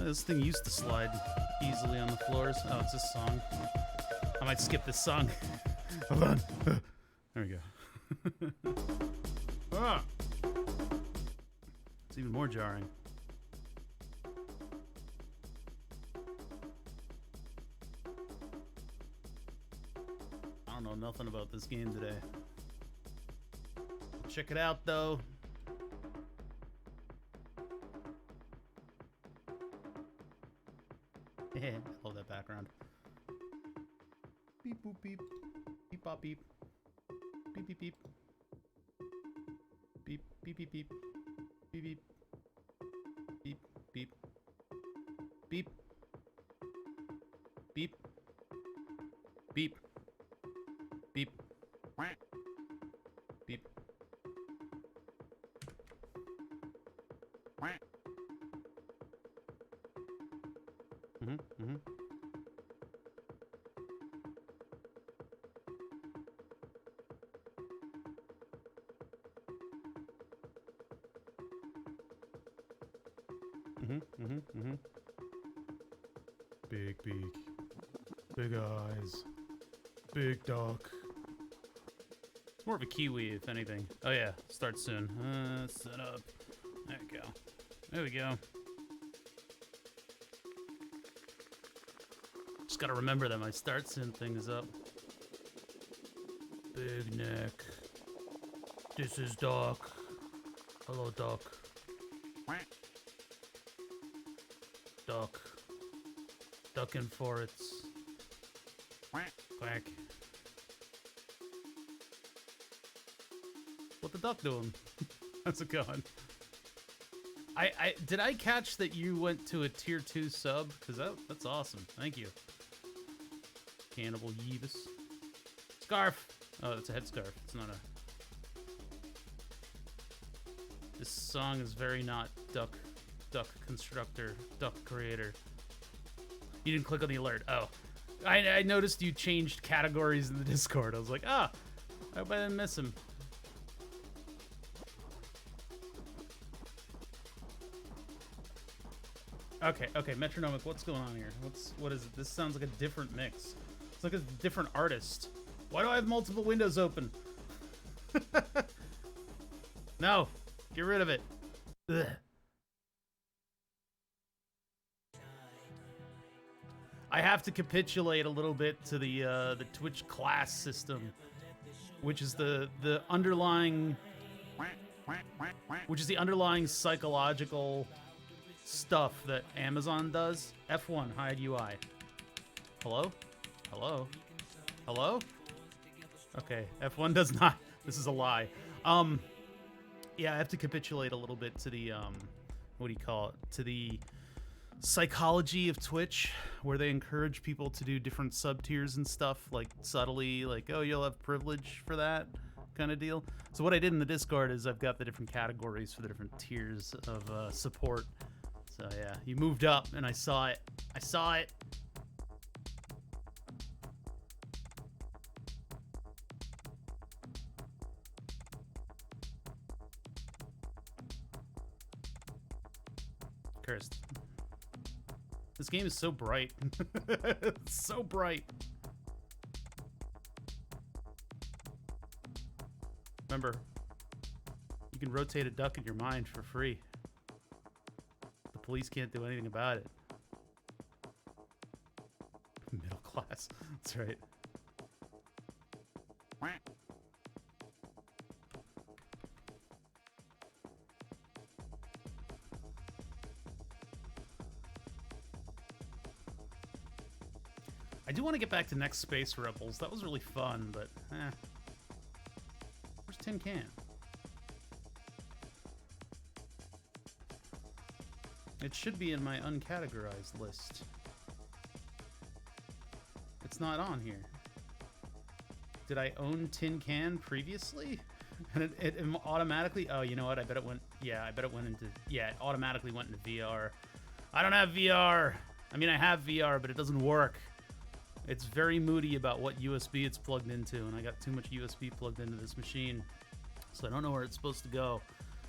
This thing used to slide easily on the floors. Oh, it's this song. I might skip this song. Hold on. There we go. Ah! It's even more jarring. I don't know nothing about this game today. Check it out, though. I love that background. Beep boop beep. Beep bop beep. Beep beep beep. Beep beep beep beep. Beep beep. Beep beep. Beep. Beep. Beep. Beep. Beep. Mm-hmm. Big beak. Big eyes. Big duck. It's more of a kiwi, if anything. Oh yeah, start soon. Set up. There we go. There we go. Just gotta remember that my start soon thing is up. Big neck. This is Duck. Hello, Duck. Duck. Ducking for its. Quack. What the duck doing? How's it going? Did I catch that you went to a tier 2 sub? Because that's awesome. Thank you. Cannibal Yeebus. Scarf! Oh, it's a headscarf. It's not a... This song is very not duck constructor, duck creator. You didn't click on the alert. Oh. I noticed you changed categories in the Discord. I was like, I hope I didn't miss him. Okay, Metronomic, what's going on here? What is it? This sounds like a different mix. It's like a different artist. Why do I have multiple windows open? No, get rid of it. Ugh. I have to capitulate a little bit to the Twitch class system, which is the underlying psychological stuff that Amazon does. F1 hide UI. Hello? Hello? Hello? Okay, F1 does not. This is a lie. Yeah, I have to capitulate a little bit to the what do you call it? To the psychology of Twitch, where they encourage people to do different sub tiers and stuff, like subtly, like, oh, you'll have privilege for that kind of deal. So what I did in the Discord is I've got the different categories for the different tiers of support. So yeah, you moved up and I saw it. I saw it. Cursed. This game is so bright. It's so bright. Remember, you can rotate a duck in your mind for free. The police can't do anything about it. Middle class. That's right. I do want to get back to Next Space Rebels. That was really fun, but where's Tin Can? It should be in my uncategorized list. It's not on here. Did I own Tin Can previously? And it automatically... Oh, you know what? I bet it went... Yeah, I bet it went into... Yeah, it automatically went into VR. I don't have VR. I mean, I have VR, but it doesn't work. It's very moody about what USB it's plugged into, and I got too much USB plugged into this machine, so I don't know where it's supposed to go.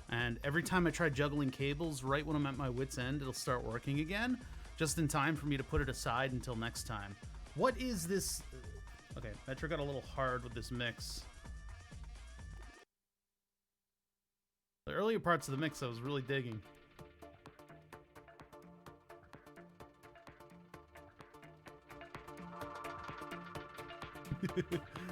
And every time I try juggling cables, right when I'm at my wit's end, it'll start working again, just in time for me to put it aside until next time. What is this? Okay, Metro got a little hard with this mix. The earlier parts of the mix I was really digging.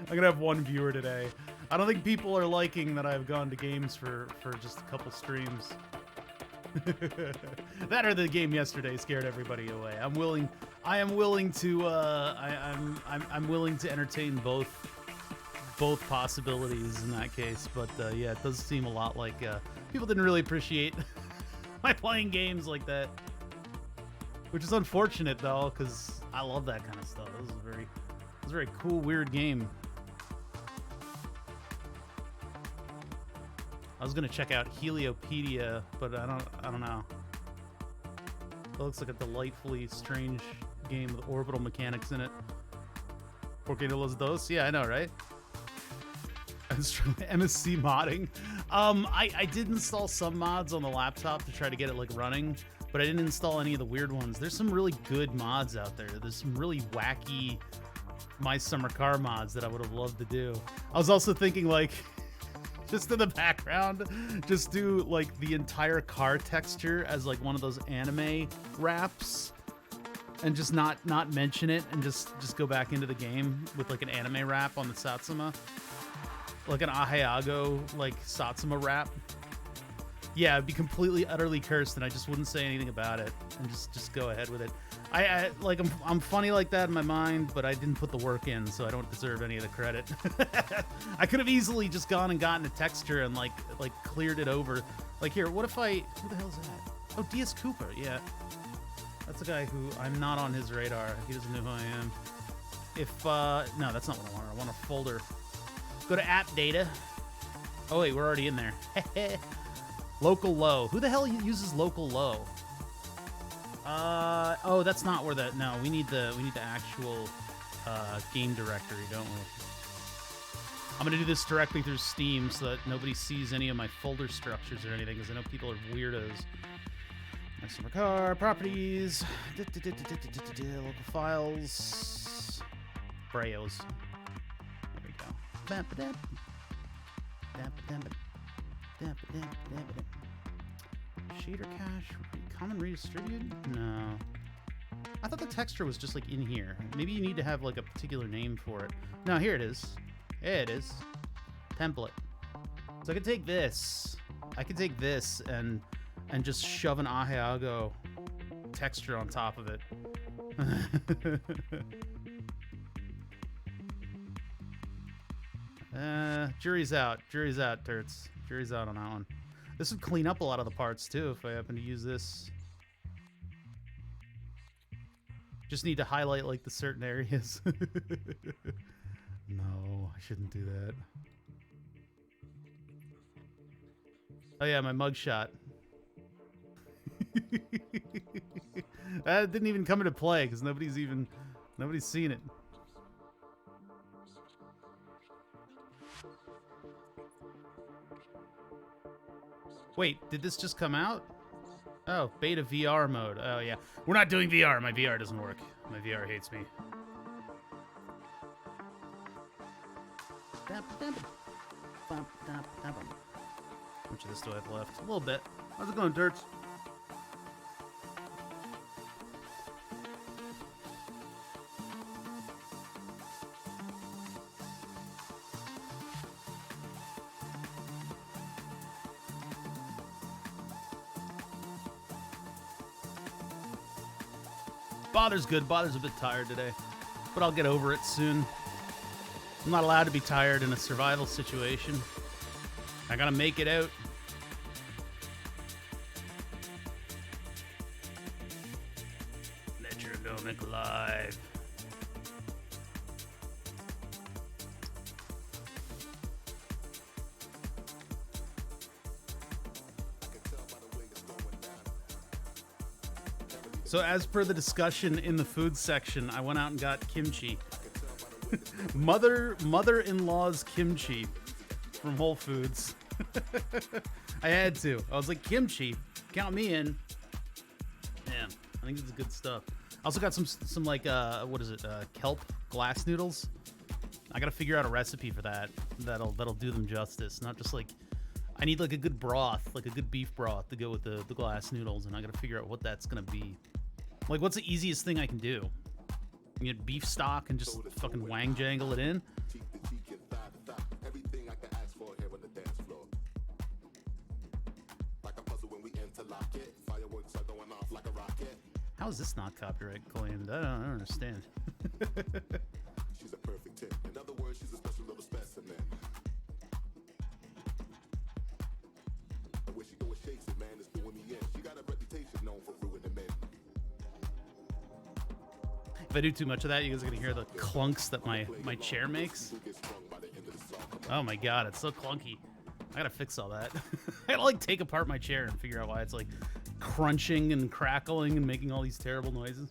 I'm gonna have one viewer today. I don't think people are liking that I've gone to games for just a couple streams. That or the game yesterday scared everybody away. I am willing to I'm willing to entertain both possibilities in that case. But yeah, it does seem a lot like people didn't really appreciate my playing games like that, which is unfortunate though, because I love that kind of stuff. This is a very cool, weird game. I was gonna check out Heliopedia, but I don't know. It looks like a delightfully strange game with orbital mechanics in it. Porque no los dos? Yeah, I know, right? MSC modding. I did install some mods on the laptop to try to get it like running, but I didn't install any of the weird ones. There's some really good mods out there. There's some really wacky My Summer Car mods that I would have loved to do. I was also thinking like, just in the background, just do like the entire car texture as like one of those anime wraps, and just not mention it, and just go back into the game with like an anime wrap on the Satsuma, like an Ahayago like Satsuma wrap. Yeah, it'd be completely utterly cursed, and I just wouldn't say anything about it, and just go ahead with it. I like I'm funny like that in my mind, but I didn't put the work in, so I don't deserve any of the credit. I could have easily just gone and gotten a texture and like cleared it over. Like here, what if who the hell's that? Oh, DS Cooper, yeah. That's a guy who I'm not on his radar. He doesn't know who I am. If no, that's not what I want. I want a folder. Go to app data. Oh wait, we're already in there. Local low. Who the hell uses local low? Oh, that's not where that. No, we need the actual game directory, don't we? I'm gonna do this directly through Steam so that nobody sees any of my folder structures or anything, because I know people are weirdos. Summer car properties, local files, Brayos. There we go. Shader cache, common redistributed? No. I thought the texture was just like in here. Maybe you need to have like a particular name for it. No, here it is. There it is. Template. So I could take this. And just shove an Ahayago texture on top of it. Jury's out. Jury's out, Turts. Jury's out on that one. This would clean up a lot of the parts, too, if I happen to use this. Just need to highlight, like, the certain areas. No, I shouldn't do that. Oh, yeah, my mugshot. That didn't even come into play, because nobody's seen it. Wait, did this just come out? Oh, beta VR mode. Oh, yeah. We're not doing VR. My VR doesn't work. My VR hates me. How much of this do I have left? A little bit. How's it going, Dirts? Bother's good. Bother's a bit tired today, but I'll get over it soon. I'm not allowed to be tired in a survival situation. I gotta make it out. Metronomic Live. So as per the discussion in the food section, I went out and got kimchi. Mother-in-law's kimchi from Whole Foods. I had to. I was like, kimchi, count me in. Man, I think this is good stuff. I also got some like, what is it, kelp glass noodles. I gotta figure out a recipe for that. That'll do them justice. Not just like, I need like a good broth, like a good beef broth to go with the glass noodles, and I gotta figure out what that's gonna be. Like, what's the easiest thing I can do? You get beef stock and just fucking wang jangle it in? How is this not copyright claimed? I don't understand. She's a perfect tip. In other words, she's a special little specimen. The way she go shakes it, man, is doing me in. She got a reputation known for ruining men. If I do too much of that, you guys are gonna hear the clunks that my chair makes. Oh my god, it's so clunky. I gotta fix all that. I gotta like take apart my chair and figure out why it's like crunching and crackling and making all these terrible noises.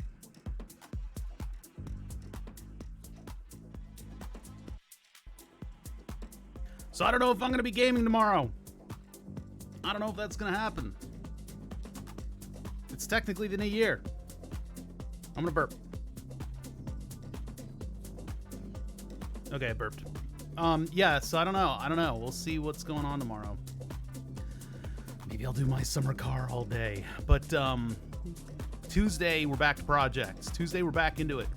So I don't know if I'm gonna be gaming tomorrow. I don't know if that's gonna happen. It's technically the new year. I'm gonna burp. Okay, I burped. Yeah, so I don't know. We'll see what's going on tomorrow. Maybe I'll do my summer car all day. But Tuesday, we're back to projects. Tuesday, we're back into it.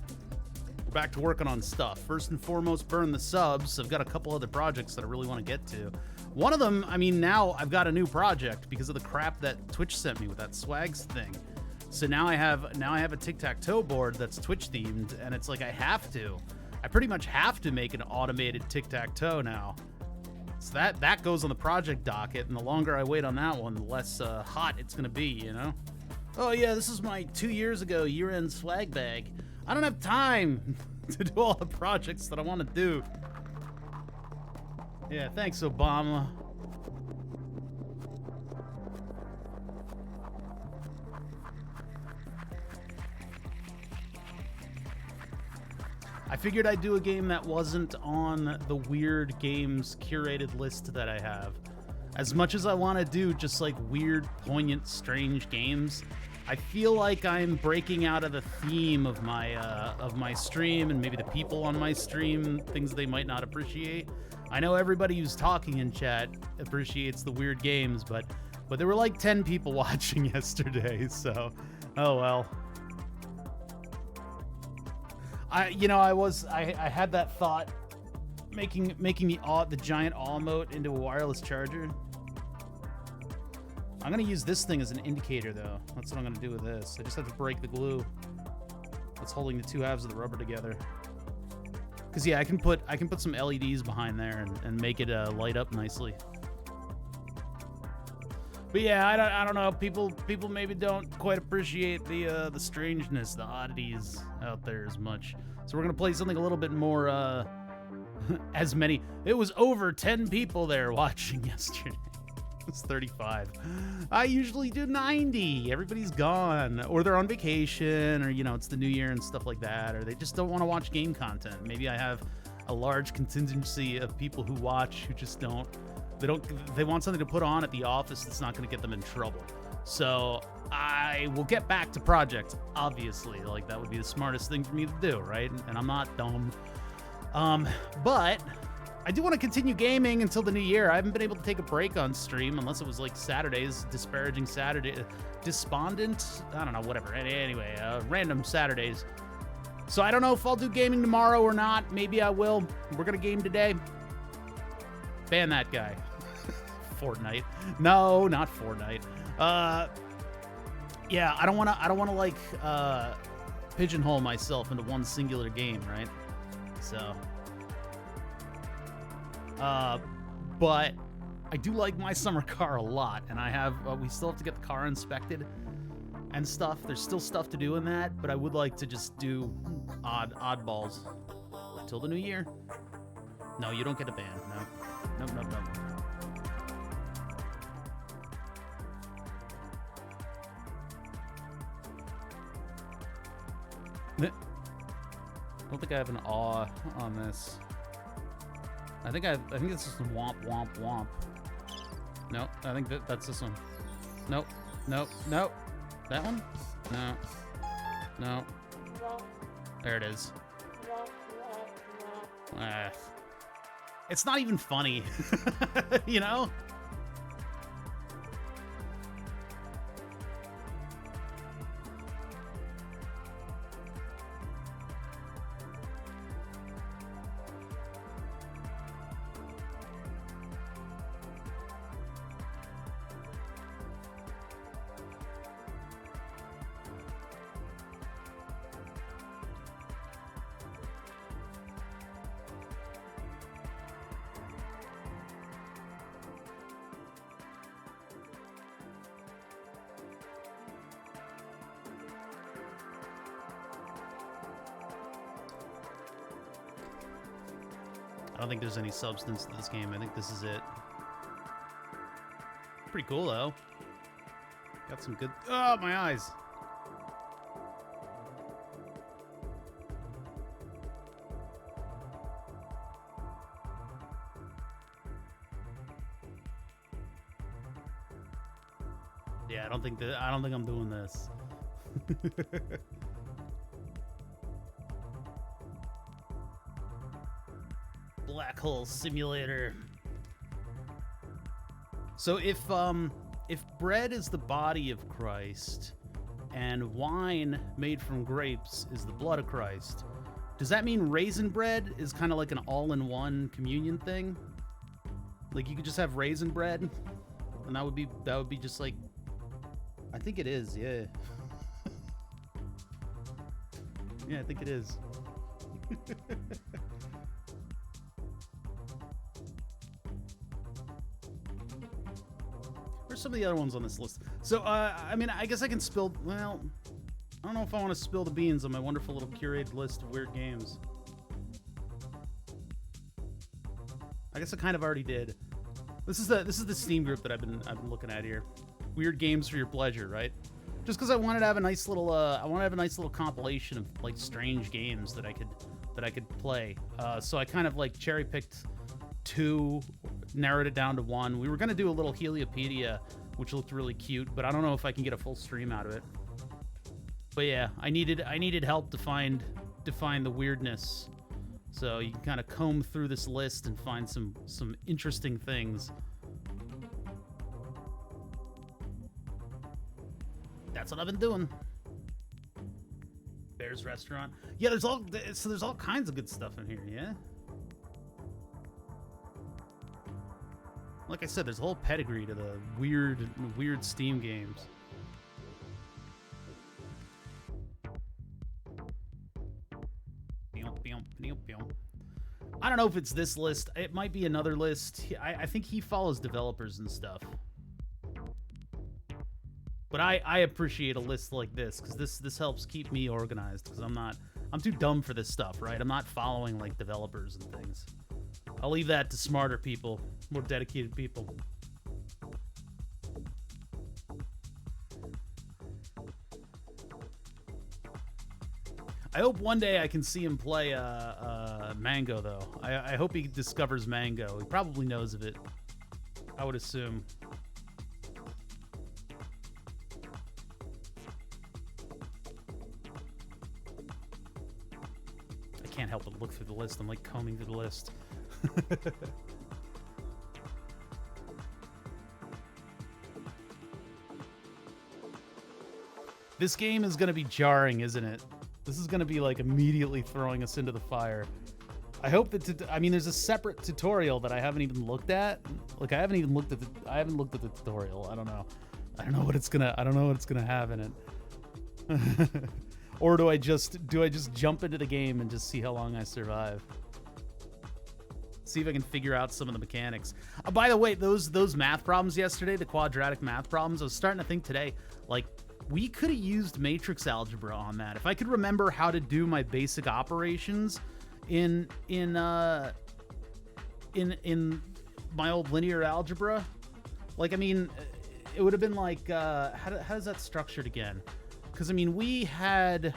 We're back to working on stuff. First and foremost, burn the subs. I've got a couple other projects that I really want to get to. One of them, I mean, now I've got a new project because of the crap that Twitch sent me with that swags thing. So now I have a tic-tac-toe board that's Twitch themed, and it's like I pretty much have to make an automated tic-tac-toe now. So that goes on the project docket, and the longer I wait on that one, the less hot it's gonna be, you know? Oh yeah, this is my 2 years ago year-end swag bag. I don't have time to do all the projects that I want to do. Yeah, thanks, Obama. I figured I'd do a game that wasn't on the weird games curated list that I have. As much as I want to do just like weird, poignant, strange games, I feel like I'm breaking out of the theme of my stream and maybe the people on my stream, things they might not appreciate. I know everybody who's talking in chat appreciates the weird games, but there were like 10 people watching yesterday, so oh well. I had that thought, making the giant awe emote into a wireless charger. I'm gonna use this thing as an indicator though. That's what I'm gonna do with this. I just have to break the glue that's holding the two halves of the rubber together. Cause yeah, I can put some LEDs behind there and make it light up nicely. But yeah, I don't know. People maybe don't quite appreciate the strangeness, the oddities out there as much. So we're gonna play something a little bit more. It was over 10 people there watching yesterday. It's 35. I usually do 90. Everybody's gone, or they're on vacation, or it's the new year and stuff like that, or they just don't want to watch game content. Maybe I have a large contingency of people who watch who just don't. They want something to put on at the office that's not going to get them in trouble. So I will get back to projects, obviously. Like, that would be the smartest thing for me to do, right? And I'm not dumb. But I do want to continue gaming until the new year. I haven't been able to take a break on stream unless it was like Saturdays, disparaging Saturday, despondent, I don't know, whatever. Anyway, random Saturdays. So I don't know if I'll do gaming tomorrow or not. Maybe I will. We're going to game today. Ban that guy. Fortnite. No, not Fortnite. Yeah, I don't want to like pigeonhole myself into one singular game, right? So but I do like my summer car a lot, and I have we still have to get the car inspected and stuff. There's still stuff to do in that, but I would like to just do oddballs until the new year. No, you don't get a ban. No. Nope. I don't think I have an awe on this. I think it's just womp womp womp. No, I think that's this one. Nope. Nope. Nope. That one? No. No. There it is. It's not even funny. You know? I don't think there's any substance to this game. I think this is it. Pretty cool, though. Got some good... Oh, my eyes! Yeah, I don't think I'm doing this. Black hole simulator. So if bread is the body of Christ and wine made from grapes is the blood of Christ, does that mean raisin bread is kind of like an all-in-one communion thing? Like you could just have raisin bread and that would be just like, I think it is, yeah. Yeah, I think it is. Where's some of the other ones on this list? So, I mean, I guess I can spill... Well, I don't know if I want to spill the beans on my wonderful little curated list of weird games. I guess I kind of already did. This is the Steam group that I've been looking at here. Weird games for your pleasure, right? Just because I wanted to have a nice little compilation of like strange games that I could play. So I kind of like cherry picked 2, narrowed it down to 1. We were gonna do a little Heliopedia, which looked really cute, but I don't know if I can get a full stream out of it. But yeah, I needed help to find the weirdness. So you can kind of comb through this list and find some interesting things. That's what I've been doing. Bear's Restaurant. Yeah, there's all kinds of good stuff in here, yeah? Like I said, there's a whole pedigree to the weird Steam games. I don't know if it's this list. It might be another list. I think he follows developers and stuff. But I appreciate a list like this because this helps keep me organized because I'm too dumb for this stuff, right? I'm not following like developers and things. I'll leave that to smarter people, more dedicated people. I hope one day I can see him play Mango, though. I hope he discovers Mango. He probably knows of it, I would assume. I can't help but look through the list. I'm like combing through the list. This game is going to be jarring, isn't it? This is going to be like immediately throwing us into the fire. I hope that I mean, there's a separate tutorial that I haven't even looked at. Like I haven't looked at the tutorial. I don't know what it's gonna have in it. Or do I just jump into the game and just see how long I survive? See if I can figure out some of the mechanics. By the way, those math problems yesterday, the quadratic math problems, I was starting to think today, like, we could have used matrix algebra on that. If I could remember how to do my basic operations in my old linear algebra, like, I mean, it would have been like, how does that structured again? Because, I mean, we had,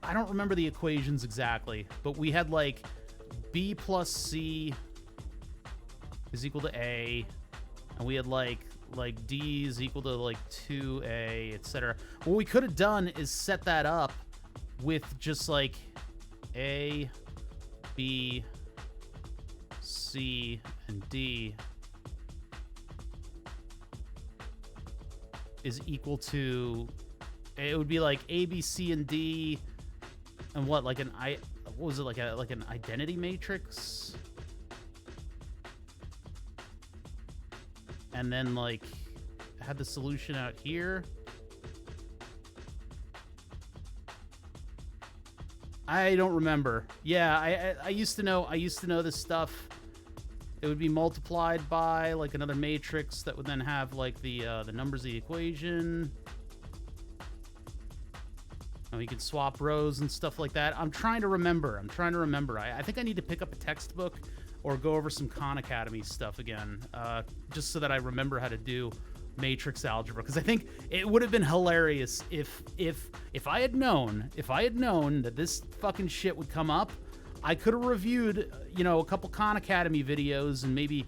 I don't remember the equations exactly, but we had like B plus C is equal to A, and we had like D is equal to like 2A, etc. What we could have done is set that up with just like A, B, C, and D is equal to, it would be like A, B, C, and D, and what, like an what was it, like an identity matrix? And then like had the solution out here. I don't remember. Yeah, I used to know this stuff. It would be multiplied by like another matrix that would then have like the numbers of the equation. And you could swap rows and stuff like that. I'm trying to remember. I think I need to pick up a textbook or go over some Khan Academy stuff again, just so that I remember how to do matrix algebra. Because I think it would have been hilarious if I had known that this fucking shit would come up. I could have reviewed, you know, a couple Khan Academy videos and maybe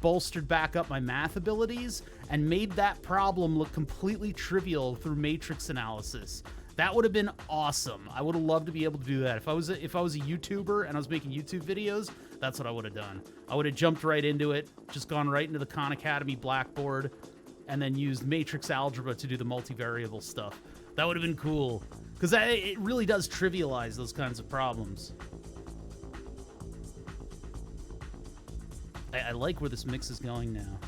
bolstered back up my math abilities and made that problem look completely trivial through matrix analysis. That would have been awesome. I would have loved to be able to do that. If I was a YouTuber and I was making YouTube videos, that's what I would have done. I would have jumped right into it, just gone right into the Khan Academy blackboard, and then used matrix algebra to do the multivariable stuff. That would have been cool, because it really does trivialize those kinds of problems. I like where this mix is going now.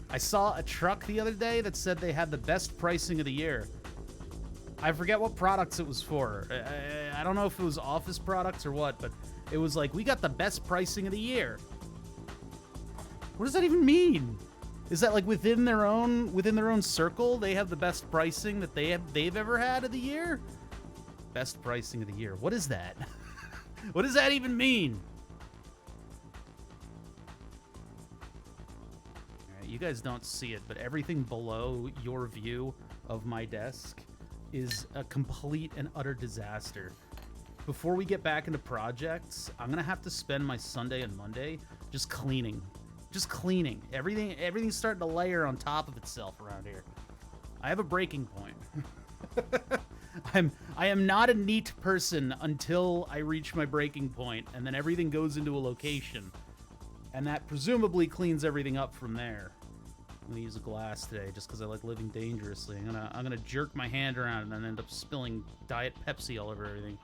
I saw a truck the other day that said they had the best pricing of the year. I forget what products it was for. I don't know if it was office products or what, but it was like, we got the best pricing of the year. What does that even mean? Is that like within their own circle, they have the best pricing that they've ever had of the year? Best pricing of the year. What is that? What does that even mean? All right, you guys don't see it, but everything below your view of my desk is a complete and utter disaster. Before we get back into projects, I'm gonna have to spend my Sunday and Monday just cleaning. Just cleaning. Everything's starting to layer on top of itself around here. I have a breaking point. I am not a neat person until I reach my breaking point, and then everything goes into a location. And that presumably cleans everything up from there. I'm gonna use a glass today just because I like living dangerously. I'm gonna jerk my hand around and then end up spilling Diet Pepsi all over everything.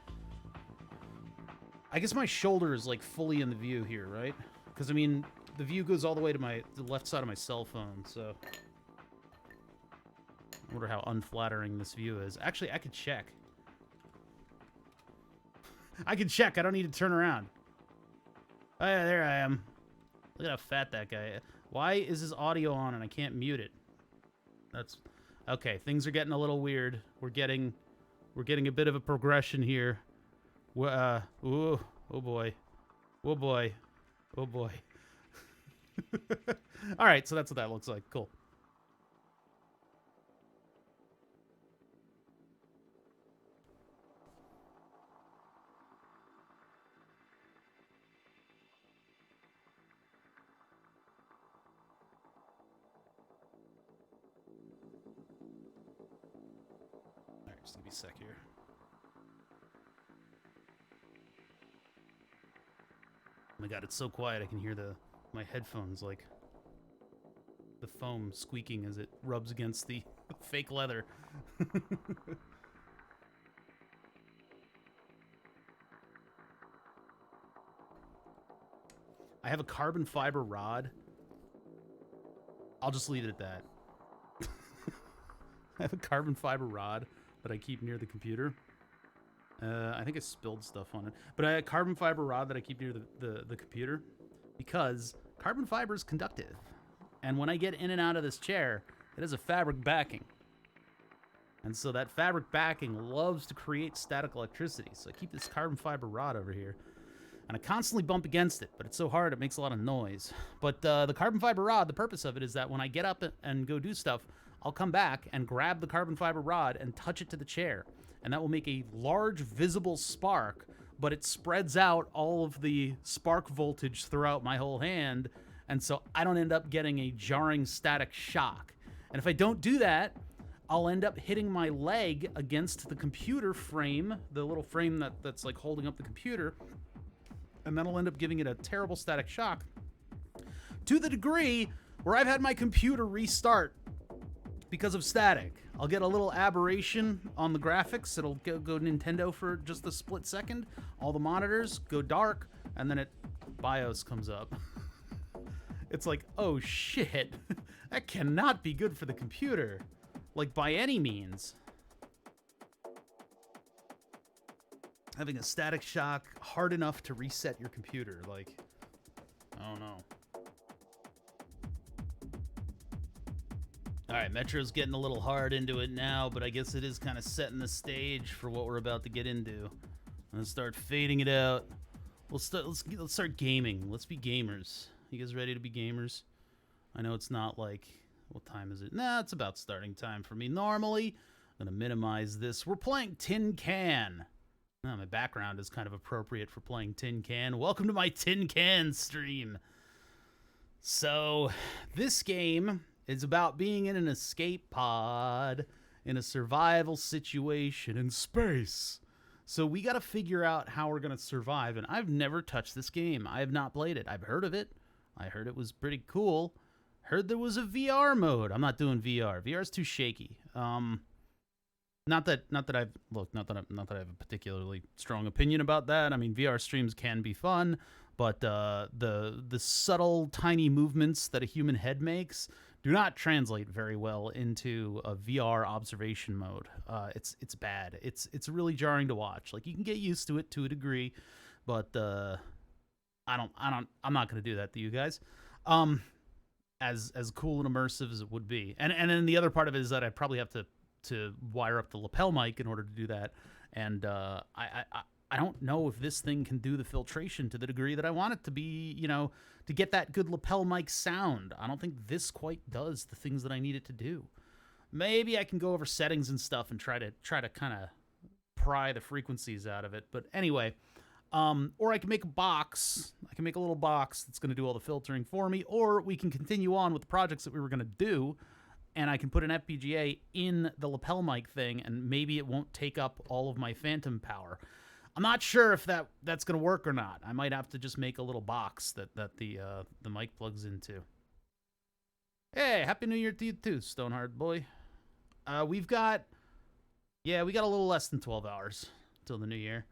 I guess my shoulder is like fully in the view here, right? Because I mean, the view goes all the way to the left side of my cell phone, so I wonder how unflattering this view is. Actually, I could check. I can check. I don't need to turn around. Oh, yeah, there I am. Look at how fat that guy is. Why is his audio on and I can't mute it? That's okay. Things are getting a little weird. We're getting a bit of a progression here. Ooh, oh boy, oh boy, oh boy. All right, so that's what that looks like. Cool. Just give me a sec here. Oh my god, it's so quiet I can hear my headphones, like the foam squeaking as it rubs against the fake leather. I have a carbon fiber rod. I'll just leave it at that. I have a carbon fiber rod that I keep near the computer. I think I spilled stuff on it. But I have a carbon fiber rod that I keep near the computer because carbon fiber is conductive. And when I get in and out of this chair, it has a fabric backing. And so that fabric backing loves to create static electricity. So I keep this carbon fiber rod over here. And I constantly bump against it, but it's so hard it makes a lot of noise. But the carbon fiber rod, the purpose of it is that when I get up and go do stuff, I'll come back and grab the carbon fiber rod and touch it to the chair. And that will make a large visible spark but it spreads out all of the spark voltage throughout my whole hand, and so I don't end up getting a jarring static shock. And if I don't do that, I'll end up hitting my leg against the computer frame, the little frame that's like holding up the computer, and that'll end up giving it a terrible static shock to the degree where I've had my computer restart because of static. I'll get a little aberration on the graphics. It'll go Nintendo for just a split second. All the monitors go dark, and then BIOS comes up. It's like, oh shit, that cannot be good for the computer. Like, by any means. Having a static shock hard enough to reset your computer, like, I don't know. All right, Metro's getting a little hard into it now, but I guess it is kind of setting the stage for what we're about to get into. I'm gonna start fading it out. Let's start gaming. Let's be gamers. You guys ready to be gamers? I know it's not like, what time is it? Nah, it's about starting time for me. Normally, I'm gonna minimize this. We're playing Tin Can. Now, my background is kind of appropriate for playing Tin Can. Welcome to my Tin Can stream. So, this game is about being in an escape pod in a survival situation in space. So we got to figure out how we're going to survive, and I've never touched this game. I have not played it. I've heard of it. I heard it was pretty cool. Heard there was a VR mode. I'm not doing VR. VR is too shaky. Not that I have a particularly strong opinion about that. I mean, VR streams can be fun, but the subtle, tiny movements that a human head makes do not translate very well into a VR observation mode. It's bad. It's really jarring to watch. Like, you can get used to it to a degree, but I'm not gonna do that to you guys. As cool and immersive as it would be, and then the other part of it is that I probably have to wire up the lapel mic in order to do that, and I don't know if this thing can do the filtration to the degree that I want it to be, you know, to get that good lapel mic sound. I don't think this quite does the things that I need it to do. Maybe I can go over settings and stuff and try to kind of pry the frequencies out of it. But anyway, or I can make a box. I can make a little box that's going to do all the filtering for me, or we can continue on with the projects that we were going to do, and I can put an FPGA in the lapel mic thing, and maybe it won't take up all of my phantom power. I'm not sure if that's going to work or not. I might have to just make a little box that the mic plugs into. Hey, Happy New Year to you too, Stonehard boy. We got a little less than 12 hours till the new year.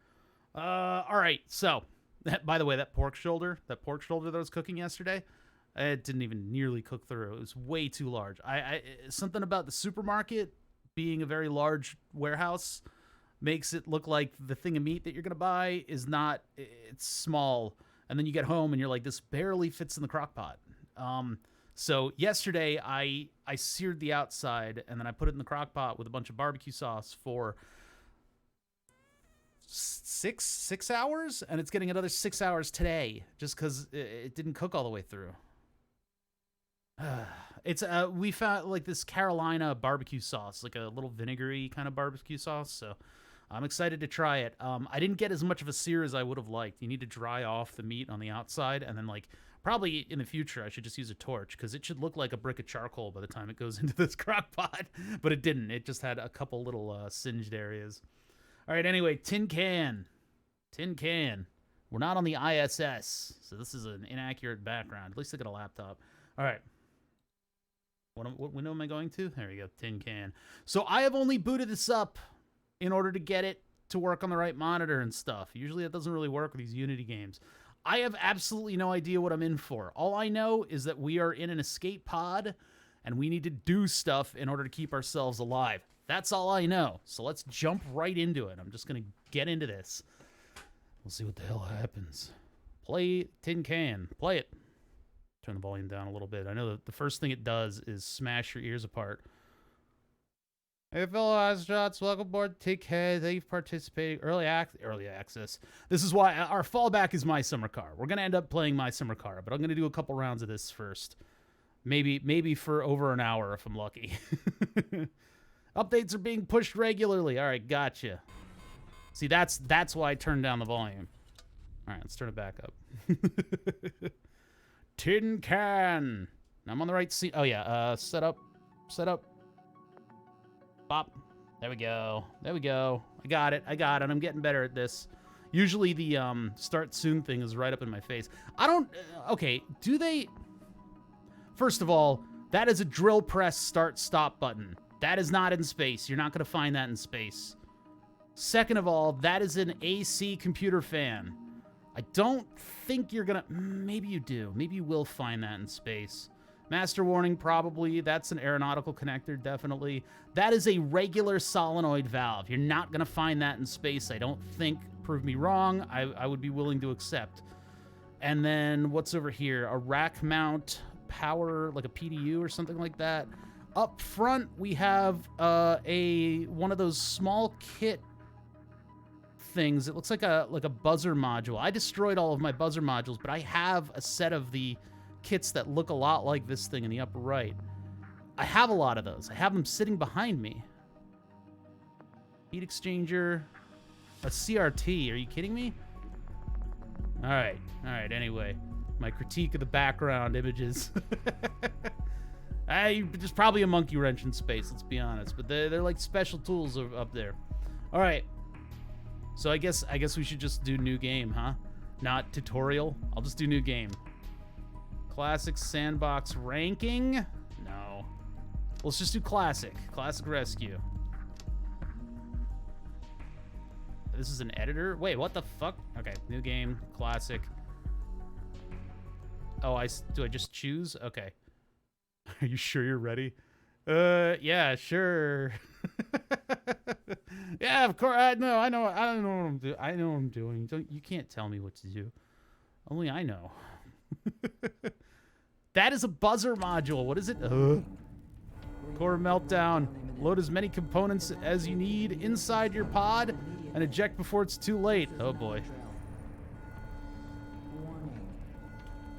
All right, so, by the way, that pork shoulder that I was cooking yesterday, it didn't even nearly cook through. It was way too large. Something about the supermarket being a very large warehouse makes it look like the thing of meat that you're going to buy is not, it's small. And then you get home and you're like, this barely fits in the crock pot. So yesterday I seared the outside and then I put it in the crock pot with a bunch of barbecue sauce for six hours, and it's getting another 6 hours today just because it didn't cook all the way through. It's we found like this Carolina barbecue sauce, like a little vinegary kind of barbecue sauce, so I'm excited to try it. I didn't get as much of a sear as I would have liked. You need to dry off the meat on the outside, and then, like, probably in the future I should just use a torch, because it should look like a brick of charcoal by the time it goes into this crock pot, but it didn't. It just had a couple little singed areas. All right, anyway, Tin Can. We're not on the ISS, so this is an inaccurate background. At least I got a laptop. All right. What window am I going to? There we go, Tin Can. So I have only booted this up in order to get it to work on the right monitor and stuff. Usually that doesn't really work with these Unity games. I have absolutely no idea what I'm in for. All I know is that we are in an escape pod, and we need to do stuff in order to keep ourselves alive. That's all I know. So let's jump right into it. I'm just going to get into this. We'll see what the hell happens. Play Tin Can. Play it. Turn the volume down a little bit. I know that the first thing it does is smash your ears apart. Hey, fellow astronauts, welcome aboard Tin Can. Thank you for participating. Early access. This is why our fallback is My Summer Car. We're going to end up playing My Summer Car, but I'm going to do a couple rounds of this first. Maybe for over an hour if I'm lucky. Updates are being pushed regularly. All right, gotcha. See, that's why I turned down the volume. All right, let's turn it back up. Tin can. I'm on the right seat. Oh yeah. Set up. Bop. There we go. There we go. I got it. I'm getting better at this. Usually the start soon thing is right up in my face. I don't... okay, do they... First of all, that is a drill press start stop button. That is not in space. You're not going to find that in space. Second of all, that is an AC computer fan. I don't think you're going to... maybe you do. Maybe you will find that in space. Master warning, probably. That's an aeronautical connector, definitely. That is a regular solenoid valve. You're not going to find that in space, I don't think. Prove me wrong. I would be willing to accept. And then what's over here? A rack mount power, like a PDU or something like that. Up front, we have one of those small kit things. It looks like a buzzer module. I destroyed all of my buzzer modules, but I have a set of the kits that look a lot like this thing in the upper right. I have a lot of those. I have them sitting behind me. Heat exchanger. A CRT. Are you kidding me? All right. Anyway, my critique of the background images. There's probably a monkey wrench in space, let's be honest. But they're like special tools up there. All right. So I guess we should just do new game, huh? Not tutorial. I'll just do new game. Classic sandbox ranking? No. Let's just do classic. Classic rescue. This is an editor? Wait, what the fuck? Okay, new game, classic. Oh, do I just choose? Okay. Are you sure you're ready? Yeah, sure. Yeah, of course. I know what I'm doing. I know what I'm doing. You can't tell me what to do. Only I know. That is a buzzer module. What is it? Core meltdown. Load as many components as you need inside your pod and eject before it's too late. Oh boy.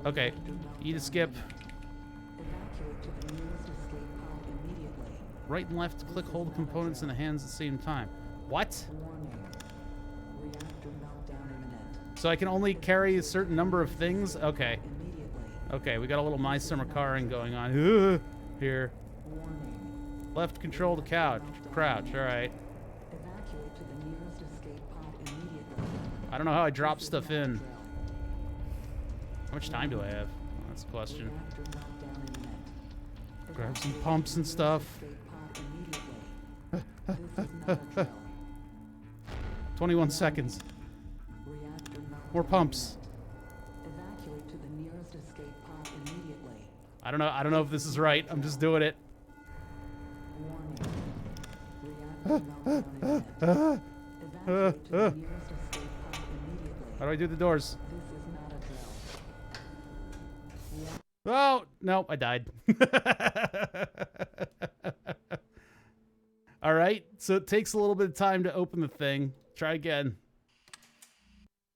Okay. E to skip. Right and left, click, hold the components in the hands at the same time. What? So I can only carry a certain number of things? Okay. Okay, we got a little My Summer Caring going on. Here. Left control to crouch. All right. I don't know how I drop stuff in. How much time do I have? Oh, that's the question. Grab some pumps and stuff. 21 seconds. More pumps. I don't know if this is right. I'm just doing it. How do I do the doors? Oh, no, I died. All right, so it takes a little bit of time to open the thing. Try again.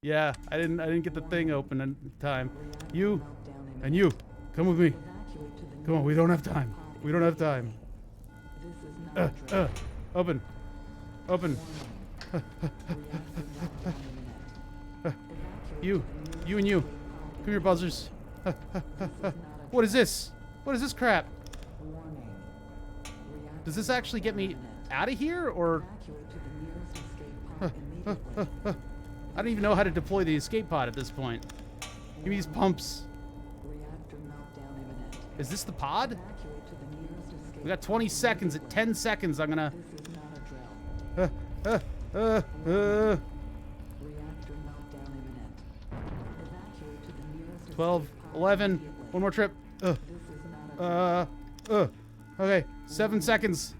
Yeah, I didn't get the thing open in time. You and you, come with me. Come on, we don't have time. We don't have time. Open. Open. You and you. Come here, buzzers. What is this? What is this crap? Does this actually get me out of here, or... I don't even know how to deploy the escape pod at this point. Give me these pumps. Is this the pod? We got 20 seconds. At 10 seconds, I'm gonna... 12, 11, one more trip. Okay, 7 seconds.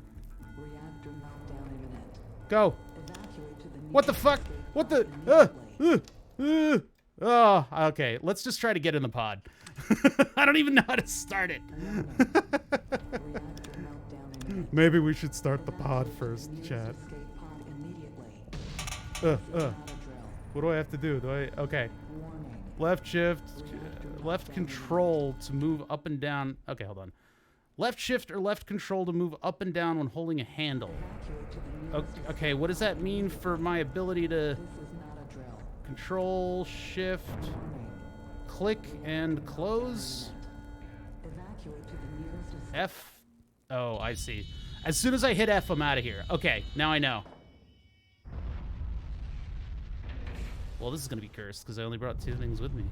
Go. What the fuck? What the? Oh, okay. Let's just try to get in the pod. I don't even know how to start it. Maybe we should start the pod first, chat. What do I have to do? Okay. Left shift, left control to move up and down. Okay, hold on. Left shift or left control to move up and down when holding a handle. Okay, what does that mean for my ability to control, shift, click, and close? F. Oh, I see. As soon as I hit F, I'm out of here. Okay, now I know. Well, this is going to be cursed because I only brought 2 things with me.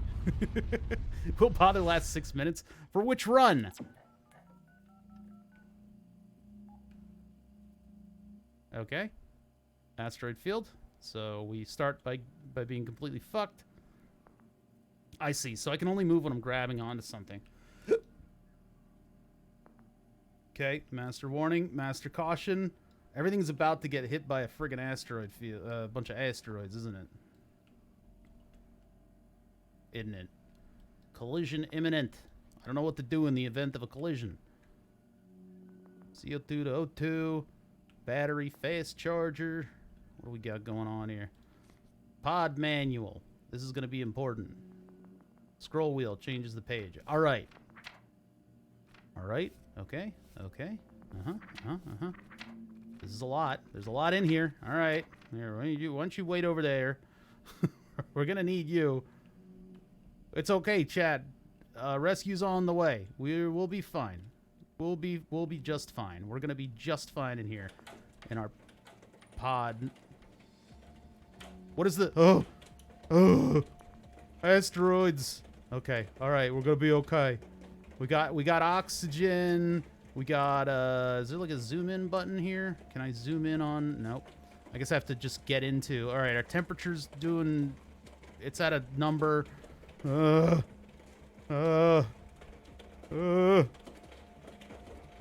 Will bother last 6 minutes. For which run? Okay. Asteroid field. So we start by being completely fucked. I see. So I can only move when I'm grabbing onto something. Okay. Master warning. Master caution. Everything's about to get hit by a friggin' asteroid field. A bunch of asteroids, isn't it? Isn't it? Collision imminent. I don't know what to do in the event of a collision. CO2 to O2. Battery, fast charger. What do we got going on here? Pod manual. This is going to be important. Scroll wheel changes the page. All right. All right. Okay. Okay. This is a lot. There's a lot in here. All right. Here, why don't you wait over there? We're going to need you. It's okay, Chad. Rescue's on the way. We'll be fine. We'll be just fine. We're gonna be just fine in here, in our pod. What is the? Oh, asteroids. Okay, all right, we're gonna be okay. We got oxygen. We got is there like a zoom in button here? Can I zoom in on? Nope. I guess I have to just get into. All right, our temperature's doing. It's at a number.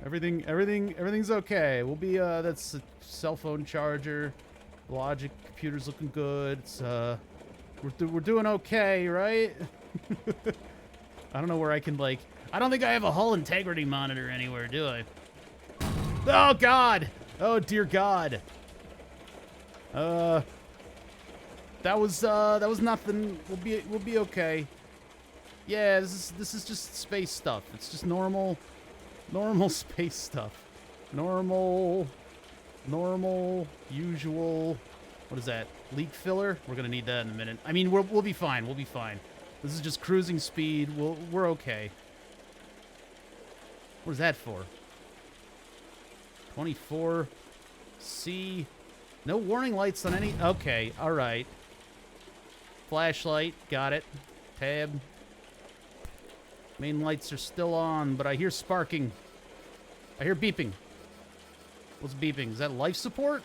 Everything's okay. We'll be that's a cell phone charger. Logic computer's looking good. It's we're doing okay, right? I don't know where I can like. I don't think I have a hull integrity monitor anywhere, do I? Oh God! Oh dear God! That was nothing. We'll be okay. Yeah, this is just space stuff. It's just normal space stuff. Normal, usual. What is that? Leak filler? We're gonna need that in a minute. I mean, we'll be fine. We'll be fine. This is just cruising speed. We're okay. What is that for? 24 C. No warning lights on any. Okay, all right. Flashlight, got it. Tab. Main lights are still on, but I hear sparking. I hear beeping. What's beeping? Is that life support?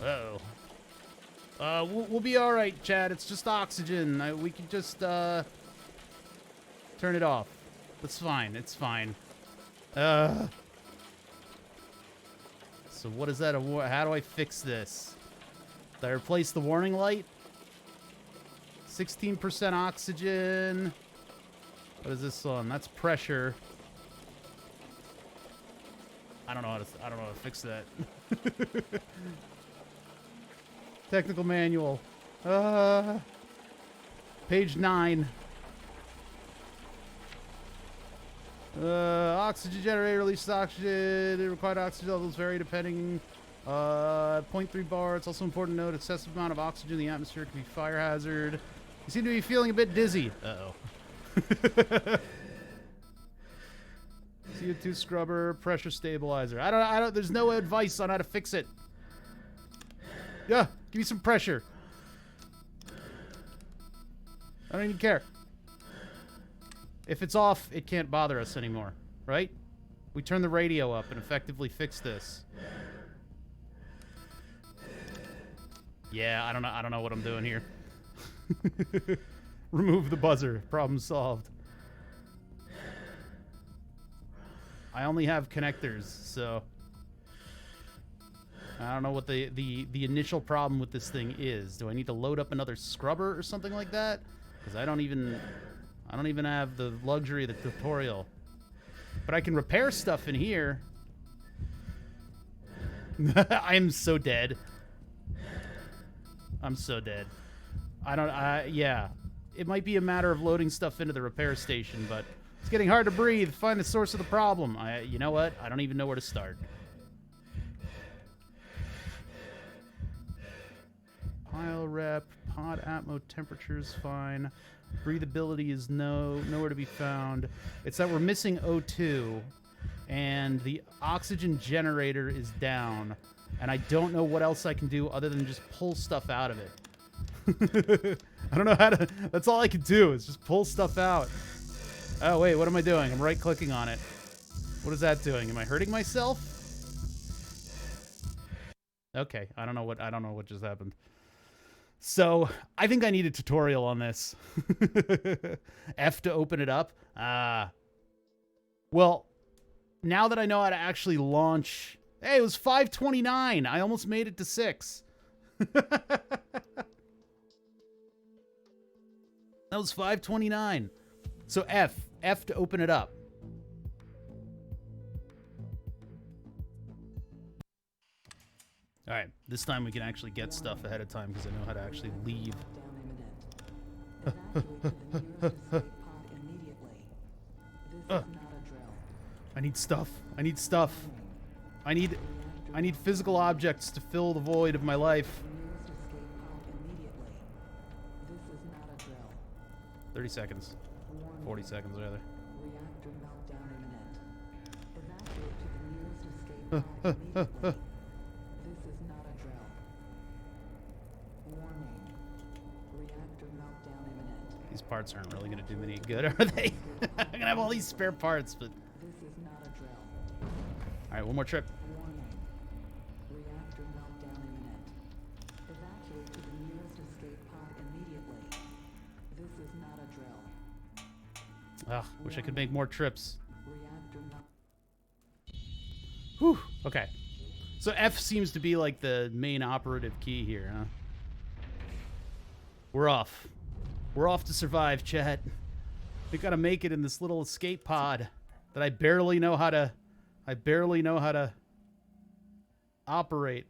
Uh-oh. We'll be all right, Chad. It's just oxygen. We can just turn it off. It's fine. It's fine. So what is that? How do I fix this? Did I replace the warning light? 16% oxygen. What is this on? That's pressure. I don't know how to fix that. Technical manual. Page 9. Oxygen generator releases oxygen. The required oxygen levels vary depending. 0.3 bar. It's also important to note excessive amount of oxygen in the atmosphere can be fire hazard. You seem to be feeling a bit dizzy. Uh-oh. CO2 scrubber, pressure stabilizer. I don't, there's no advice on how to fix it. Yeah, give me some pressure. I don't even care. If it's off, it can't bother us anymore, right? We turn the radio up and effectively fix this. Yeah, I don't know what I'm doing here. Remove the buzzer. Problem solved. I only have connectors, so I don't know what the initial problem with this thing is. Do I need to load up another scrubber or something like that? Because I don't even have the luxury of the tutorial. But I can repair stuff in here. I'm so dead. I'm so dead. yeah. It might be a matter of loading stuff into the repair station, but It's getting hard to breathe. Find the source of the problem. You know what? I don't even know where to start. Pile rep, pod atmo temperature's fine. Breathability is nowhere to be found. It's that we're missing O2, and the oxygen generator is down, and I don't know what else I can do other than just pull stuff out of it. I don't know how to... That's all I can do is just pull stuff out. Oh, wait, what am I doing? I'm right-clicking on it. What is that doing? Am I hurting myself? Okay, I don't know what just happened. So, I think I need a tutorial on this. F to open it up. Well, now that I know how to actually launch... Hey, it was 529. I almost made it to 6. That was 529. So F to open it up. All right, this time we can actually get stuff ahead of time because I know how to actually leave. I need stuff. I need stuff. I need physical objects to fill the void of my life. 30 seconds. 40 seconds, rather. These parts aren't really going to do me any good, are they? I'm going to have all these spare parts, but... Alright, one more trip. Ugh, wish I could make more trips. Whew, okay. So F seems to be like the main operative key here, huh? We're off. We're off to survive, chat. We gotta make it in this little escape pod that I barely know how to operate.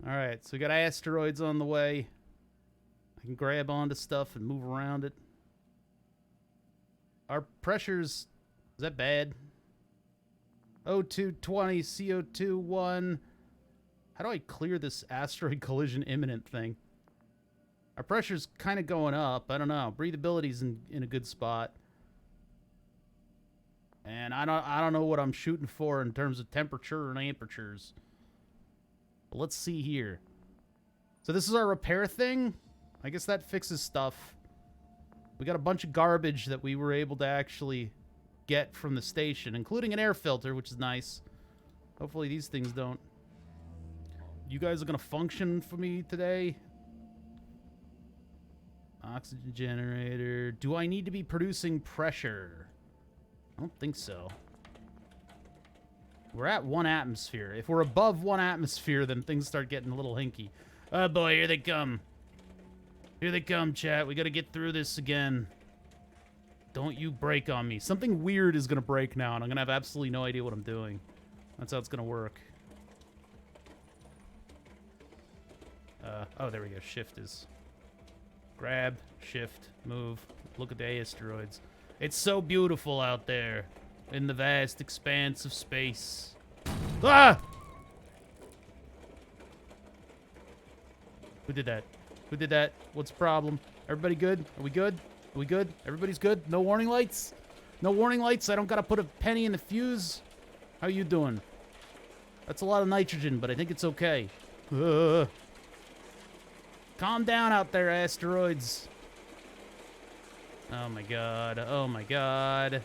Alright, so we got asteroids on the way. I can grab onto stuff and move around it. Our pressures, is that bad? O2 20, CO2 1. How do I clear this asteroid collision imminent thing? Our pressure's kind of going up. I don't know. Breathability's in a good spot. And I don't know what I'm shooting for in terms of temperature and amperatures. But let's see here. So this is our repair thing. I guess that fixes stuff. We got a bunch of garbage that we were able to actually get from the station, including an air filter, which is nice. Hopefully these things don't... You guys are going to function for me today? Oxygen generator. Do I need to be producing pressure? I don't think so. We're at 1 atmosphere. If we're above 1 atmosphere, then things start getting a little hinky. Oh boy, here they come. Here they come, chat. We gotta get through this again. Don't you break on me. Something weird is gonna break now, and I'm gonna have absolutely no idea what I'm doing. That's how it's gonna work. Oh, there we go. Shift is... Grab, shift, move. Look at the asteroids. It's so beautiful out there in the vast expanse of space. Ah! Who did that? Who did that? What's the problem? Everybody good? Are we good? Are we good? Everybody's good? No warning lights? No warning lights? I don't gotta put a penny in the fuse? How you doing? That's a lot of nitrogen, but I think it's okay. Calm down out there, asteroids. Oh my god. Oh my god.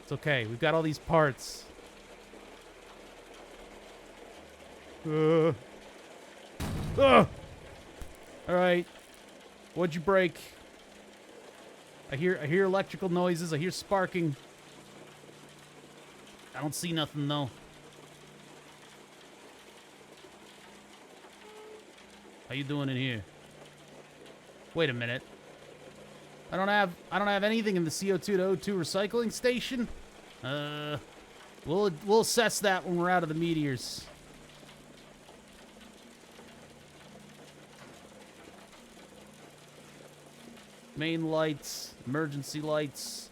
It's okay. We've got all these parts. Alright. What'd you break? I hear electrical noises. I hear sparking. I don't see nothing though. How you doing in here? Wait a minute. I don't have anything in the CO2 to O2 recycling station. We'll assess that when we're out of the meteors. Main lights, emergency lights,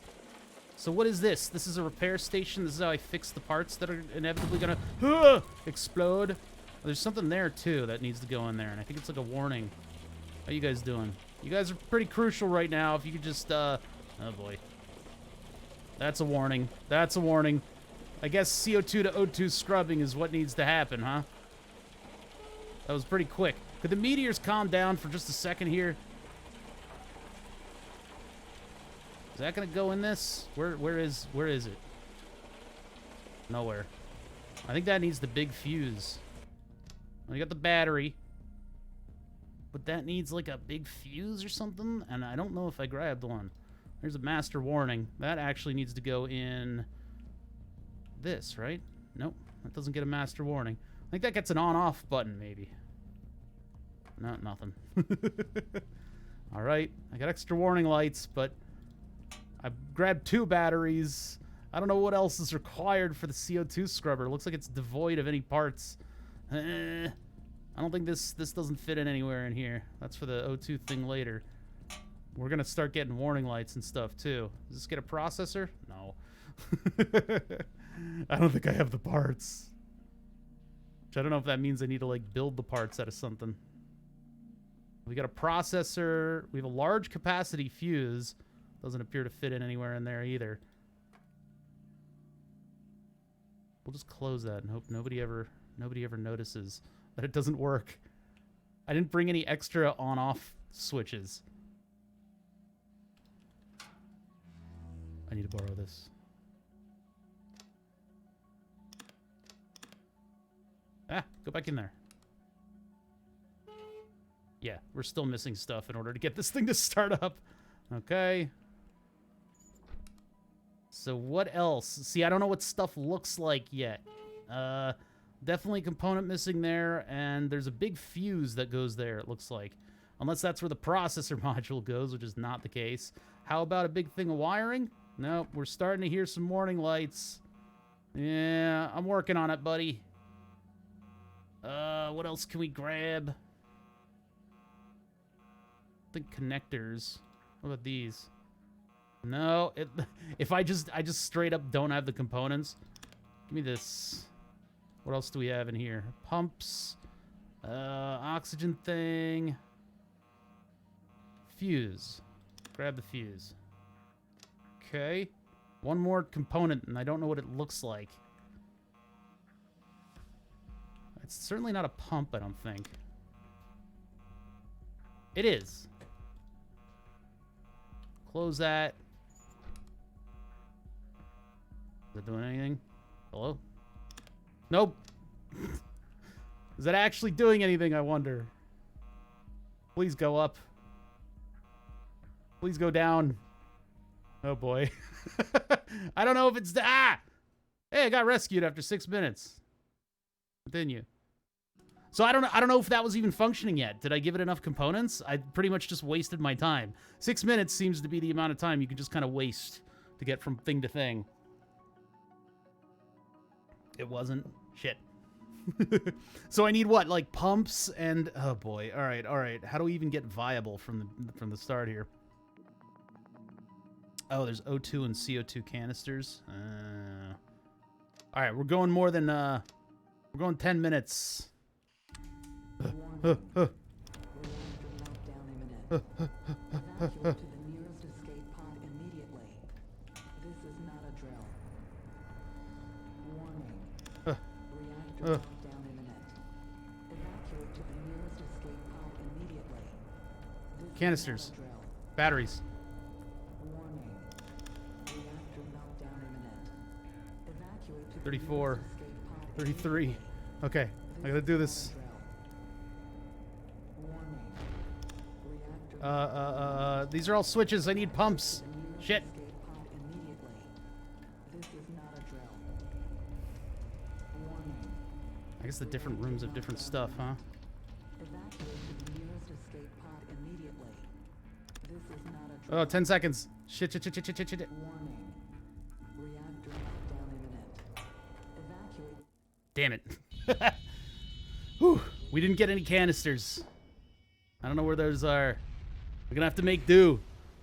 So what is this? This is a repair station. This is how I fix the parts that are inevitably gonna explode. Well, there's something there too that needs to go in there, and I think it's like a warning. How you guys doing? You guys are pretty crucial right now. If you could just, oh boy. That's a warning. That's a warning. I guess CO2 to O2 scrubbing is what needs to happen, huh? That was pretty quick. Could the meteors calm down for just a second here? Is that gonna go in this? Where is it? Nowhere. I think that needs the big fuse. I got the battery. But that needs like a big fuse or something, and I don't know if I grabbed one. There's a master warning. That actually needs to go in this, right? Nope, that doesn't get a master warning. I think that gets an on-off button, maybe. No, nothing. All right, I got extra warning lights, but I grabbed 2 batteries. I don't know what else is required for the CO2 scrubber. It looks like it's devoid of any parts. I don't think this doesn't fit in anywhere in here. That's for the O2 thing later. We're gonna start getting warning lights and stuff too. Does this get a processor? No. I don't think I have the parts. Which I don't know if that means I need to like build the parts out of something. We got a processor. We have a large capacity fuse. Doesn't appear to fit in anywhere in there either. We'll just close that and hope nobody ever notices that it doesn't work. I didn't bring any extra on-off switches. I need to borrow this. Ah, go back in there. Yeah, we're still missing stuff in order to get this thing to start up. Okay. So what else? See, I don't know what stuff looks like yet. Definitely component missing there, and there's a big fuse that goes there, it looks like. Unless that's where the processor module goes, which is not the case. How about a big thing of wiring? Nope, we're starting to hear some warning lights. Yeah, I'm working on it, buddy. What else can we grab? I think connectors. What about these? No, if I just straight up don't have the components. Give me this. What else do we have in here? Pumps. Oxygen thing. Fuse. Grab the fuse. Okay. One more component, and I don't know what it looks like. It's certainly not a pump, I don't think. It is. Close that. Is it doing anything? Hello? Nope. Is that actually doing anything, I wonder? Please go up. Please go down. Oh boy. I don't know if it's... Ah! Hey, I got rescued after 6 minutes. Continue. So I don't know if that was even functioning yet. Did I give it enough components? I pretty much just wasted my time. 6 minutes seems to be the amount of time you can just kind of waste to get from thing to thing. It wasn't. Shit. So I need what? Like pumps and... Oh boy. All right, all right. How do we even get viable from the start here? Oh, there's O2 and CO2 canisters. All right, we're going more than... we're going 10 minutes. Canisters. Batteries. 34. 33. Okay, I gotta do this. These are all switches. I need pumps. Shit. I guess the different rooms have different stuff, huh? Oh, 10 seconds. Shit. Damn it. Whew. We didn't get any canisters. I don't know where those are. We're gonna have to make do.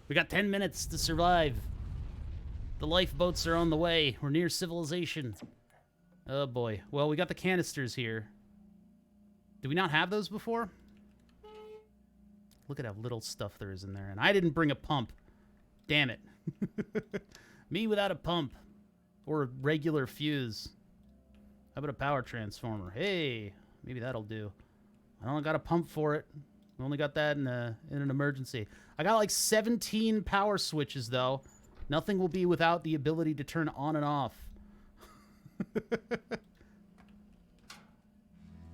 We got 10 minutes to survive. The lifeboats are on the way. We're near civilization. Oh, boy. Well, we got the canisters here. Did we not have those before? Look at how little stuff there is in there. And I didn't bring a pump. Damn it. Me without a pump. Or a regular fuse. How about a power transformer? Hey, maybe that'll do. I don't got a pump for it. We only got that in an emergency. I got like 17 power switches, though. Nothing will be without the ability to turn on and off.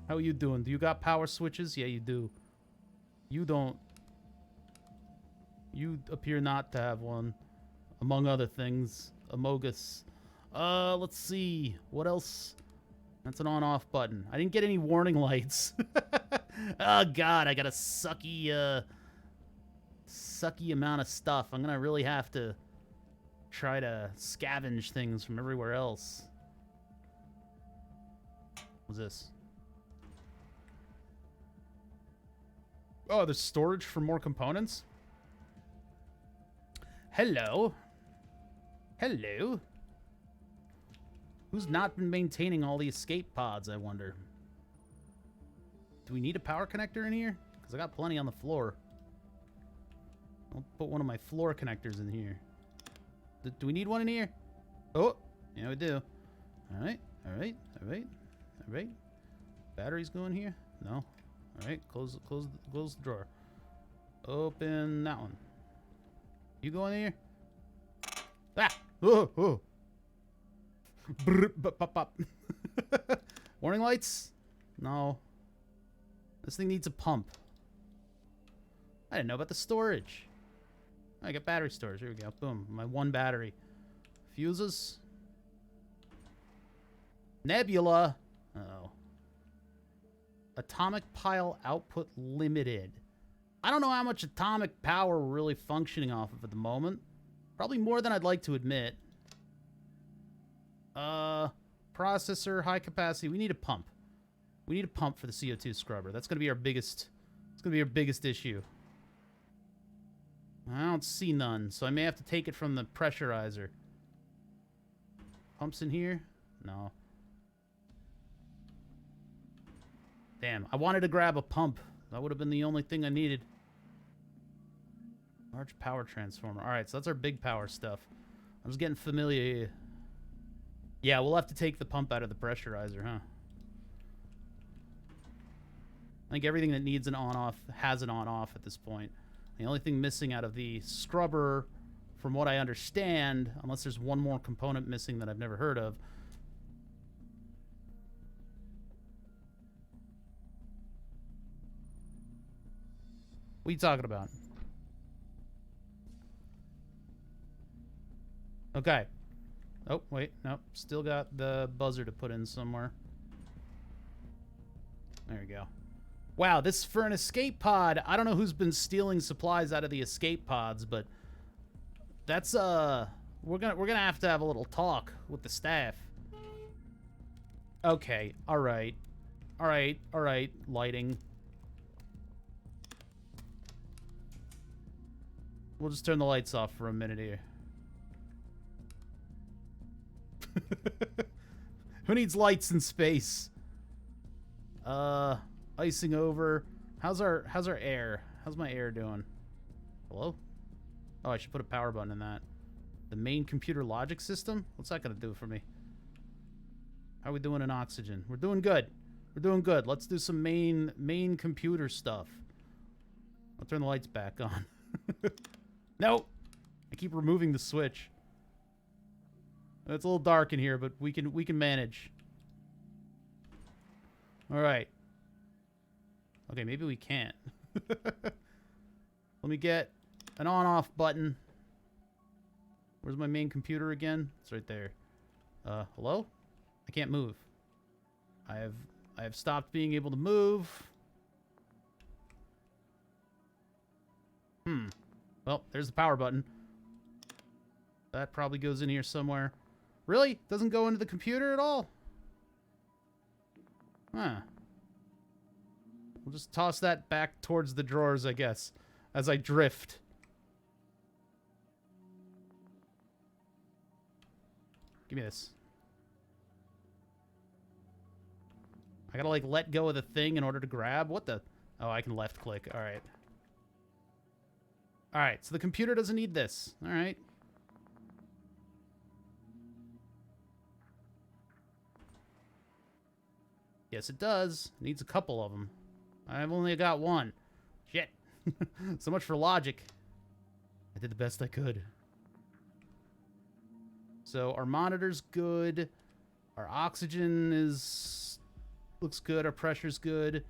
How are you doing? Do you got power switches? Yeah, you do. You don't. You appear not to have one. Among other things. Amogus. Let's see. What else? That's an on-off button. I didn't get any warning lights. Oh, God. I got a sucky amount of stuff. I'm gonna really have to try to scavenge things from everywhere else. What's this? Oh, there's storage for more components? Hello? Hello? Who's not been maintaining all the escape pods, I wonder? Do we need a power connector in here? Because I got plenty on the floor. I'll put one of my floor connectors in here. Do we need one in here? Oh, yeah, we do. Alright, alright, alright, alright. Batteries go in here? No. Alright, close the drawer. Open that one. You go in here? Ah! Oh, oh. Brr, bop, bop, bop. Warning lights? No. This thing needs a pump. I didn't know about the storage. I got battery storage. Here we go. Boom. My one battery. Fuses. Nebula. Uh-oh. Atomic pile output limited. I don't know how much atomic power we're really functioning off of at the moment. Probably more than I'd like to admit. Processor, high capacity. We need a pump. We need a pump for the CO2 scrubber. That's going to be our biggest... It's going to be our biggest issue. I don't see none, so I may have to take it from the pressurizer. Pumps in here? No. Damn, I wanted to grab a pump. That would have been the only thing I needed. Large power transformer. Alright, so that's our big power stuff. I'm just getting familiar here. Yeah, we'll have to take the pump out of the pressurizer, huh? I think everything that needs an on-off has an on-off at this point. The only thing missing out of the scrubber, from what I understand, unless there's one more component missing that I've never heard of. What are you talking about? Okay. Oh, wait. Nope. Still got the buzzer to put in somewhere. There we go. Wow, this for an escape pod. I don't know who's been stealing supplies out of the escape pods, but that's we're gonna have to have a little talk with the staff. Okay. All right. All right. All right. Lighting. We'll just turn the lights off for a minute here. Who needs lights in space? Icing over. How's our air? How's my air doing? Hello? Oh, I should put a power button in that. The main computer logic system? What's that gonna do for me? How are we doing in oxygen? We're doing good. We're doing good. Let's do some main computer stuff. I'll turn the lights back on. Nope. I keep removing the switch. It's a little dark in here, but we can manage. All right. Okay, maybe we can't. Let me get an on-off button. Where's my main computer again? It's right there. Hello? I can't move. I have stopped being able to move. Well, there's the power button. That probably goes in here somewhere. Really? Doesn't go into the computer at all? Huh. We'll just toss that back towards the drawers, I guess, as I drift. Give me this. I gotta, like, let go of the thing in order to grab. What the? Oh, I can left click. All right. All right, so the computer doesn't need this. All right. Yes, it does. It needs a couple of them. I've only got one. Shit. So much for logic. I did the best I could. So our monitor's good. Our oxygen looks good. Our pressure's good.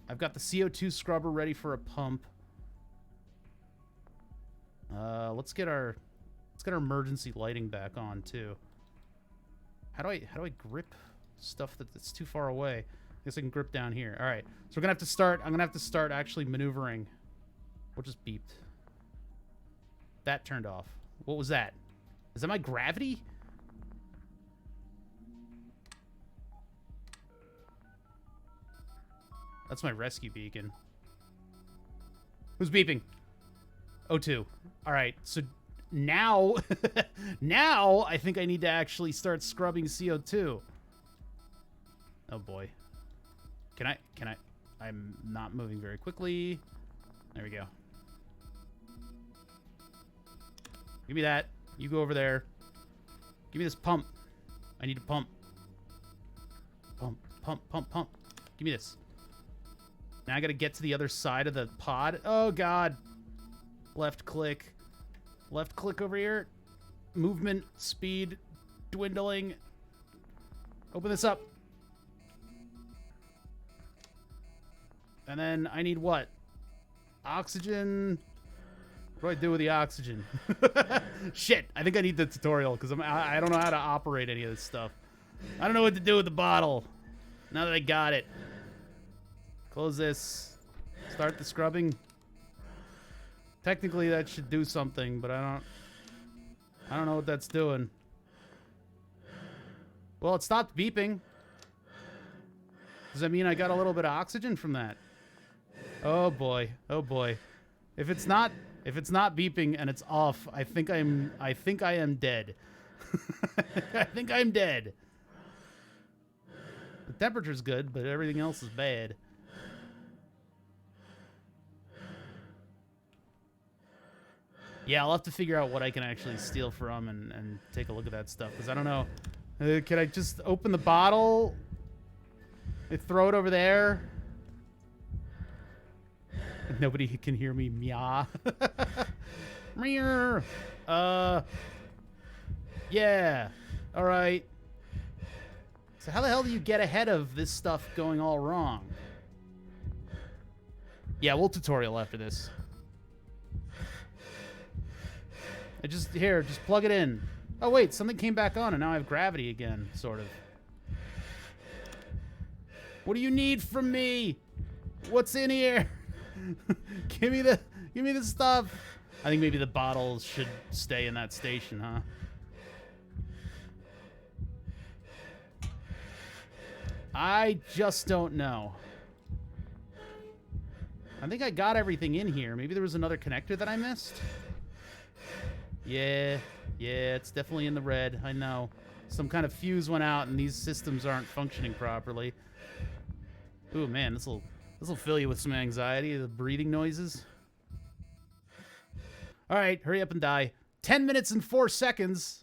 I've got the CO2 scrubber ready for a pump. Let's get our emergency lighting back on too. How do I grip stuff that's too far away? I guess I can grip down here. All right. So we're gonna have to start. I'm gonna have to start actually maneuvering. What just beeped? That turned off. What was that? Is that my gravity? That's my rescue beacon. Who's beeping? O2. All right. So now, now I think I need to actually start scrubbing CO2. Oh boy. Can I? I'm not moving very quickly. There we go. Give me that. You go over there. Give me this pump. I need a pump. Pump, pump, pump, pump. Give me this. Now I gotta get to the other side of the pod. Oh god. Left click. Left click over here. Movement, speed, dwindling. Open this up. And then I need what? Oxygen. What do I do with the oxygen? Shit, I think I need the tutorial because I don't know how to operate any of this stuff. I don't know what to do with the bottle. Now that I got it. Close this. Start the scrubbing. Technically that should do something, but I don't know what that's doing. Well, it stopped beeping. Does that mean I got a little bit of oxygen from that? Oh boy. Oh boy. If it's not beeping and it's off, I think I am dead. I think I'm dead. The temperature's good, but everything else is bad. Yeah, I'll have to figure out what I can actually steal from and take a look at that stuff, because I don't know. Can I just open the bottle and throw it over there? Nobody can hear me meow. Meow. Yeah. All right. So how the hell do you get ahead of this stuff going all wrong? Yeah, we'll tutorial after this. Just plug it in. Oh wait, something came back on and now I have gravity again, sort of. What do you need from me? What's in here? Give me the stuff. I think maybe the bottles should stay in that station, huh? I just don't know. I think I got everything in here. Maybe there was another connector that I missed. Yeah, it's definitely in the red. I know. Some kind of fuse went out and these systems aren't functioning properly. Ooh, man, this will fill you with some anxiety, the breathing noises. All right, hurry up and die. 10 minutes and 4 seconds.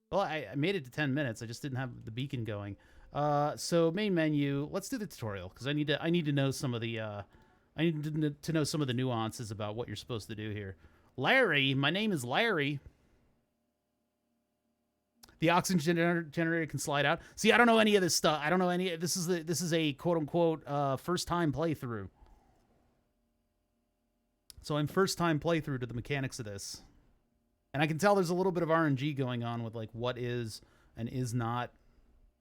Well, I made it to 10 minutes. I just didn't have the beacon going. So main menu. Let's do the tutorial because I need to know some of the I need to know some of the nuances about what you're supposed to do here. Larry, my name is Larry. The oxygen generator can slide out. See, I don't know any of this stuff. I don't know any. This is a quote unquote first time playthrough. So I'm first time playthrough to the mechanics of this, and I can tell there's a little bit of RNG going on with like what is and is not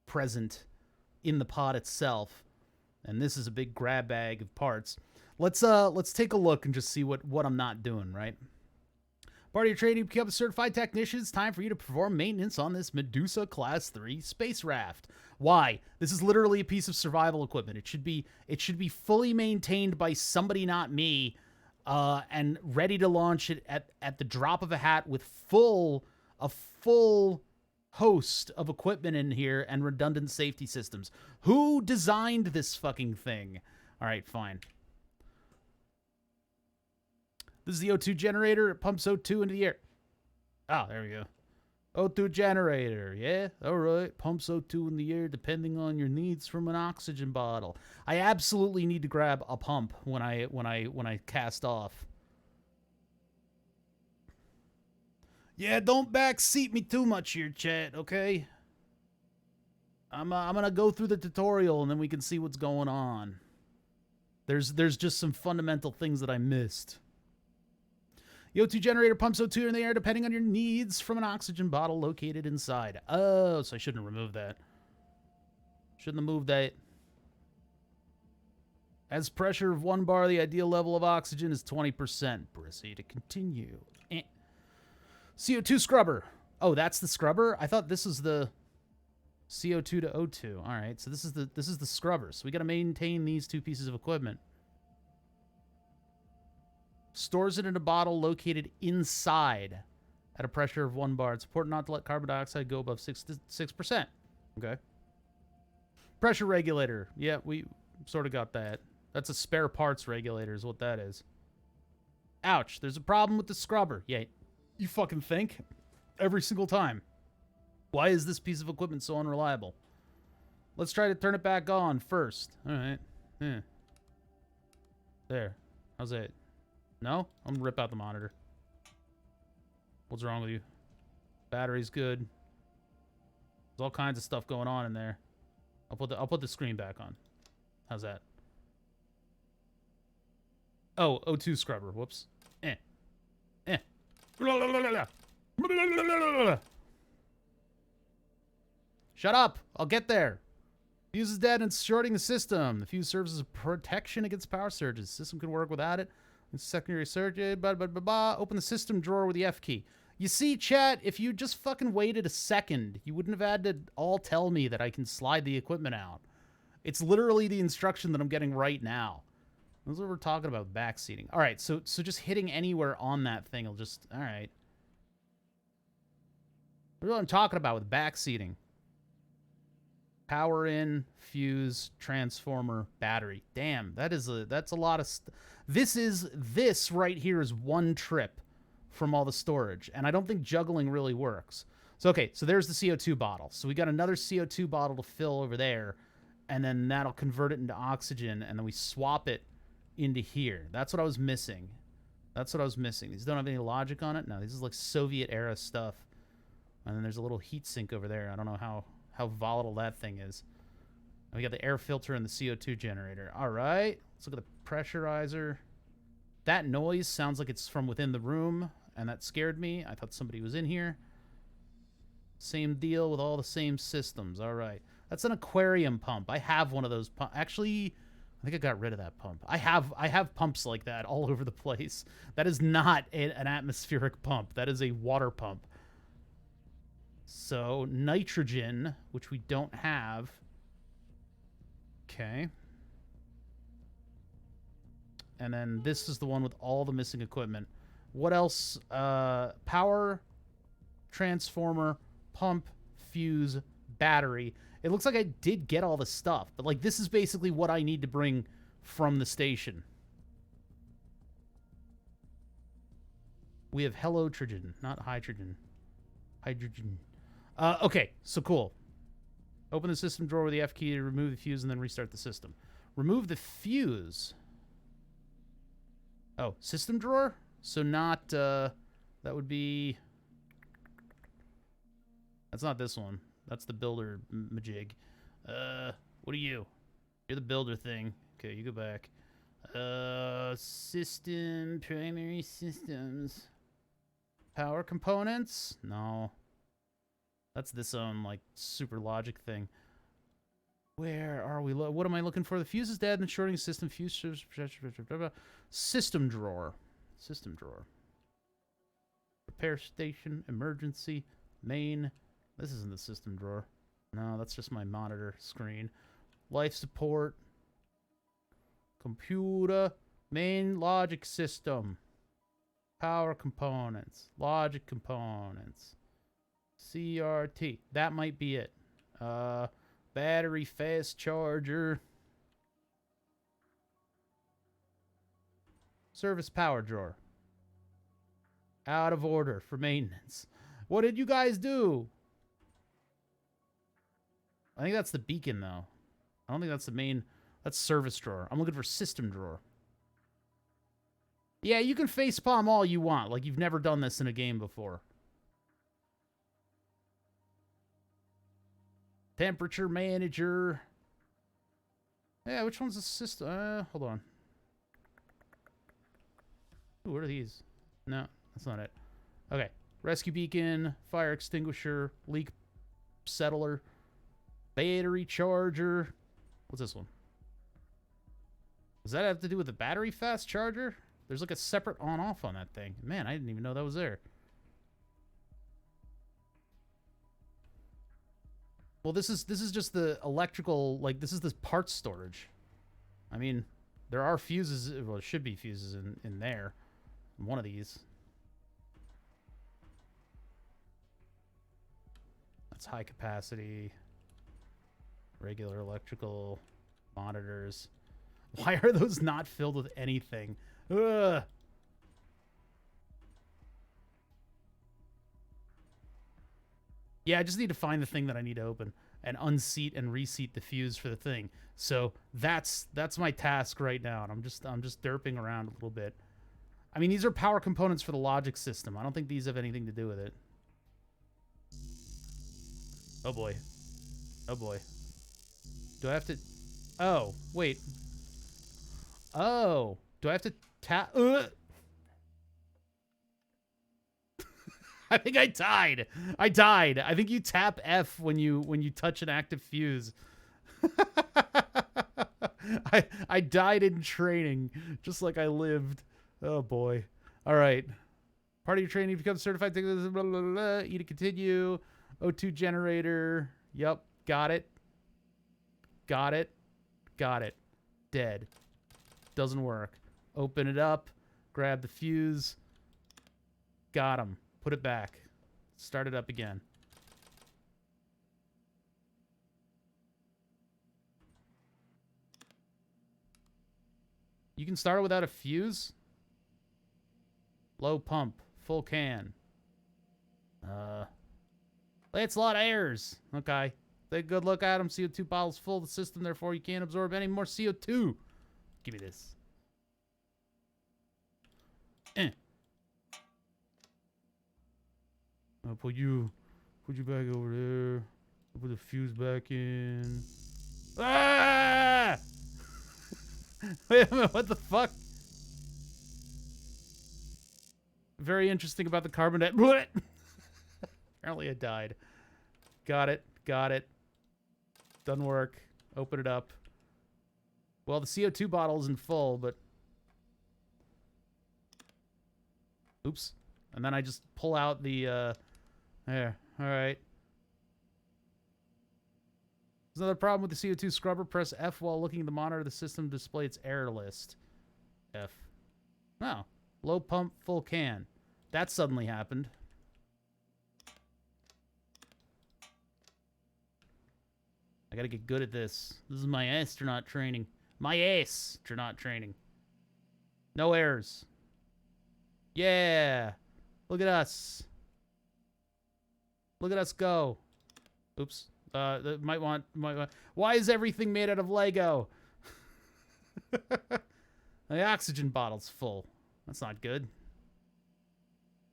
present in the pod itself. And this is a big grab bag of parts. Let's take a look and just see what I'm not doing, right? Part of your training to become a certified technician, it's time for you to perform maintenance on this Medusa Class 3 space raft. Why? This is literally a piece of survival equipment. It should be fully maintained by somebody, not me, and ready to launch it at the drop of a hat with full a full host of equipment in here and redundant safety systems. Who designed this fucking thing? All right, fine. This is the O2 generator. It pumps O2 into the air. Oh, there we go. O2 generator, yeah? All right. Pumps O2 in the air depending on your needs from an oxygen bottle. I absolutely need to grab a pump when I cast off. Yeah, don't backseat me too much here, chat, okay? I'm gonna go through the tutorial and then we can see what's going on. There's just some fundamental things that I missed. The O2 generator pumps O2 in the air depending on your needs from an oxygen bottle located inside. Oh, so I shouldn't have removed that. Shouldn't have moved that. As pressure of 1 bar, the ideal level of oxygen is 20%. Proceed to continue. CO2 scrubber. Oh, that's the scrubber? I thought this was the CO2 to O2. All right, so this is the scrubber. So we got to maintain these two pieces of equipment. Stores it in a bottle located inside at a pressure of 1 bar. It's important not to let carbon dioxide go above 6%. Okay. Pressure regulator. Yeah, we sort of got that. That's a spare parts regulator is what that is. Ouch, there's a problem with the scrubber. Yeah, you fucking think? Every single time. Why is this piece of equipment so unreliable? Let's try to turn it back on first. All right. Yeah. There. How's that? No? I'm gonna rip out the monitor. What's wrong with you? Battery's good. There's all kinds of stuff going on in there. I'll put the screen back on. How's that? Oh, O2 scrubber. Whoops. Shut up! I'll get there. Fuse is dead and it's shorting the system. The fuse serves as a protection against power surges. The system can work without it. It's secondary surge. Open the system drawer with the F key. You see, chat, if you just fucking waited a second, you wouldn't have had to all tell me that I can slide the equipment out. It's literally the instruction that I'm getting right now. That's what we're talking about, backseating. All right, so just hitting anywhere on that thing will just... All right. That's what I'm talking about with backseating. Power in, fuse, transformer, battery. Damn, that's a lot of... This right here is one trip from all the storage, and I don't think juggling really works. So, okay, so there's the CO2 bottle. So we got another CO2 bottle to fill over there, and then that'll convert it into oxygen, and then we swap it into here. That's what I was missing. That's what I was missing. These don't have any logic on it. No, this is like Soviet-era stuff. And then there's a little heat sink over there. I don't know how volatile that thing is. And we got the air filter and the CO2 generator. All right. Let's look at the pressurizer. That noise sounds like it's from within the room, and that scared me. I thought somebody was in here. Same deal with all the same systems. All right. That's an aquarium pump. I have one of those pumps. Actually, I think I got rid of that pump. I have pumps like that all over the place. That is not an atmospheric pump. That is a water pump. So, nitrogen, which we don't have. Okay. And then this is the one with all the missing equipment. What else? Power, transformer, pump, fuse, battery. It looks like I did get all the stuff, but like this is basically what I need to bring from the station. We have heliotrogen, not hydrogen. Hydrogen. Okay, so cool. Open the system drawer with the F key to remove the fuse and then restart the system. Remove the fuse. Oh, system drawer? So not, that would be... That's not this one. That's the builder majig. What are you? You're the builder thing. Okay, you go back. System, primary systems. Power components? No. That's this own, like, super logic thing. Where are we? What am I looking for? The fuse is dead and shorting system. Fuse... System drawer. System drawer. Repair station. Emergency. Main. This isn't the system drawer. No, that's just my monitor screen. Life support. Computer. Main logic system. Power components. Logic components. CRT. That might be it. Battery fast charger. Service power drawer. Out of order for maintenance. What did you guys do? I think that's the beacon, though. I don't think that's the main... That's service drawer. I'm looking for system drawer. Yeah, you can facepalm all you want. Like you've never done this in a game before. Temperature manager. Yeah, which one's the system? Hold on. Ooh, what are these? No, that's not it. Okay. Rescue beacon, fire extinguisher, leak settler, battery charger. What's this one? Does that have to do with the battery fast charger? There's like a separate on-off on that thing. Man, I didn't even know that was there. Well, this is just the electrical, like, this is the parts storage. I mean, there are fuses, well, there should be fuses in there. One of these. That's high capacity. Regular electrical monitors. Why are those not filled with anything? Ugh. Yeah, I just need to find the thing that I need to open and unseat and reseat the fuse for the thing. So that's my task right now, and I'm just derping around a little bit. I mean, these are power components for the logic system. I don't think these have anything to do with it. Oh boy. Oh boy. Do I have to... Oh, wait. Oh. Do I have to tap... I think I died. I died. I think you tap F when you touch an active fuse. I died in training, just like I lived. Oh boy. All right. Part of your training becomes certified. Blah, blah, blah, blah. E to continue. O2 generator. Yep. Got it. Got it. Got it. Dead. Doesn't work. Open it up. Grab the fuse. Got him. Put it back. Start it up again. You can start it without a fuse? Low pump. Full can. It's a lot of errors. Okay. Take a good look at them. CO2 bottles full of the system, therefore you can't absorb any more CO2. Give me this. I'll put you back over there. I'll put the fuse back in. Ah! Wait a minute, what the fuck? Very interesting about the carbon dioxide. Apparently I died. Got it. Got it. Doesn't work. Open it up. Well, the CO2 bottle isn't full, but... Oops. And then I just pull out the, There. Alright. There's another problem with the CO2 scrubber. Press F while looking at the monitor. The system display its error list. F. Oh. Low pump, full can. That suddenly happened. I gotta get good at this. This is my astronaut training. My astronaut training. No errors. Yeah. Look at us. Look at us go. Oops. Might want. Why is everything made out of Lego? The oxygen bottle's full. That's not good.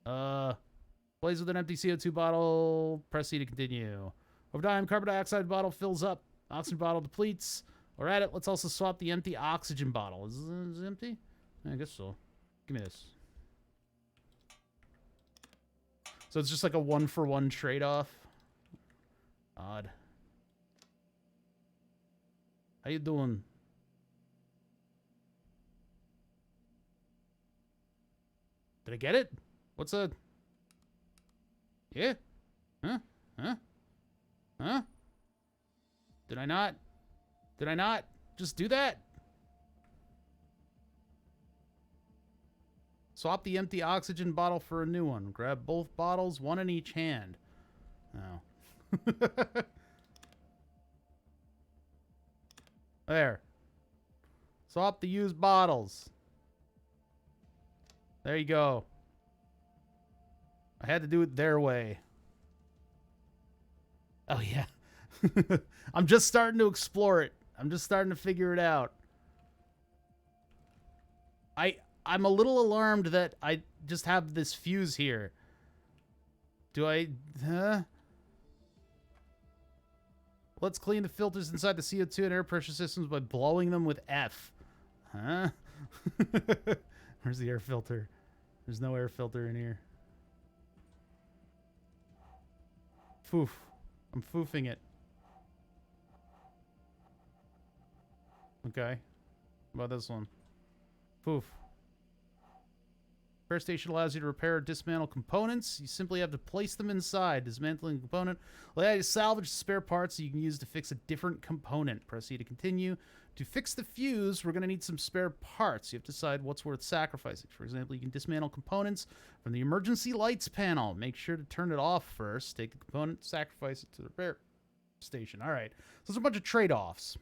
Plays with an empty CO2 bottle. Press C to continue. Over time, carbon dioxide bottle fills up. Oxygen bottle depletes. We're at it. Let's also swap the empty oxygen bottle. Is it empty? I guess so. Give me this. So it's just like a one-for-one trade-off. Odd. How you doing? Did I get it? What's a... Yeah? Huh? Huh? Huh? Did I not? Did I not just do that? Swap the empty oxygen bottle for a new one. Grab both bottles, one in each hand. Oh. There. Swap the used bottles. There you go. I had to do it their way. Oh, yeah. I'm just starting to explore it. I'm just starting to figure it out. I'm a little alarmed that I just have this fuse here. Do I... Huh? Let's clean the filters inside the CO2 and air pressure systems by blowing them with F. Huh? Where's the air filter? There's no air filter in here. Foof. I'm foofing it. Okay. What about this one? Poof. Repair station allows you to repair or dismantle components. You simply have to place them inside. Dismantling a component will allow you to salvage spare parts you can use to fix a different component. Press E to continue. To fix the fuse, we're going to need some spare parts. You have to decide what's worth sacrificing. For example, you can dismantle components from the emergency lights panel. Make sure to turn it off first. Take the component, sacrifice it to the repair station. All right. So there's a bunch of trade-offs.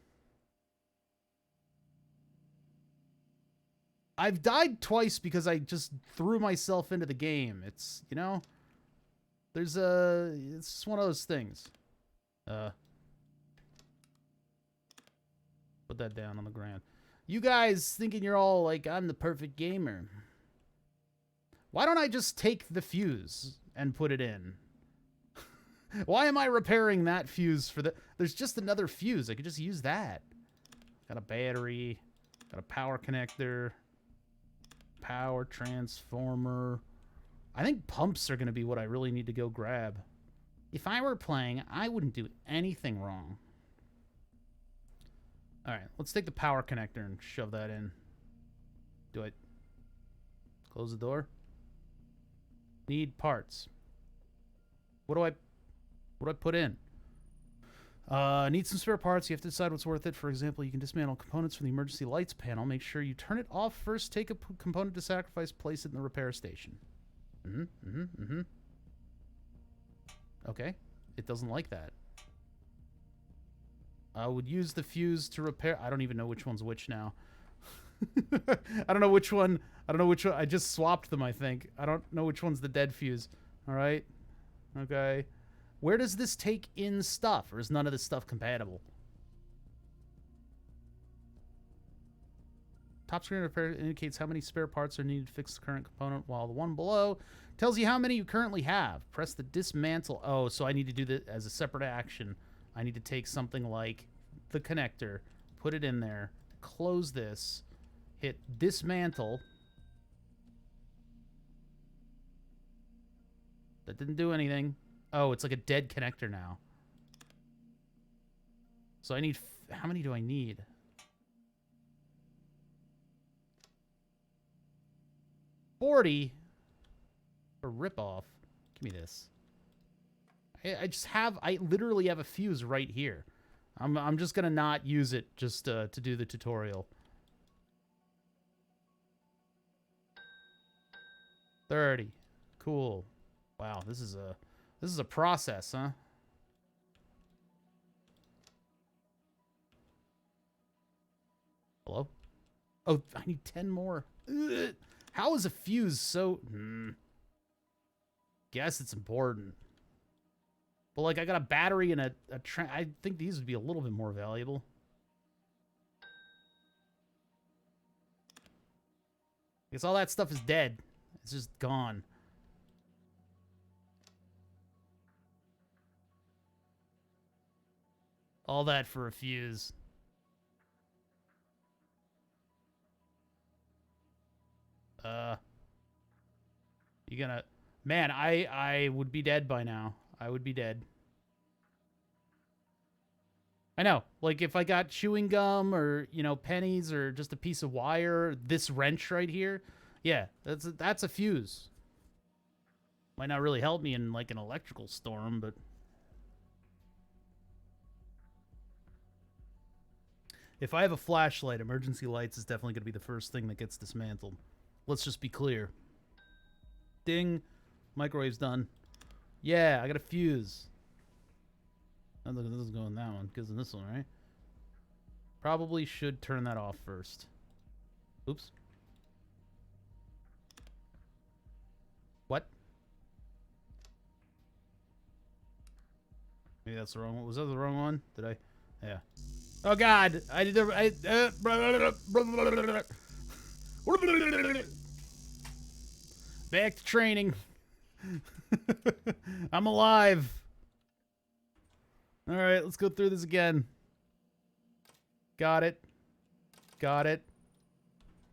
I've died twice because I just threw myself into the game. It's, you know, it's one of those things. Put that down on the ground. You guys thinking you're all like, I'm the perfect gamer. Why don't I just take the fuse and put it in? Why am I repairing that fuse for the... There's just another fuse. I could just use that. Got a battery. Got a power connector. Power transformer. I think pumps are going to be what I really need to go grab. If I were playing, I wouldn't do anything wrong. All right, let's take the power connector and shove that in. Do I close the door? Need parts. What do I put in? Need some spare parts. You have to decide what's worth it. For example, you can dismantle components from the emergency lights panel. Make sure you turn it off first. Take a component to sacrifice. Place it in the repair station. Okay. It doesn't like that. I would use the fuse to repair... I don't even know which one's which now. I don't know which one... I just swapped them, I think. I don't know which one's the dead fuse. All right. Okay. Where does this take in stuff? Or is none of this stuff compatible? Top screen repair indicates how many spare parts are needed to fix the current component, while the one below tells you how many you currently have. Press the dismantle. Oh, so I need to do that as a separate action. I need to take something like the connector, put it in there, close this, hit dismantle. That didn't do anything. Oh, it's like a dead connector now. So I need... How many do I need? $40 for rip-off. Give me this. I literally have a fuse right here. I'm just gonna not use it just to do the tutorial. 30. Cool. Wow, this is a process, huh? Hello? Oh, I need 10 more. Ugh. How is a fuse so... Guess it's important. But, like, I got a battery and I think these would be a little bit more valuable. Because all that stuff is dead. It's just gone. All that for a fuse. You gonna... Man, I would be dead by now. I would be dead. I know. Like, if I got chewing gum or, you know, pennies or just a piece of wire, this wrench right here, yeah, that's a fuse. Might not really help me in, like, an electrical storm, but... If I have a flashlight, emergency lights is definitely going to be the first thing that gets dismantled. Let's just be clear. Ding. Microwave's done. Yeah, I got a fuse. This is going that one, because of this one, right? Probably should turn that off first. Oops. What? Maybe that's the wrong one. Was that the wrong one? Did I? Yeah. Oh God! I did. Back to training. I'm alive. All right, let's go through this again. Got it. Got it.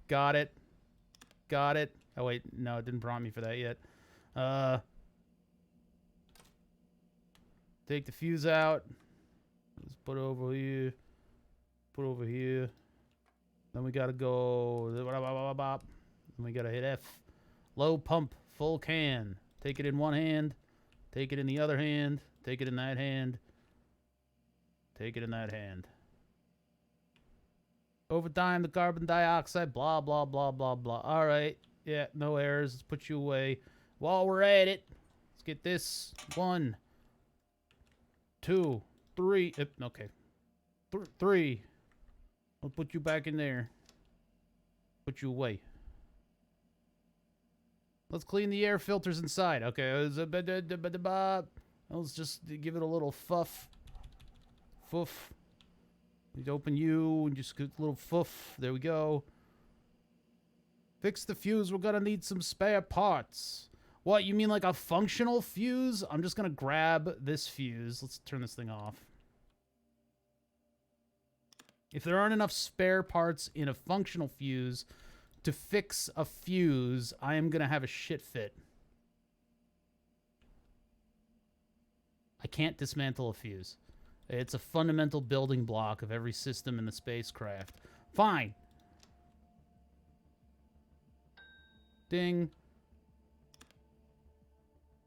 Got it. Got it. Oh wait, no, it didn't prompt me for that yet. Take the fuse out. Let's put it over here. Put it over here. Then we gotta go. Then we gotta hit F. Low pump, full can. Take it in one hand. Take it in the other hand. Take it in that hand. Take it in that hand. Overtime, the carbon dioxide, blah, blah, blah, blah, blah. All right. Yeah, no errors. Let's put you away. While we're at it, let's get this. 1, 2, 3. Okay. 3. I'll put you back in there. Put you away. Let's clean the air filters inside. Okay. Let's just give it a little fuff. Foof. Need to open you and just get a little foof. There we go. Fix the fuse. We're gonna need some spare parts. What, you mean like a functional fuse? I'm just gonna grab this fuse. Let's turn this thing off. If there aren't enough spare parts in a functional fuse to fix a fuse, I am gonna have a shit fit. I can't dismantle a fuse. It's a fundamental building block of every system in the spacecraft. Fine. Ding.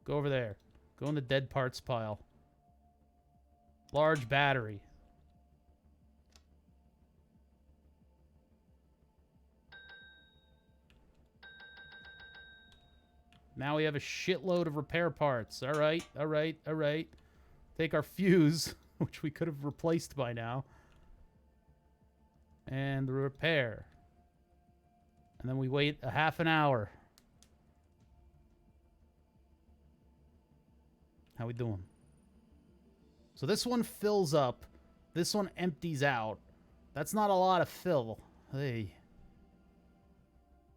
Go over there. Go in the dead parts pile. Large battery. Now we have a shitload of repair parts. All right, all right, all right. Take our fuse, which we could have replaced by now, and repair. And then we wait a half an hour. How we doing? So this one fills up. This one empties out. That's not a lot of fill. Hey.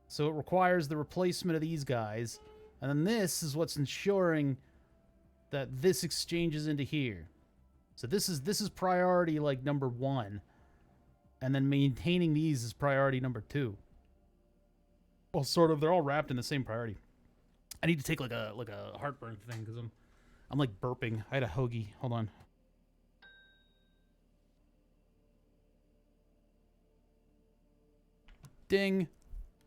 So it requires the replacement of these guys. And then this is what's ensuring that this exchanges into here. So this is priority like number 1. And then maintaining these is priority number 2. Well, sort of. They're all wrapped in the same priority. I need to take like a heartburn thing because I'm like burping. I had a hoagie. Hold on. Ding.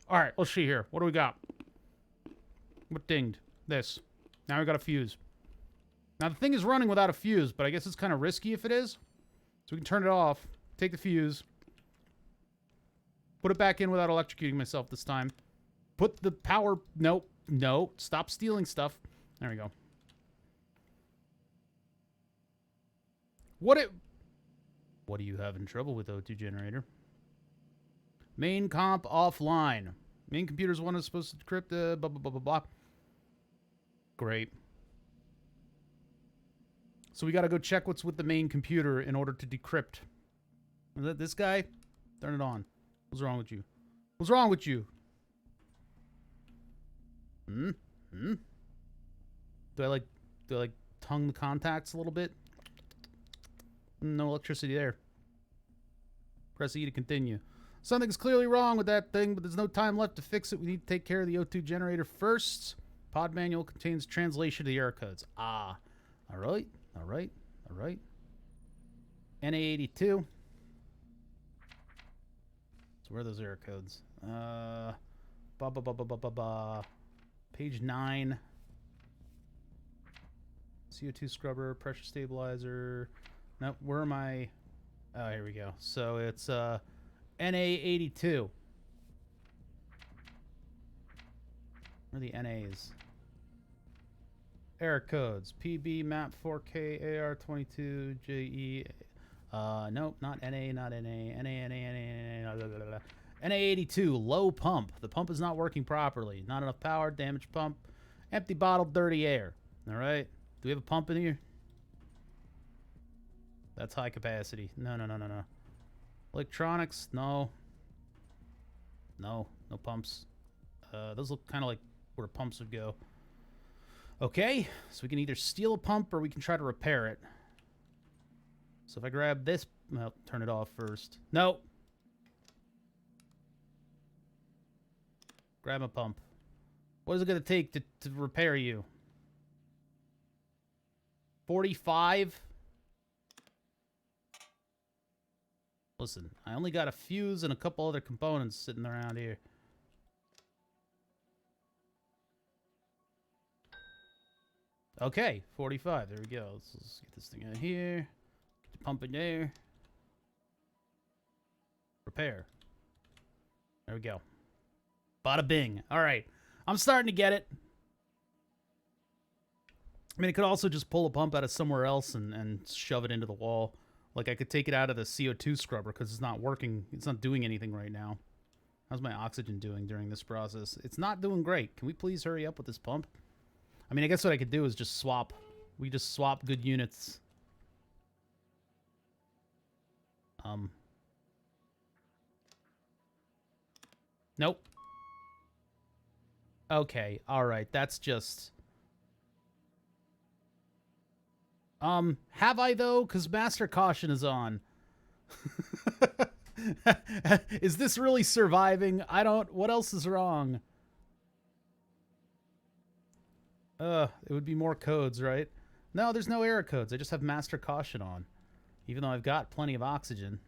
All right, let's see here. What do we got? What dinged? This. Now we got a fuse. Now the thing is running without a fuse, but I guess it's kind of risky if it is. So we can turn it off. Take the fuse. Put it back in without electrocuting myself this time. Put the power... Nope. No. Stop stealing stuff. There we go. What are you having trouble with, O2 generator? Main comp offline. Main computer's one is supposed to decrypt blah, blah, blah, blah, blah. Great. So we got to go check what's with the main computer in order to decrypt. Is that this guy? Turn it on. What's wrong with you? What's wrong with you? Do I like tongue the contacts a little bit? No electricity there. Press E to continue. Something's clearly wrong with that thing, but there's no time left to fix it. We need to take care of the O2 generator first. Pod manual contains translation of the error codes. Ah. All right. All right. All right. NA82. So where are those error codes? Page 9. CO2 scrubber, pressure stabilizer. Nope, where am I? Oh, here we go. So it's NA82. Where are the NAs? Error codes. PB map 4K AR22 JE. Nope, not NA, not NA. NA. NA82, low pump. The pump is not working properly. Not enough power, damaged pump. Empty bottle, dirty air. All right. Do we have a pump in here? That's high capacity. No. Electronics, no. No pumps. Those look kind of like where pumps would go. Okay, so we can either steal a pump or we can try to repair it. So if I grab this, well, turn it off first. No. Grab a pump. What is it going to take to repair you? 45? Listen, I only got a fuse and a couple other components sitting around here. Okay, 45. There we go. Let's get this thing out here. Get the pump in there. Repair. There we go. Bada bing. All right. I'm starting to get it. I mean, it could also just pull a pump out of somewhere else and shove it into the wall. Like, I could take it out of the CO2 scrubber because it's not working. It's not doing anything right now. How's my oxygen doing during this process? It's not doing great. Can we please hurry up with this pump? I mean, I guess what I could do is just swap. We just swap good units. Nope. Okay, alright, that's just... have I, though? Because Master Caution is on. Is this really surviving? I don't... What else is wrong? It would be more codes, right? No, there's no error codes. I just have Master Caution on. Even though I've got plenty of oxygen.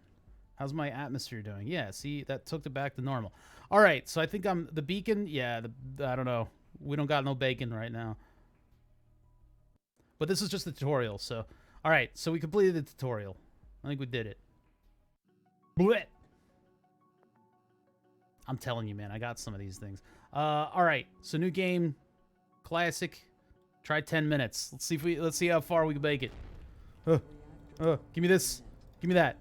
How's my atmosphere doing? Yeah, see, that took it back to normal. All right, so I think I'm... The beacon, yeah, I don't know. We don't got no bacon right now. But this is just the tutorial, so... All right, so we completed the tutorial. I think we did it. Blech. I'm telling you, man, I got some of these things. All right, so new game, classic. Try 10 minutes. Let's see how far we can make it. Give me this. Give me that.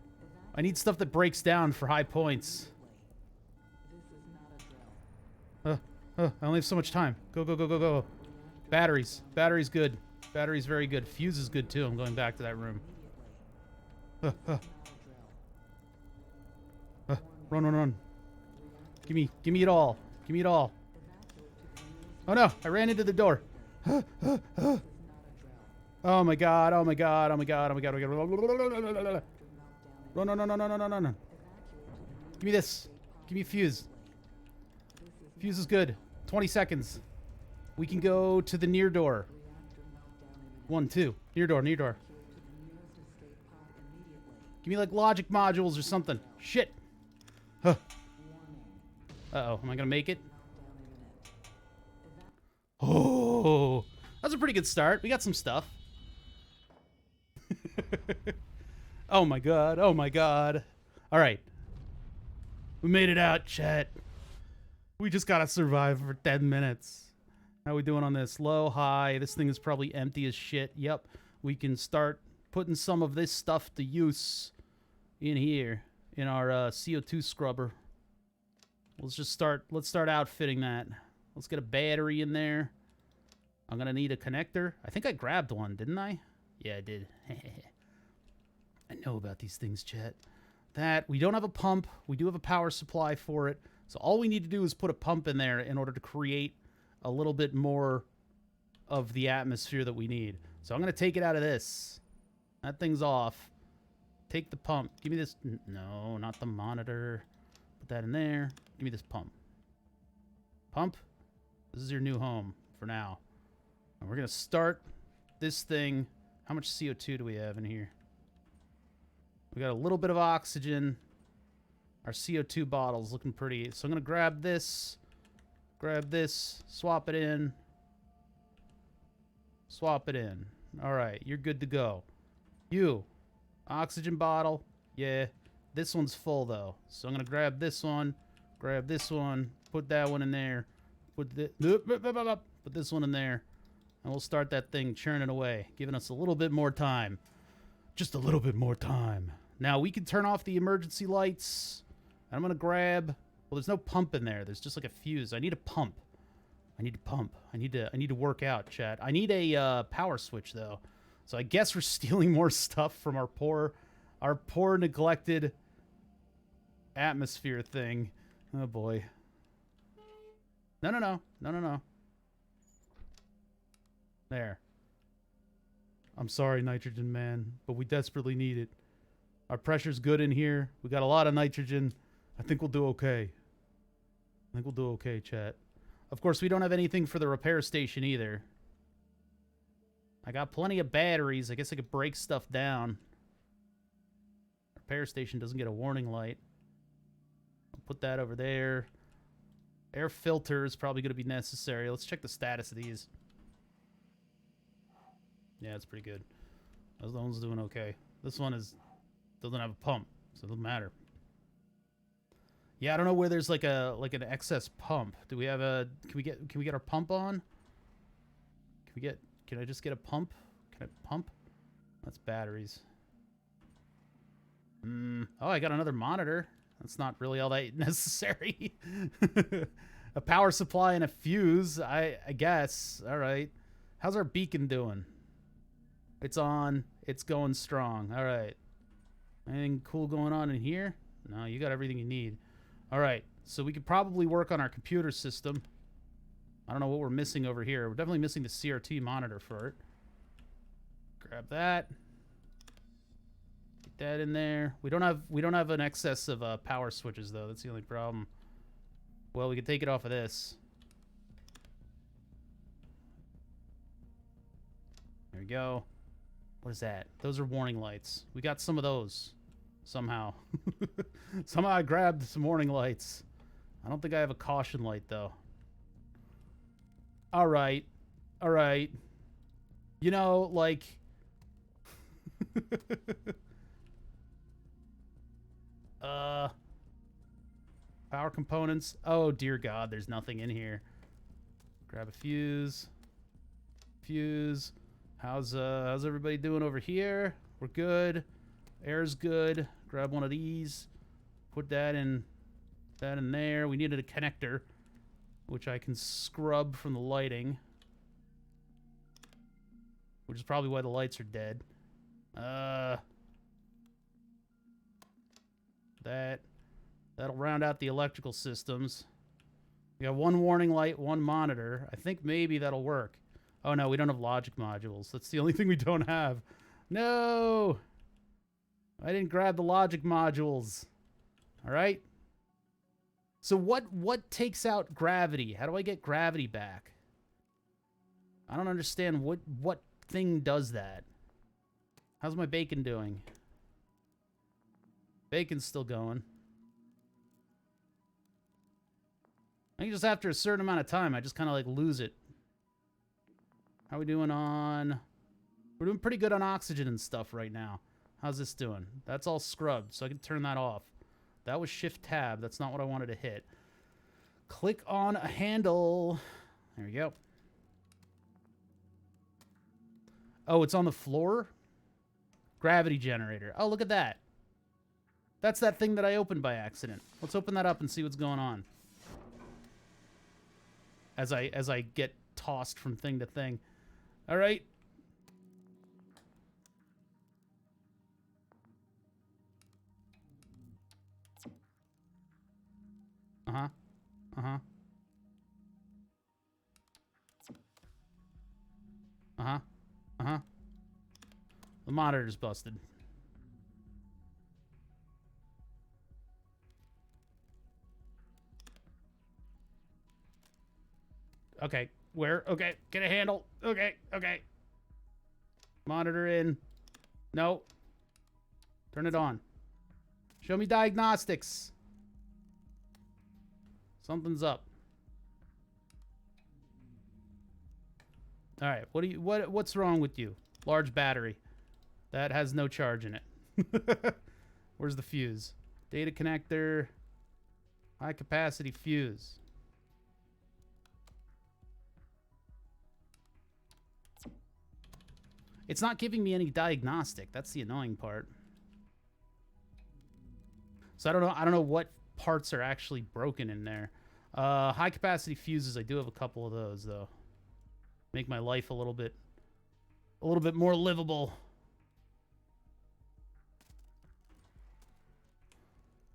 I need stuff that breaks down for high points. I only have so much time. Go. Batteries. Batteries good. Batteries very good. Fuse is good too. I'm going back to that room. Run. Give me it all. Give me it all. Oh no, I ran into the door. Oh my god. Run. Give me this. Give me fuse. Fuse is good. 20 seconds. We can go to the near door. 1, 2. Near door. Give me like logic modules or something. Shit. Uh-oh. Am I gonna make it? Oh, that's a pretty good start. We got some stuff. Oh my god. All right. We made it out, chat. We just gotta survive for 10 minutes. How we doing on this? Low, high. This thing is probably empty as shit. Yep. We can start putting some of this stuff to use in here in our CO2 scrubber. Let's start outfitting that. Let's get a battery in there. I'm gonna need a connector. I think I grabbed one, didn't I? Yeah, I did. I know about these things, chat. We don't have a pump. We do have a power supply for it. So all we need to do is put a pump in there in order to create a little bit more of the atmosphere that we need. So I'm going to take it out of this. That thing's off. Take the pump. Give me this. No, not the monitor. Put that in there. Give me this pump. Pump. This is your new home for now. And we're going to start this thing. How much CO2 do we have in here? We got a little bit of oxygen. Our CO2 bottle's looking pretty. So I'm going to grab this. Grab this. Swap it in. Swap it in. All right. You're good to go. You. Oxygen bottle. Yeah. This one's full, though. So I'm going to grab this one. Grab this one. Put that one in there. Put this one in there. And we'll start that thing churning away, giving us a little bit more time. Just a little bit more time. Now, we can turn off the emergency lights. I'm going to grab... Well, there's no pump in there. There's just like a fuse. I need a pump. I need to pump. I need to work out, chat. I need a power switch, though. So I guess we're stealing more stuff from our poor neglected atmosphere thing. Oh, boy. No. There. I'm sorry, Nitrogen Man, but we desperately need it. Our pressure's good in here. We got a lot of nitrogen. I think we'll do okay. I think we'll do okay, chat. Of course, we don't have anything for the repair station either. I got plenty of batteries. I guess I could break stuff down. Repair station doesn't get a warning light. I'll put that over there. Air filter is probably going to be necessary. Let's check the status of these. Yeah, it's pretty good. That one's doing okay. This one doesn't have a pump, so it doesn't matter. Yeah, I don't know where there's like an excess pump. Do we have a? Can we get our pump on? Can I just get a pump? Can I pump? That's batteries. Oh, I got another monitor. That's not really all that necessary. A power supply and a fuse, I guess. All right. How's our beacon doing? It's on. It's going strong. All right. Anything cool going on in here? No, you got everything you need. All right. So we could probably work on our computer system. I don't know what we're missing over here. We're definitely missing the CRT monitor for it. Grab that. Get that in there. We don't have an excess of power switches though. That's the only problem. Well, we could take it off of this. There we go. What is that? Those are warning lights. We got some of those. Somehow. Somehow I grabbed some warning lights. I don't think I have a caution light, though. Alright. Alright. You know, like... Power components. Oh, dear God, there's nothing in here. Grab a fuse. Fuse. How's everybody doing over here? We're good. Air's good. Grab one of these. Put that in there. We needed a connector, which I can scrub from the lighting. Which is probably why the lights are dead. That'll round out the electrical systems. We got one warning light, one monitor. I think maybe that'll work. Oh no, we don't have logic modules. That's the only thing we don't have. No! I didn't grab the logic modules. All right? So what takes out gravity? How do I get gravity back? I don't understand what thing does that. How's my bacon doing? Bacon's still going. I think just after a certain amount of time, I just kind of like lose it. How are we doing on... We're doing pretty good on oxygen and stuff right now. How's this doing? That's all scrubbed, so I can turn that off. That was Shift Tab. That's not what I wanted to hit. Click on a handle. There we go. Oh, it's on the floor? Gravity generator. Oh, look at that. That's that thing that I opened by accident. Let's open that up and see what's going on. As I get tossed from thing to thing. All right. Uh-huh. Uh-huh. Uh-huh. Uh-huh. The monitor's busted. Okay. Where? Okay. Get a handle. Okay. Okay. Monitor in. No. Turn it on. Show me diagnostics. Something's up. All right. What's wrong with you? Large battery. That has no charge in it. Where's the fuse? Data connector. High capacity fuse. It's not giving me any diagnostic. That's the annoying part. So I don't know what parts are actually broken in there. High capacity fuses, I do have a couple of those though. Make my life a little bit more livable.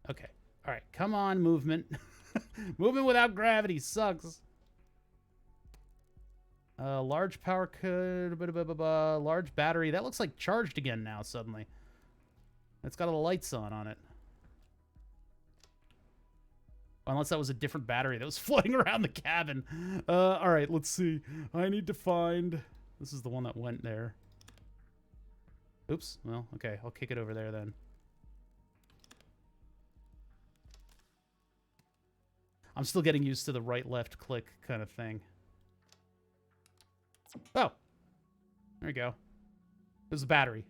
Okay. All right, come on, movement. Movement without gravity sucks. Large power could, large battery. That looks like charged again now suddenly. It's got all the lights on it. Unless that was a different battery that was floating around the cabin. All right, let's see. I need to find... This is the one that went there. Oops. Well, okay. I'll kick it over there then. I'm still getting used to the right-left click kind of thing. Oh. There we go. There's a battery.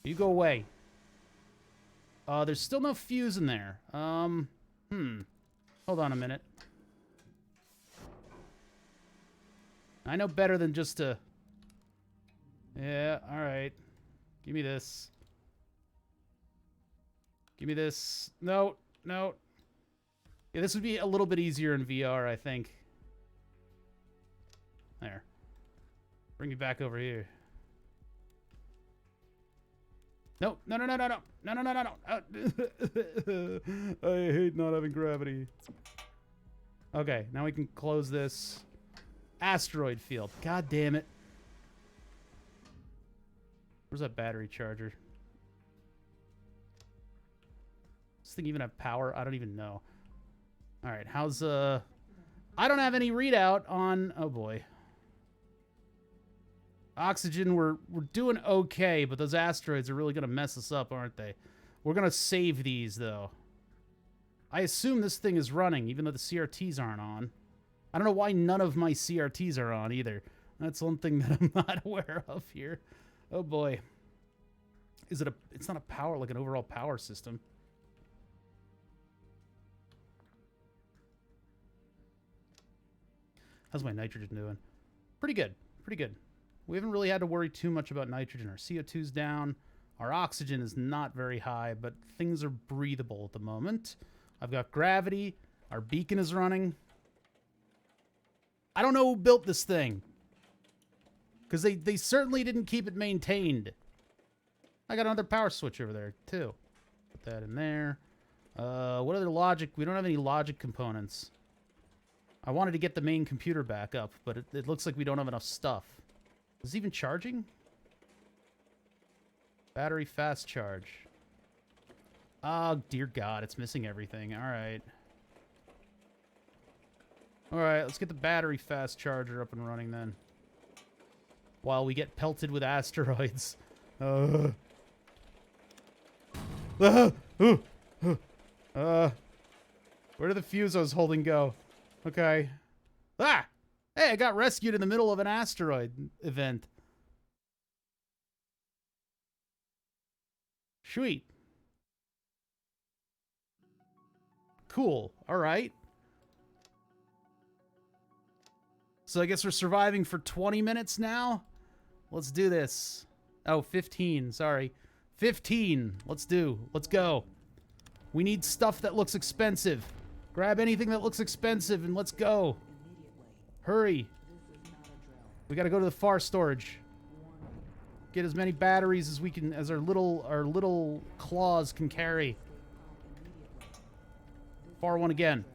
You go away. There's still no fuse in there. Hold on a minute. I know better than just to... Yeah, alright. Give me this. Give me this. No, no. Yeah, this would be a little bit easier in VR, I think. There. Bring me back over here. No, no, no, no, no, no. No, no, no, no, no. I hate not having gravity. Okay, now we can close this. Asteroid field. God damn it. Where's that battery charger? Does this thing even have power? I don't even know. Alright, how's, I don't have any readout on... Oh, boy. Oxygen, we're doing okay, but those asteroids are really going to mess us up, aren't they? We're going to save these, though. I assume this thing is running, even though the CRTs aren't on. I don't know why none of my CRTs are on, either. That's one thing that I'm not aware of here. Oh, boy. Is it a... It's not a power, like an overall power system. How's my nitrogen doing? Pretty good. Pretty good. We haven't really had to worry too much about nitrogen. Our CO2's down. Our oxygen is not very high, but things are breathable at the moment. I've got gravity. Our beacon is running. I don't know who built this thing. Because they certainly didn't keep it maintained. I got another power switch over there, too. Put that in there. What other logic? We don't have any logic components. I wanted to get the main computer back up, but it looks like we don't have enough stuff. Is it even charging? Battery fast charge. Oh, dear God, it's missing everything. All right. All right, let's get the battery fast charger up and running then. While we get pelted with asteroids. Where did the fuse I was holding go? Okay. Ah! Hey, I got rescued in the middle of an asteroid event. Sweet. Cool. All right. So I guess we're surviving for 20 minutes now? Let's do this. Oh, 15. Sorry. 15. Let's go. We need stuff that looks expensive. Grab anything that looks expensive and let's go. Hurry. We gotta go to the far storage. Get as many batteries as we can, as our little claws can carry. Far one again.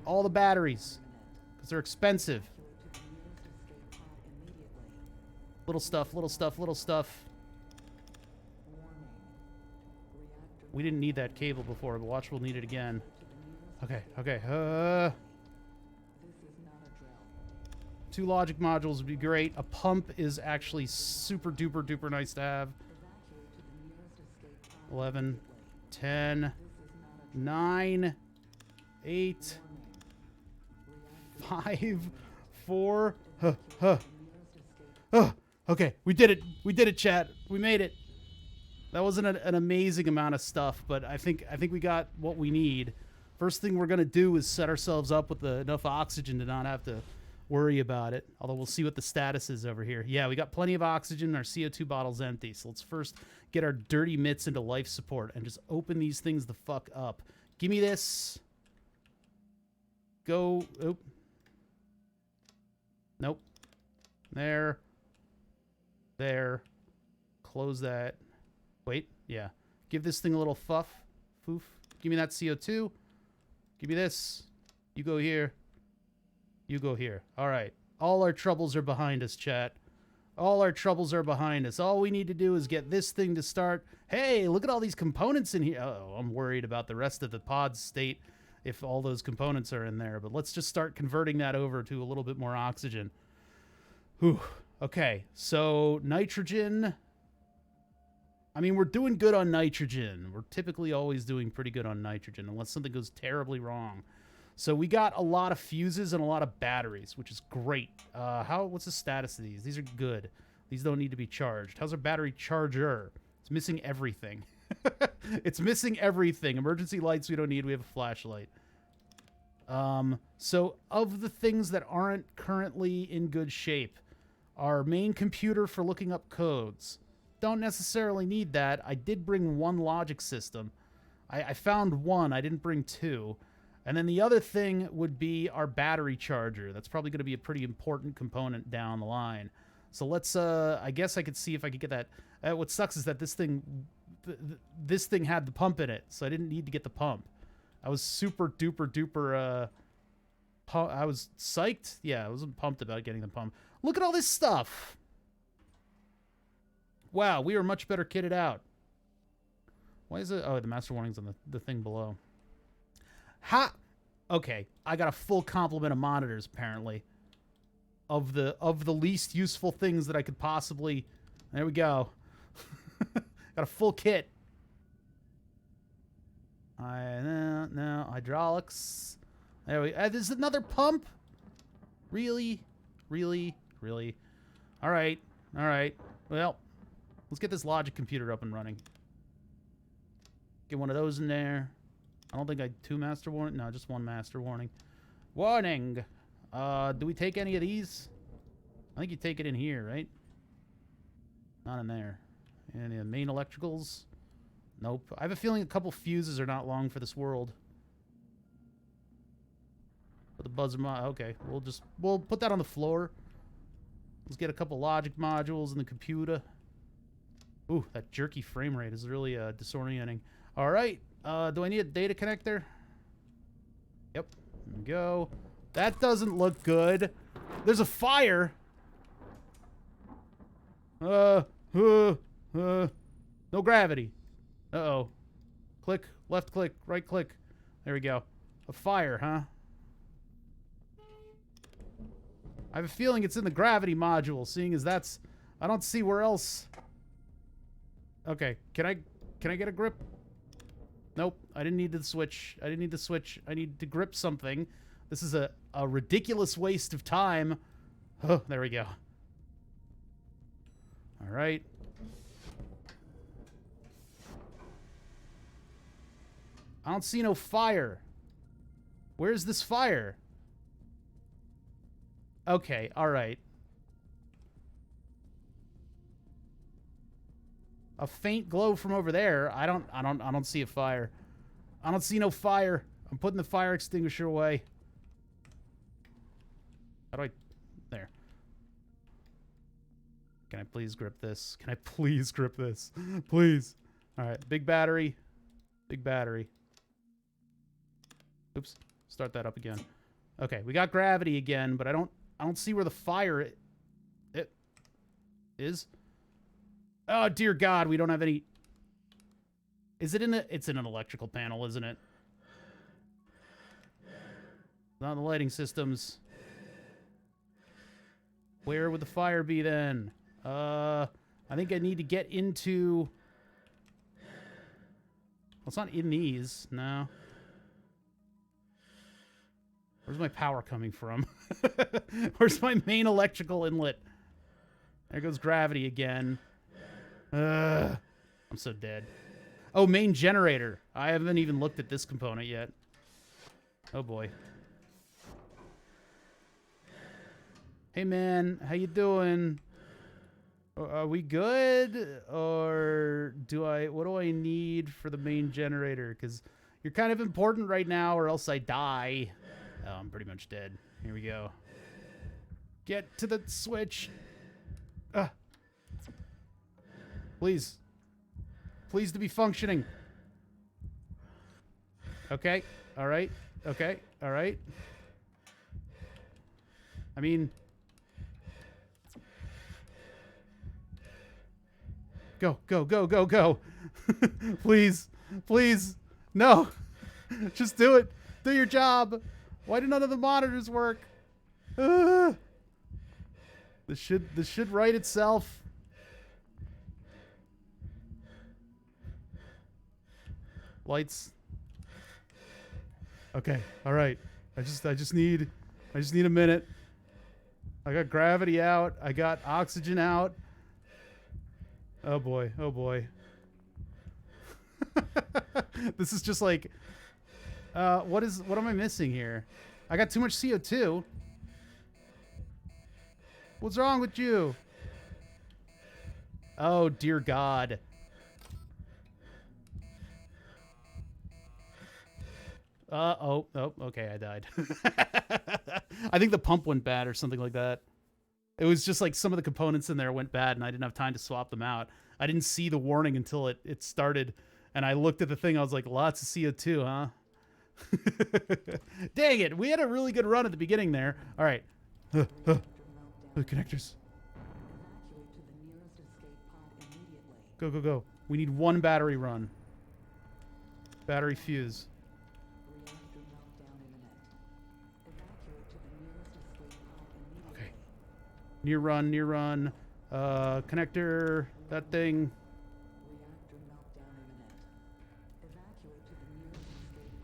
All the batteries. Because they're expensive. Little stuff, little stuff, little stuff. We didn't need that cable before, but watch, we'll need it again. Okay, okay. 2 logic modules would be great. A pump is actually super duper duper nice to have. 11, 10, 9, 8, 5, 4. Okay, we did it. We did it, chat. We made it. That wasn't an amazing amount of stuff, but I think we got what we need. First thing we're going to do is set ourselves up with enough oxygen to not have to worry about it. Although we'll see what the status is over here. Yeah, we got plenty of oxygen. Our CO2 bottle's empty. So let's first get our dirty mitts into life support and just open these things the fuck up. Give me this. Go. Oop. Nope. There. There. Close that. Wait. Yeah. Give this thing a little foof. Give me that CO2. Give me this. You go here. You go here. All right. All our troubles are behind us, chat. All our troubles are behind us. All we need to do is get this thing to start. Hey, look at all these components in here. Uh-oh, I'm worried about the rest of the pod's state if all those components are in there. But let's just start converting that over to a little bit more oxygen. Whew. Okay, so nitrogen. I mean, we're doing good on nitrogen. We're typically always doing pretty good on nitrogen, unless something goes terribly wrong. So we got a lot of fuses and a lot of batteries, which is great. What's the status of these? These are good. These don't need to be charged. How's our battery charger? It's missing everything. It's missing everything. Emergency lights we don't need. We have a flashlight. So of the things that aren't currently in good shape, our main computer for looking up codes. Don't necessarily need that. I did bring one logic system. I found one. I didn't bring two. And then the other thing would be our battery charger. That's probably going to be a pretty important component down the line. So let's, I guess I could see if I could get that. What sucks is that this thing had the pump in it, so I didn't need to get the pump. I was super duper duper, I was psyched. Yeah, I wasn't pumped about getting the pump. Look at all this stuff. Wow, we are much better kitted out. Why is it? Oh, the master warning's on the thing below. Okay, I got a full complement of monitors, apparently. Of the least useful things that I could possibly... There we go. Got a full kit. No, hydraulics. There we go. There's another pump? Really? Really? Really? Alright. Alright. Well, let's get this logic computer up and running. Get one of those in there. I don't think I... 2 master warning? No, just 1 master warning. Warning! Do we take any of these? I think you take it in here, right? Not in there. Any of the main electricals? Nope. I have a feeling a couple fuses are not long for this world. But the buzzer okay, we'll put that on the floor. Let's get a couple logic modules in the computer. Ooh, that jerky frame rate is really disorienting. All right. Do I need a data connector? Yep. There we go. That doesn't look good. There's a fire. No gravity. Uh-oh. Click. Left click. Right click. There we go. A fire, huh? I have a feeling it's in the gravity module, seeing as that's... I don't see where else... Okay. Can I get a grip? Nope. I didn't need the switch. I didn't need the switch. I need to grip something. This is a ridiculous waste of time. Oh, there we go. All right. I don't see no fire. Where's this fire? Okay, all right. A faint glow from over there. I don't see a fire. I don't see no fire. I'm putting the fire extinguisher away. How do I... There. Can I please grip this? Can I please grip this? Please. All right, big battery. Big battery. Oops. Start that up again. Okay, we got gravity again, but I don't see where the fire it is. Oh dear God, we don't have any. Is it in a? It's in an electrical panel, isn't it? Not in the lighting systems. Where would the fire be then? I think I need to get into... Well, it's not in these. No. Where's my power coming from? Where's my main electrical inlet? There goes gravity again. I'm so dead. Oh, main generator. I haven't even looked at this component yet. Oh boy. Hey man, how you doing? Are we good? Or what do I need for the main generator? Because you're kind of important right now or else I die. Oh, I'm pretty much dead. Here we go. Get to the switch. Please. Please to be functioning. Okay. All right. Okay. All right. I mean... Go, go, go, go, go. Please. Please. No. Just do it. Do your job. Why do none of the monitors work? This should right itself. Lights. Okay. All right. I just need a minute. I got gravity out. I got oxygen out. Oh boy. Oh boy. This is just like what am I missing here? I got too much CO2. What's wrong with you? Oh dear God. Oh, okay, I died. I think the pump went bad or something like that. It was just like some of the components in there went bad and I didn't have time to swap them out. I didn't see the warning until it started and I looked at the thing. I was like, lots of CO2, huh? Dang it. We had a really good run at the beginning there. All right. The connectors. Go, go, go. We need one battery run. Battery fuse. Okay. Near run. Connector, that thing.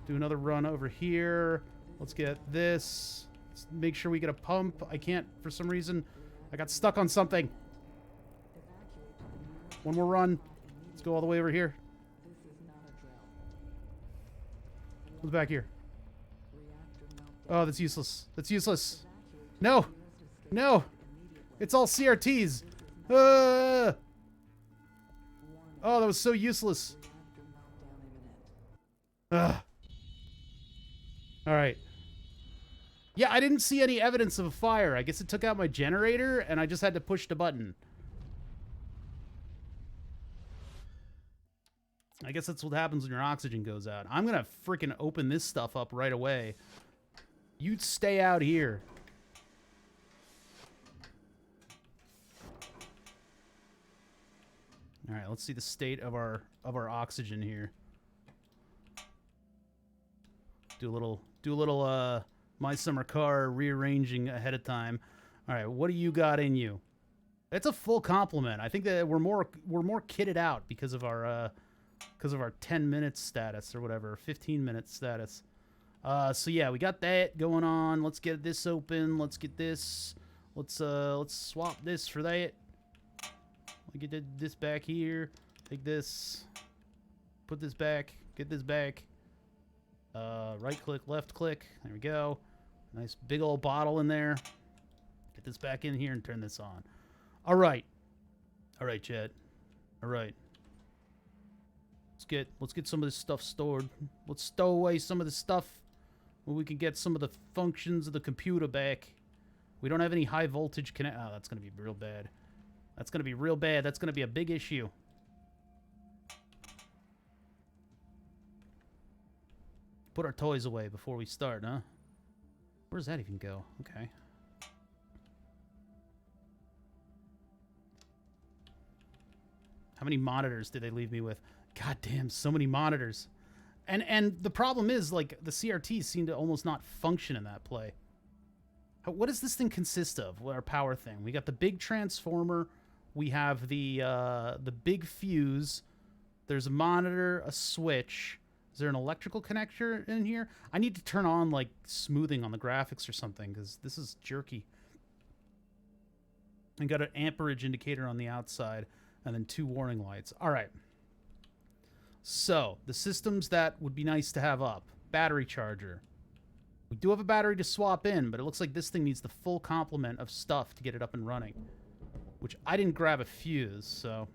Do another run over here. Let's get this. Let's make sure we get a pump. I can't for some reason. I got stuck on something. One more run. Let's go all the way over here. Who's back here? Oh, that's useless. That's useless. No. No. It's all CRTs. Oh, that was so useless. Ugh. All right. Yeah, I didn't see any evidence of a fire. I guess it took out my generator, and I just had to push the button. I guess that's what happens when your oxygen goes out. I'm going to freaking open this stuff up right away. You stay out here. All right, let's see the state of our oxygen here. Do a little My Summer Car rearranging ahead of time. All right, what do you got in you? It's a full complement. I think that we're more kitted out because of our 10 minutes status or whatever, 15 minutes status. So yeah, we got that going on. Let's get this open. Let's get this. Let's swap this for that. We'll get this back here. Take this. Put this back. Get this back. Right click, left click. There we go. Nice big old bottle in there. Get this back in here and turn this on. All right. All right, Chad. All right. Let's get some of this stuff stored. Let's stow away some of the stuff where we can get some of the functions of the computer back. We don't have any high voltage connect. Oh, that's going to be real bad. That's going to be real bad. That's going to be a big issue. Put our toys away before we start, huh? Where does that even go? Okay. How many monitors did they leave me with? God damn, so many monitors. And the problem is, like, the CRTs seem to almost not function in that play. What does this thing consist of? Our power thing. We got the big transformer. We have the big fuse. There's a monitor, a switch. Is there an electrical connector in here? I need to turn on, like, smoothing on the graphics or something, because this is jerky. And got an amperage indicator on the outside, and then 2 warning lights. All right. So, the systems that would be nice to have up. Battery charger. We do have a battery to swap in, but it looks like this thing needs the full complement of stuff to get it up and running. Which I didn't grab a fuse, so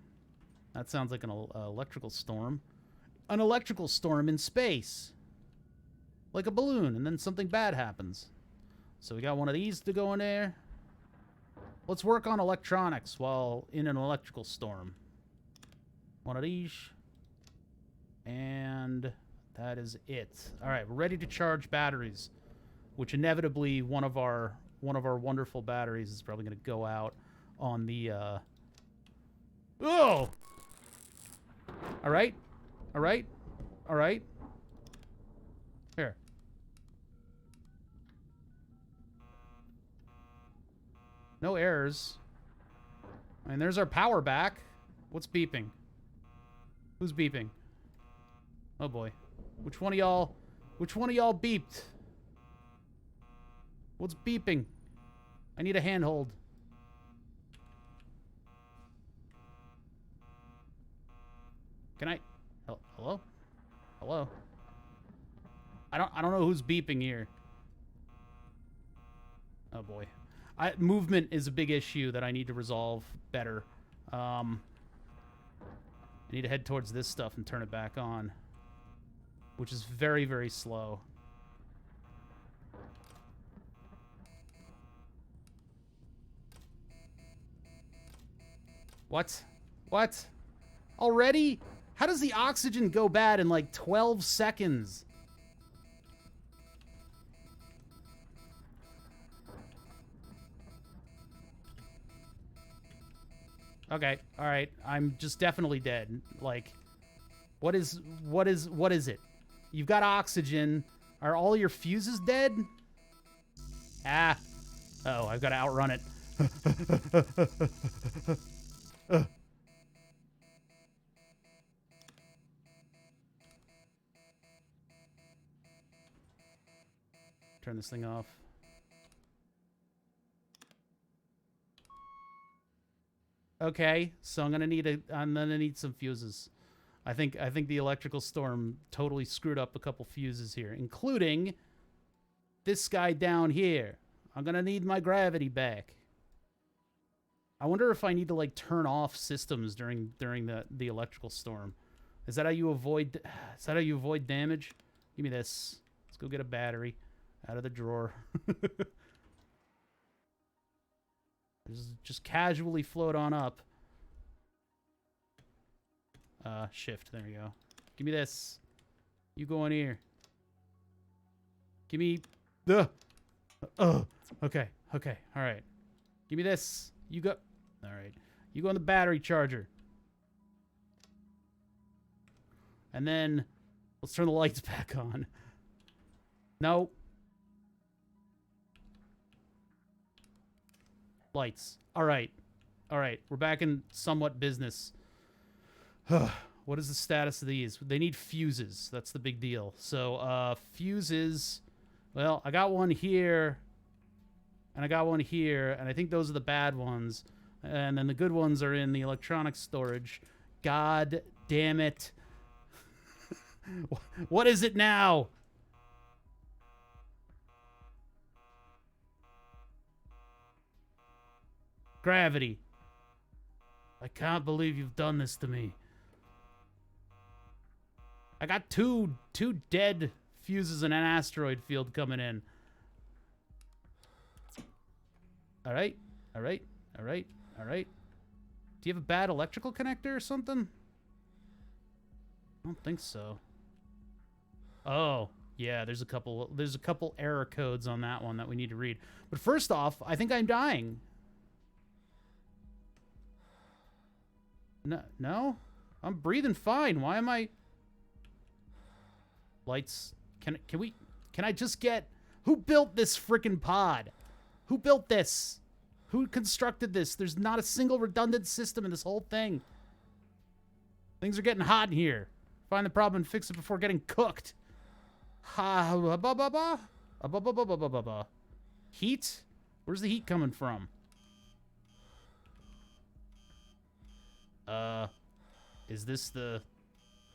that sounds like an electrical storm. An electrical storm in space. Like a balloon, and then something bad happens. So we got one of these to go in there. Let's work on electronics while in an electrical storm. One of these. And that is it. All right, we're ready to charge batteries, which inevitably one of our wonderful batteries is probably going to go out on the Oh! All right. All right. All right. Here. No errors. And there's our power back. What's beeping? Who's beeping? Oh boy. Which one of y'all beeped? What's beeping? I need a handhold. Can I? Hello? Hello? I don't know who's beeping here. Oh boy. Movement is a big issue that I need to resolve better. I need to head towards this stuff and turn it back on, which is very, very slow. What? What? Already? How does the oxygen go bad in like 12 seconds? Okay, all right. I'm just definitely dead. Like, what is it? You've got oxygen. Are all your fuses dead? Ah. Oh, I've got to outrun it. Turn this thing off. Okay, so I'm gonna need some fuses. I think the electrical storm totally screwed up a couple fuses here, including this guy down here. I'm gonna need my gravity back. I wonder if I need to like turn off systems during the electrical storm. Is that how you avoid damage? Give me this. Let's go get a battery out of the drawer. Just casually float on up. Shift. There you go. Give me this. You go in here. Give me the. Okay. Okay. All right. Give me this. You go. All right. You go on the battery charger. And then let's turn the lights back on. No. Lights. All right. All right. We're back in somewhat business. What is the status of these? They need fuses. That's the big deal. So, fuses. Well, I got one here. And I got one here. And I think those are the bad ones. And then the good ones are in the electronic storage. God damn it. What is it now? Gravity. I can't believe you've done this to me. I got two dead fuses in an asteroid field coming in. All right. All right. All right. All right. Do you have a bad electrical connector or something? I don't think so. Oh, yeah, there's a couple error codes on that one that we need to read. But first off, I think I'm dying. No? I'm breathing fine. Why am I... Lights. Can I just get... Who built this frickin' pod? Who built this? Who constructed this? There's not a single redundant system in this whole thing. Things are getting hot in here. Find the problem and fix it before getting cooked. Heat? Where's the heat coming from? Is this the...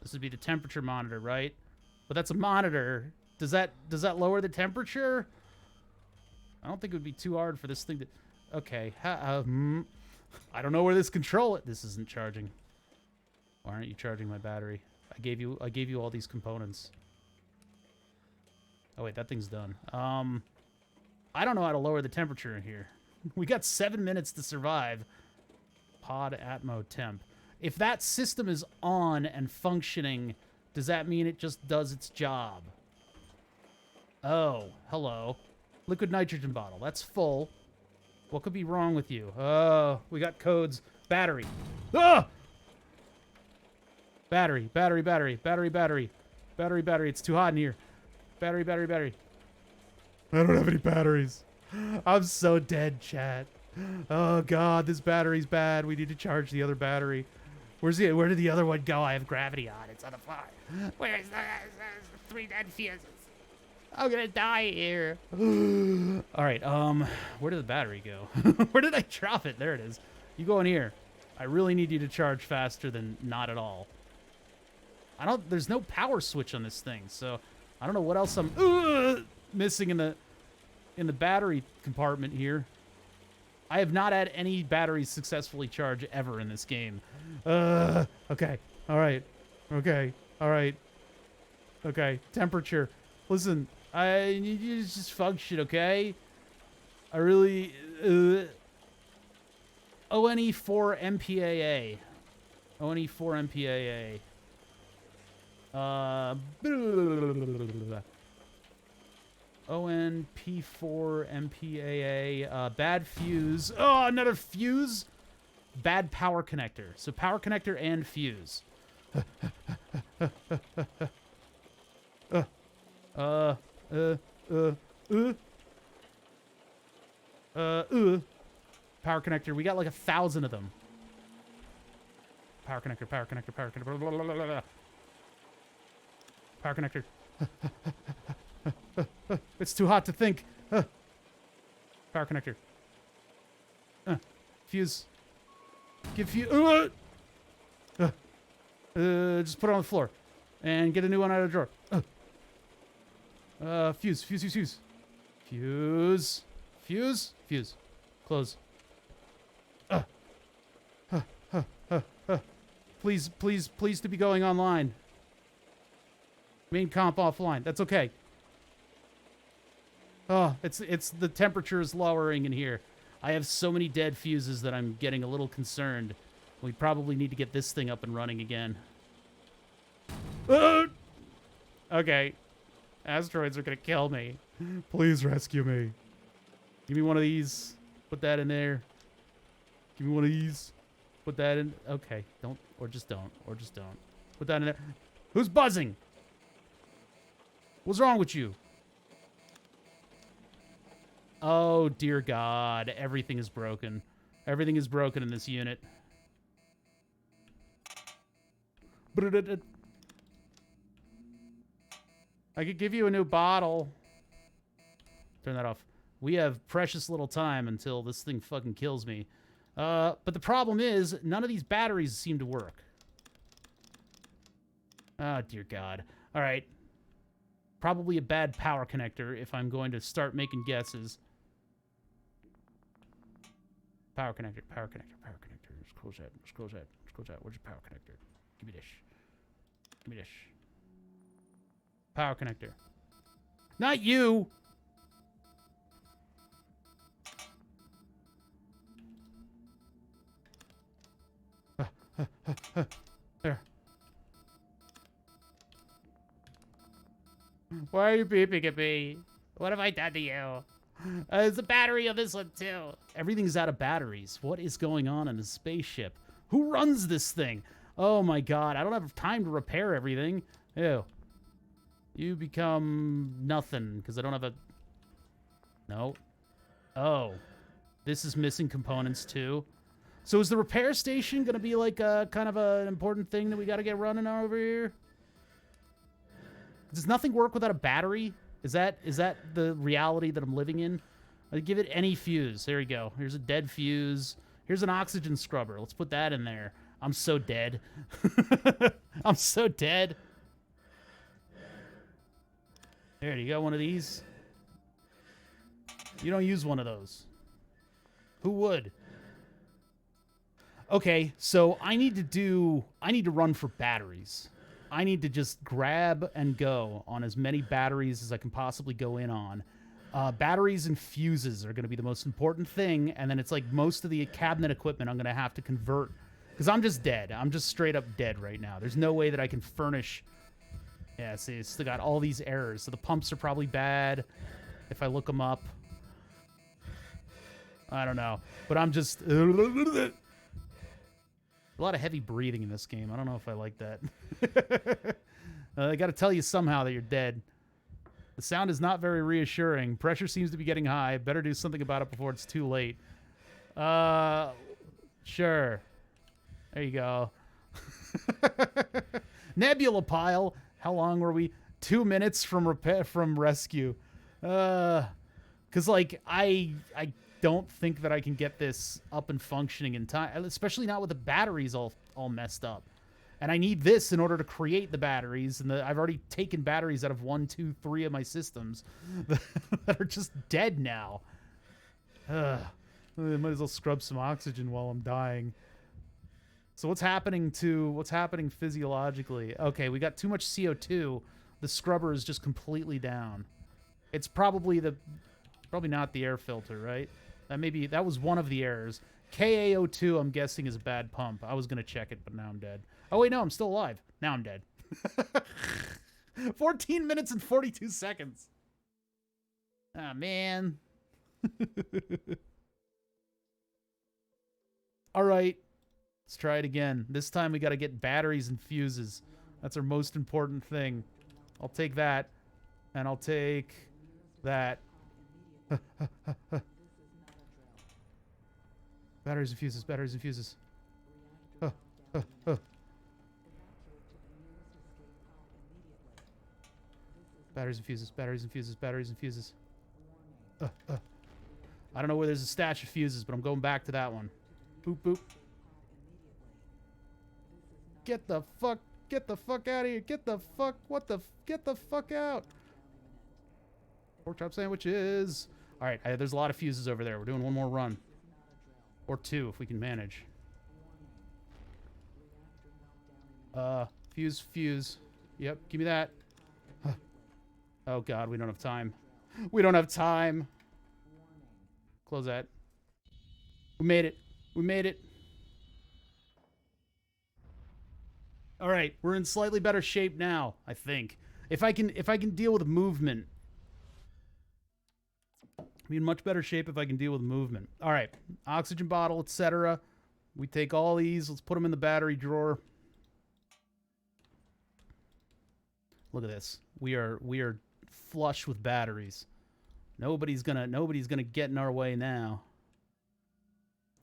This would be the temperature monitor, right? But that's a monitor. Does that lower the temperature? I don't think it would be too hard for this thing to... Okay. I don't know where this control... This isn't charging. Why aren't you charging my battery? I gave you all these components. Oh, wait. That thing's done. I don't know how to lower the temperature in here. We got 7 minutes to survive. Pod Atmo temp. If that system is on and functioning, does that mean it just does its job? Oh, hello. Liquid nitrogen bottle. That's full. What could be wrong with you? Oh, we got codes. Battery. Ah! Battery. It's too hot in here. Battery. I don't have any batteries. I'm so dead, chat. Oh, God, this battery's bad. We need to charge the other battery. Where did the other one go? I have gravity on. It's on the floor. Where's the 3 dead fuses? I'm gonna die here. All right, where did the battery go? Where did I drop it? There it is. You go in here. I really need you to charge faster than not at all. There's no power switch on this thing, so I don't know what else I'm missing in the battery compartment here. I have not had any batteries successfully charge ever in this game. Okay. All right. Okay. Temperature. Listen, I need you to just function, okay? I really... ONE4 MPAA. ONE4 MPAA. ONP4 MPAA. Bad fuse. Oh, another fuse? Bad power connector. So power connector and fuse. Power connector. We got like 1,000 of them. Power connector. Power connector. It's too hot to think. Power connector. Fuse. Give fuse. Just put it on the floor. And get a new one out of the drawer. Fuse. Fuse. Close. Please to be going online. Main comp offline. That's okay. Oh, it's the temperature is lowering in here. I have so many dead fuses that I'm getting a little concerned. We probably need to get this thing up and running again. Okay. Asteroids are gonna kill me. Please rescue me. Give me one of these. Put that in there. Give me one of these. Put that in. Okay. Don't. Or just don't. Put that in there. Who's buzzing? What's wrong with you? Oh, dear God. Everything is broken. Everything is broken in this unit. I could give you a new bottle. Turn that off. We have precious little time until this thing fucking kills me. But the problem is, none of these batteries seem to work. Oh, dear God. All right. Probably a bad power connector if I'm going to start making guesses. Power connector. Let's close that. Where's your power connector? Give me this. Power connector. Not you! There. Why are you beeping at me? What have I done to you? There's a battery on this one, too. Everything's out of batteries. What is going on in the spaceship? Who runs this thing? Oh, my God. I don't have time to repair everything. Ew. You become nothing, because I don't have a... No. Oh. This is missing components, too. So is the repair station going to be like a kind of an important thing that we got to get running over here? Does nothing work without a battery? Is that the reality that I'm living in? I'd give it any fuse. There we go. Here's a dead fuse. Here's an oxygen scrubber. Let's put that in there. I'm so dead. I'm so dead. There, you got one of these? You don't use one of those. Who would? Okay, so I need to run for batteries. I need to just grab and go on as many batteries as I can possibly go in on. Batteries and fuses are going to be the most important thing, and then it's like most of the cabinet equipment I'm going to have to convert, because I'm just dead. I'm just straight up dead right now. There's no way that I can furnish... Yeah, see, it's still got all these errors. So the pumps are probably bad if I look them up. I don't know. But I'm just... A lot of heavy breathing in this game. I don't know if I like that. I got to tell you somehow that you're dead. The sound is not very reassuring. Pressure seems to be getting high. Better do something about it before it's too late. Sure. There you go. Nebula pile. How long were we? 2 minutes from rescue. Because like I don't think that I can get this up and functioning in time, especially not with the batteries all messed up. And I need this in order to create the batteries, and I've already taken batteries out of 1, 2, 3 of my systems that are just dead now. I might as well scrub some oxygen while I'm dying. So what's happening physiologically? Okay, we got too much CO2. The scrubber is just completely down. It's probably not the air filter, right? That was one of the errors. KaO2, I'm guessing, is a bad pump. I was gonna check it, but now I'm dead. Oh wait, no, I'm still alive. Now I'm dead. 14 minutes and 42 seconds. Ah, man. All right. Let's try it again. This time we got to get batteries and fuses. That's our most important thing. I'll take that. And I'll take that. Batteries and fuses, batteries and fuses. Batteries and fuses, batteries and fuses, batteries and fuses. I don't know where there's a stash of fuses, but I'm going back to that one. Boop, boop. Get the fuck out of here. Get the fuck out. Pork chop sandwiches. All right, there's a lot of fuses over there. We're doing one more run. Or 2 if we can manage. Fuse. Yep, give me that. Oh god, we don't have time. We don't have time. Close that. We made it. We made it. All right, we're in slightly better shape now, I think. If I can deal with movement. Be in much better shape if I can deal with movement. All right, oxygen bottle, etc. We take all these. Let's put them in the battery drawer. Look at this. We are flush with batteries. Nobody's gonna get in our way now.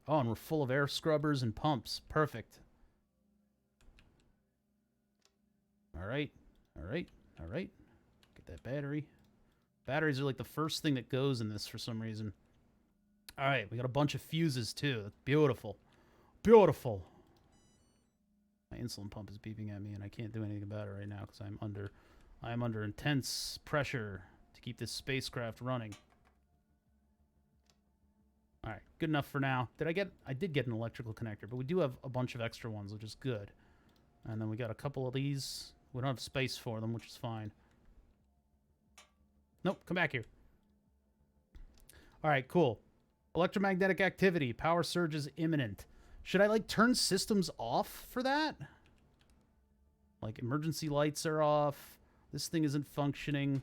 Oh, and we're full of air scrubbers and pumps. Perfect. All right. Get that battery. Batteries are like the first thing that goes in this for some reason. All right, we got a bunch of fuses too. That's beautiful. Beautiful. My insulin pump is beeping at me, and I can't do anything about it right now because I'm under intense pressure to keep this spacecraft running. All right, good enough for now. I did get an electrical connector, but we do have a bunch of extra ones, which is good. And then we got a couple of these. We don't have space for them, which is fine. Nope, come back here. All right, cool. Electromagnetic activity. Power surge is imminent. Should I, like, turn systems off for that? Like, emergency lights are off. This thing isn't functioning.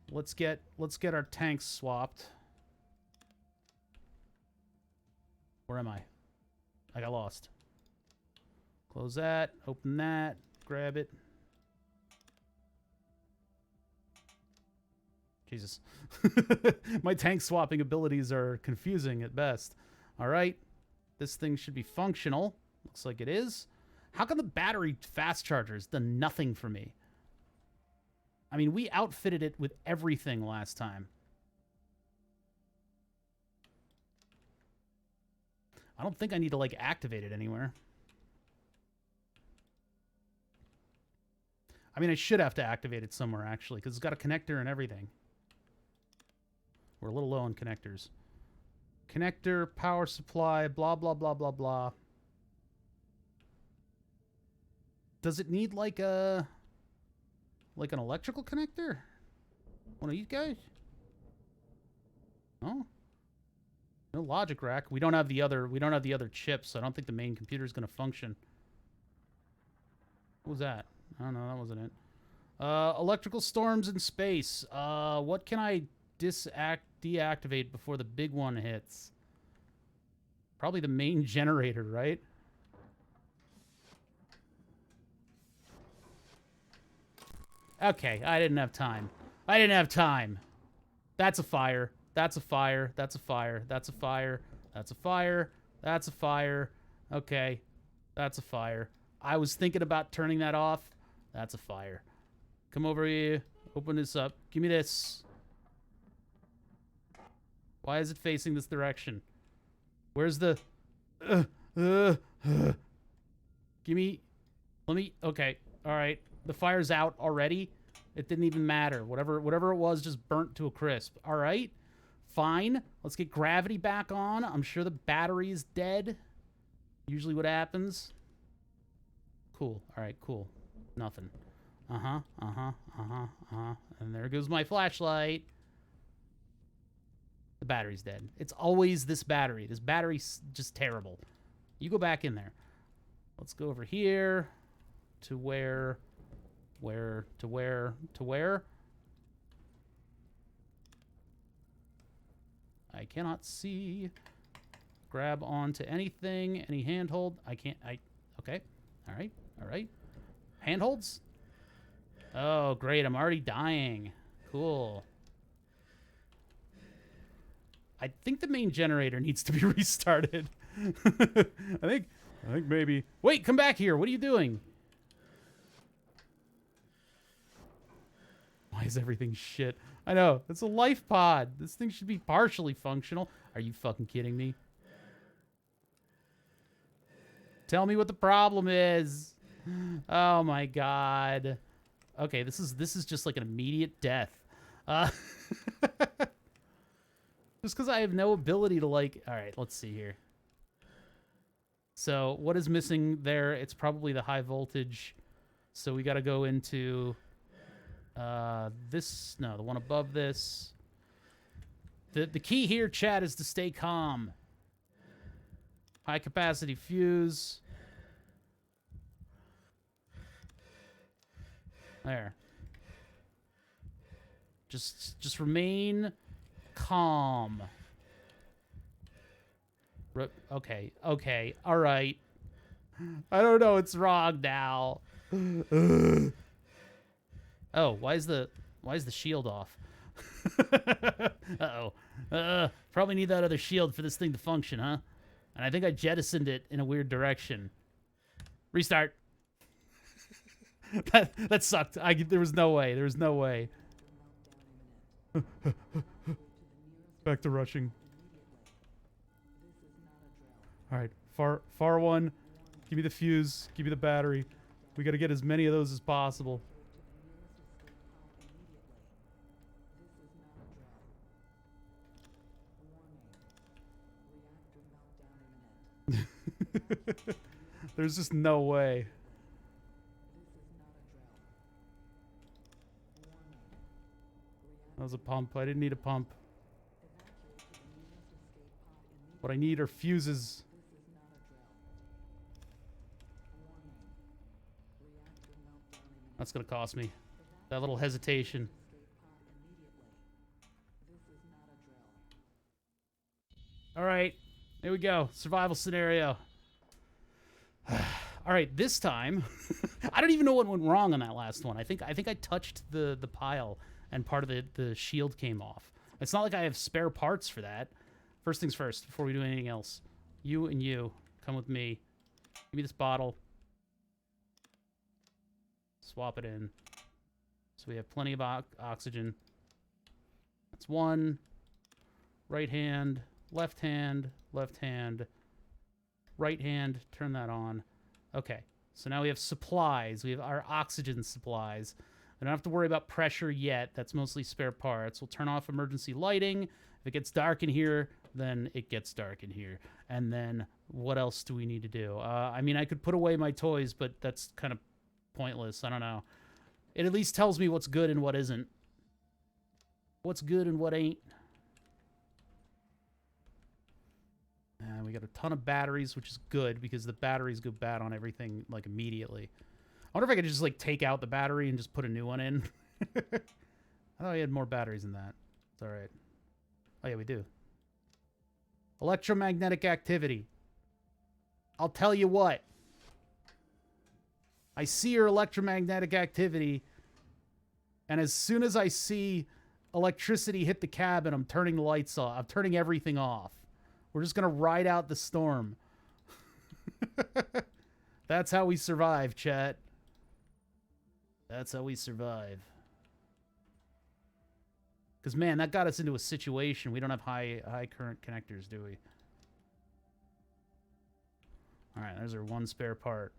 Let's get our tanks swapped. Where am I? I got lost. Close that. Open that. Grab it. Jesus. My tank swapping abilities are confusing at best. All right. This thing should be functional. Looks like it is. How come the battery fast charger's done nothing for me? I mean, we outfitted it with everything last time. I don't think I need to, like, activate it anywhere. I mean, I should have to activate it somewhere, actually, because it's got a connector and everything. We're a little low on connectors. Connector, power supply, blah, blah, blah, blah, blah. Does it need, like, a... like an electrical connector? One of you guys? No? No logic rack. We don't have the other chips, so I don't think the main computer is going to function. What was that? I don't know, that wasn't it. Electrical storms in space. What can I deactivate before the big one hits? Probably the main generator, right? Okay, I didn't have time. I didn't have time. That's a fire. That's a fire. That's a fire. That's a fire. That's a fire. That's a fire. Okay. That's a fire. I was thinking about turning that off. That's a fire. Come over here. Open this up. Give me this. Why is it facing this direction? Where's the... Give me... Let me... Okay. All right. The fire's out already. It didn't even matter. Whatever it was just burnt to a crisp. All right. Fine. Let's get gravity back on. I'm sure the battery is dead. Usually what happens. Cool. All right, cool. Nothing. Uh-huh. And there goes my flashlight. The battery's dead. It's always this battery. This battery's just terrible. You go back in there. Let's go over here to where... To where? I cannot see. Grab onto anything, any handhold. I can't, okay. All right. Handholds? Oh, great, I'm already dying. Cool. I think the main generator needs to be restarted. I think maybe. Wait, come back here. What are you doing? Why is everything shit? I know. It's a life pod. This thing should be partially functional. Are you fucking kidding me? Tell me what the problem is. Oh my god. Okay, this is just like an immediate death. Just because I have no ability to like... Alright, let's see here. So, what is missing there? It's probably the high voltage. So we gotta go into... this, no, the one above this. The key here, chat, is to stay calm. High capacity fuse. There. Just remain calm. Okay, all right. I don't know what's wrong now. Oh, why is the shield off? Uh-oh. Probably need that other shield for this thing to function, huh? And I think I jettisoned it in a weird direction. Restart. that sucked. There was no way. There was no way. Back to rushing. All right, far one. Give me the fuse. Give me the battery. We got to get as many of those as possible. There's just no way. That was a pump. I didn't need a pump. What I need are fuses. That's gonna cost me. That little hesitation. All right, here we go. Survival scenario. All right, this time, I don't even know what went wrong on that last one. I think I touched the pile and part of the shield came off. It's not like I have spare parts for that. First things first, before we do anything else. You and you, come with me. Give me this bottle. Swap it in. So we have plenty of oxygen. That's one. Right hand, left hand, left hand. Right hand, turn that on. Okay, So now we have supplies. We have our oxygen supplies. I don't have to worry about pressure yet. That's mostly spare parts. We'll turn off emergency lighting. If it gets dark in here, then it gets dark in here. And then what else do we need to do? I mean, I could put away my toys, but that's kind of pointless. I don't know. It at least tells me what's good and what isn't. What's good and what ain't. We got a ton of batteries, which is good because the batteries go bad on everything, like, immediately. I wonder if I could just, like, take out the battery and just put a new one in. I thought we had more batteries than that. It's all right. Oh, yeah, we do. Electromagnetic activity. I'll tell you what. I see your electromagnetic activity, and as soon as I see electricity hit the cabin, I'm turning the lights off. I'm turning everything off. We're just going to ride out the storm. That's how we survive, chat. That's how we survive. Because, man, that got us into a situation. We don't have high current connectors, do we? All right, there's our one spare part.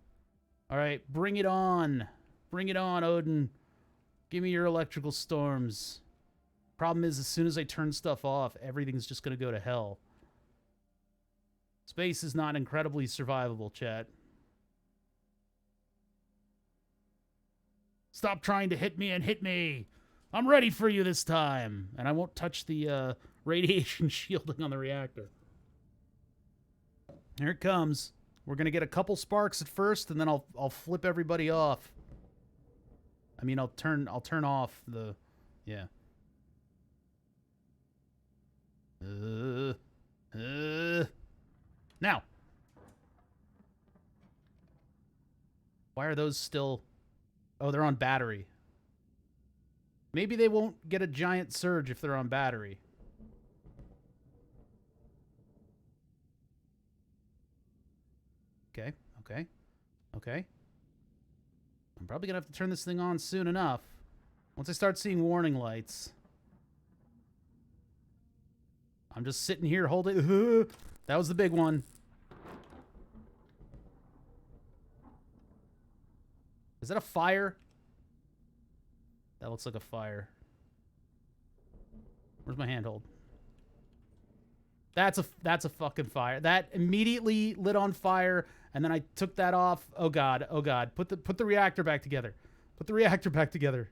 All right, bring it on. Bring it on, Odin. Give me your electrical storms. Problem is, as soon as I turn stuff off, everything's just going to go to hell. Space is not incredibly survivable, chat. Stop trying to hit me and hit me. I'm ready for you this time. And I won't touch the radiation shielding on the reactor. Here it comes. We're going to get a couple sparks at first, and then I'll flip everybody off. I mean, I'll turn off the... Yeah. Now. Why are those still... Oh, they're on battery. Maybe they won't get a giant surge if they're on battery. Okay, okay, okay. I'm probably going to have to turn this thing on soon enough. Once I start seeing warning lights. I'm just sitting here holding... That was the big one. Is that a fire? That looks like a fire. Where's my handhold? That's a fucking fire. That immediately lit on fire, and then I took that off. Oh god, oh god. Put the reactor back together. Put the reactor back together.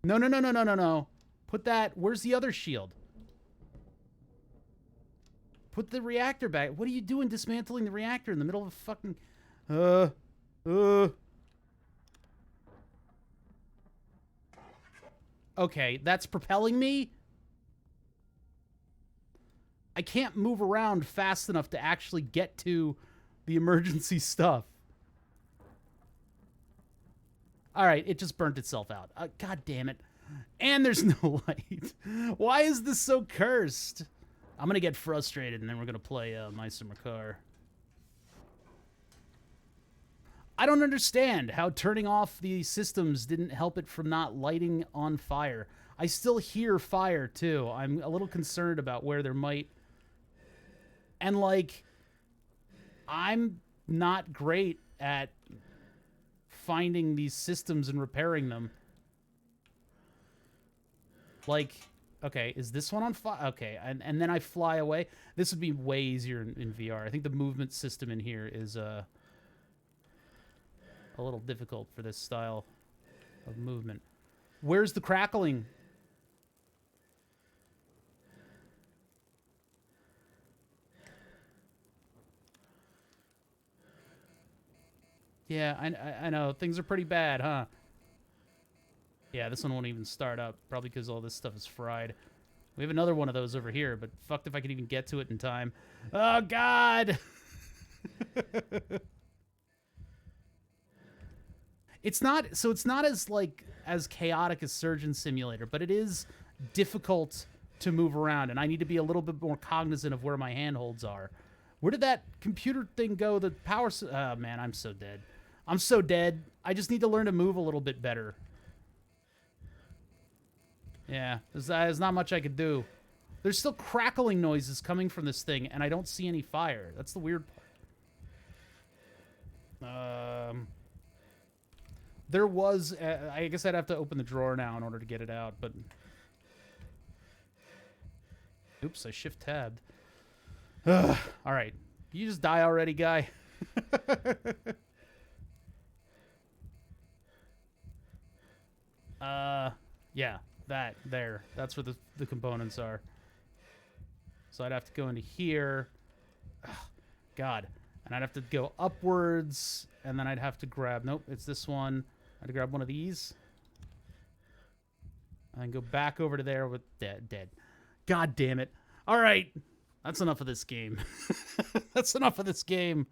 No, no, no, no, no, no, no. Put that... Where's the other shield? Put the reactor back. What are you doing dismantling the reactor in the middle of a fucking... Okay, that's propelling me? I can't move around fast enough to actually get to the emergency stuff. Alright, it just burnt itself out. God damn it. And there's no light. Why is this so cursed? I'm going to get frustrated, and then we're going to play Meister Makar. I don't understand how turning off the systems didn't help it from not lighting on fire. I still hear fire, too. I'm a little concerned about where there might... And, like, I'm not great at finding these systems and repairing them. Like... Okay, is this one on fire? Okay, and then I fly away. This would be way easier in VR. I think the movement system in here is a little difficult for this style of movement. Where's the crackling? Yeah, I know. Things are pretty bad, huh? Yeah, this one won't even start up, probably because all this stuff is fried. We have another one of those over here, but fucked if I could even get to it in time. Oh, God! It's not as, like, as chaotic as Surgeon Simulator, but it is difficult to move around, and I need to be a little bit more cognizant of where my handholds are. Where did that computer thing go? The power... Oh, man, I'm so dead. I'm so dead. I just need to learn to move a little bit better. Yeah, there's not much I could do. There's still crackling noises coming from this thing, and I don't see any fire. That's the weird part. There was... I guess I'd have to open the drawer now in order to get it out, but... Oops, I shift-tabbed. Alright. You just die already, guy. Yeah, there. That's where the components are. So I'd have to go into here. Ugh, God. And I'd have to go upwards, and then I'd have to grab... Nope, it's this one. I'd grab one of these. And then go back over to there with... Dead. God damn it. All right. That's enough of this game. That's enough of this game.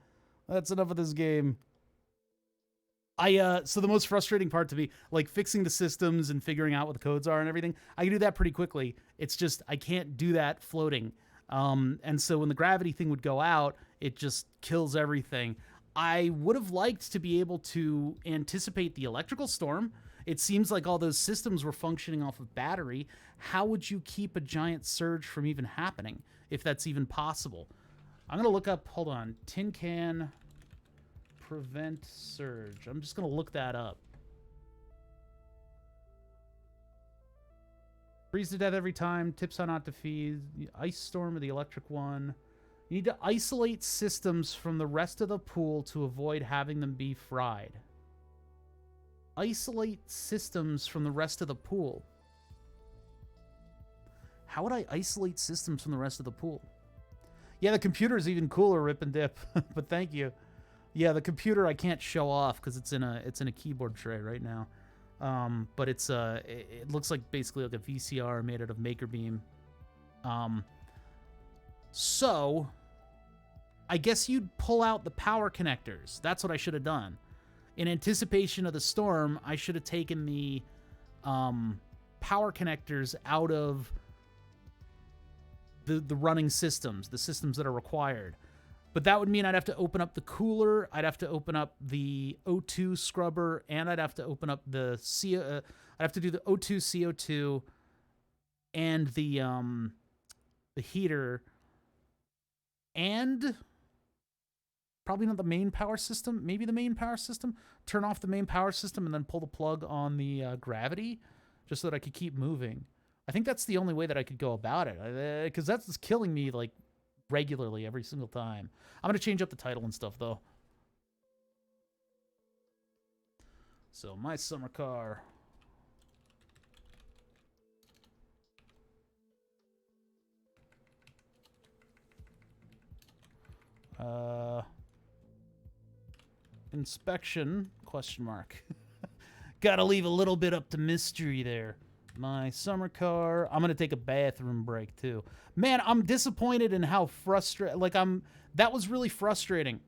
That's enough of this game. So the most frustrating part to me, like fixing the systems and figuring out what the codes are and everything, I can do that pretty quickly. It's just, I can't do that floating. And so when the gravity thing would go out, it just kills everything. I would have liked to be able to anticipate the electrical storm. It seems like all those systems were functioning off of battery. How would you keep a giant surge from even happening, if that's even possible? I'm going to look up, hold on, tin can prevent surge. I'm just going to look that up. Freeze to death every time. Tips how not to feed. The ice storm or the electric one. You need to isolate systems from the rest of the pool to avoid having them be fried. Isolate systems from the rest of the pool. How would I isolate systems from the rest of the pool? Yeah, the computer is even cooler, Rip and Dip. But thank you. Yeah, the computer I can't show off because it's in a keyboard tray right now. But it looks like basically like a VCR made out of Maker Beam. So I guess you'd pull out the power connectors. That's what I should have done. In anticipation of the storm, I should have taken the power connectors out of the running systems, the systems that are required. But that would mean I'd have to open up the cooler, I'd have to open up the O2 scrubber, and I'd have to open up the I'd have to do the O2 CO2 and the heater, and probably not the main power system. Maybe the main power system. Turn off the main power system and then pull the plug on the gravity, just so that I could keep moving. I think that's the only way that I could go about it, because that's killing me like regularly every single time. I'm gonna change up the title and stuff though. So my summer car. Inspection, question mark. Gotta leave a little bit up to mystery there. My summer car. I'm gonna take a bathroom break too. Man, I'm disappointed in how frustrated. That was really frustrating.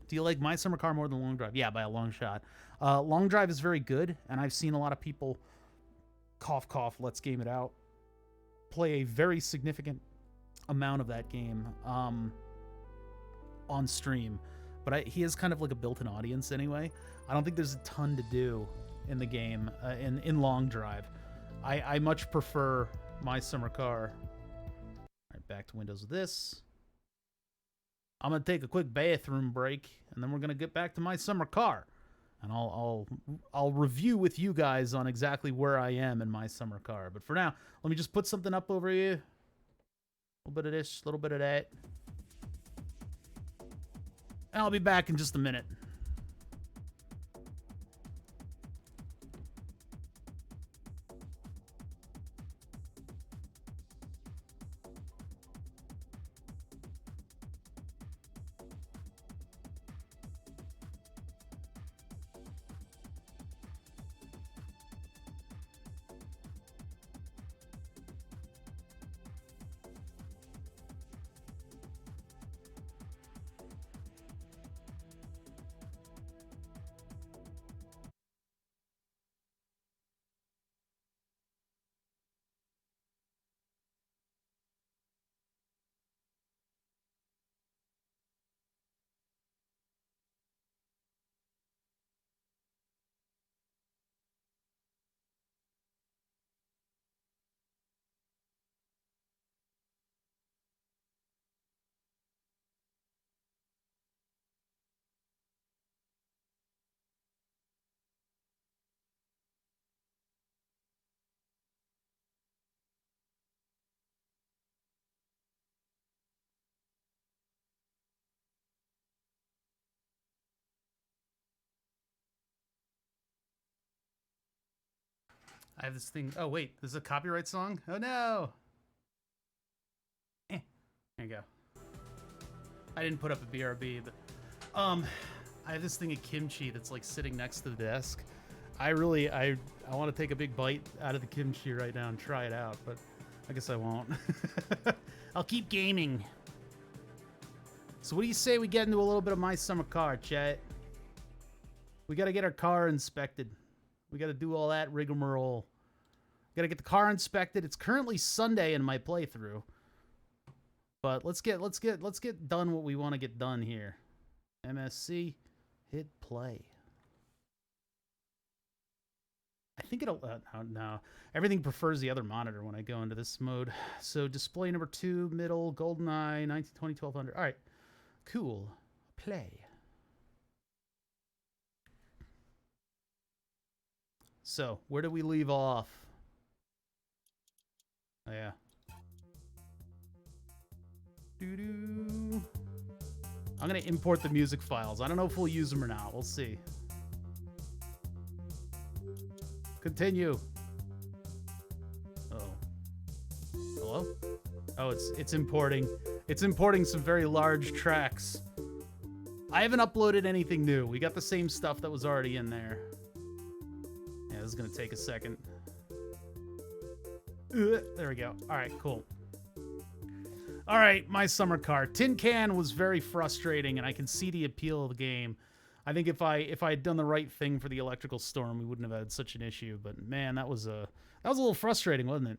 Do you like my summer car more than Long Drive? Yeah, by a long shot. Long Drive is very good, and I've seen a lot of people, cough cough, let's game it out, play a very significant amount of that game on stream. But he has kind of like a built-in audience anyway. I don't think there's a ton to do in the game in Long Drive. I much prefer my summer car. All right, back to Windows with this. I'm gonna take a quick bathroom break, and then we're gonna get back to my summer car, and I'll review with you guys on exactly where I am in my summer car. But for now, let me just put something up over you. A little bit of this, a little bit of that. And I'll be back in just a minute. I have this thing. Oh, wait. This is a copyright song? Oh, no. There you go. I didn't put up a BRB, but I have this thing of kimchi that's like sitting next to the desk. I want to take a big bite out of the kimchi right now and try it out, but I guess I won't. I'll keep gaming. So what do you say we get into a little bit of my summer car, chat? We got to get our car inspected. We got to do all that rigmarole. Got to get the car inspected. It's currently Sunday in my playthrough. But let's get done what we want to get done here. MSC, hit play. I think it'll no. Everything prefers the other monitor when I go into this mode. So display number 2, middle, GoldenEye, 1920, 1200. All right, cool. Play. So where do we leave off? Oh, yeah. Doo-doo. I'm going to import the music files. I don't know if we'll use them or not. We'll see. Continue. Oh. Hello? Oh, it's importing. It's importing some very large tracks. I haven't uploaded anything new. We got the same stuff that was already in there. Yeah, this is going to take a second. There we go. All right, cool. All right, my summer car. Tin Can was very frustrating, and I can see the appeal of the game. I think if I had done the right thing for the electrical storm, we wouldn't have had such an issue. But man, that was a little frustrating, wasn't it?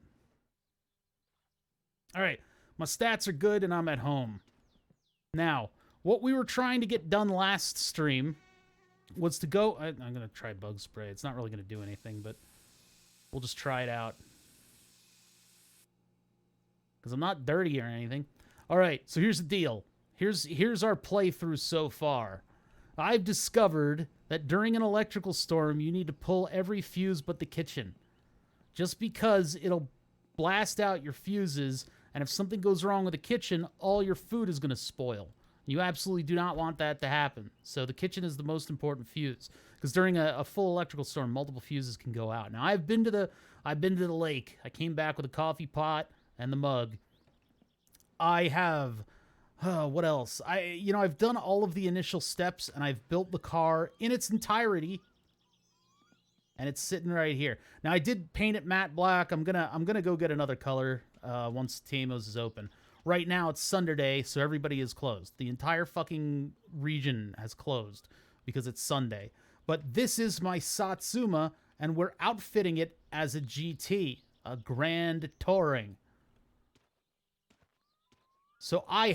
All right, my stats are good, and I'm at home. Now, what we were trying to get done last stream was to go. I'm gonna try bug spray. It's not really gonna do anything, but we'll just try it out. Because I'm not dirty or anything. All right, so here's the deal. Here's our playthrough so far. I've discovered that during an electrical storm, you need to pull every fuse but the kitchen. Just because it'll blast out your fuses, and if something goes wrong with the kitchen, all your food is going to spoil. You absolutely do not want that to happen. So the kitchen is the most important fuse. Because during a full electrical storm, multiple fuses can go out. Now, I've been to the lake. I came back with a coffee pot and the mug. I have, what else? I've done all of the initial steps, and I've built the car in its entirety, and it's sitting right here. Now, I did paint it matte black. I'm gonna go get another color once Tamos is open. Right now, it's Sunday, so everybody is closed. The entire fucking region has closed because it's Sunday. But this is my Satsuma, and we're outfitting it as a GT, a Grand Touring. So I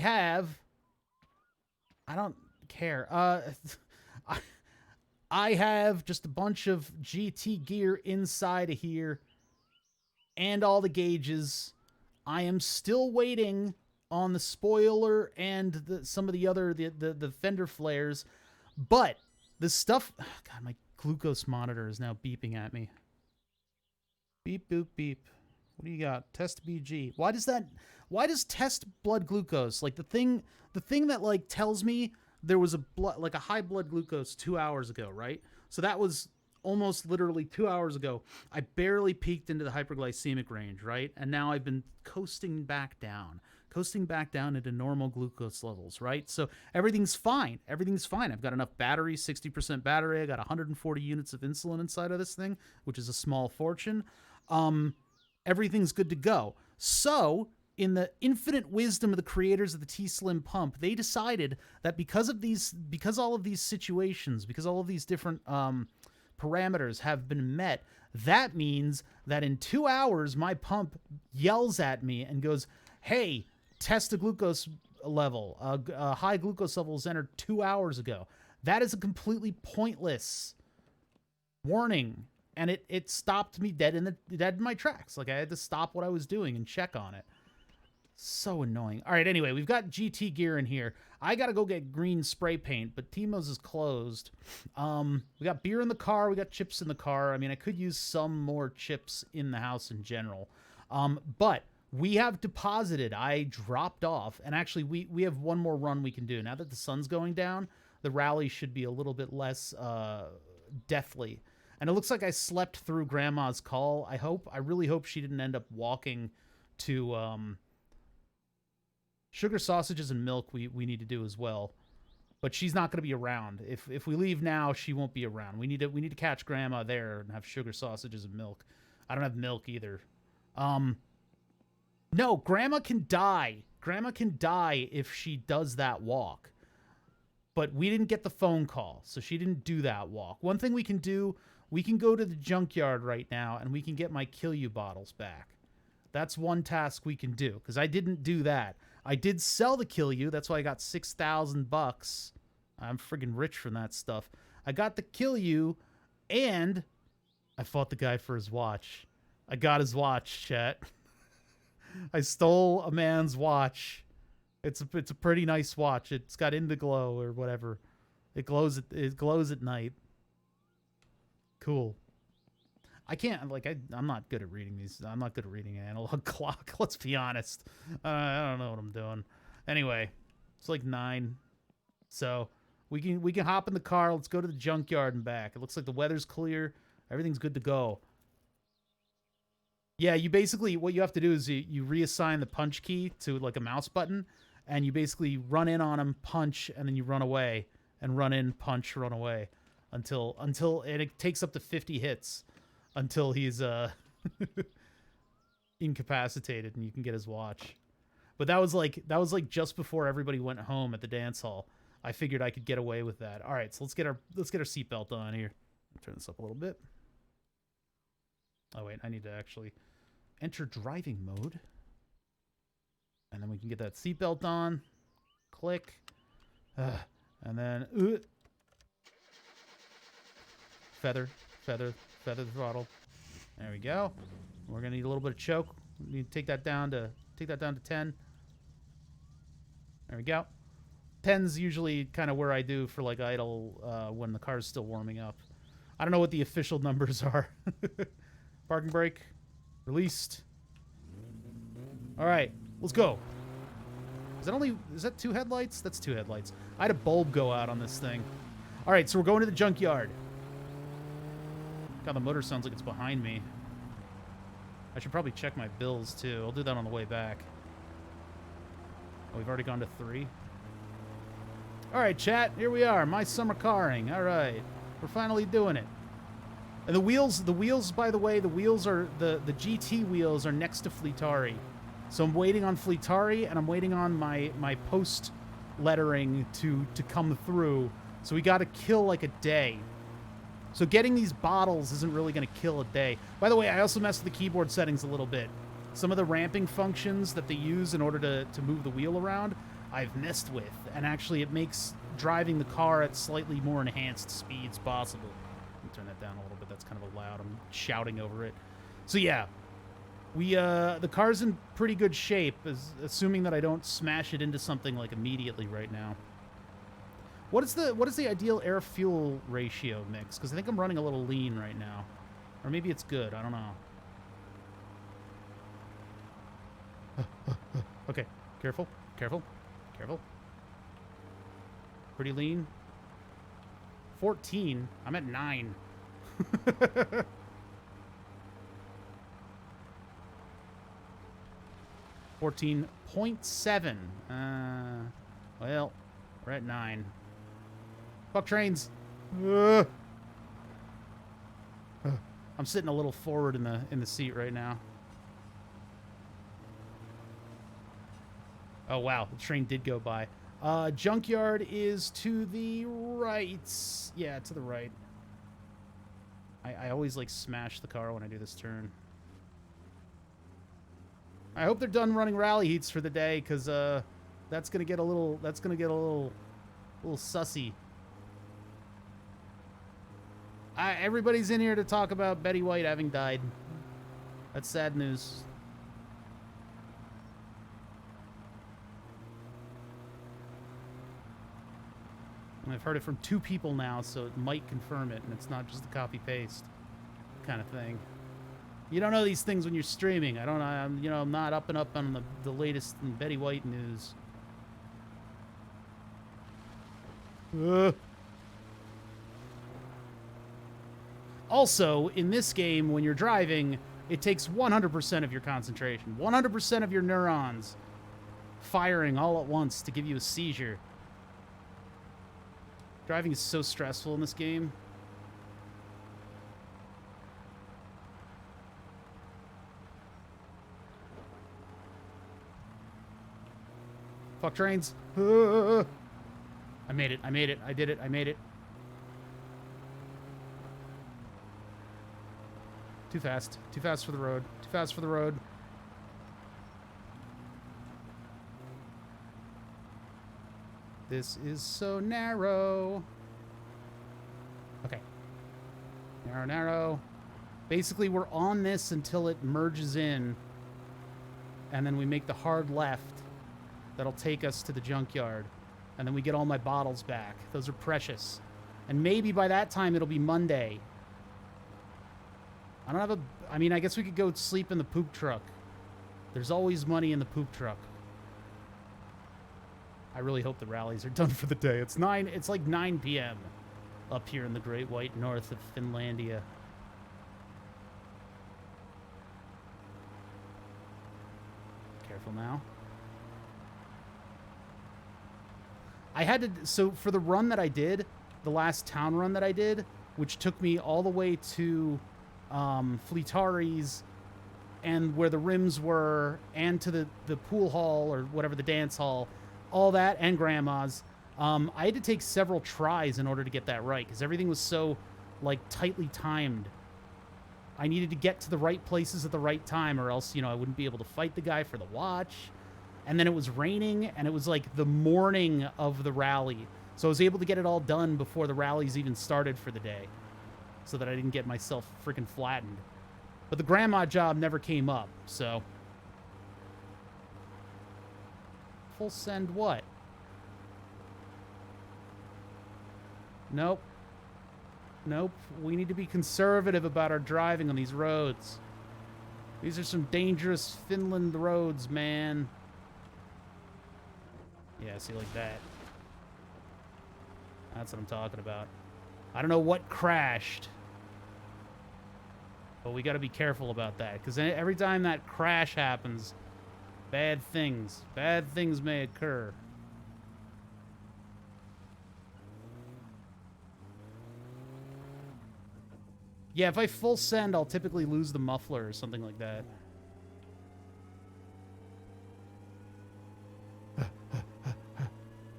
don't care. I have just a bunch of GT gear inside of here and all the gauges. I am still waiting on the spoiler and some of the other, the fender flares. But the stuff, oh God, my glucose monitor is now beeping at me. Beep, boop, beep. What do you got? Test BG. Why does test blood glucose, like the thing that like tells me there was a high blood glucose 2 hours ago, right? So that was almost literally 2 hours ago. I barely peaked into the hyperglycemic range, right? And now I've been coasting back down into normal glucose levels, right? So everything's fine. Everything's fine. I've got enough battery, 60% battery. I got 140 units of insulin inside of this thing, which is a small fortune. Everything's good to go. So, in the infinite wisdom of the creators of the T-Slim pump, they decided that because all of these situations, because all of these different parameters have been met, that means that in 2 hours, my pump yells at me and goes, hey, test a glucose level. A high glucose level was entered 2 hours ago. That is a completely pointless warning. And it stopped me dead in my tracks. Like, I had to stop what I was doing and check on it. So annoying. All right, anyway, we've got GT gear in here. I got to go get green spray paint, but Timo's is closed. We got beer in the car. We got chips in the car. I mean, I could use some more chips in the house in general. But we have deposited. I dropped off. And actually, we have one more run we can do. Now that the sun's going down, the rally should be a little bit less deathly. And it looks like I slept through Grandma's call. I really hope she didn't end up walking to sugar, sausages, and milk we need to do as well. But she's not going to be around. If we leave now, she won't be around. We need to catch Grandma there and have sugar, sausages, and milk. I don't have milk either. No, Grandma can die. Grandma can die if she does that walk. But we didn't get the phone call, so she didn't do that walk. One thing we can do, we can go to the junkyard right now, and we can get my Kill You bottles back. That's one task we can do, because I didn't do that. I did sell the Kill You. That's why I got $6,000. I'm friggin' rich from that stuff. I got the Kill You, and I fought the guy for his watch. I got his watch, chat. I stole a man's watch. It's a pretty nice watch. It's got Indiglow or whatever. It glows at night. Cool. I can't, like, I'm not good at reading these. I'm not good at reading an analog clock. Let's be honest. I don't know what I'm doing. Anyway, it's like 9. So we can hop in the car. Let's go to the junkyard and back. It looks like the weather's clear. Everything's good to go. Yeah, you basically, what you have to do is you reassign the punch key to like a mouse button, and you basically run in on him, punch, and then you run away, and run in, punch, run away, until and it takes up to 50 hits until he's incapacitated and you can get his watch. But that was like just before everybody went home at the dance hall. I figured I could get away with that. All right, so let's get our seatbelt on here. Turn this up a little bit. Oh wait, I need to actually enter driving mode. And then we can get that seatbelt on. Click. And then feather the throttle. There we go. We're gonna need a little bit of choke. We need to take that down to 10. There we go. 10's usually kind of where I do for like idle when the car's still warming up. I don't know what the official numbers are. Parking brake. Released. All right, let's go. Is that 2 headlights? That's 2 headlights. I had a bulb go out on this thing. All right, so we're going to the junkyard. God, the motor sounds like it's behind me. I should probably check my bills too. I'll do that on the way back. Oh, we've already gone to 3. All right, chat, here we are. My summer carring. All right, we're finally doing it. And the wheels, by the way, the GT wheels are next to Fleetari. So I'm waiting on Fleetari, and I'm waiting on my post lettering to come through. So we got to kill like a day. So getting these bottles isn't really going to kill a day. By the way, I also messed with the keyboard settings a little bit. Some of the ramping functions that they use in order to move the wheel around, I've messed with. And actually, it makes driving the car at slightly more enhanced speeds possible. Turn that down a little bit. That's kind of loud. I'm shouting over it. So yeah, the car's in pretty good shape, assuming that I don't smash it into something like immediately right now. What is the ideal air fuel ratio mix? Because I think I'm running a little lean right now, or maybe it's good. I don't know. Okay, careful. Pretty lean. 14. I'm at 9. 14.7. Well, we're at 9. Fuck trains. I'm sitting a little forward in the seat right now. Oh wow, the train did go by. Junkyard is to the right. Yeah, to the right. I always like smash the car when I do this turn. I hope they're done running rally heats for the day, because that's gonna get a little sussy. Everybody's in here to talk about Betty White having died. That's sad news. And I've heard it from 2 people now, so it might confirm it, and it's not just a copy-paste kind of thing. You don't know these things when you're streaming. I'm not up on the latest in Betty White news. Also, in this game, when you're driving, it takes 100% of your concentration, 100% of your neurons firing all at once to give you a seizure. Driving is so stressful in this game. Fuck trains. I made it. I made it. I did it. I made it. Too fast. Too fast for the road. Too fast for the road. This is so narrow. Okay. Narrow, narrow. Basically, we're on this until it merges in. And then we make the hard left. That'll take us to the junkyard. And then we get all my bottles back. Those are precious. And maybe by that time, it'll be Monday. I don't have a... I mean, I guess we could go sleep in the poop truck. There's always money in the poop truck. I really hope the rallies are done for the day. It's like 9 p.m. up here in the Great White North of Finlandia. Careful now. I had to... So, for the run that I did, the last town run that I did, which took me all the way to Fleetari's and where the rims were, and to the pool hall, or whatever, the dance hall, all that, and Grandma's, I had to take several tries in order to get that right, because everything was so, like, tightly timed. I needed to get to the right places at the right time, or else, you know, I wouldn't be able to fight the guy for the watch. And then it was raining, and it was like the morning of the rally. So I was able to get it all done before the rallies even started for the day, so that I didn't get myself freaking flattened. But the grandma job never came up, so... Full send what? Nope. Nope. We need to be conservative about our driving on these roads. These are some dangerous Finland roads, man. Yeah, see, like that. That's what I'm talking about. I don't know what crashed. But we gotta be careful about that. Because every time that crash happens, bad things may occur. Yeah, if I full send, I'll typically lose the muffler or something like that.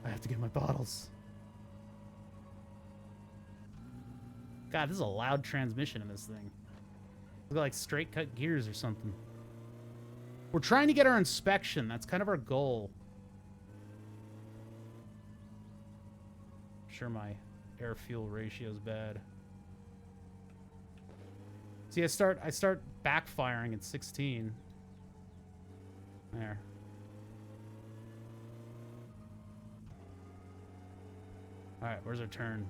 I have to get my bottles. God, this is a loud transmission in this thing. Look like straight cut gears or something. We're trying to get our inspection. That's kind of our goal. I'm sure my air fuel ratio is bad. See, I start backfiring at 16. There. All right, where's our turn?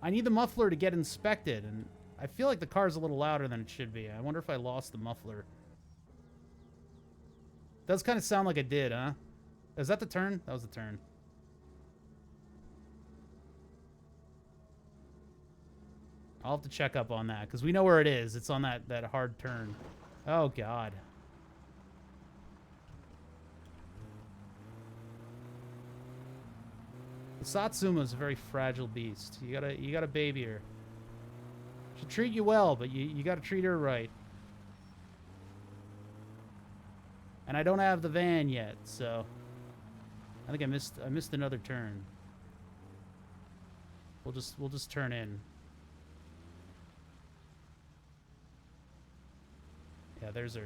I need the muffler to get inspected, and I feel like the car's a little louder than it should be. I wonder if I lost the muffler. Does kind of sound like I did, huh? Is that the turn? That was the turn. I'll have to check up on that, because we know where it is. It's on that hard turn. Oh, God. The Satsuma is a very fragile beast. You gotta baby her. She'll treat you well, but you gotta treat her right. And I don't have the van yet, so I think I missed another turn. We'll just turn in. Yeah, there's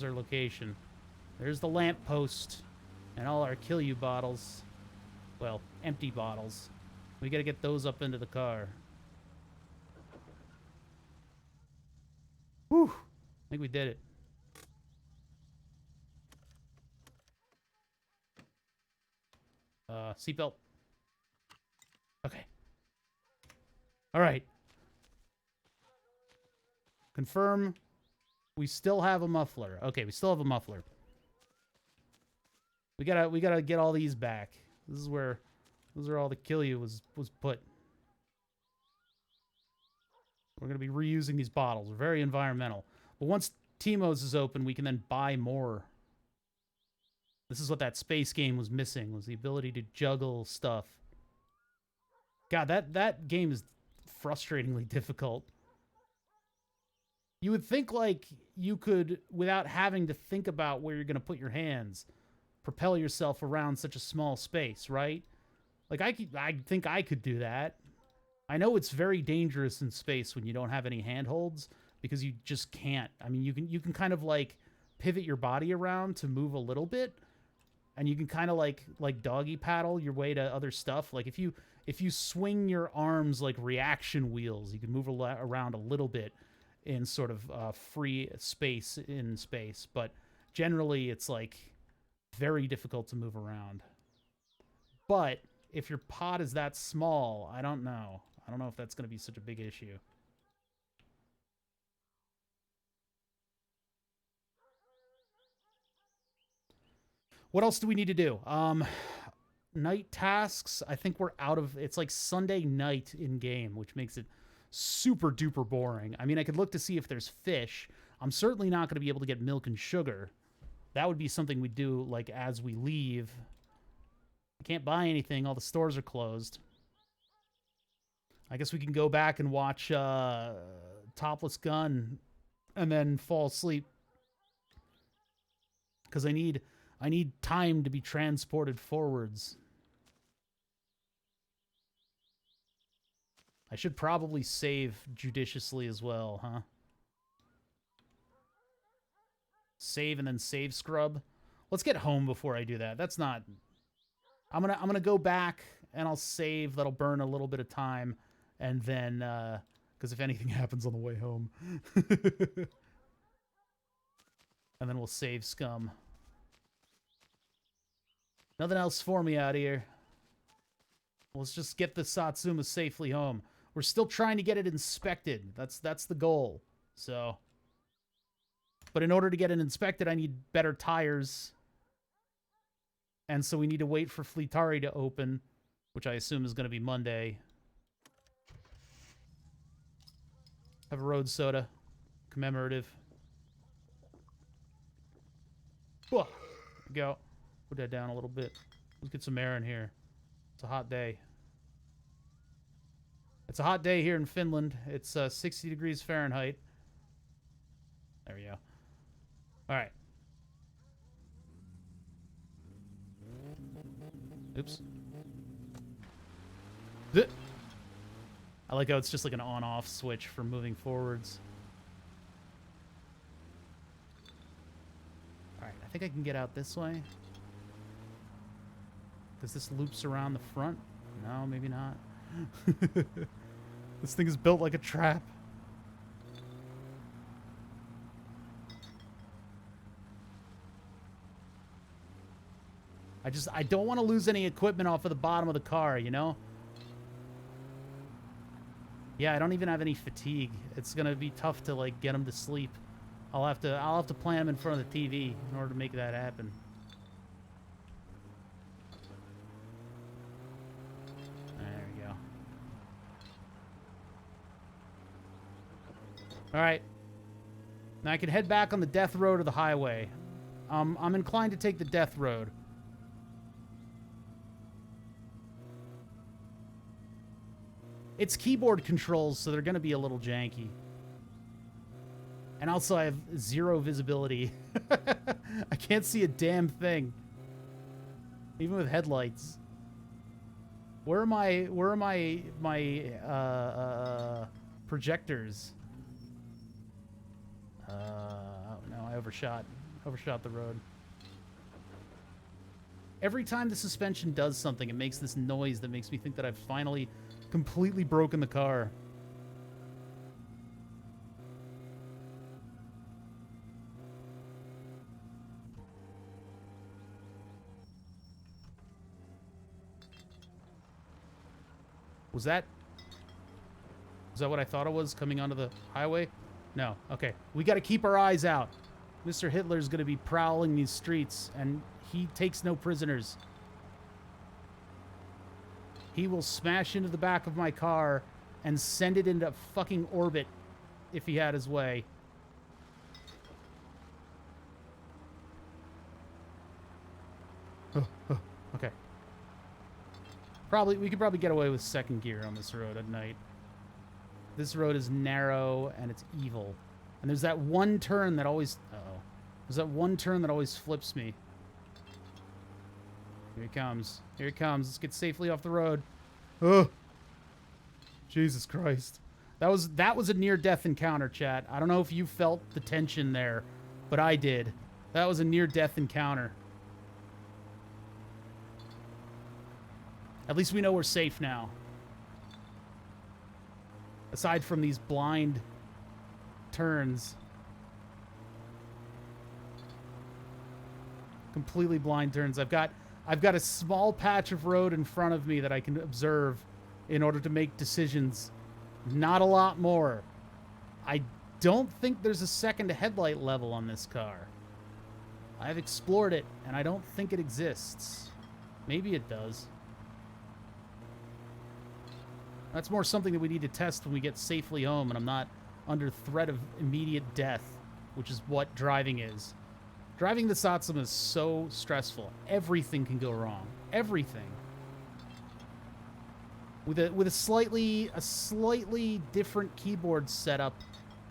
our location. There's the lamp post and all our kill you bottles. Well, empty bottles. We gotta get those up into the car. Whew! I think we did it. Seatbelt. Okay. All right. Confirm. We still have a muffler. Okay, we still have a muffler. We gotta get all these back. This is where Those are all that kill you was put. We're going to be reusing these bottles. We're very environmental. But once Timo's is open, we can then buy more. This is what that space game was missing, was the ability to juggle stuff. God, that game is frustratingly difficult. You would think, like, you could, without having to think about where you're going to put your hands, propel yourself around such a small space, right? Like, I think I could do that. I know it's very dangerous in space when you don't have any handholds, because you just can't. I mean, you can kind of, like, pivot your body around to move a little bit, and you can kind of, like doggy paddle your way to other stuff. Like, if you swing your arms like reaction wheels, you can move around a little bit in sort of free space in space, but generally it's like very difficult to move around. But if your pod is that small, I don't know. I don't know if that's going to be such a big issue. What else do we need to do? Night tasks. I think we're out of... It's like Sunday night in game, which makes it super duper boring. I mean, I could look to see if there's fish. I'm certainly not going to be able to get milk and sugar. That would be something we do, like, as we leave. I can't buy anything. All the stores are closed. I guess we can go back and watch Topless Gun and then fall asleep. Because I need time to be transported forwards. I should probably save judiciously as well, huh? Save and then save scrub. Let's get home before I do that. That's not... I'm gonna go back and I'll save. That'll burn a little bit of time, and then because if anything happens on the way home, and then we'll save scum. Nothing else for me out here. Let's just get the Satsuma safely home. We're still trying to get it inspected. That's the goal. So, but in order to get it inspected, I need better tires. And so we need to wait for Fleetari to open, which I assume is going to be Monday. Have a road soda. Commemorative. There we go. Put that down a little bit. Let's get some air in here. It's a hot day. It's a hot day here in Finland. It's 60 degrees Fahrenheit. There we go. All right. Oops. I like how it's just like an on-off switch for moving forwards. All right, I think I can get out this way. Does this loops around the front? No, maybe not. This thing is built like a trap. I don't want to lose any equipment off of the bottom of the car, you know? Yeah, I don't even have any fatigue. It's gonna be tough to like get him to sleep. I'll have to plant him in front of the TV in order to make that happen. There we go. All right. Now I can head back on the death road or the highway. I'm inclined to take the death road. It's keyboard controls, so they're going to be a little janky. And also, I have zero visibility. I can't see a damn thing. Even with headlights. Where are my projectors? Oh, no, I overshot the road. Every time the suspension does something, it makes this noise that makes me think that I've finally completely broken the car. Was that what I thought it was coming onto the highway? No. Okay. We got to keep our eyes out. Mr. Hitler's going to be prowling these streets, and he takes no prisoners. he will smash into the back of my car and send it into fucking orbit if he had his way. Okay. We could probably get away with second gear on this road at night. This road is narrow and it's evil. And there's that one turn that always... Uh-oh. There's that one turn that always flips me. Here he comes. Here he comes. Let's get safely off the road. Oh, Jesus Christ. That was a near-death encounter, chat. I don't know if you felt the tension there, but I did. That was a near-death encounter. At least we know we're safe now. Aside from these blind turns. Completely blind turns. I've got a small patch of road in front of me that I can observe in order to make decisions. Not a lot more. I don't think there's a second headlight level on this car. I've explored it, and I don't think it exists. Maybe it does. That's more something that we need to test when we get safely home and I'm not under threat of immediate death, which is what driving is. Driving the Satsuma is so stressful. Everything can go wrong. Everything. With a slightly different keyboard setup,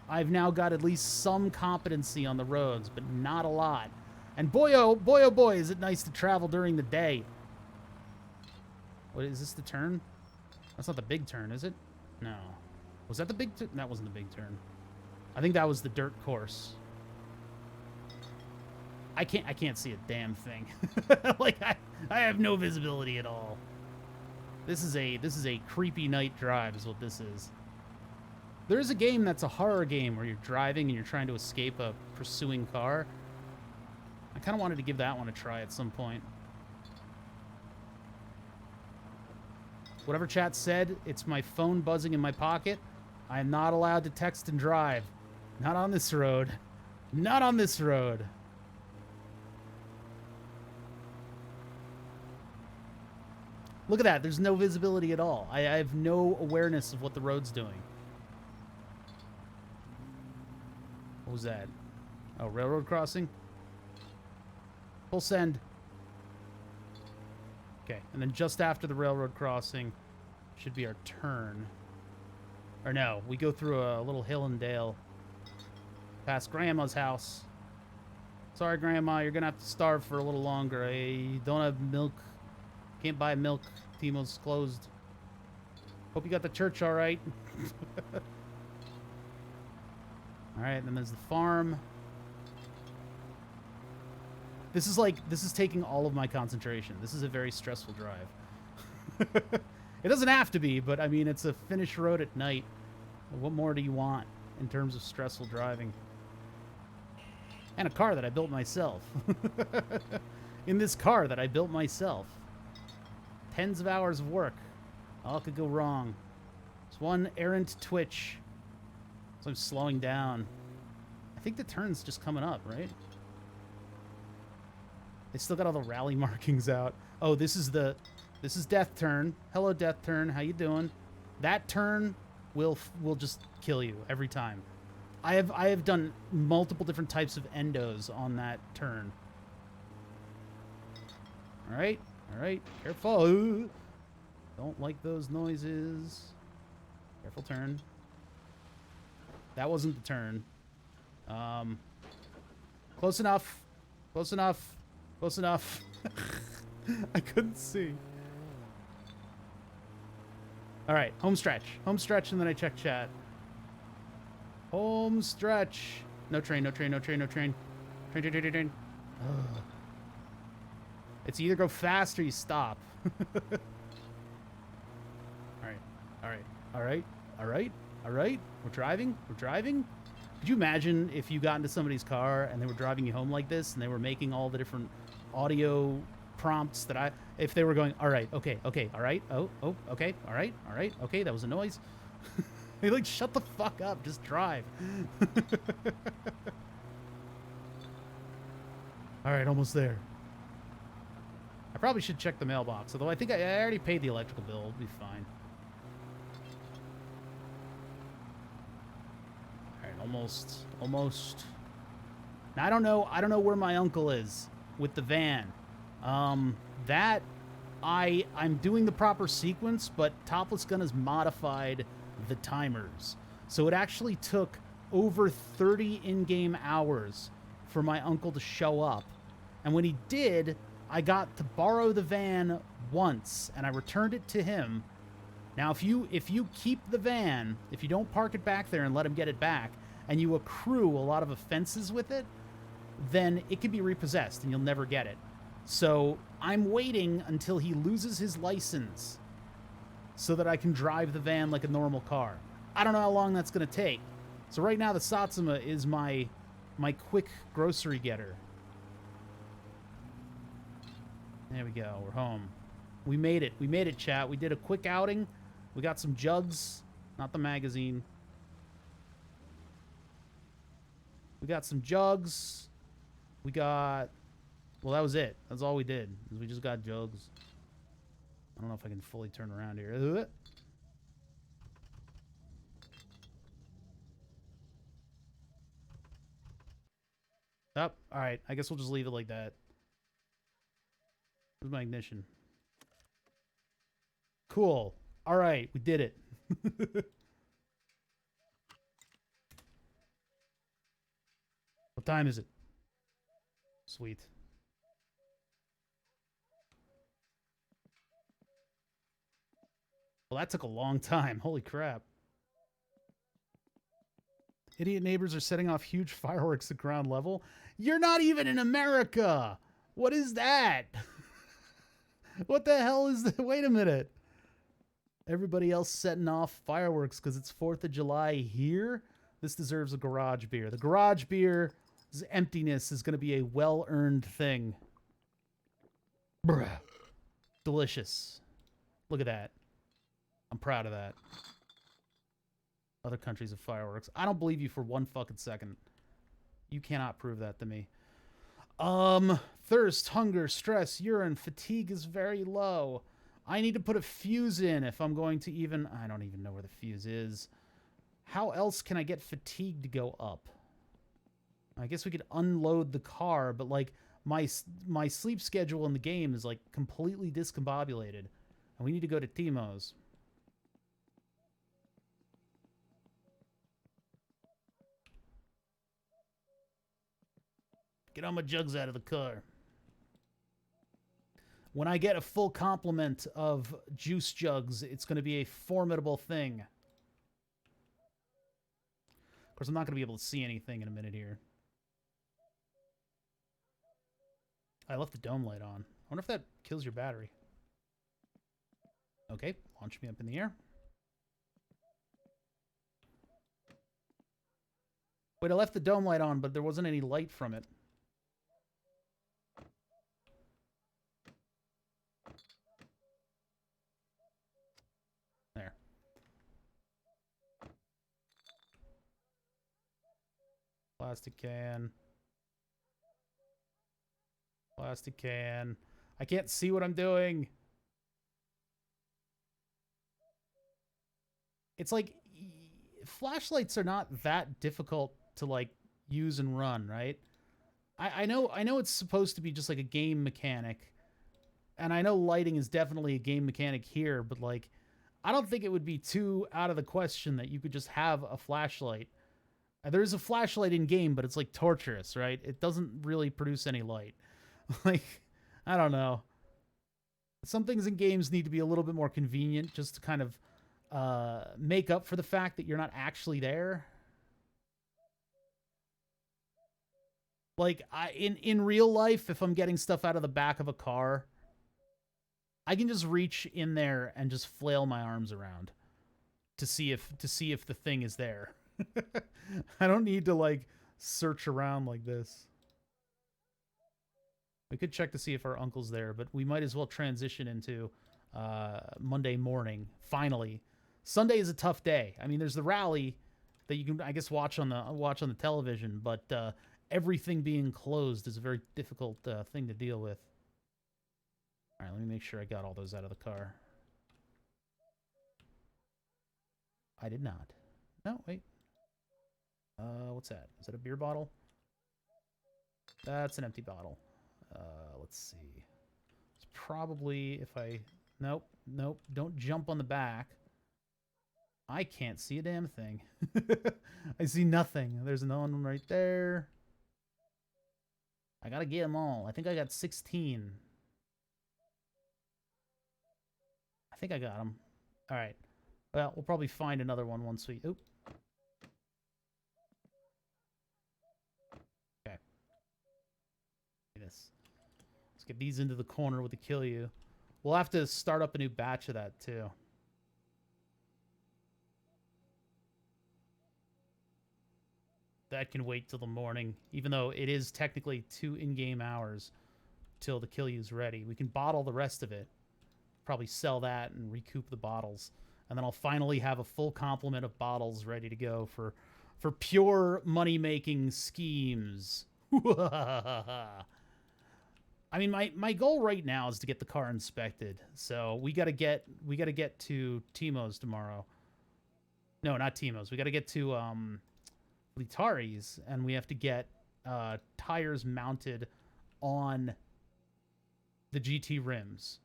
I've now got at least some competency on the roads, but not a lot. And boy, oh boy, is it nice to travel during the day. What, is this the turn? That's not the big turn, is it? No. Was that the big turn? That wasn't the big turn. I think that was the dirt course. I can't see a damn thing. Like I have no visibility at all. This is a creepy night drive is what this is. There is a game that's a horror game where you're driving and you're trying to escape a pursuing car. I kind of wanted to give that one a try at some point. Whatever chat said, it's my phone buzzing in my pocket. I am not allowed to text and drive. Not on this road. Not on this road. Look at that. There's no visibility at all. I have no awareness of what the road's doing. What was that? Oh, railroad crossing? Full send. Okay, and then just after the railroad crossing should be our turn. Or no, we go through a little hill and dale. Past Grandma's house. Sorry, Grandma, you're gonna have to starve for a little longer. I don't have milk. Can't buy milk. Timo's closed. Hope you got the church all right. All right, then there's the farm. This is taking all of my concentration. This is a very stressful drive. It doesn't have to be, but I mean, it's a Finnish road at night. What more do you want in terms of stressful driving? And a car that I built myself. In this car that I built myself. Tens of hours of work. All could go wrong. It's one errant twitch. So I'm slowing down. I think the turn's just coming up, right? They still got all the rally markings out. Oh, this is death turn. Hello, death turn. How you doing? That turn will just kill you every time. I have done multiple different types of endos on that turn. All right, careful. Don't like those noises. Careful turn. That wasn't the turn. Close enough. Close enough. Close enough. I couldn't see. All right, home stretch. Home stretch, and then I check chat. Home stretch. No train, no train, no train, no train. Train. Ugh. It's either go fast or you stop. All right. We're driving. Could you imagine if you got into somebody's car and they were driving you home like this and they were making all the different audio prompts that if they were going, all right, okay, all right, oh, okay, all right, okay, that was a noise. They like, shut the fuck up, just drive. All right, almost there. I probably should check the mailbox, although I think I already paid the electrical bill. It'll be fine. All right, almost. Now, I don't know where my uncle is with the van. I'm doing the proper sequence, but Topless Gun has modified the timers. So it actually took over 30 in-game hours for my uncle to show up. And when he did, I got to borrow the van once, and I returned it to him. Now, if you keep the van, if you don't park it back there and let him get it back, and you accrue a lot of offenses with it, then it can be repossessed, and you'll never get it. So I'm waiting until he loses his license so that I can drive the van like a normal car. I don't know how long that's going to take. So right now, the Satsuma is my quick grocery getter. There we go. We're home. We made it. We made it, chat. We did a quick outing. We got some jugs. Not the magazine. We got some jugs. We got... Well, that was it. That's all we did. We just got jugs. I don't know if I can fully turn around here. Oh, alright. I guess we'll just leave it like that. Where's my ignition? Cool. Alright, we did it. What time is it? Sweet. Well, that took a long time. Holy crap. Idiot neighbors are setting off huge fireworks at ground level. You're not even in America! What is that? What the hell is that? Wait a minute. Everybody else setting off fireworks because it's 4th of July here? This deserves a garage beer. The garage beer's emptiness is going to be a well-earned thing. Bruh. Delicious. Look at that. I'm proud of that. Other countries have fireworks. I don't believe you for one fucking second. You cannot prove that to me. Thirst, hunger, stress, urine, fatigue is very low. I need to put a fuse in if I'm going to even... I don't even know where the fuse is. How else can I get fatigue to go up? I guess we could unload the car, but, like, my sleep schedule in the game is, like, completely discombobulated. And we need to go to Timo's. Get all my jugs out of the car. When I get a full complement of juice jugs, it's going to be a formidable thing. Of course, I'm not going to be able to see anything in a minute here. I left the dome light on. I wonder if that kills your battery. Okay, launch me up in the air. Wait, I left the dome light on, but there wasn't any light from it. There. Plastic can. Plastic can. I can't see what I'm doing. It's like, flashlights are not that difficult to, like, use and run, right? I know it's supposed to be just like a game mechanic, and I know lighting is definitely a game mechanic here, but, like, I don't think it would be too out of the question that you could just have a flashlight. There is a flashlight in game, but it's, like, torturous, right? It doesn't really produce any light. Like, I don't know. Some things in games need to be a little bit more convenient just to kind of make up for the fact that you're not actually there. Like, in real life, if I'm getting stuff out of the back of a car, I can just reach in there and just flail my arms around to see if the thing is there. I don't need to, like, search around like this. We could check to see if our uncle's there, but we might as well transition into Monday morning. Finally, Sunday is a tough day. I mean, there's the rally that you can, I guess, watch on the television, but everything being closed is a very difficult thing to deal with. All right, let me make sure I got all those out of the car. I did not. No, wait. What's that? Is that a beer bottle? That's an empty bottle. Let's see. It's probably if I... Nope, nope. Don't jump on the back. I can't see a damn thing. I see nothing. There's another one right there. I gotta get them all. I think I got 16. I think I got them. All right. Well, we'll probably find another one once we... Oop. Okay. This. Let's get these into the corner with the kill you. We'll have to start up a new batch of that, too. That can wait till the morning, even though it is technically 2 in-game hours till the kill you's ready. We can bottle the rest of it. Probably sell that and recoup the bottles. And then I'll finally have a full complement of bottles ready to go for pure money-making schemes. I mean, my goal right now is to get the car inspected. So we gotta get to Timo's tomorrow. No, not Timo's. We gotta get to fleetari's, and we have to get tires mounted on the GT rims.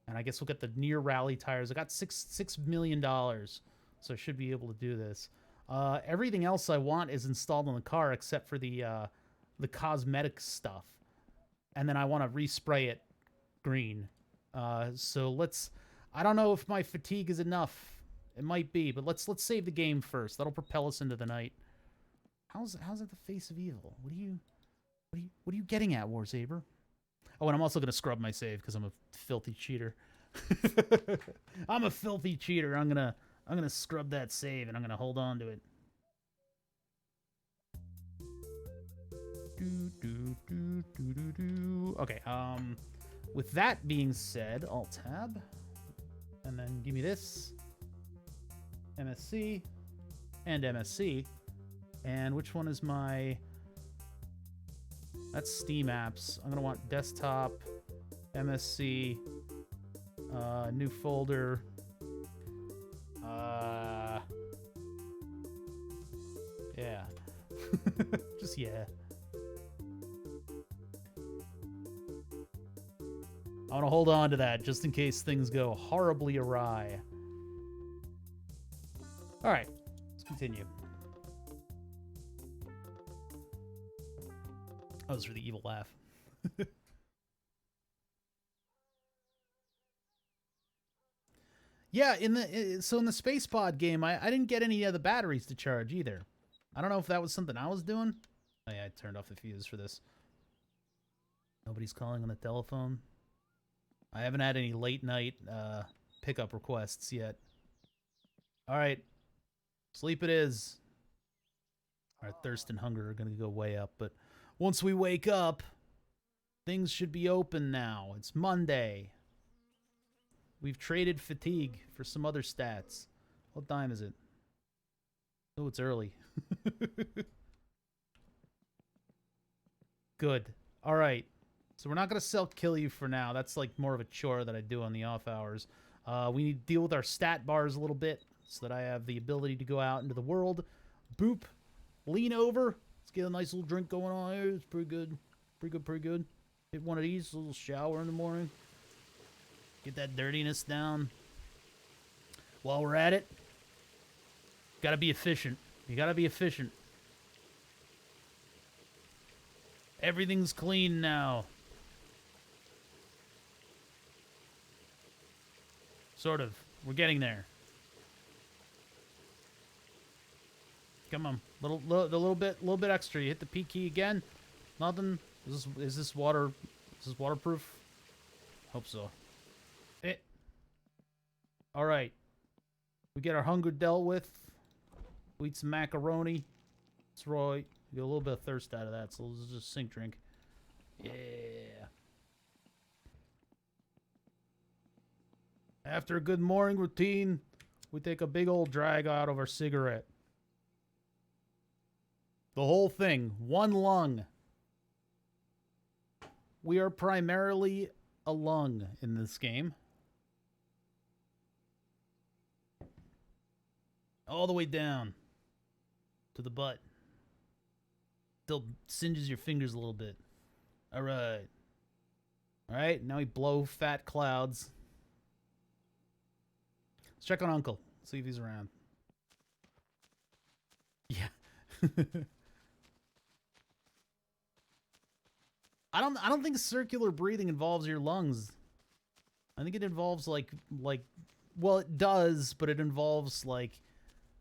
And I guess we'll get the near rally tires. I got $6 million, so I should be able to do this. Everything else I want is installed on the car except for the cosmetic stuff. And then I want to respray it green. So let's... I don't know if my fatigue is enough. It might be, but let's save the game first. That'll propel us into the night. How's it the face of evil? What are you getting at, Warsaber? Oh, and I'm also gonna scrub my save because I'm a filthy cheater. I'm a filthy cheater. I'm gonna scrub that save and I'm gonna hold on to it. Okay, with that being said, Alt tab, and then give me this, MSC, and MSC, and which one is my, that's Steam apps. I'm gonna want desktop, MSC, new folder, yeah, just yeah. I want to hold on to that just in case things go horribly awry. All right, let's continue. That was for the evil laugh. Yeah, in the space pod game, I didn't get any of the batteries to charge either. I don't know if that was something I was doing. Oh yeah, I turned off the fuse for this. Nobody's calling on the telephone. I haven't had any late night pickup requests yet. All right, sleep it is. Our thirst and hunger are going to go way up, but once we wake up, things should be open now. It's Monday. We've traded fatigue for some other stats. What time is it? Oh, it's early. Good. All right. So we're not going to kill you for now. That's like more of a chore that I do on the off hours. We need to deal with our stat bars a little bit so that I have the ability to go out into the world. Boop. Lean over. Let's get a nice little drink going on here. It's pretty good. Pretty good. Hit one of these. A little shower in the morning. Get that dirtiness down. While we're at it, gotta be efficient. You gotta be efficient. Everything's clean now. Sort of. We're getting there. Come on, a little bit extra. You hit the P key again. Nothing. Is this water? Is this waterproof? Hope so. All right. We get our hunger dealt with. We eat some macaroni. That's right. We get a little bit of thirst out of that, so let's just sink drink. Yeah. After a good morning routine, we take a big old drag out of our cigarette. The whole thing. One lung. We are primarily a lung in this game. All the way down to the butt. Still singes your fingers a little bit. All right. All right, now we blow fat clouds. Let's check on Uncle. See if he's around. Yeah. I don't think circular breathing involves your lungs. I think it involves like well, it does, but it involves like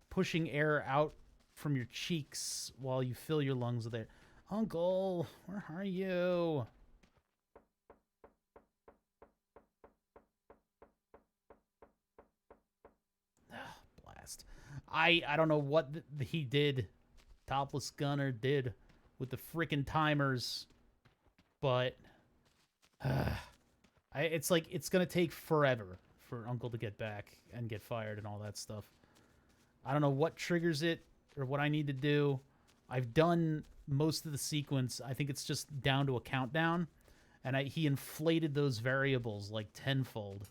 pushing air out from your cheeks while you fill your lungs with air. Uncle, where are you? Blast. I don't know what he did, Topless Gunner did with the freaking timers, but it's like it's gonna take forever for Uncle to get back and get fired and all that stuff. I don't know what triggers it or what I need to do. I've done most of the sequence. I think it's just down to a countdown, and he inflated those variables like tenfold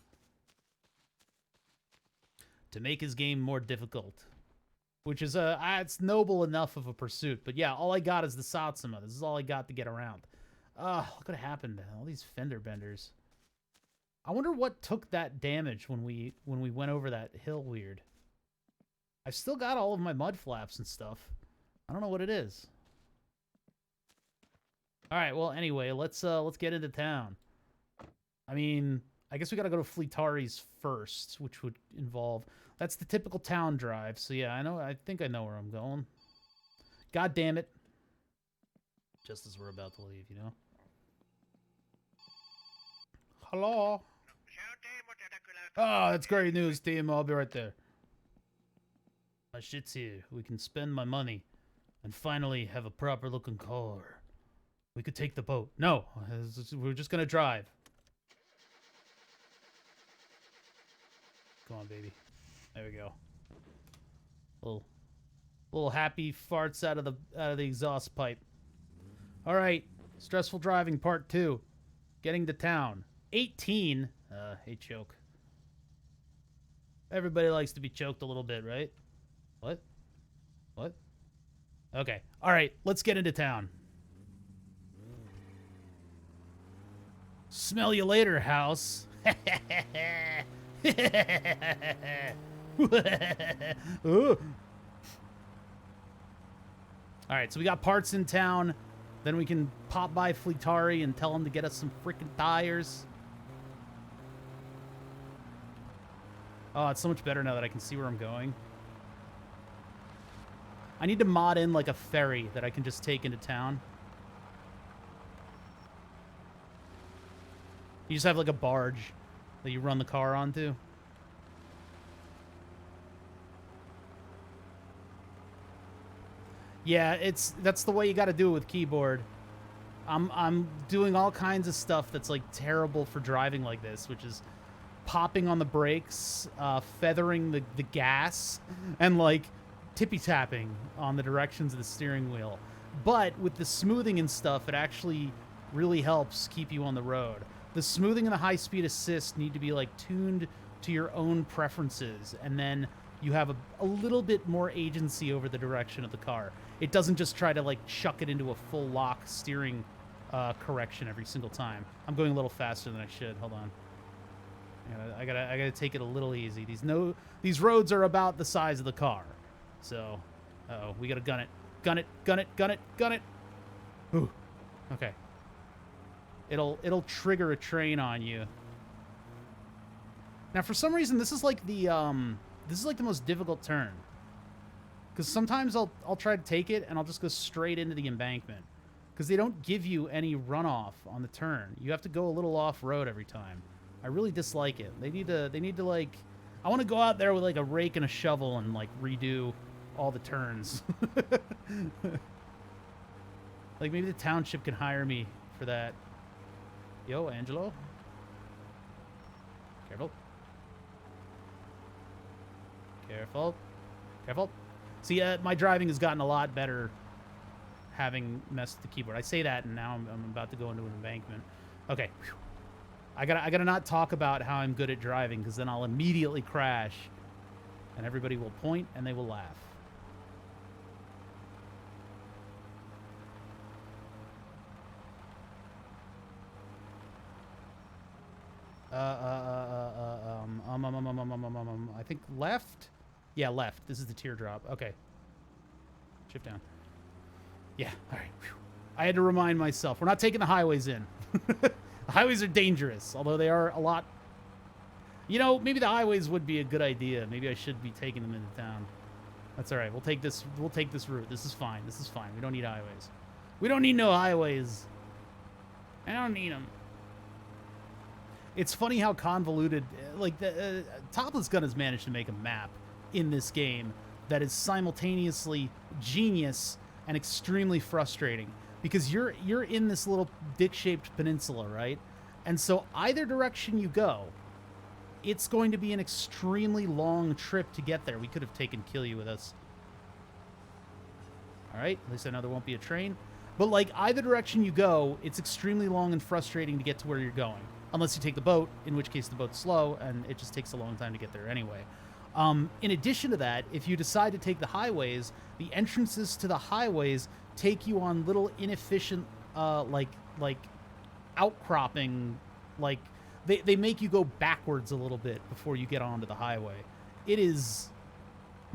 to make his game more difficult, which is it's noble enough of a pursuit. But yeah, all I got is the Satsuma. This is all I got to get around. Look what happened. All these fender benders. I wonder what took that damage when we went over that hill weird. I've still got all of my mud flaps and stuff. I don't know what it is. All right, well, anyway, let's get into town. I mean, I guess we got to go to Fleetari's first, which would involve... That's the typical town drive. So yeah, I think I know where I'm going. God damn it. Just as we're about to leave, you know. Hello. Oh, that's great news, team. I'll be right there. My shit's here. We can spend my money and finally have a proper looking car. We could take the boat. No, we're just gonna drive. Come on, baby. There we go. Little happy farts out of the exhaust pipe. All right, stressful driving part 2. Getting to town. 18. Hey, choke. Everybody likes to be choked a little bit, right? What? What? Okay. All right, let's get into town. Smell you later, house. All right, so we got parts in town. Then we can pop by Fleetari and tell him to get us some freaking tires. Oh, it's so much better now that I can see where I'm going. I need to mod in like a ferry that I can just take into town. You just have like a barge that you run the car onto. Yeah, that's the way you got to do it with keyboard. I'm doing all kinds of stuff that's like terrible for driving like this, which is popping on the brakes, feathering the gas, and like tippy-tapping on the directions of the steering wheel. But with the smoothing and stuff, it actually really helps keep you on the road. The smoothing and the high-speed assist need to be like tuned to your own preferences, and then you have a little bit more agency over the direction of the car. It doesn't just try to like chuck it into a full lock steering correction every single time. I'm going a little faster than I should. Hold on. I gotta take it a little easy. These roads are about the size of the car, so we gotta gun it. Ooh, okay. It'll trigger a train on you. Now, for some reason, this is like the most difficult turn, because sometimes I'll try to take it and I'll just go straight into the embankment, because they don't give you any runoff on the turn. You have to go a little off road every time. I really dislike it. They need to like, I want to go out there with like a rake and a shovel and like redo all the turns. Like maybe the township can hire me for that. Yo, Angelo. Careful. Careful. Careful. See, my driving has gotten a lot better having messed with the keyboard. I say that, and now I'm about to go into an embankment. Okay. Whew. I gotta not talk about how I'm good at driving, because then I'll immediately crash, and everybody will point and they will laugh. I think left. Yeah, left. This is the teardrop. Okay. Shift down. Yeah. All right. Whew. I had to remind myself. We're not taking the highways in. The highways are dangerous, although they are a lot. You know, maybe the highways would be a good idea. Maybe I should be taking them into town. That's all right. We'll take this. We'll take this route. This is fine. This is fine. We don't need highways. We don't need no highways. I don't need them. It's funny how convoluted, like, the Topless Gun has managed to make a map in this game that is simultaneously genius and extremely frustrating, because you're in this little dick-shaped peninsula, right? And so either direction you go, it's going to be an extremely long trip to get there. We could have taken Kill You with us. All right, at least I know there won't be a train. But, like, either direction you go, it's extremely long and frustrating to get to where you're going. Unless you take the boat, in which case the boat's slow, and it just takes a long time to get there anyway. In addition to that, if you decide to take the highways, the entrances to the highways take you on little inefficient, like outcropping, like, they make you go backwards a little bit before you get onto the highway. It is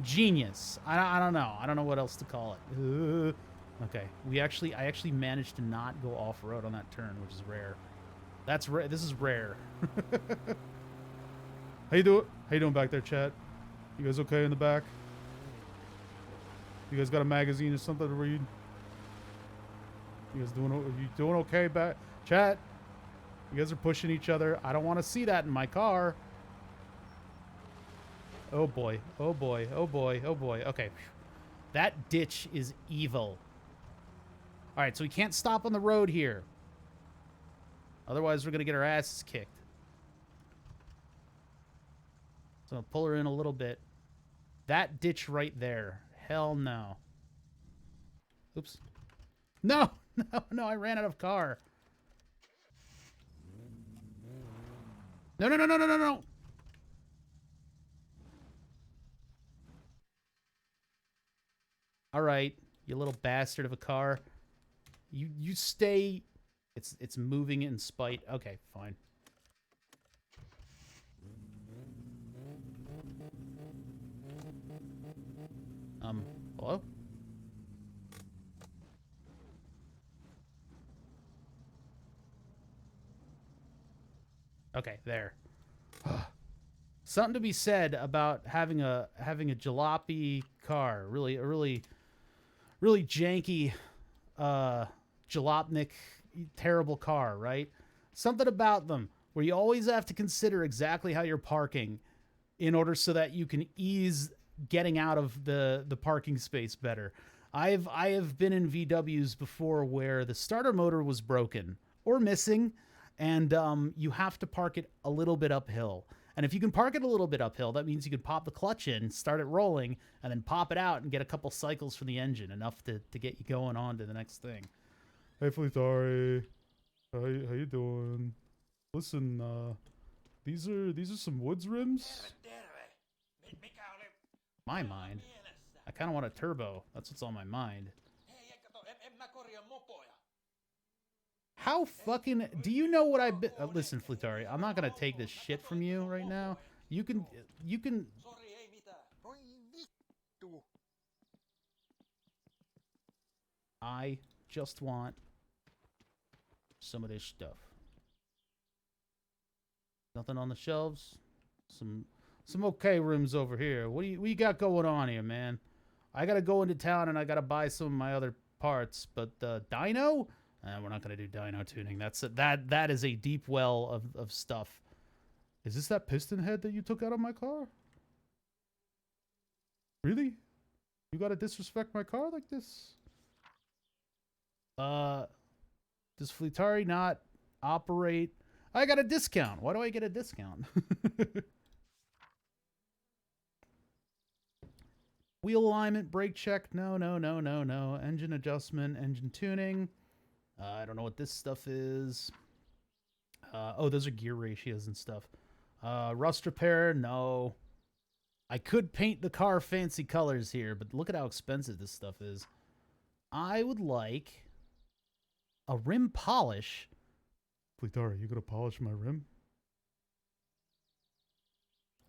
genius. I don't know. I don't know what else to call it. Okay, I actually managed to not go off-road on that turn, which is rare. That's rare. This is rare. How you doing back there, chat? You guys okay in the back? You guys got a magazine or something to read? You guys doing okay back? Chat? You guys are pushing each other. I don't want to see that in my car. Oh boy. Oh boy. Oh boy. Oh boy. Okay. That ditch is evil. All right, so we can't stop on the road here. Otherwise, we're going to get our asses kicked. So I'll pull her in a little bit. That ditch right there. Hell no. Oops. No! No, I ran out of car. No. All right, you little bastard of a car. You stay... It's moving in spite. Okay, fine. Hello? Okay, there. Something to be said about having a jalopy car. A really janky jalopnik terrible car, right? Something about them where you always have to consider exactly how you're parking in order so that you can ease getting out of the parking space better. I have been in VWs before where the starter motor was broken or missing, and you have to park it a little bit uphill. And if you can park it a little bit uphill, that means you can pop the clutch in, start it rolling, and then pop it out and get a couple cycles from the engine, enough to get you going on to the next thing. Hey, Fleetari. How you doing? Listen, these are some Woods rims. My mind. I kind of want a turbo. That's what's on my mind. How fucking... Do you know what I've been... listen, Fleetari, I'm not going to take this shit from you right now. You can... I just want some of this stuff. Nothing on the shelves. Some okay rooms over here. What do you got going on here, man? I gotta go into town and I gotta buy some of my other parts. But dyno? We're not gonna do dyno tuning. That is a deep well of stuff. Is this that piston head that you took out of my car? Really? You gotta disrespect my car like this? Does Fleetari not operate? I got a discount. Why do I get a discount? Wheel alignment, brake check. No. Engine adjustment, engine tuning. I don't know what this stuff is. Oh, those are gear ratios and stuff. Rust repair, no. I could paint the car fancy colors here, but look at how expensive this stuff is. I would like a rim polish. Fleetari, you gonna polish my rim?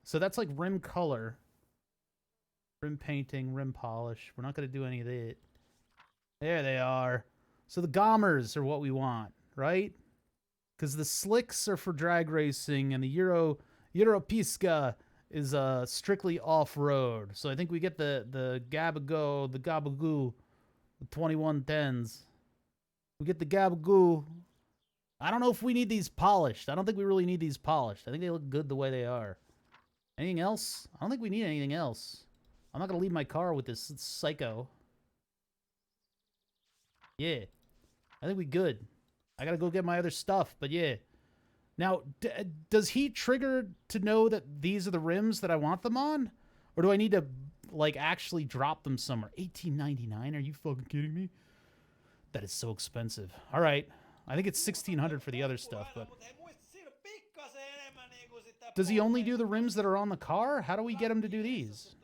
So that's like rim color. Rim painting, rim polish. We're not gonna do any of that. There they are. So the Gommers are what we want, right? Because the slicks are for drag racing, and the Europisca is strictly off-road. So I think we get the Gabagoo, the Gabagoo, the 2110s. We get the Gabagoo. I don't know if we need these polished. I don't think we really need these polished. I think they look good the way they are. Anything else? I don't think we need anything else. I'm not going to leave my car with this psycho. Yeah. I think we good. I got to go get my other stuff, but yeah. Now, does he trigger to know that these are the rims that I want them on? Or do I need to, like, actually drop them somewhere? $18.99? Are you fucking kidding me? That is so expensive. All right. I think it's $1,600 for the other stuff, but... Does he only do the rims that are on the car? How do we get him to do these?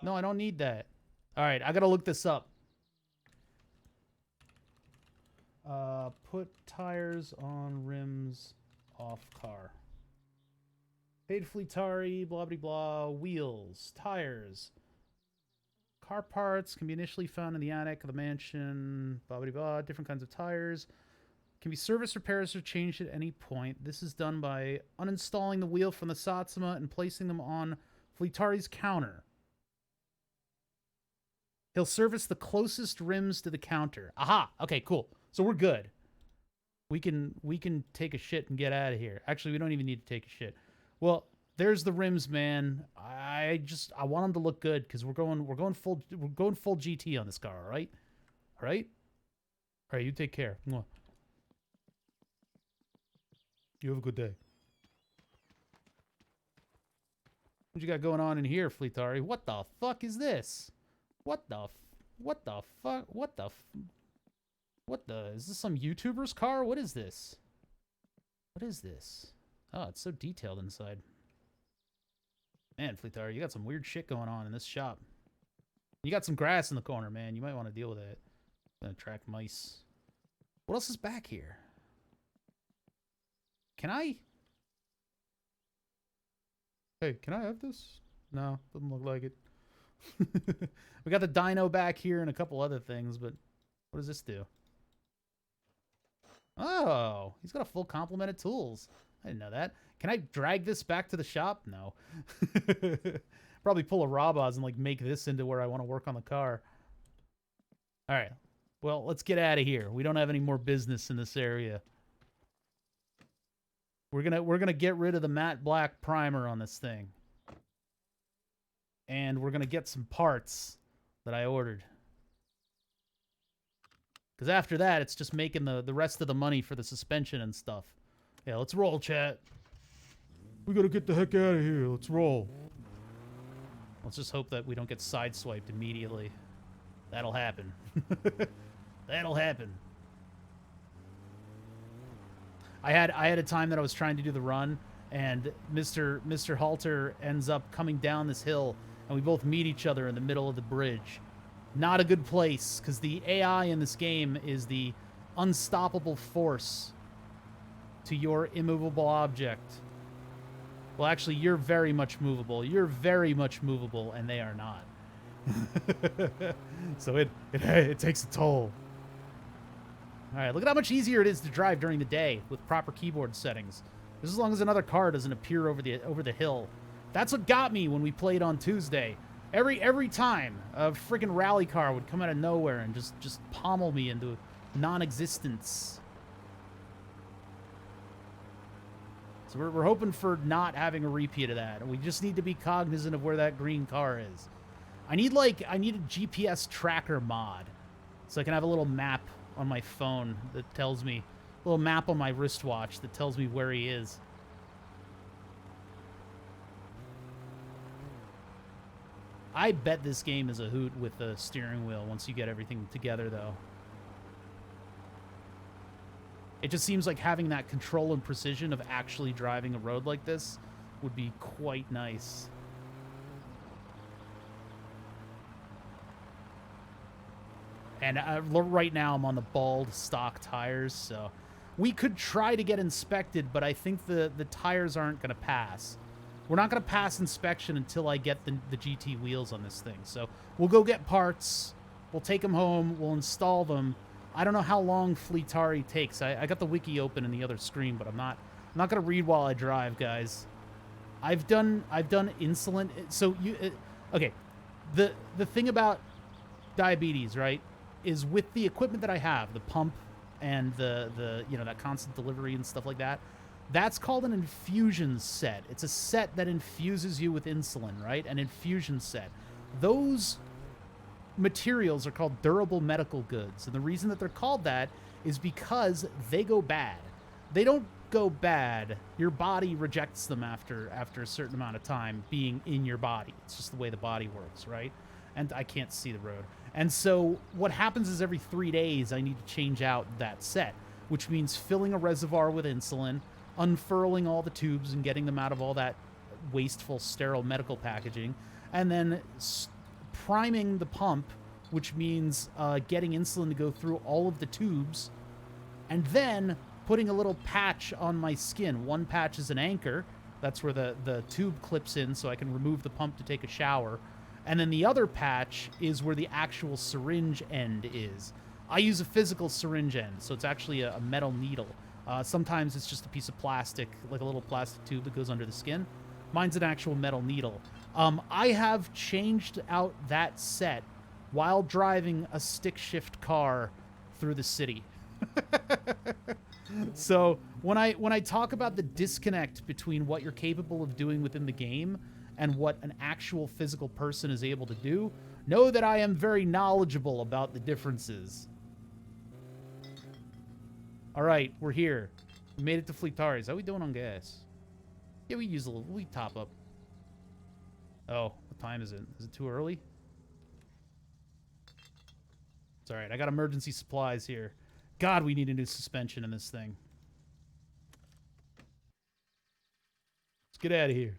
No, I don't need that. All right, I got to look this up. Put tires on rims off car. Paid fleetari, blah, blah, blah. Wheels, tires. Car parts can be initially found in the attic of the mansion. Blah, blah, blah. Different kinds of tires. Can be service repairs or changed at any point. This is done by uninstalling the wheel from the Satsuma and placing them on fleetari's counter. He'll service the closest rims to the counter. Aha! Okay, cool. So we're good. We can take a shit and get out of here. Actually, we don't even need to take a shit. Well, there's the rims, man. I want them to look good because we're going full GT on this car, all right? All right? All right, you take care. Mwah. You have a good day. What you got going on in here, Fleetari? What the fuck is this? What the fuck? Is this some YouTuber's car? What is this? What is this? Oh, it's so detailed inside. Man, Fleetari, you got some weird shit going on in this shop. You got some grass in the corner, man. You might want to deal with that. Gonna attract mice. What else is back here? Can I? Hey, can I have this? No, doesn't look like it. We got the dyno back here and a couple other things, but what does this do? Oh, he's got a full complement of tools. I didn't know that. Can I drag this back to the shop? No. Probably pull a Rabaz and like make this into where I want to work on the car. All right. Well, let's get out of here. We don't have any more business in this area. We're gonna get rid of the matte black primer on this thing. And we're gonna get some parts that I ordered. Because after that, it's just making the rest of the money for the suspension and stuff. Yeah, let's roll, chat. We gotta get the heck out of here. Let's roll. Let's just hope that we don't get sideswiped immediately. That'll happen. That'll happen. I had a time that I was trying to do the run, and Mr. Halter ends up coming down this hill, and we both meet each other in the middle of the bridge. Not a good place, because the AI in this game is the unstoppable force to your immovable object. Well, actually, you're very much movable. You're very much movable, and they are not. So it takes a toll. All right, look at how much easier it is to drive during the day with proper keyboard settings. Just as long as another car doesn't appear over the hill. That's what got me when we played on Tuesday. Every time a freaking rally car would come out of nowhere and just pommel me into non-existence. So we're hoping for not having a repeat of that. We just need to be cognizant of where that green car is. I need a GPS tracker mod, so I can have a little map on my phone that tells me, a little map on my wristwatch that tells me where he is. I bet this game is a hoot with the steering wheel once you get everything together, though. It just seems like having that control and precision of actually driving a road like this would be quite nice. And right now I'm on the bald stock tires, so we could try to get inspected, but I think the tires aren't going to pass. We're not going to pass inspection until I get the GT wheels on this thing. So we'll go get parts, we'll take them home, we'll install them. I don't know how long fleetari takes. I got the wiki open in the other screen, but I'm not going to read while I drive, guys. I've done insulin. So okay, the thing about diabetes, right, is with the equipment that I have, the pump and the you know, that constant delivery and stuff like that, that's called an infusion set. It's a set that infuses you with insulin, right? An infusion set. Those materials are called durable medical goods, and the reason that they're called that is because they go bad. They don't go bad. Your body rejects them after a certain amount of time being in your body. It's just the way the body works, right? And I can't see the road. And so what happens is every 3 days I need to change out that set, which means filling a reservoir with insulin, unfurling all the tubes and getting them out of all that wasteful, sterile medical packaging, and then priming the pump, which means getting insulin to go through all of the tubes, and then putting a little patch on my skin. One patch is an anchor. That's where the tube clips in so I can remove the pump to take a shower. And then the other patch is where the actual syringe end is. I use a physical syringe end, so it's actually a metal needle. Sometimes it's just a piece of plastic, like a little plastic tube that goes under the skin. Mine's an actual metal needle. I have changed out that set while driving a stick shift car through the city. So when I talk about the disconnect between what you're capable of doing within the game and what an actual physical person is able to do, know that I am very knowledgeable about the differences. All right, we're here. We made it to Fleetari. How are we doing on gas? Yeah, we use a little. We top up. Oh, what time is it? Is it too early? It's all right. I got emergency supplies here. God, we need a new suspension in this thing. Let's get out of here.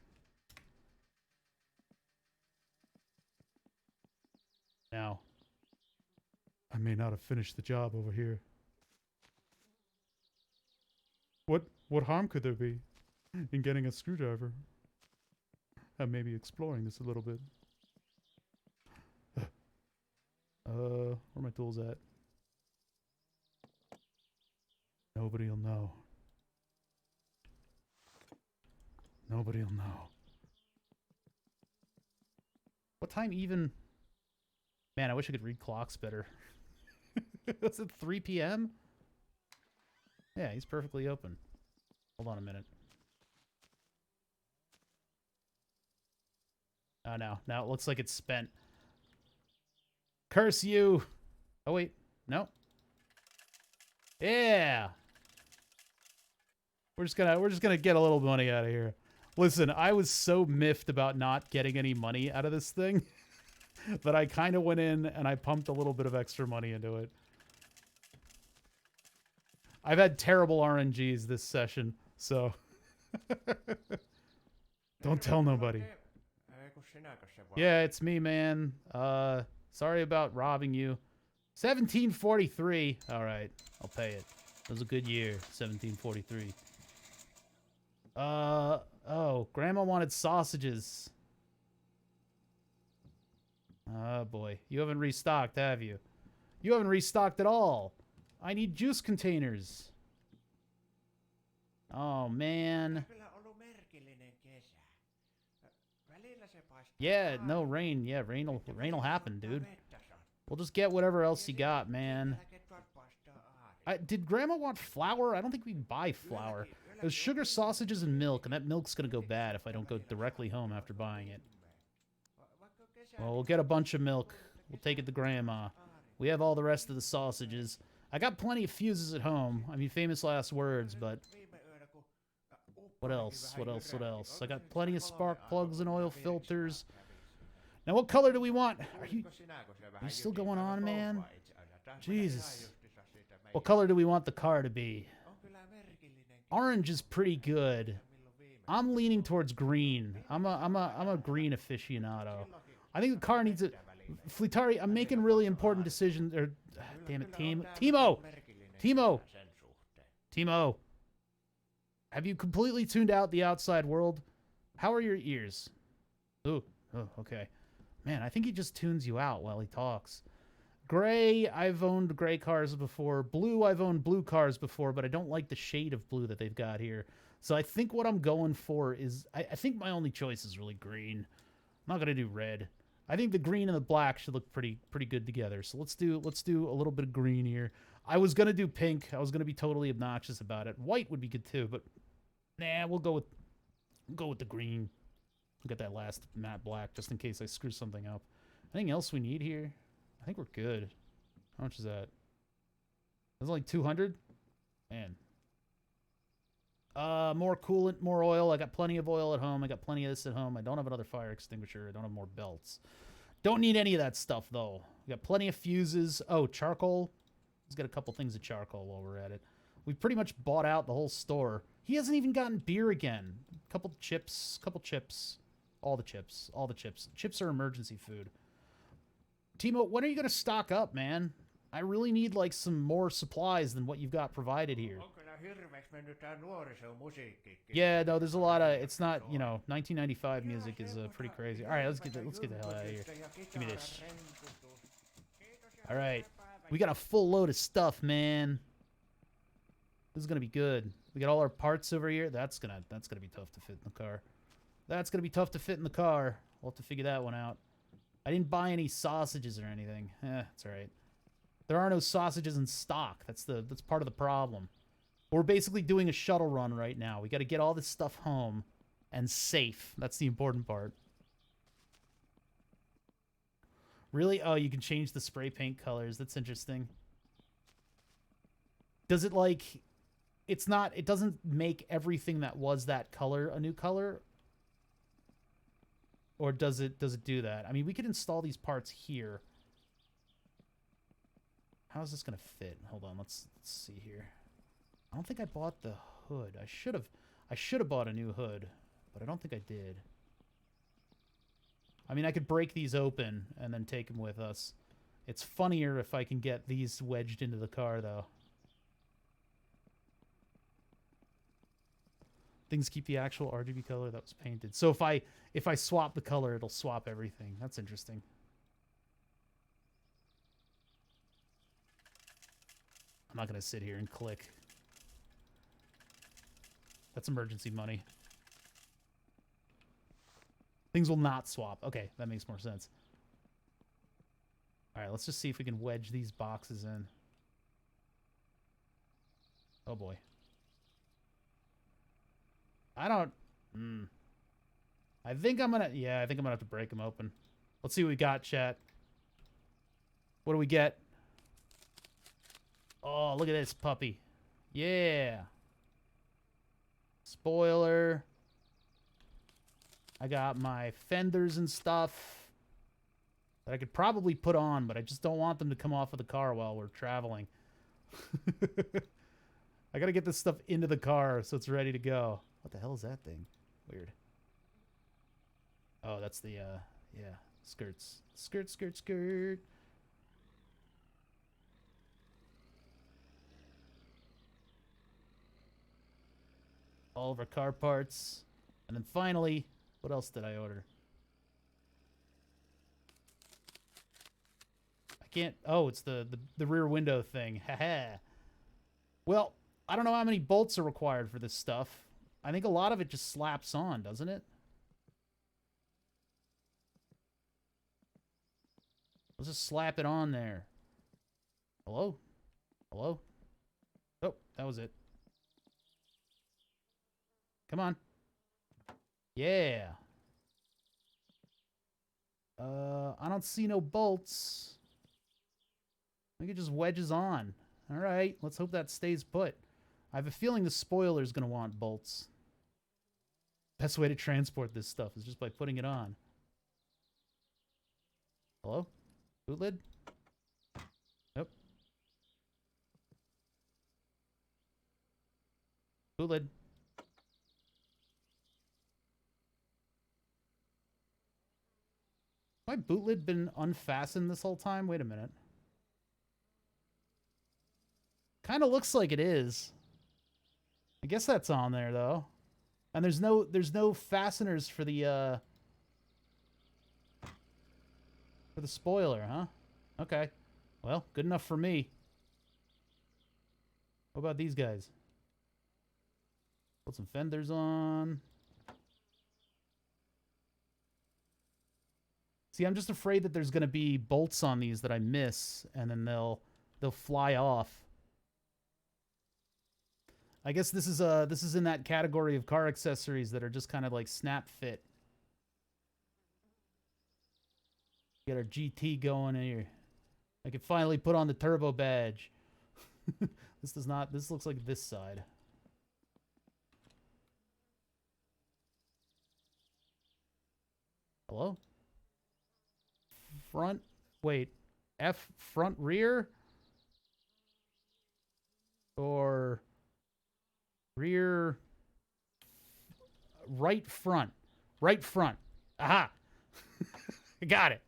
Now, I may not have finished the job over here. What harm could there be in getting a screwdriver? And maybe exploring this a little bit. Where are my tools at? Nobody'll know. Nobody'll know. What time even? Man, I wish I could read clocks better. Is it 3 p.m.? Yeah, he's perfectly open. Hold on a minute. Oh, no. Now it looks like it's spent. Curse you! Oh, wait. No. Yeah! We're just gonna get a little money out of here. Listen, I was so miffed about not getting any money out of this thing that I kind of went in and I pumped a little bit of extra money into it. I've had terrible RNGs this session, so don't tell nobody. Yeah, it's me, man. Sorry about robbing you. 1743. All right, I'll pay it. It was a good year, 1743. Oh, Grandma wanted sausages. Oh, boy. You haven't restocked, have you? You haven't restocked at all. I need juice containers. Oh, man. Yeah, no, rain. Yeah, rain'll happen, dude. We'll just get whatever else you got, man. Did Grandma want flour? I don't think we buy flour. There's sugar, sausages, and milk, and that milk's gonna go bad if I don't go directly home after buying it. Well, we'll get a bunch of milk. We'll take it to Grandma. We have all the rest of the sausages. I got plenty of fuses at home. I mean, famous last words, but... What else? What else? What else? I got plenty of spark plugs and oil filters. Now, what color do we want? Are you still going on, man? Jesus. What color do we want the car to be? Orange is pretty good. I'm leaning towards green. I'm a green aficionado. I think the car needs a Fleetari. I'm making really important decisions. Or, damn it, Timo. Have you completely tuned out the outside world? How are your ears? Ooh, oh, okay. Man, I think he just tunes you out while he talks. Gray, I've owned gray cars before. Blue, I've owned blue cars before, but I don't like the shade of blue that they've got here. So I think what I'm going for is, I think my only choice is really green. I'm not gonna do red. I think the green and the black should look pretty good together. So let's do a little bit of green here. I was gonna do pink. I was gonna be totally obnoxious about it. White would be good too, but nah, we'll go with the green. We'll get that last matte black just in case I screw something up. Anything else we need here? I think we're good. How much is that? That's like 200? Man. More coolant, more oil. I got plenty of oil at home. I got plenty of this at home. I don't have another fire extinguisher. I don't have more belts. Don't need any of that stuff, though. We got plenty of fuses. Oh, charcoal. Let's get a couple things of charcoal while we're at it. We pretty much bought out the whole store. He hasn't even gotten beer again. Couple chips. All the chips. Chips are emergency food. Timo, when are you going to stock up, man? I really need, like, some more supplies than what you've got provided here. Yeah, no, there's a lot of, it's not, you know, 1995 music is pretty crazy. All right, let's get the hell out of here. Give me this. All right, we got a full load of stuff, man. This is gonna be good. We got all our parts over here. That's gonna be tough to fit in the car. That's gonna be tough to fit in the car. We'll have to figure that one out. I didn't buy any sausages or anything. It's all right. There are no sausages in stock. That's part of the problem. We're basically doing a shuttle run right now. We got to get all this stuff home and safe. That's the important part. Really? Oh, you can change the spray paint colors. That's interesting. Does it like... It's not... It doesn't make everything that was that color a new color? Or does it do that? I mean, we could install these parts here. How is this going to fit? Hold on, let's see here. I don't think I bought the hood. I should have bought a new hood, but I don't think I did. I mean, I could break these open and then take them with us. It's funnier if I can get these wedged into the car, though. Things keep the actual RGB color that was painted. So if I swap the color, it'll swap everything. That's interesting. I'm not going to sit here and click. That's emergency money. Things will not swap. Okay, that makes more sense. All right, let's just see if we can wedge these boxes in. Oh, boy. I don't... I think I'm going to... Yeah, I think I'm going to have to break them open. Let's see what we got, chat. What do we get? Oh, look at this puppy. Yeah. Spoiler. I got my fenders and stuff that I could probably put on, but I just don't want them to come off of the car while we're traveling. I gotta get this stuff into the car so it's ready to go. What the hell is that thing? Weird. Oh, that's the, yeah, skirts. Skirt. All of our car parts. And then finally, what else did I order? I can't... Oh, it's the rear window thing. Haha. Well, I don't know how many bolts are required for this stuff. I think a lot of it just slaps on, doesn't it? Let's just slap it on there. Hello? Hello? Oh, that was it. Come on. Yeah. I don't see no bolts. I think it just wedges on. All right, let's hope that stays put. I have a feeling the spoiler's going to want bolts. Best way to transport this stuff is just by putting it on. Hello? Boot lid? Nope. Boot lid. My boot lid been unfastened this whole time? Wait a minute. Kind of looks like it is. I guess that's on there though. And there's no fasteners for the spoiler, huh? Okay. Well, good enough for me. What about these guys? Put some fenders on. See, I'm just afraid that there's going to be bolts on these that I miss, and then they'll fly off. I guess this is in that category of car accessories that are just kind of like snap fit. Get our GT going here. I can finally put on the turbo badge. This does not. This looks like this side. Hello? Front. Wait. F front rear? Or rear right front? Right front. Aha! Got it.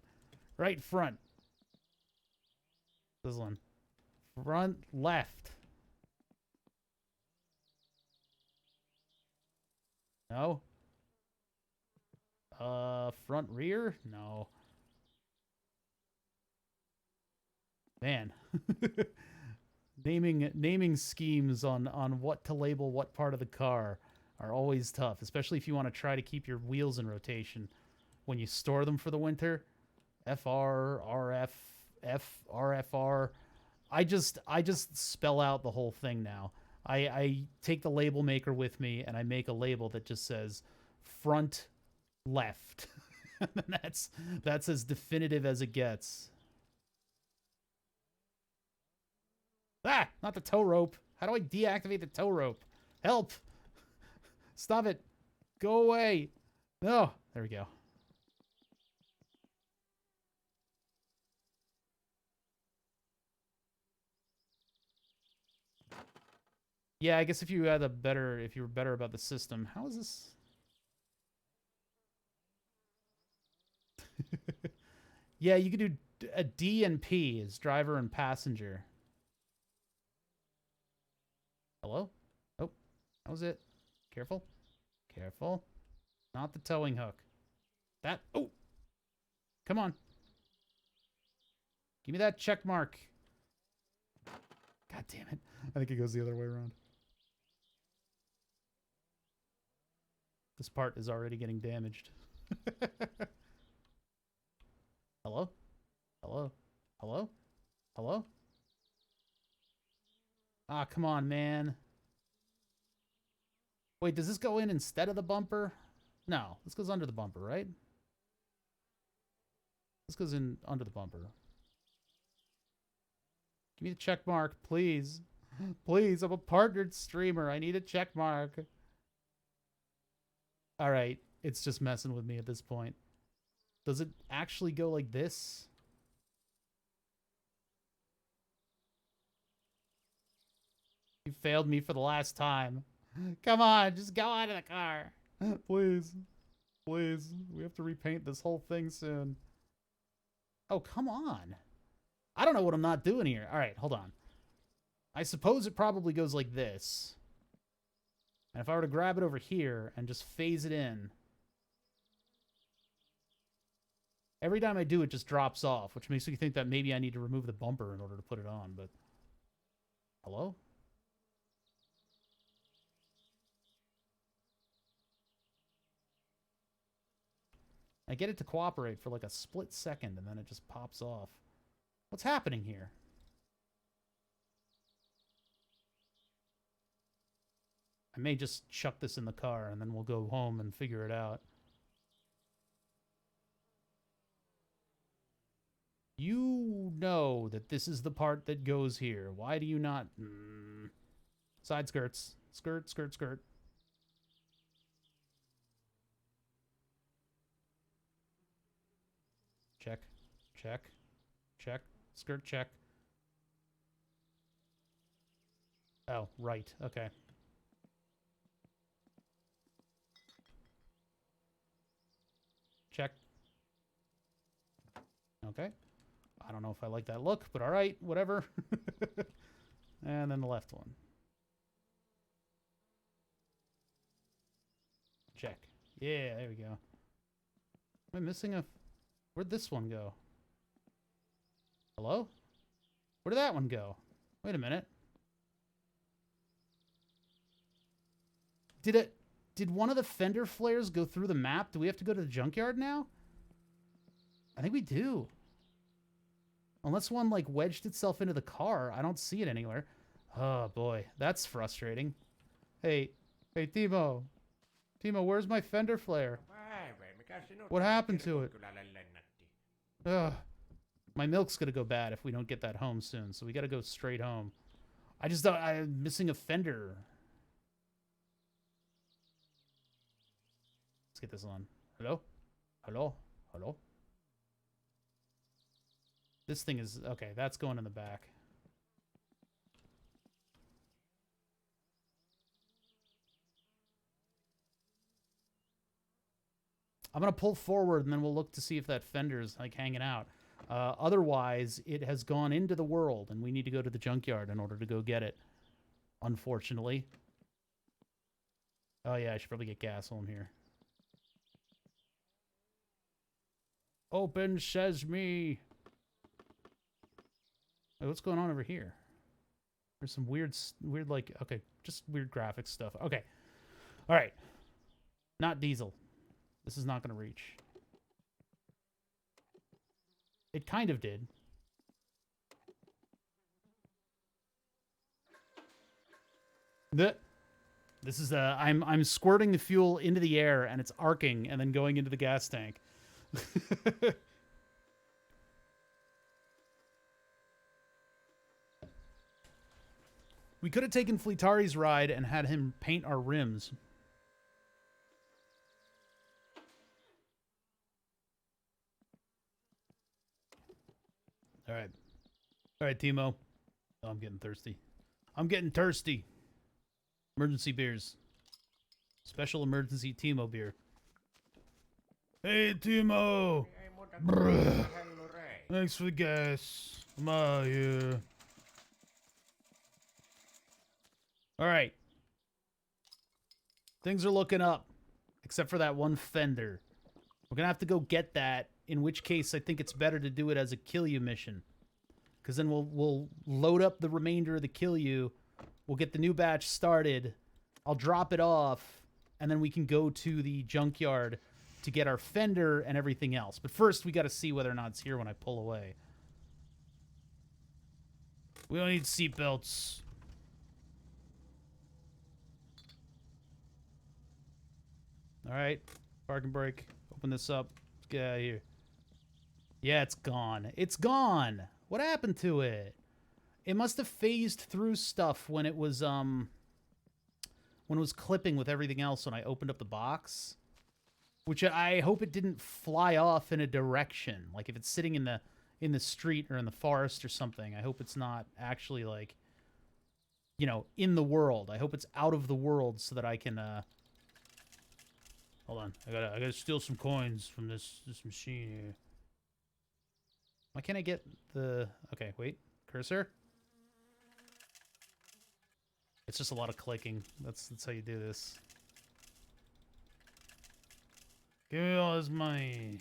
Right front. This one. Front left. No. Front rear? No. Man. Naming schemes on what to label what part of the car are always tough, especially if you want to try to keep your wheels in rotation when you store them for the winter. FR, RF, F, RFR. I just spell out the whole thing now. I take the label maker with me and I make a label that just says front left. And that's as definitive as it gets. Ah, not the tow rope. How do I deactivate the tow rope? Help. Stop it. Go away. No, there we go. Yeah, I guess if you were better about the system. How is this? Yeah, you could do a D and P as driver and passenger. Hello? Oh, that was it. Careful. Careful. Not the towing hook. That. Oh! Come on. Give me that check mark. God damn it. I think it goes the other way around. This part is already getting damaged. Hello? Hello? Hello? Hello? Ah, come on, man. Wait, does this go in instead of the bumper? No, this goes under the bumper, right? This goes in under the bumper. Give me the check mark, please. Please, I'm a partnered streamer. I need a check mark. All right, it's just messing with me at this point. Does it actually go like this? You failed me for the last time. Come on, just go out of the car. Please. Please. We have to repaint this whole thing soon. Oh, come on. I don't know what I'm not doing here. All right, hold on. I suppose it probably goes like this. And if I were to grab it over here and just phase it in, every time I do, it just drops off, which makes me think that maybe I need to remove the bumper in order to put it on, but... Hello? I get it to cooperate for like a split second, and then it just pops off. What's happening here? I may just chuck this in the car, and then we'll go home and figure it out. You know that this is the part that goes here. Why do you not... Side skirts. Skirt, skirt, skirt. Check. Check. Check. Skirt check. Oh, right. Okay. Okay. I don't know if I like that look, but all right, whatever. And then the left one. Check. Yeah, there we go. Am I missing a... Where'd this one go? Hello? Where did that one go? Wait a minute. Did one of the fender flares go through the map? Do we have to go to the junkyard now? I think we do. Unless one, like, wedged itself into the car. I don't see it anywhere. Oh, boy. That's frustrating. Hey, Timo. Timo, where's my fender flare? What happened to it? Ugh. My milk's gonna go bad if we don't get that home soon, so we gotta go straight home. I just thought I'm missing a fender. Let's get this on. Hello? Hello? Hello? This thing is... Okay, that's going in the back. I'm going to pull forward, and then we'll look to see if that fender's, like, hanging out. Otherwise, it has gone into the world, and we need to go to the junkyard in order to go get it. Unfortunately. Oh, yeah, I should probably get gas while I'm here. Open sesame! Hey, what's going on over here? There's some weird, like, okay, just weird graphics stuff. Okay. All right. Not diesel. This is not going to reach. It kind of did. This is I'm squirting the fuel into the air and it's arcing and then going into the gas tank. We could have taken Fleetari's ride and had him paint our rims. All right. All right, Timo. Oh, I'm getting thirsty. I'm getting thirsty. Emergency beers. Special emergency Timo beer. Hey, Timo. Brr. Thanks for the gas. I'm out here. All right. Things are looking up, except for that one fender. We're going to have to go get that, in which case I think it's better to do it as a kill you mission. Because then we'll load up the remainder of the kill you. We'll get the new batch started. I'll drop it off, and then we can go to the junkyard to get our fender and everything else. But first, we got to see whether or not it's here when I pull away. We don't need seatbelts. All right, park and brake. Open this up. Let's get out of here. Yeah, it's gone. It's gone. What happened to it? It must have phased through stuff when it was clipping with everything else when I opened up the box. Which I hope it didn't fly off in a direction. Like if it's sitting in the street or in the forest or something, I hope it's not actually like, you know, in the world. I hope it's out of the world so that I can hold on. I gotta steal some coins from this machine here. Why can't I get the... Okay, wait. Cursor? It's just a lot of clicking. That's how you do this. Give me all this money.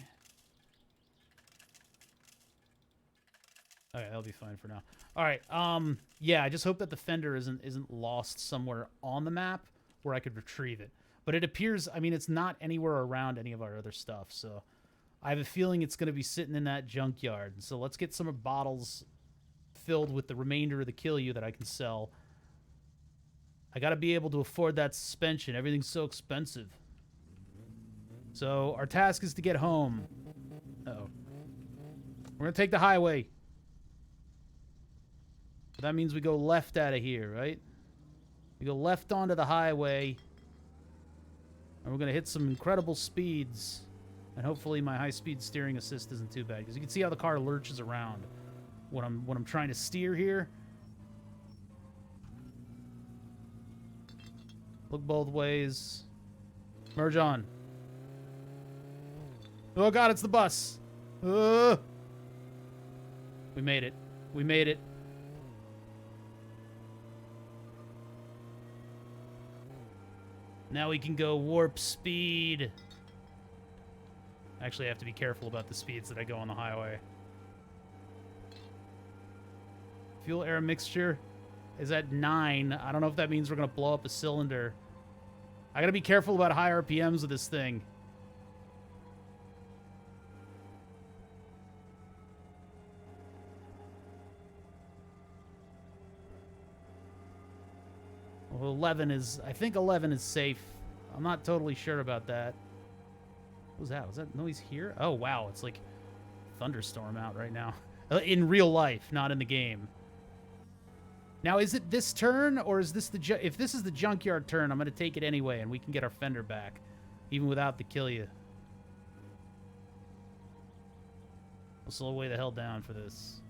Okay, that'll be fine for now. All right. Yeah, I just hope that the fender isn't lost somewhere on the map where I could retrieve it. But it appears, I mean, it's not anywhere around any of our other stuff, so I have a feeling it's going to be sitting in that junkyard. So let's get some bottles filled with the remainder of the kill you that I can sell. I got to be able to afford that suspension. Everything's so expensive. So our task is to get home. Uh-oh. We're going to take the highway. So that means we go left out of here, right? We go left onto the highway. And we're going to hit some incredible speeds. And hopefully my high-speed steering assist isn't too bad. Because you can see how the car lurches around when I'm trying to steer here. Look both ways. Merge on. Oh, God, it's the bus. We made it. We made it. Now we can go warp speed. Actually, I have to be careful about the speeds that I go on the highway. Fuel air mixture is at 9. I don't know if that means we're going to blow up a cylinder. I got to be careful about high RPMs with this thing. Well, 11 is... I think 11 is safe. I'm not totally sure about that. What was that? Was that noise here? Oh, wow. It's like thunderstorm out right now. In real life, not in the game. Now, is it this turn, or is this the... If this is the junkyard turn, I'm going to take it anyway, and we can get our fender back, even without the kill you. We'll slow way the hell down for this.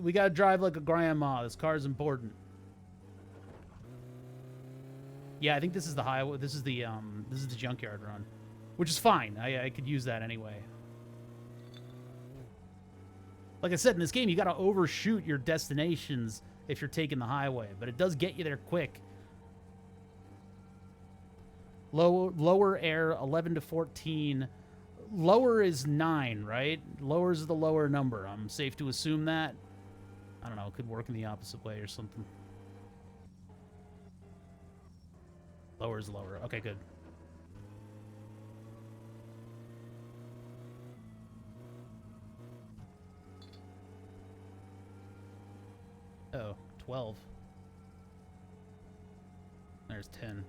We gotta drive like a grandma. This car's important. Yeah, I think this is the highway. This is the junkyard run, which is fine. I could use that anyway. Like I said, in this game, you got to overshoot your destinations if you're taking the highway, but it does get you there quick. Lower air, 11 to 14. Lower is 9, right? Lower is the lower number. I'm safe to assume that. I don't know. It could work in the opposite way or something. Lower is lower. Okay, good. Oh, 12. There's 10.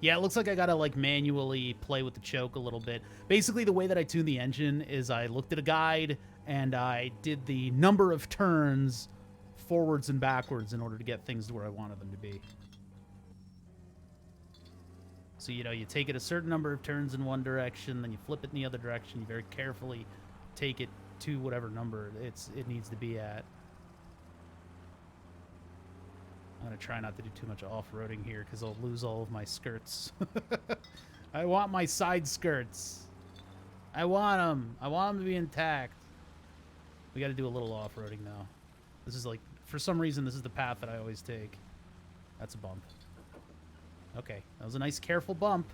Yeah, it looks like I gotta, like, manually play with the choke a little bit. Basically, the way that I tune the engine is I looked at a guide, and I did the number of turns forwards and backwards in order to get things to where I wanted them to be. So, you know, you take it a certain number of turns in one direction, then you flip it in the other direction. You very carefully take it to whatever number it needs to be at. I'm going to try not to do too much off-roading here because I'll lose all of my skirts. I want my side skirts. I want them. I want them to be intact. We got to do a little off-roading now. This is like, for some reason, this is the path that I always take. That's a bump. Okay, that was a nice, careful bump.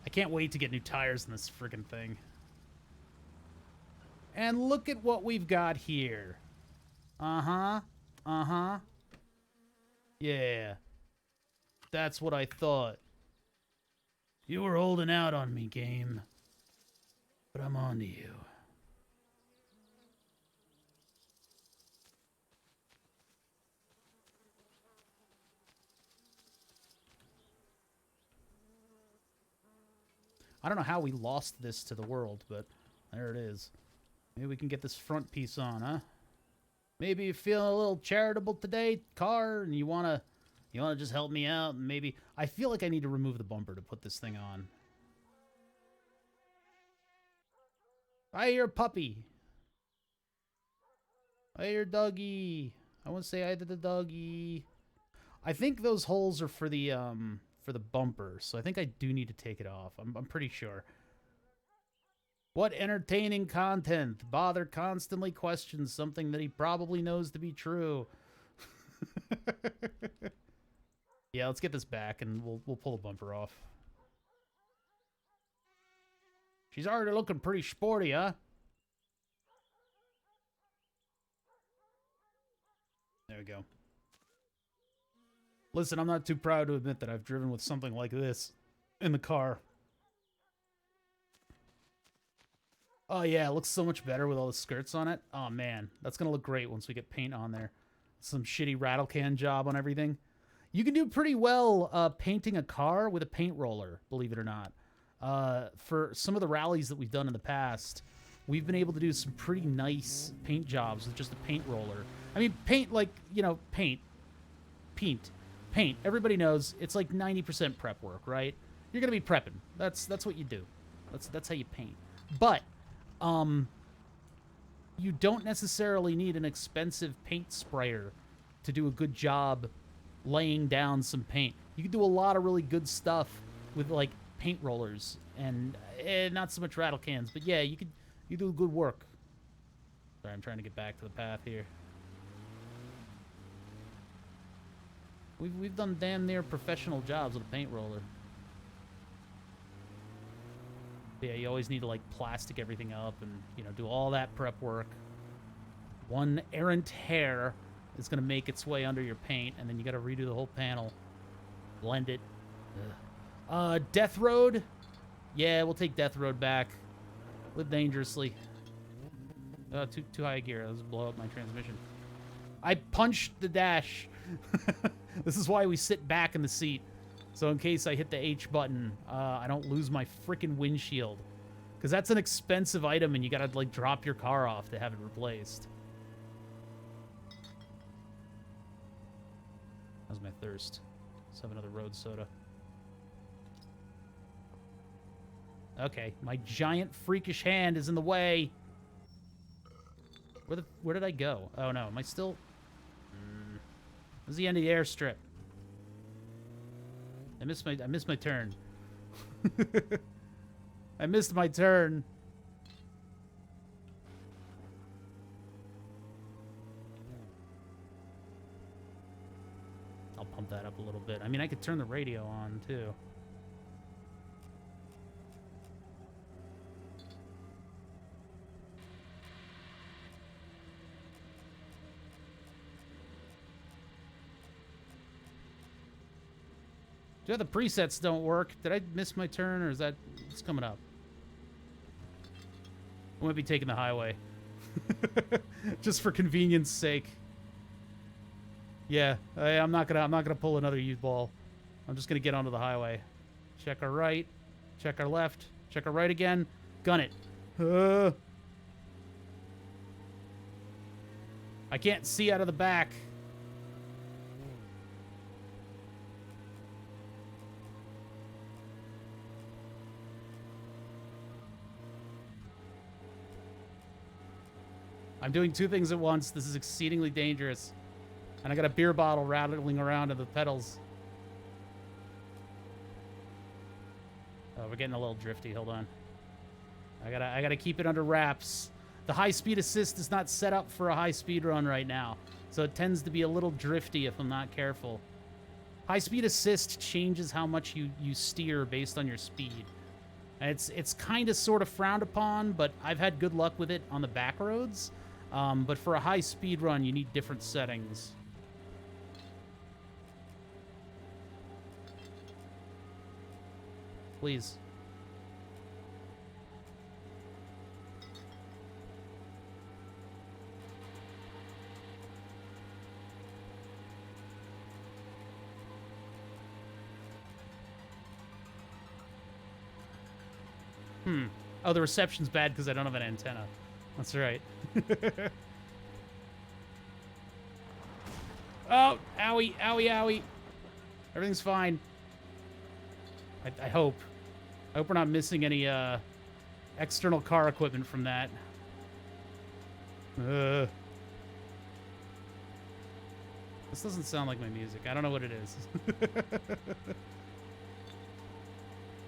I can't wait to get new tires in this friggin' thing. And look at what we've got here. Uh-huh. Uh-huh. Yeah. That's what I thought. You were holding out on me, game. But I'm on to you. I don't know how we lost this to the world, but there it is. Maybe we can get this front piece on, huh? Maybe you're feeling a little charitable today, car, and you wanna just help me out, and maybe... I feel like I need to remove the bumper to put this thing on. I hear puppy. I hear doggy. I want to say hi to the doggy. I think those holes are for the bumper, so I think I do need to take it off. I'm pretty sure. What entertaining content? Bother constantly questions something that he probably knows to be true. Yeah, let's get this back and we'll pull the bumper off. She's already looking pretty sporty, huh? There we go. Listen, I'm not too proud to admit that I've driven with something like this in the car. Oh, yeah, it looks so much better with all the skirts on it. Oh, man, that's going to look great once we get paint on there. Some shitty rattle can job on everything. You can do pretty well painting a car with a paint roller, believe it or not. For some of the rallies that we've done in the past, we've been able to do some pretty nice paint jobs with just a paint roller. I mean, paint, like, you know, paint. Everybody knows it's like 90% prep work, right? You're going to be prepping. That's what you do. That's how you paint. But you don't necessarily need an expensive paint sprayer to do a good job laying down some paint. You can do a lot of really good stuff with, like, paint rollers and not so much rattle cans, but yeah, you do good work. Sorry, I'm trying to get back to the path here. We've done damn near professional jobs with a paint roller. Yeah, you always need to like plastic everything up and, you know, do all that prep work. One errant hair is going to make its way under your paint, and then you got to redo the whole panel. Blend it. Ugh. Death Road? Yeah, we'll take Death Road back. Live dangerously. Too high a gear. Let's blow up my transmission. I punched the dash. This is why we sit back in the seat. So in case I hit the H button, I don't lose my freaking windshield. Because that's an expensive item, and you gotta, like, drop your car off to have it replaced. How's my thirst? Let's have another road soda. Okay, my giant freakish hand is in the way. Where did I go? Oh no, am I still? This is the end of the airstrip. I missed my turn. I missed my turn. I'll pump that up a little bit. I mean, I could turn the radio on too. Do the presets don't work? Did I miss my turn, or is that it's coming up? I might be taking the highway, just for convenience sake. Yeah, I'm not gonna pull another U-ball. I'm just gonna get onto the highway. Check our right, check our left, check our right again. Gun it. I can't see out of the back. I'm doing two things at once. This is exceedingly dangerous. And I got a beer bottle rattling around in the pedals. Oh, we're getting a little drifty. Hold on. I gotta keep it under wraps. The high-speed assist is not set up for a high-speed run right now. So it tends to be a little drifty if I'm not careful. High-speed assist changes how much you steer based on your speed. And it's kind of sort of frowned upon, but I've had good luck with it on the back roads. But for a high-speed run, you need different settings. Please. Oh, the reception's bad because I don't have an antenna. That's right. Oh, owie, owie, owie. Everything's fine. I hope. I hope we're not missing any external car equipment from that. This doesn't sound like my music. I don't know what it is.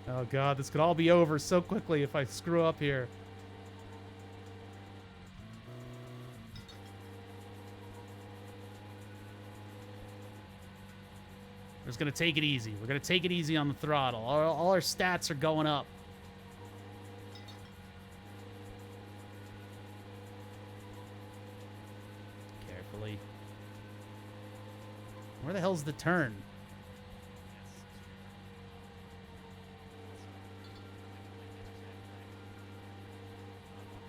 Oh god, this could all be over so quickly if I screw up here. We're just gonna take it easy. We're gonna take it easy on the throttle. All our stats are going up. Carefully. Where the hell's the turn?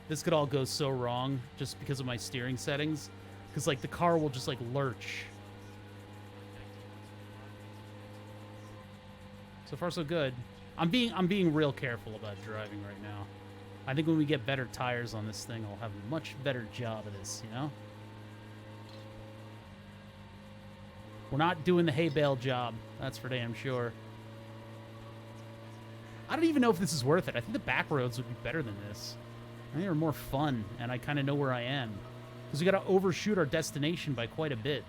This could all go so wrong just because of my steering settings. Because, like, the car will just, like, lurch. So far, so good. I'm being real careful about driving right now. I think when we get better tires on this thing, I'll have a much better job of this, you know? We're not doing the hay bale job. That's for damn sure. I don't even know if this is worth it. I think the back roads would be better than this. I think they're more fun, and I kind of know where I am. Because we got to overshoot our destination by quite a bit.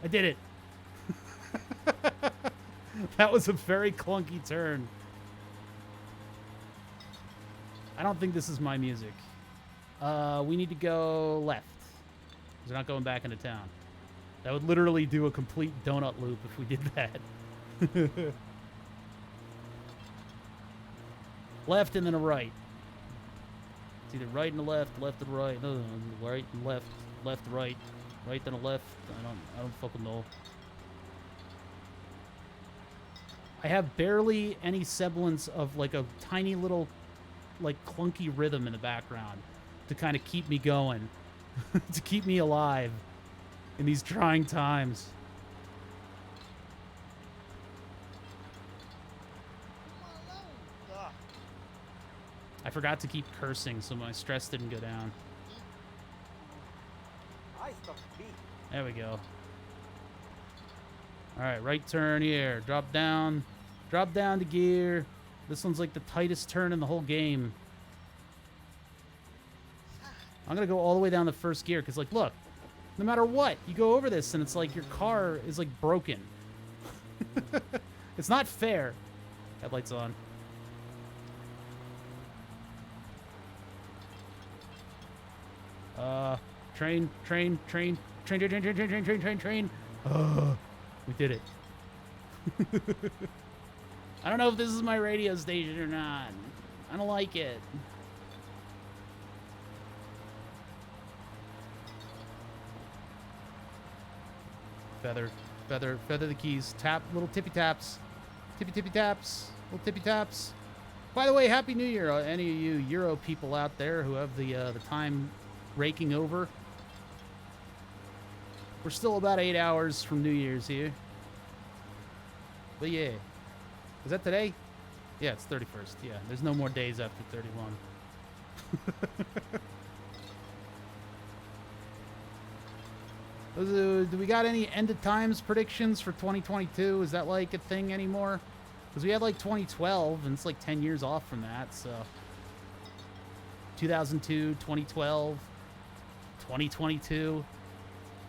I did it. That was a very clunky turn. I don't think this is my music. We need to go left. We're not going back into town. That would literally do a complete donut loop if we did that. Left and then a right. It's either right and a left and right. No, right and left and right. Right then a left. I don't fucking know. I have barely any semblance of like a tiny little like clunky rhythm in the background to kind of keep me going, to keep me alive in these trying times. I forgot to keep cursing, so my stress didn't go down. There we go. All right, right turn here. Drop down to gear. This one's like the tightest turn in the whole game. I'm gonna go all the way down the first gear because, like, look, no matter what, you go over this and it's like your car is like broken. It's not fair. Headlights on. Train. We did it. I don't know if this is my radio station or not. I don't like it. Feather the keys. Tap, little tippy taps. Tippy taps. Little tippy taps. By the way, Happy New Year, any of you Euro people out there who have the time raking over. We're still about 8 hours from New Year's here. But yeah. Is that today? Yeah, it's 31st. Yeah, there's no more days after 31. Do we got any end of times predictions for 2022? Is that like a thing anymore? Because we had like 2012, and it's like 10 years off from that, so. 2002, 2012, 2022.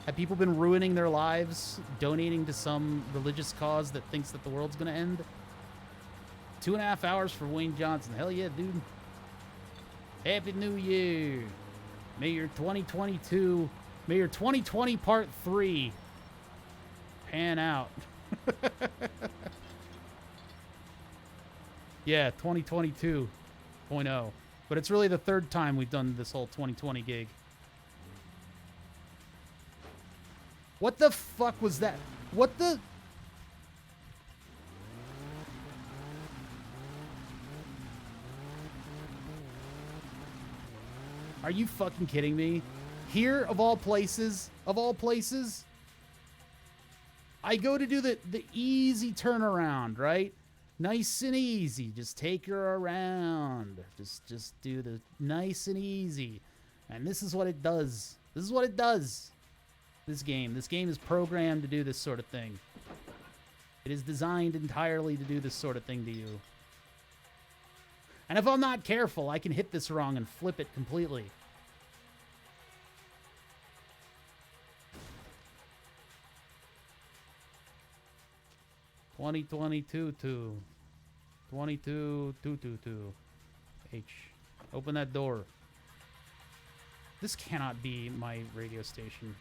Have people been ruining their lives, donating to some religious cause that thinks that the world's going to end? 2.5 hours for Wayne Johnson. Hell yeah, dude. Happy New Year. May your 2022, may your 2020 Part 3 pan out. Yeah, 2022.0. But it's really the third time we've done this whole 2020 gig. What the fuck was that? What the? Are you fucking kidding me? Here, of all places, I go to do the easy turnaround, right? Nice and easy. Just take her around. Just do the nice and easy. And this is what it does. This is what it does. This game is programmed to do this sort of thing. It is designed entirely to do this sort of thing to you. And if I'm not careful, I can hit this wrong and flip it completely. $20.22 $22.222 H. Open that door. This cannot be my radio station.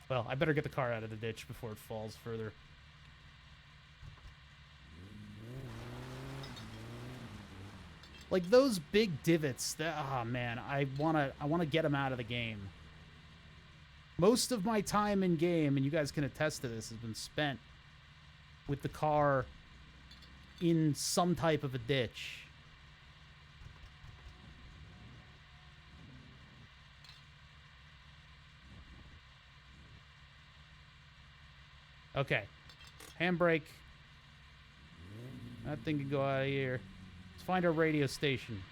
Well, I better get the car out of the ditch before it falls further. Like those big divots, oh man, I wanna get them out of the game. Most of my time in game, and you guys can attest to this, has been spent with the car in some type of a ditch. Okay. Handbrake. That thing can go out of here. Let's find our radio station.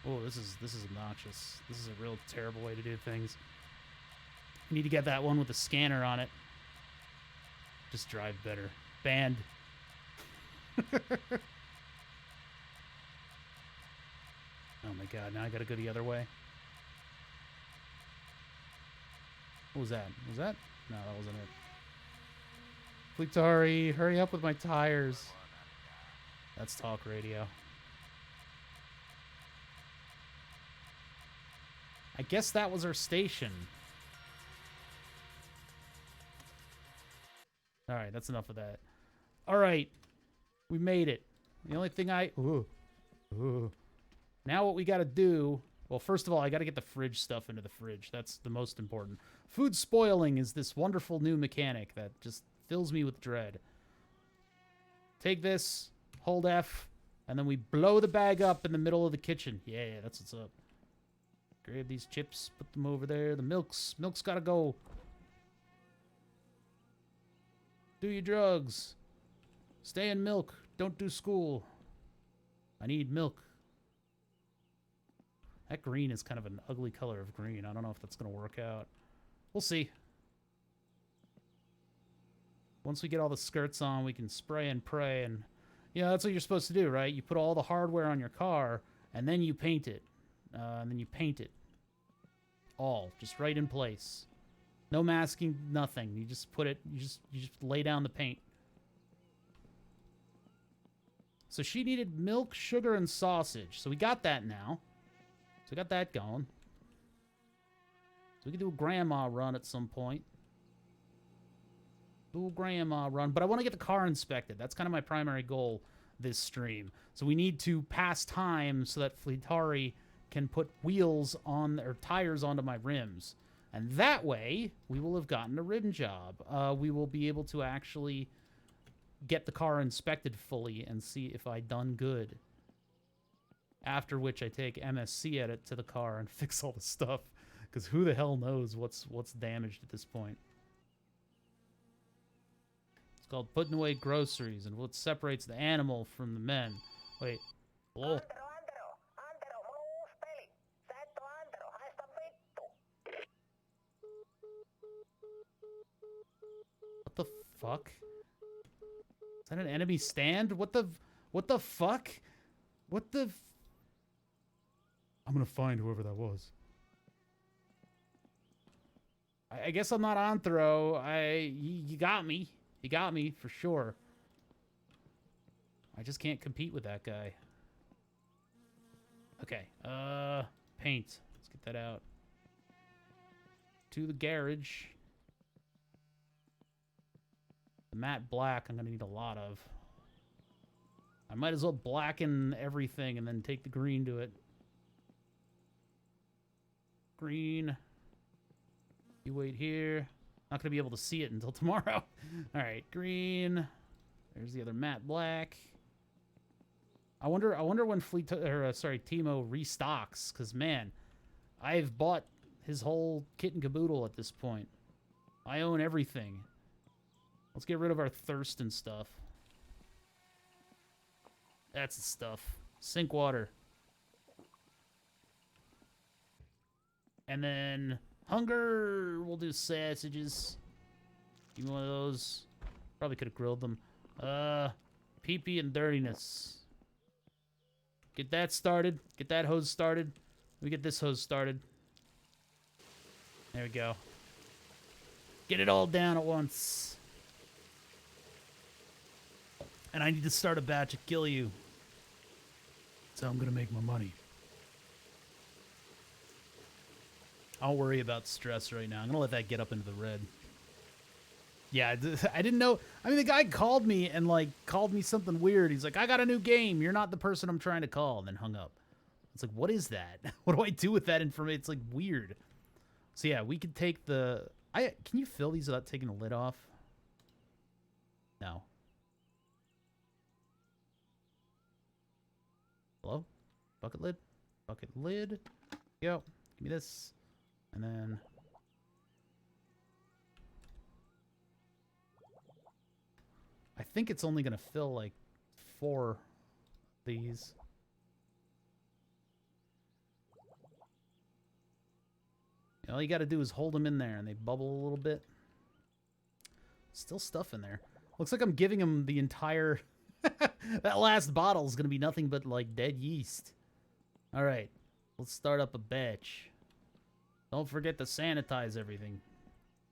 Oh, this is obnoxious. This is a real terrible way to do things. You need to get that one with a scanner on it. Just drive better. Banned. Oh my god, now I gotta go the other way. What was that? Was that? No, that wasn't it. Fleetari, hurry up with my tires. That's talk radio. I guess that was our station. Alright, that's enough of that. Alright. We made it. The only thing Now what we gotta do... Well, first of all, I gotta get the fridge stuff into the fridge. That's the most important. Food spoiling is this wonderful new mechanic that just fills me with dread. Take this, hold F, and then we blow the bag up in the middle of the kitchen. Yeah, that's what's up. Grab these chips, put them over there. The milk's gotta go. Do your drugs. Stay in milk. Don't do school. I need milk. That green is kind of an ugly color of green. I don't know if that's going to work out. We'll see. Once we get all the skirts on, we can spray and pray. And, you know, that's what you're supposed to do, right? You put all the hardware on your car, and then you paint it. And then you paint it. All. Just right in place. No masking, nothing. You just put it, you just lay down the paint. So she needed milk, sugar, and sausage. So we got that now. So we got that going. So we can do a grandma run at some point. Do a grandma run. But I want to get the car inspected. That's kind of my primary goal this stream. So we need to pass time so that Fleetari can put wheels on, or tires onto my rims. And that way, we will have gotten a rim job. We will be able to actually get the car inspected fully and see if I done good. After which I take MSC edit to the car and fix all the stuff. Because who the hell knows what's damaged at this point. It's called putting away groceries and what separates the animal from the men. Wait. Hello? What the fuck? Is that an enemy stand? What the fuck? What the... I'm gonna find whoever that was. I guess I'm not on throw. You got me. You got me, for sure. I just can't compete with that guy. Okay, paint. Let's get that out. To the garage. The matte black I'm gonna need a lot of. I might as well blacken everything and then take the green to it. Green. You wait here. Not gonna be able to see it until tomorrow. All right, green. There's the other matte black. I wonder when Timo restocks, because man, I've bought his whole kit and caboodle at this point. I own everything. Let's get rid of our thirst and stuff. That's the stuff. Sink water. And then hunger, we'll do sausages. Give me one of those. Probably could have grilled them. Pee-pee and dirtiness. Get that started. Get that hose started. We get this hose started. There we go. Get it all down at once. And I need to start a batch of kill you. That's how I'm gonna make my money. I'll worry about stress right now. I'm gonna let that get up into the red. Yeah, I didn't know. I mean, the guy called me and, like, called me something weird. He's like, I got a new game. You're not the person I'm trying to call. And then hung up. It's like, what is that? What do I do with that information? It's, like, weird. So, yeah, we could take the... Can you fill these without taking the lid off? No. Hello? Bucket lid? Bucket lid. Go. Give me this. And then... I think it's only going to fill, like, 4 of these. All you got to do is hold them in there, and they bubble a little bit. Still stuff in there. Looks like I'm giving them the entire... That last bottle is going to be nothing but, like, dead yeast. All right. Let's start up a batch. Don't forget to sanitize everything.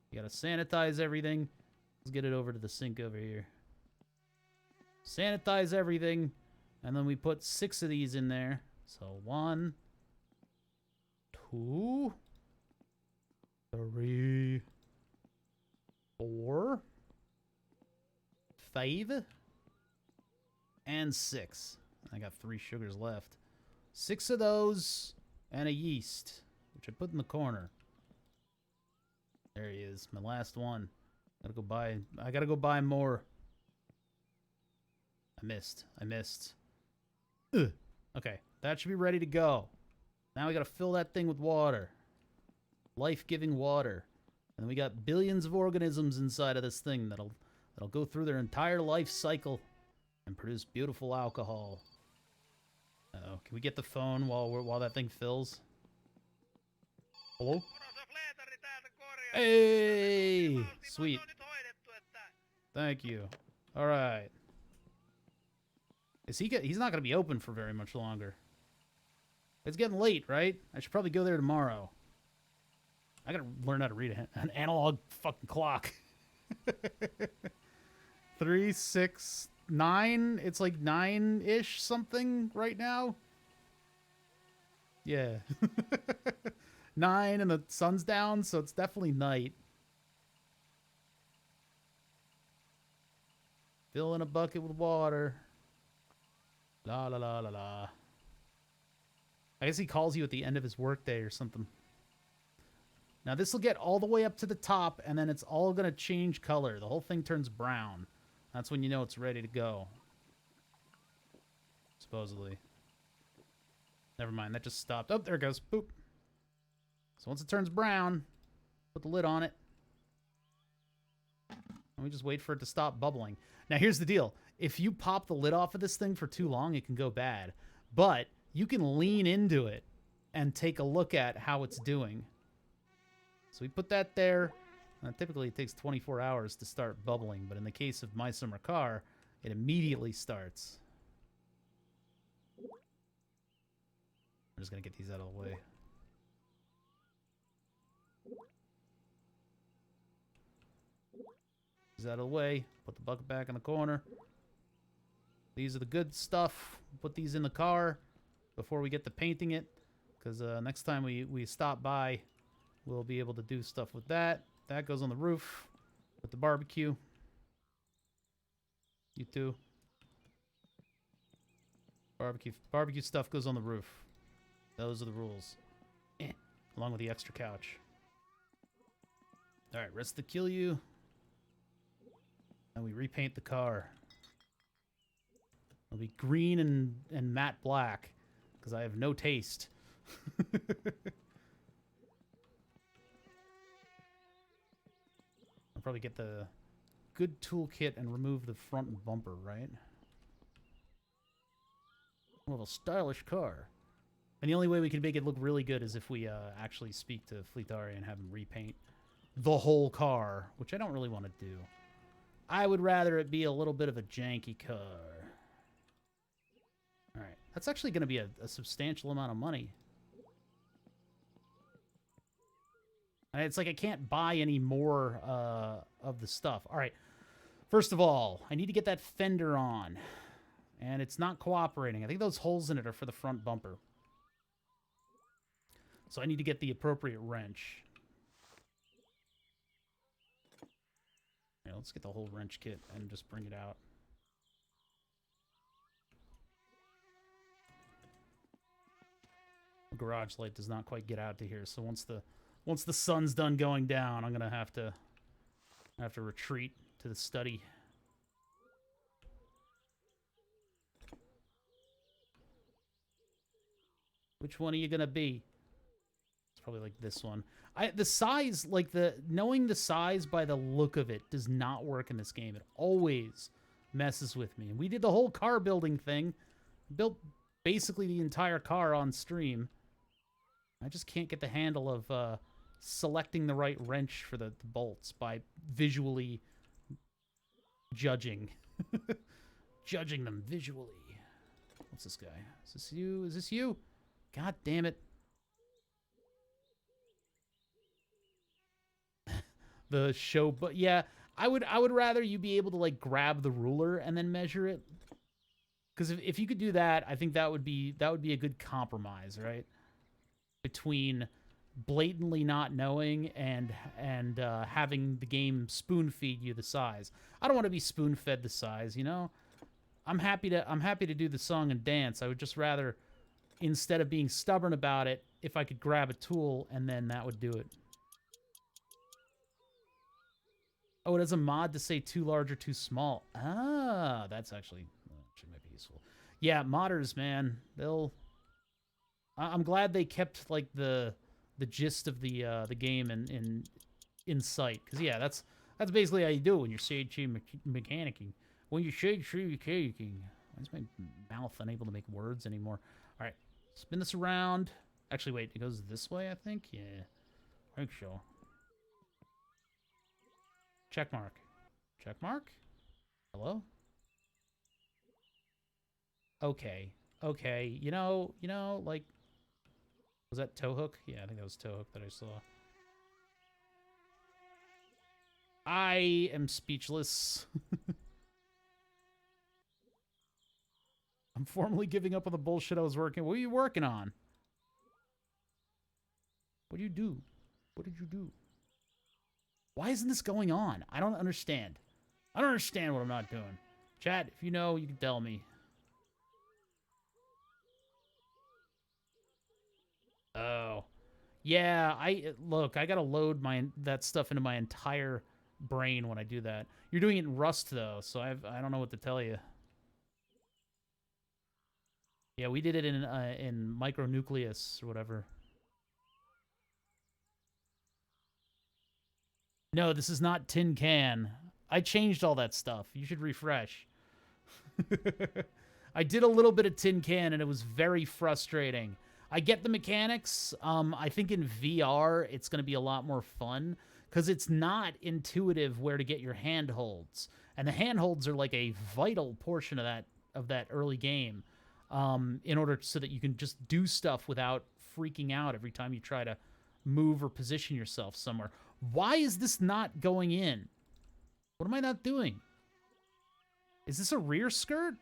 You gotta sanitize everything. Let's get it over to the sink over here. Sanitize everything. And then we put 6 of these in there. So 1, 2, 3, 4, 5, and 6. I got 3 sugars left. 6 of those and a yeast, which I put in the corner. There he is, my last one. I gotta go buy more. I missed. Ugh. Okay, that should be ready to go. Now we gotta fill that thing with water. Life-giving water. And then we got billions of organisms inside of this thing that'll go through their entire life cycle and produce beautiful alcohol. Uh-oh, can we get the phone while that thing fills? Hello? Hey! Sweet. Thank you. Alright. He's not going to be open for very much longer. It's getting late, right? I should probably go there tomorrow. I got to learn how to read an analog fucking clock. 3, 6, 9. It's like 9-ish something right now. Yeah. 9 and the sun's down, so it's definitely night. Fill in a bucket with water. La la la la la. I guess he calls you at the end of his workday or something. Now this will get all the way up to the top, and then it's all going to change color. The whole thing turns brown. That's when you know it's ready to go. Supposedly. Never mind, that just stopped. Oh, there it goes. Boop. So once it turns brown, put the lid on it. And we just wait for it to stop bubbling. Now here's the deal. If you pop the lid off of this thing for too long, it can go bad. But you can lean into it and take a look at how it's doing. So we put that there. Typically it takes 24 hours to start bubbling, but in the case of My Summer Car, it immediately starts. I'm just going to get these out of the way. These out of the way. Put the bucket back in the corner. These are the good stuff. Put these in the car before we get to painting it, because next time we stop by, we'll be able to do stuff with that. That goes on the roof with the barbecue. You too. Barbecue stuff goes on the roof. Those are the rules. Along with the extra couch. Alright, rest to kill you. And we repaint the car. It'll be green and matte black, because I have no taste. I'll probably get the good toolkit and remove the front bumper, right? Well, a stylish car. And the only way we can make it look really good is if we actually speak to Fleetari and have him repaint the whole car, which I don't really want to do. I would rather it be a little bit of a janky car. Alright, that's actually going to be a substantial amount of money. And it's like I can't buy any more of the stuff. Alright, first of all, I need to get that fender on. And it's not cooperating. I think those holes in it are for the front bumper. So I need to get the appropriate wrench. Yeah, let's get the whole wrench kit and just bring it out. The garage light does not quite get out to here, so once the sun's done going down, I'm gonna have to retreat to the study. Which one are you gonna be? It's probably like this one. The size, like knowing the size by the look of it does not work in this game. It always messes with me. And we did the whole car building thing. Built basically the entire car on stream. I just can't get the handle of selecting the right wrench for the bolts by visually judging. Judging them visually. What's this guy? Is this you? Is this you? God damn it. the show. But yeah, I would rather you be able to like grab the ruler and then measure it. Because if you could do that, I think that would be a good compromise, right? Between blatantly not knowing and having the game spoon feed you the size. I don't want to be spoon fed the size, you know. I'm happy to do the song and dance. I would just rather, instead of being stubborn about it, if I could grab a tool and then that would do it. Oh, it has a mod to say too large or too small. Ah, that's actually might be useful. Yeah, modders, man, they'll. I'm glad they kept like the gist of the game in sight, because yeah, that's basically how you do it when you're shade tree mechanicking. When you shade tree mechanicking. Why is my mouth unable to make words anymore? All right, spin this around. Actually, wait, it goes this way, I think. Yeah, I think so. Check mark. Check mark. Hello. Okay. Okay. You know, like, was that toe hook? Yeah, I think that was toe hook that I saw. I am speechless. I'm formally giving up on the bullshit I was working. What are you working on? What do you do? What did you do? Why isn't this going on? I don't understand. I don't understand what I'm not doing. Chat, if you know, you can tell me. Oh. Yeah, look, I gotta load that stuff into my entire brain when I do that. You're doing it in Rust, though, so I don't know what to tell you. Yeah, we did it in Micronucleus or whatever. No, this is not Tin Can. I changed all that stuff. You should refresh. I did a little bit of Tin Can, and it was very frustrating. I get the mechanics. I think in VR, it's going to be a lot more fun, because it's not intuitive where to get your handholds. And the handholds are like a vital portion of that early game, in order so that you can just do stuff without freaking out every time you try to move or position yourself somewhere. Why is this not going in? What am I not doing? Is this a rear skirt?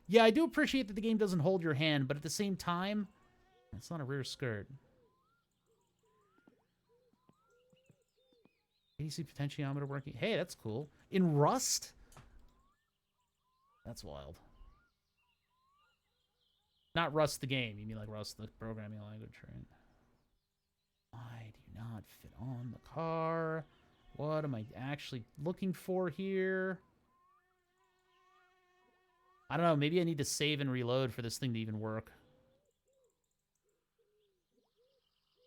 Yeah, I do appreciate that the game doesn't hold your hand, but at the same time, it's not a rear skirt. AC potentiometer working. Hey, that's cool. In Rust? That's wild. Not Rust the game. You mean like Rust the programming language, right? Why do you not fit on the car? What am I actually looking for here? I don't know. Maybe I need to save and reload for this thing to even work.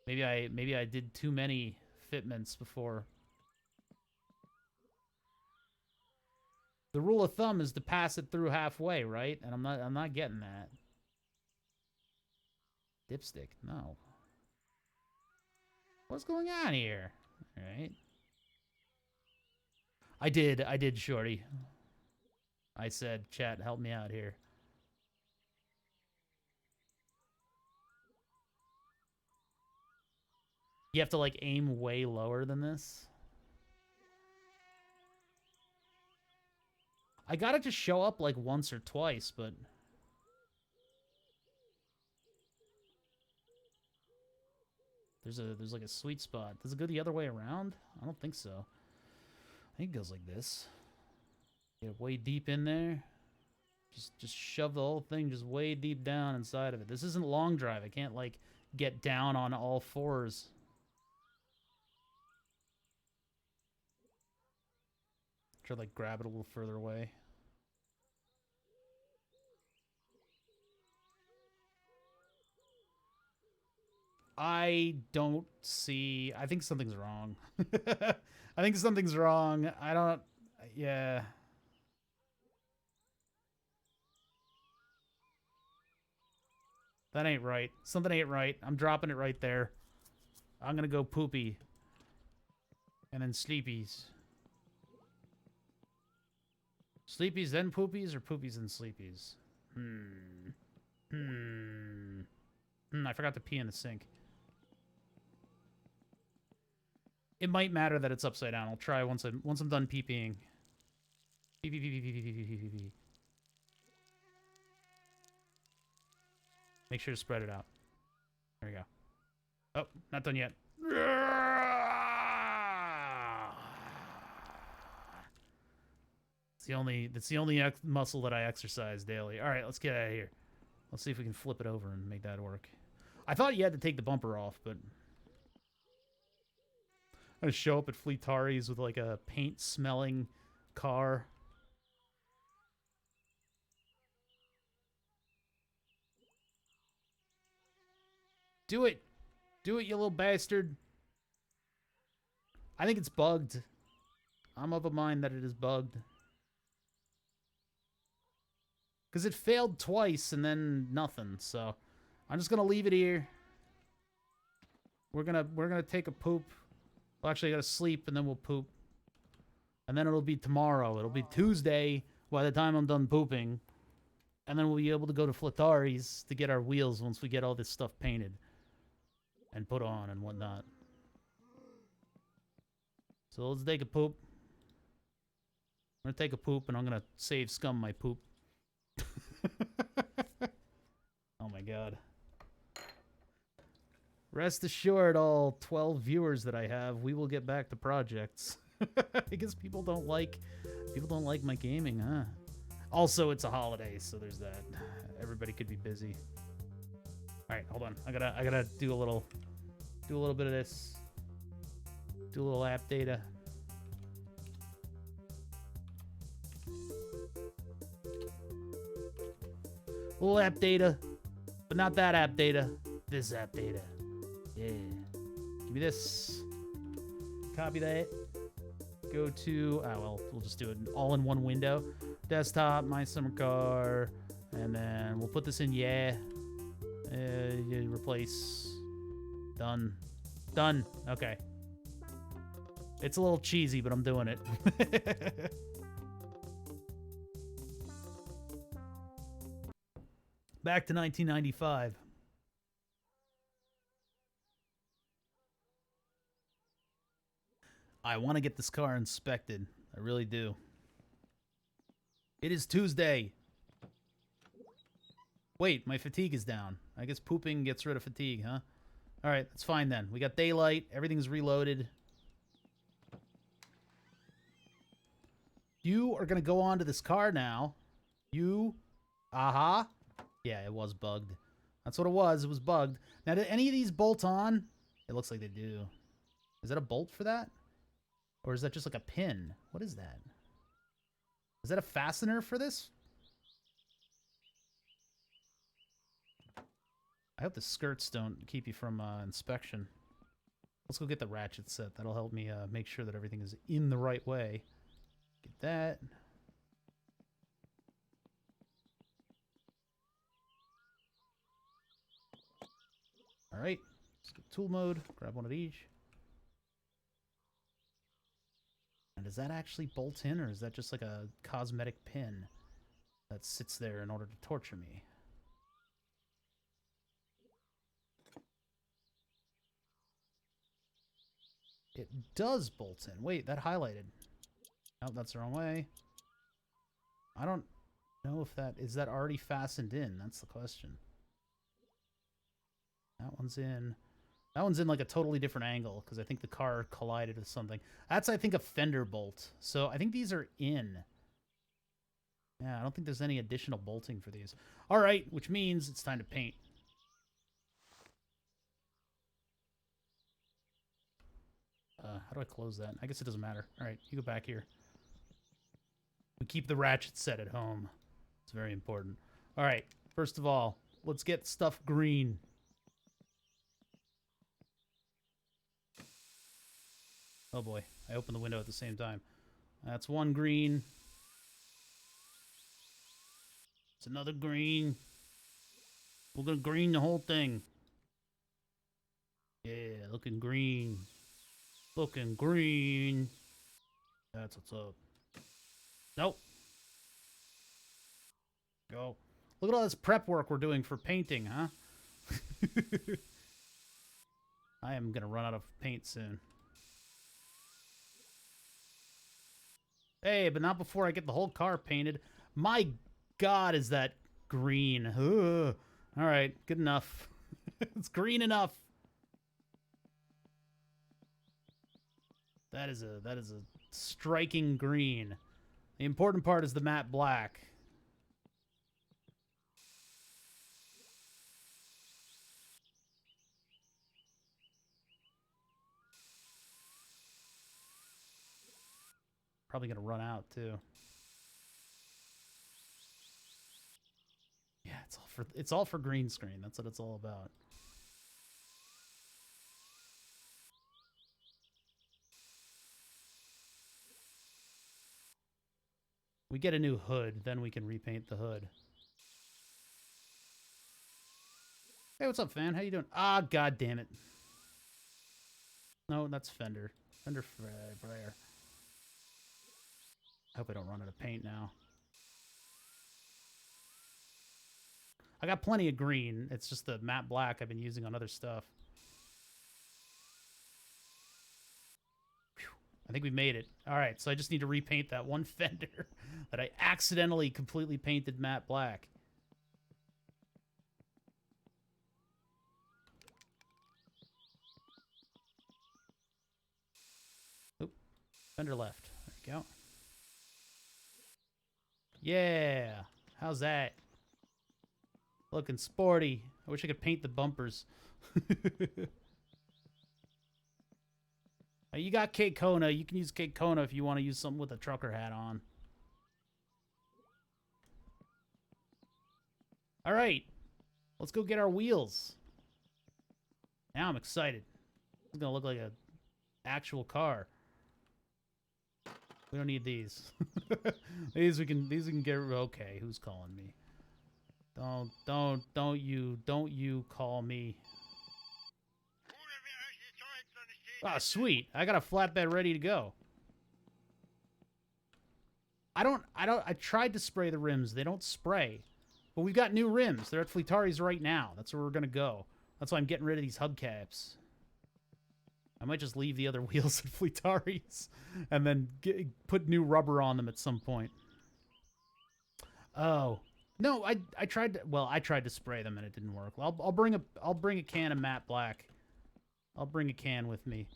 Maybe I did too many fitments before. The rule of thumb is to pass it through halfway, right? And I'm not getting that. Dipstick, no. What's going on here? All right. I did, Shorty. I said, chat, help me out here. You have to, like, aim way lower than this. I got it to show up, like, once or twice, but... There's like a sweet spot. Does it go the other way around? I don't think so. I think it goes like this. Get way deep in there. Just shove the whole thing just way deep down inside of it. This isn't long drive. I can't, like, get down on all fours. Try to, like, grab it a little further away. I don't see... I think something's wrong. I think something's wrong. I don't... Yeah... That ain't right. Something ain't right. I'm dropping it right there. I'm gonna go poopy. And then sleepies. Sleepies then poopies, or poopies and sleepies? I forgot to pee in the sink. It might matter that it's upside down. I'll try once I'm done peeing. Pee, pee, pee, pee, pee, pee, pee, pee, pee, pee. Make sure to spread it out. There we go. Oh, not done yet. That's the only muscle that I exercise daily. All right, let's get out of here. Let's see if we can flip it over and make that work. I thought you had to take the bumper off, but I'm gonna show up at Fleetari's with like a paint-smelling car. Do it! Do it, you little bastard! I think it's bugged. I'm of a mind that it is bugged. Because it failed twice and then nothing, so I'm just gonna leave it here. We're gonna take a poop. Well, actually, I gotta sleep and then we'll poop. And then it'll be tomorrow. It'll be Tuesday by the time I'm done pooping. And then we'll be able to go to Fleetari's to get our wheels once we get all this stuff painted and put on and whatnot. So let's take a poop. I'm gonna take a poop and I'm gonna save scum my poop. Oh my god. Rest assured, all 12 viewers that I have, we will get back to projects. I guess people don't like my gaming, huh? Also, it's a holiday, so there's that. Everybody could be busy. All right, hold on. I gotta do a little bit of this. Do a little app data. A little app data, but not that app data. This app data. Yeah. Give me this. Copy that. Go to, well, we'll just do it all in one window. Desktop, My Summer Car, and then we'll put this in, yeah. Replace. Done. Done. Okay. It's a little cheesy, but I'm doing it. Back to 1995. I want to get this car inspected. I really do. It is Tuesday. Wait, my fatigue is down. I guess pooping gets rid of fatigue, huh? All right, that's fine then. We got daylight. Everything's reloaded. You are going to go on to this car now. You. Aha. Yeah, it was bugged. That's what it was. It was bugged. Now, did any of these bolt on? It looks like they do. Is that a bolt for that? Or is that just like a pin? What is that? Is that a fastener for this? I hope the skirts don't keep you from inspection. Let's go get the ratchet set. That'll help me make sure that everything is in the right way. Get that. All right. Let's go tool mode. Grab one of each. And does that actually bolt in, or is that just like a cosmetic pin that sits there in order to torture me? It does bolt in. Wait, that highlighted. Oh, that's the wrong way. I don't know if that... Is that already fastened in? That's the question. That one's in... That one's in like a totally different angle because I think the car collided with something. That's, I think, a fender bolt. So I think these are in. Yeah, I don't think there's any additional bolting for these. All right, which means it's time to paint. How do I close that? I guess it doesn't matter. All right, you go back here. We keep the ratchet set at home. It's very important. All right, first of all, let's get stuff green. Oh boy, I opened the window at the same time. That's one green. It's another green. We're gonna green the whole thing. Yeah, looking green. Looking green. That's what's up. Nope. Go. Look at all this prep work we're doing for painting, huh? I am gonna run out of paint soon. Hey, but not before I get the whole car painted. My God, is that green. Ugh. All right, good enough. It's green enough. That is a striking green. The important part is the matte black. Probably gonna run out too. Yeah, it's all for green screen. That's what it's all about. We get a new hood, then we can repaint the hood. Hey, what's up, fan? How you doing? Ah, god damn it. No, that's Fender. Fender Flare. I hope I don't run out of paint now. I got plenty of green. It's just the matte black I've been using on other stuff. Whew. I think we made it. All right, so I just need to repaint that one fender that I accidentally completely painted matte black. Oop, fender left. There we go. Yeah, how's that? Looking sporty. I wish I could paint the bumpers. You got Kate Kona. You can use Kate Kona if you want to use something with a trucker hat on. All right. Let's go get our wheels. Now I'm excited. It's going to look like an actual car. We don't need these. These we can get. Okay, who's calling me? Don't you call me. Ah, sweet. I got a flatbed ready to go. I tried to spray the rims. They don't spray. But we've got new rims. They're at Fleetari's right now. That's where we're going to go. That's why I'm getting rid of these hubcaps. I might just leave the other wheels at Fleetari's and then put new rubber on them at some point. Oh. No, I tried to, well, I tried to spray them and it didn't work. I'll bring a can of matte black. I'll bring a can with me.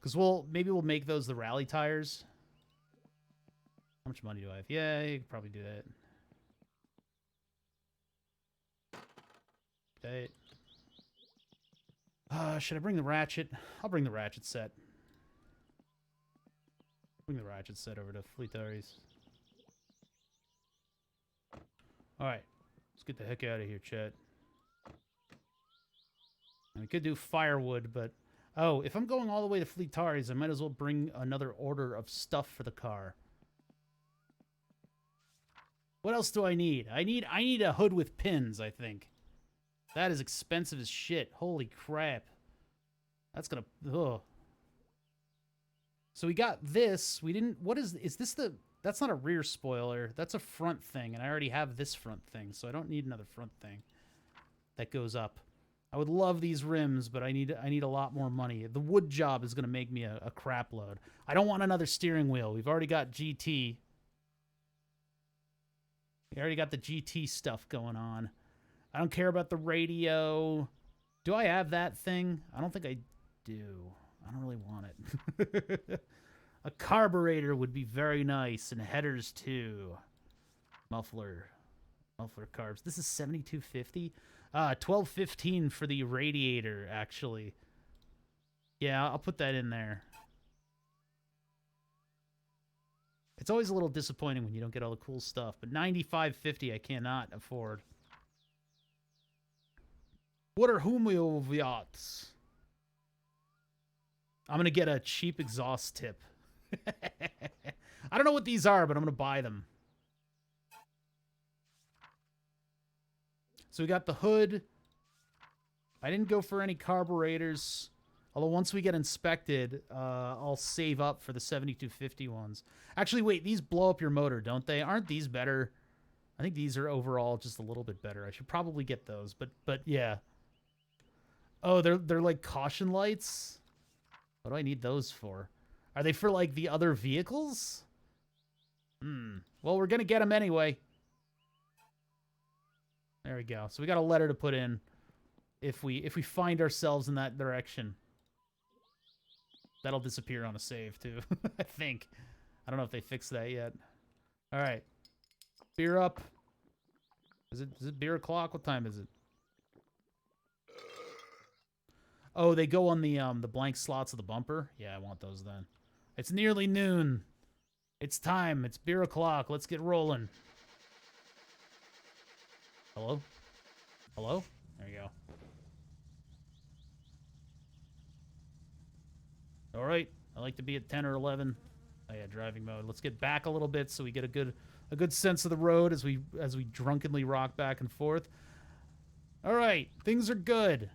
Cuz maybe we'll make those the rally tires. How much money do I have? Yeah, you could probably do that. Okay. Should I bring the ratchet? I'll bring the ratchet set. Bring the ratchet set over to Fleetari's. Alright. Let's get the heck out of here, chat. We could do firewood, but... Oh, if I'm going all the way to Fleetari's, I might as well bring another order of stuff for the car. What else do I need? I need a hood with pins, I think. That is expensive as shit. Holy crap. That's gonna... Ugh. So we got this. We didn't... What is this the... That's not a rear spoiler. That's a front thing, and I already have this front thing, so I don't need another front thing that goes up. I would love these rims, but I need a lot more money. The wood job is going to make me a crap load. I don't want another steering wheel. We've already got GT. We already got the GT stuff going on. I don't care about the radio. Do I have that thing? I don't think I do. I don't really want it. A carburetor would be very nice, and headers too. Muffler carbs. This is 7250. 1215 for the radiator, actually. Yeah, I'll put that in there. It's always a little disappointing when you don't get all the cool stuff, but 9550 I cannot afford. What are homeoviats? I'm gonna get a cheap exhaust tip. I don't know what these are, but I'm going to buy them. So we got the hood. I didn't go for any carburetors. Although once we get inspected, I'll save up for the 7250 ones. Actually, wait, these blow up your motor, don't they? Aren't these better? I think these are overall just a little bit better. I should probably get those, but yeah. Oh, they're like caution lights? What do I need those for? Are they for, like, the other vehicles? Well, we're gonna get him anyway. There we go. So we got a letter to put in if we find ourselves in that direction. That'll disappear on a save too. I think. I don't know if they fixed that yet. All right. Beer up. Is it beer o'clock? What time is it? Oh, they go on the blank slots of the bumper? Yeah, I want those then. It's nearly noon. It's time. It's beer o'clock. Let's get rolling. Hello? Hello? There you go. All right. I like to be at 10 or 11. Oh yeah, driving mode. Let's get back a little bit so we get a good sense of the road as we drunkenly rock back and forth. All right, things are good.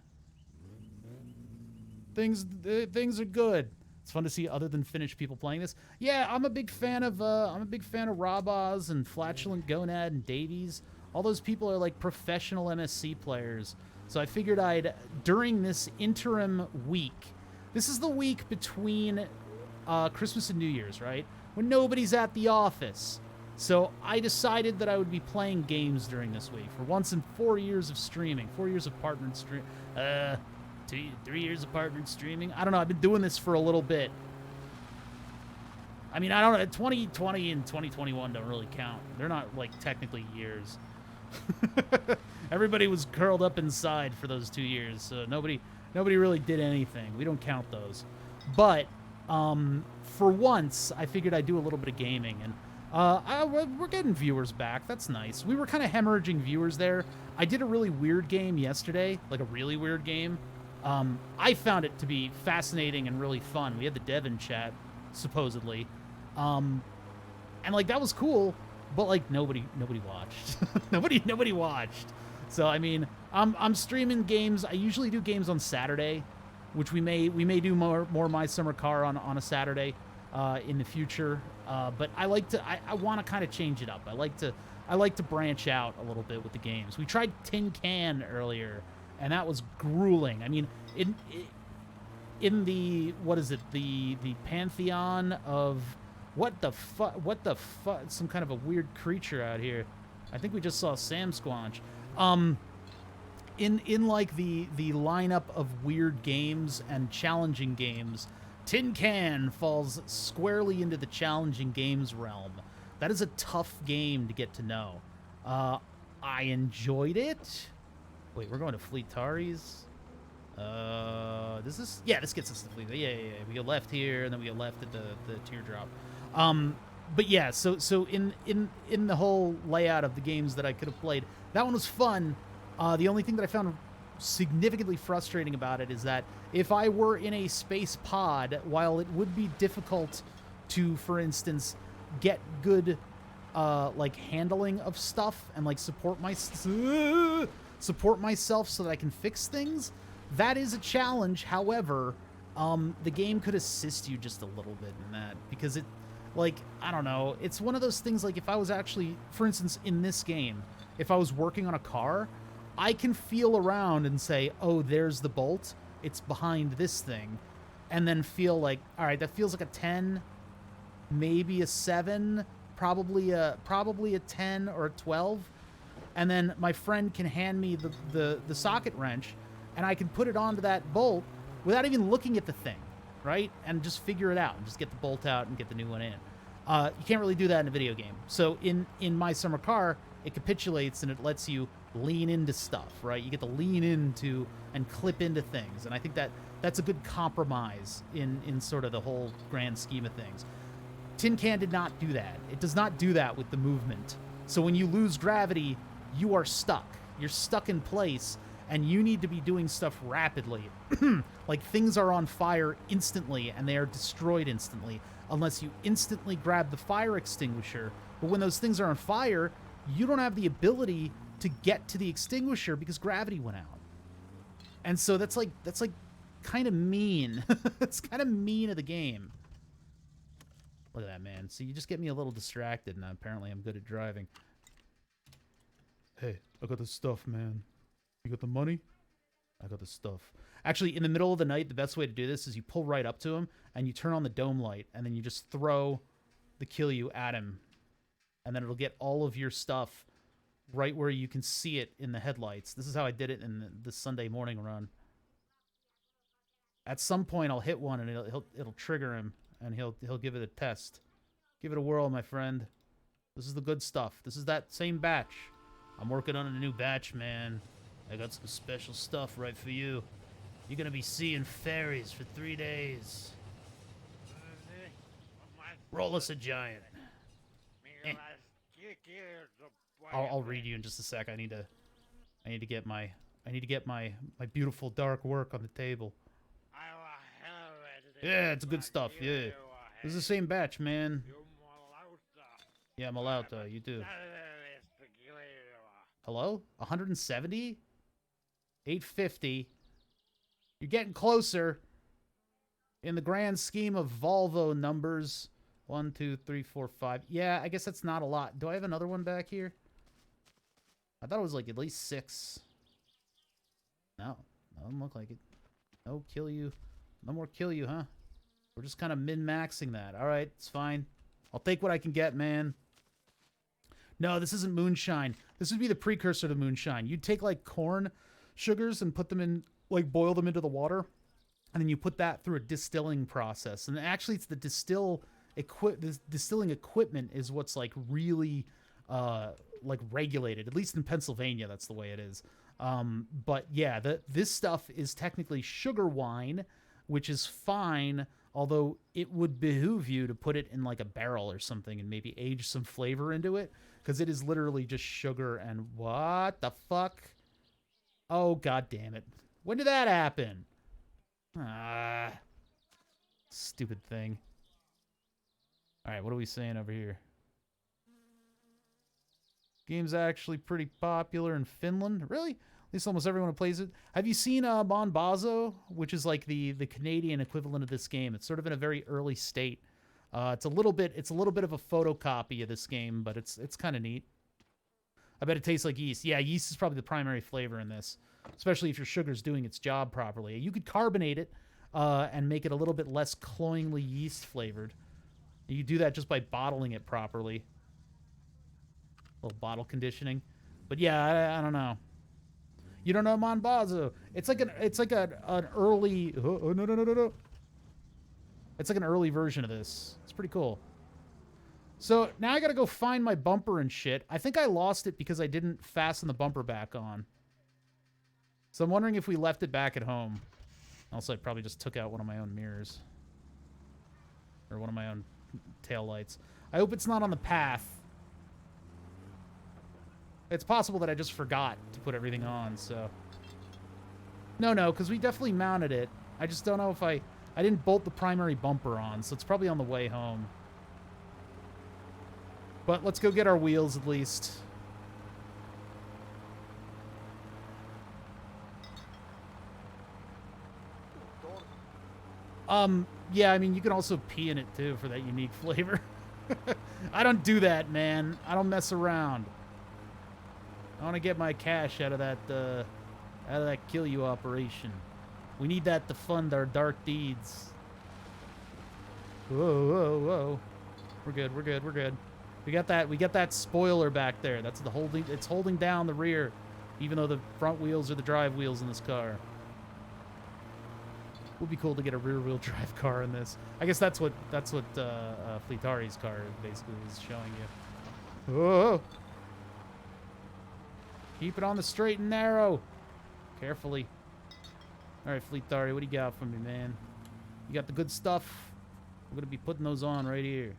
Things are good. It's fun to see other than Finnish people playing this. Yeah, I'm a big fan of Rob Oz and Flatulent Gonad and Davies. All those people are like professional MSC players. So I figured during this interim week, this is the week between Christmas and New Year's, right? When nobody's at the office. So I decided that I would be playing games during this week. For once in 4 years of streaming, 4 years of partnered stream, 3 years of partnered streaming. I don't know. I've been doing this for a little bit. I mean, I don't know. 2020 and 2021 don't really count. They're not like technically years. Everybody was curled up inside for those 2 years, so nobody really did anything. We don't count those. But for once, I figured I'd do a little bit of gaming, and we're getting viewers back. That's nice. We were kind of hemorrhaging viewers there. I did a really weird game yesterday, like a really weird game. I found it to be fascinating and really fun. We had the dev in chat, supposedly, and like that was cool. But like nobody watched. nobody watched. So I mean, I'm streaming games. I usually do games on Saturday, which we may do more My Summer Car on a Saturday in the future. But I want to kind of change it up. I like to branch out a little bit with the games. We tried Tin Can earlier, and that was grueling. I mean, in the what is it? The pantheon of what the fuck? Some kind of a weird creature out here. I think we just saw Sam Squanch. In like the lineup of weird games and challenging games, Tin Can falls squarely into the challenging games realm. That is a tough game to get to know. I enjoyed it. Wait, we're going to Fleetari's. This gets us to Fleet. Yeah. We go left here, and then we go left at the teardrop. But yeah, so in the whole layout of the games that I could have played, that one was fun. The only thing that I found significantly frustrating about it is that if I were in a space pod, while it would be difficult to, for instance, get good like handling of stuff and like support myself so that I can fix things, that is a challenge. However, the game could assist you just a little bit in that, because it, like, I don't know, it's one of those things, like if I was actually, for instance, in this game, if I was working on a car, I can feel around and say, oh, there's the bolt, it's behind this thing, and then feel like, all right, that feels like a 10, maybe a 7, probably a 10 or a 12, and then my friend can hand me the socket wrench, and I can put it onto that bolt without even looking at the thing, right? And just figure it out and just get the bolt out and get the new one in. You can't really do that in a video game. So in My Summer Car, it capitulates and it lets you lean into stuff, right? You get to lean into and clip into things. And I think that's a good compromise in sort of the whole grand scheme of things. Tin Can did not do that. It does not do that with the movement. So when you lose gravity, you are stuck. You're stuck in place, and you need to be doing stuff rapidly. Like things are on fire instantly, and they are destroyed instantly, unless you instantly grab the fire extinguisher. But when those things are on fire, you don't have the ability to get to the extinguisher because gravity went out. And so that's like kind of mean. It's kind of mean of the game. Look at that, man. So you just get me a little distracted, and apparently I'm good at driving. Hey, I got the stuff, man. You got the money? I got the stuff. Actually, in the middle of the night, the best way to do this is you pull right up to him, and you turn on the dome light, and then you just throw the kill you at him. and then it'll get all of your stuff right where you can see it in the headlights. This is how I did it in the Sunday morning run. At some point, I'll hit one, and it'll trigger him, and he'll give it a test. Give it a whirl, my friend. This is the good stuff. This is that same batch. I'm working on a new batch, man. I got some special stuff right for you. You're gonna be seeing fairies for 3 days. Roll us a giant. Eh. I'll read you in just a sec. I need to get my beautiful dark work on the table. Yeah, it's good stuff. Yeah, this is the same batch, man. Yeah, Malauta, you do. Hello? 170? 850. You're getting closer. In the grand scheme of Volvo numbers. 1, 2, 3, 4, 5. Yeah, I guess that's not a lot. Do I have another one back here? I thought it was like at least 6. No, doesn't look like it. No kill you. No more kill you, huh? We're just kind of min-maxing that. All right, it's fine. I'll take what I can get, man. No, this isn't moonshine. This would be the precursor to moonshine. You'd take, like, corn sugars and put them in, like, boil them into the water. And then you put that through a distilling process. And actually, it's the distilling equipment is what's, like, really, like, regulated. At least in Pennsylvania, that's the way it is. But, yeah, this stuff is technically sugar wine, which is fine, although it would behoove you to put it in, like, a barrel or something and maybe age some flavor into it. Because it is literally just sugar and what the fuck? Oh, god damn it. When did that happen? Ah. Stupid thing. Alright, what are we saying over here? Game's actually pretty popular in Finland. Really? At least almost everyone who plays it. Have you seen Mon Bazo, which is like the Canadian equivalent of this game? It's sort of in a very early state. It's a little bit of a photocopy of this game, but it's kind of neat. I bet it tastes like yeast. Yeah, yeast is probably the primary flavor in this, especially if your sugar's doing its job properly. You could carbonate it and make it a little bit less cloyingly yeast flavored. You do that just by bottling it properly. A little bottle conditioning. But yeah, I don't know. You don't know Mon Bazo. It's like an early no. It's like an early version of this. It's pretty cool. So now I gotta go find my bumper and shit. I think I lost it because I didn't fasten the bumper back on. So I'm wondering if we left it back at home. Also, I probably just took out one of my own mirrors. Or one of my own taillights. I hope it's not on the path. It's possible that I just forgot to put everything on, so... No, because we definitely mounted it. I just don't know if I didn't bolt the primary bumper on, so it's probably on the way home. But let's go get our wheels at least. Yeah, I mean, you can also pee in it, too, for that unique flavor. I don't do that, man. I don't mess around. I want to get my cash out of that kill you operation. We need that to fund our dark deeds. Whoa. We're good. We got that spoiler back there. That's it's holding down the rear, even though the front wheels are the drive wheels in this car. Would be cool to get a rear-wheel drive car in this. I guess that's what Fleetari's car basically is showing you. Whoa! Keep it on the straight and narrow. Carefully. All right, Fleetari, what do you got for me, man? You got the good stuff. I'm gonna be putting those on right here.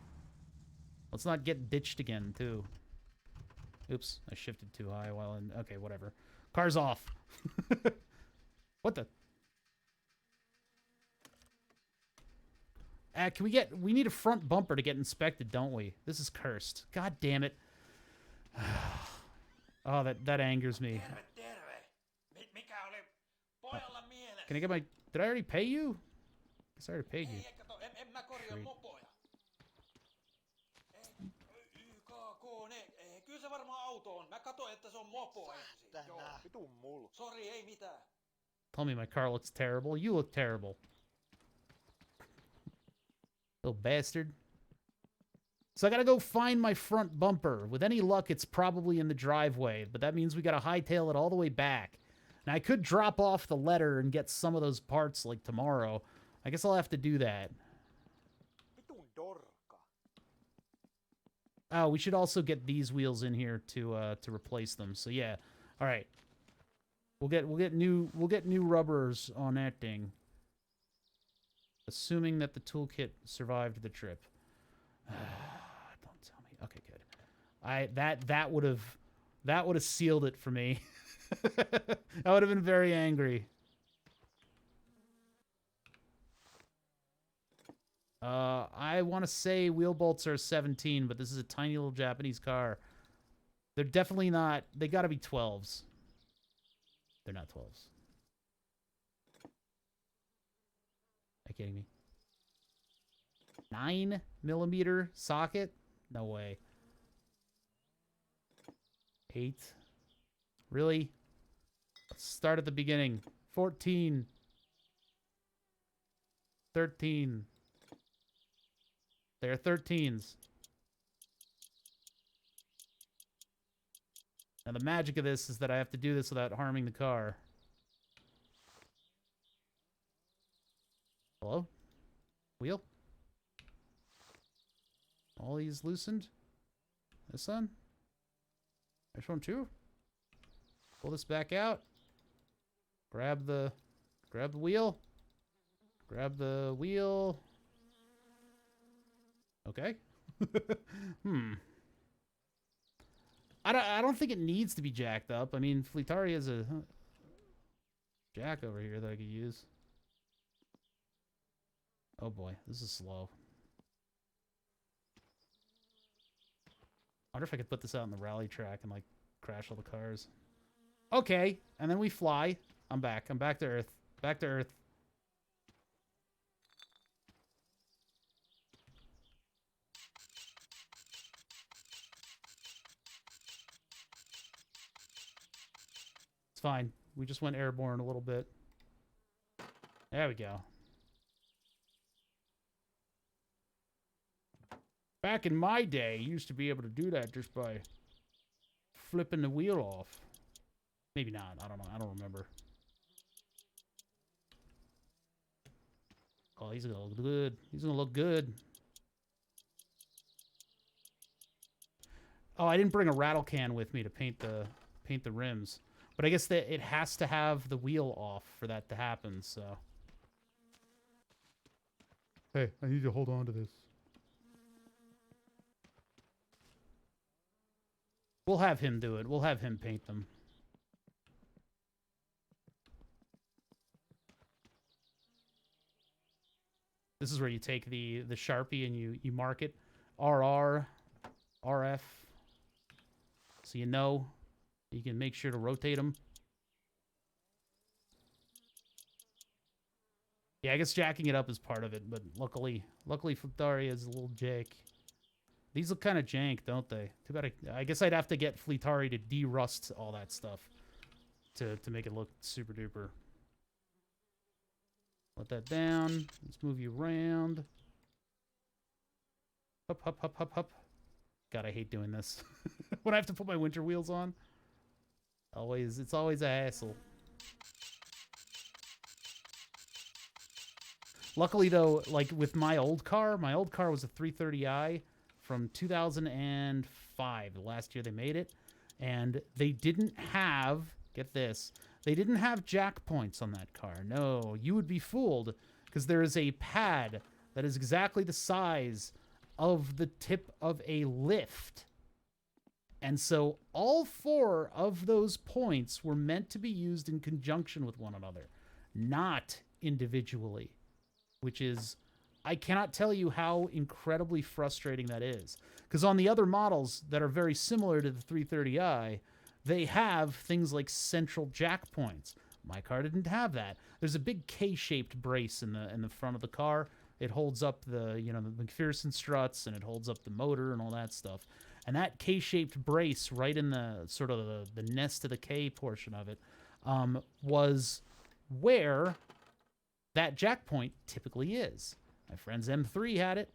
Let's not get ditched again, too. Oops, I shifted too high while in... Okay, whatever. Car's off. What the... Can we get... We need a front bumper to get inspected, don't we? This is cursed. God damn it. Oh, that angers me. Can I get my... Did I already pay you? Guess I already paid you. Treat. Tell me my car looks terrible. You look terrible. Little bastard. So I gotta go find my front bumper. With any luck, it's probably in the driveway, but that means we gotta hightail it all the way back. Now, I could drop off the letter and get some of those parts, like, tomorrow. I guess I'll have to do that. Oh, we should also get these wheels in here to replace them. So yeah, all right. We'll get new rubbers on that thing. Assuming that the toolkit survived the trip. Don't tell me. Okay, good. That would have sealed it for me. I would have been very angry. I want to say wheel bolts are 17, but this is a tiny little Japanese car. They're definitely not. They got to be 12s. They're not 12s. Are you kidding me? 9mm socket? No way. 8. Really? Let's start at the beginning. 14. 13. They're 13s. Now, the magic of this is that I have to do this without harming the car. Hello? Wheel? All these loosened? This one? This one too? Pull this back out. Grab the wheel. Grab the wheel. Okay. I don't think it needs to be jacked up. I mean, Fleetari has a jack over here that I could use. Oh boy, this is slow. I wonder if I could put this out on the rally track and, like, crash all the cars. Okay, and then we fly. I'm back. I'm back to Earth. Back to Earth. It's fine. We just went airborne a little bit. There we go. Back in my day, you used to be able to do that just by flipping the wheel off. Maybe not. I don't know. I don't remember. Oh, he's gonna look good. He's gonna look good. Oh, I didn't bring a rattle can with me to paint the rims. But I guess that it has to have the wheel off for that to happen, so. Hey, I need to hold on to this. We'll have him do it. We'll have him paint them. This is where you take the Sharpie and you mark it. RR, RF. So you know. You can make sure to rotate them. Yeah, I guess jacking it up is part of it, but luckily Fleetari is a little jank. These look kind of jank, don't they? Too bad. I guess I'd have to get Fleetari to de-rust all that stuff to make it look super duper. Let that down. Let's move you around. Hup, hup, hup, hup, hup. God, I hate doing this. When I have to put my winter wheels on. It's always a hassle. Luckily, though, like with my old car was a 330i from 2005, the last year they made it. And they didn't have, get this, they didn't have jack points on that car. No, you would be fooled because there is a pad that is exactly the size of the tip of a lift. And so all 4 of those points were meant to be used in conjunction with one another, not individually, which is, I cannot tell you how incredibly frustrating that is. Because on the other models that are very similar to the 330i, they have things like central jack points. My car didn't have that. There's a big K-shaped brace in the front of the car. It holds up the McPherson struts, and it holds up the motor and all that stuff. And that K-shaped brace right in the sort of the nest of the K portion of it was where that jack point typically is. My friend's M3 had it.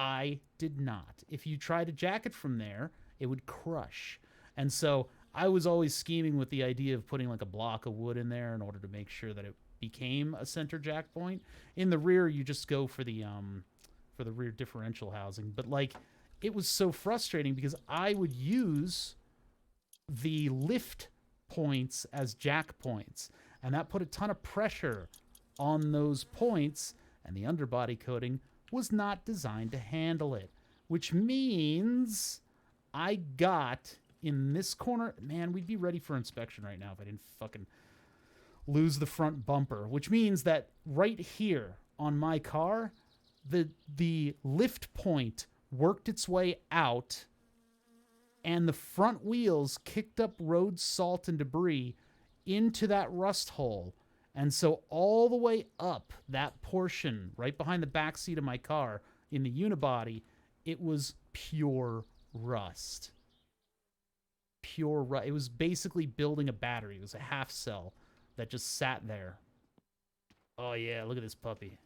I did not. If you try to jack it from there, it would crush. And so I was always scheming with the idea of putting like a block of wood in there in order to make sure that it became a center jack point. In the rear, you just go for the rear differential housing. But like, it was so frustrating because I would use the lift points as jack points, and that put a ton of pressure on those points, and the underbody coating was not designed to handle it, which means I got in this corner. Man, we'd be ready for inspection right now if I didn't fucking lose the front bumper, which means that right here on my car, the lift point worked its way out, and the front wheels kicked up road salt and debris into that rust hole. And so all the way up that portion, right behind the back seat of my car in the unibody, it was pure rust. Pure rust. It was basically building a battery. It was a half cell that just sat there. Oh, yeah, look at this puppy.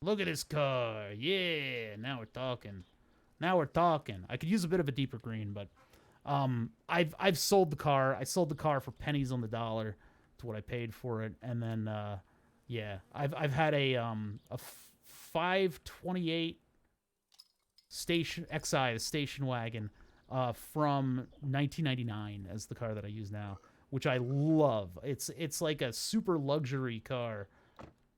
Look at this car. Yeah, now we're talking. Now we're talking. I could use a bit of a deeper green, but I've sold the car. I sold the car for pennies on the dollar to what I paid for it, and then yeah, I've had a 528 station XI, the station wagon, from 1999 as the car that I use now, which I love. It's like a super luxury car,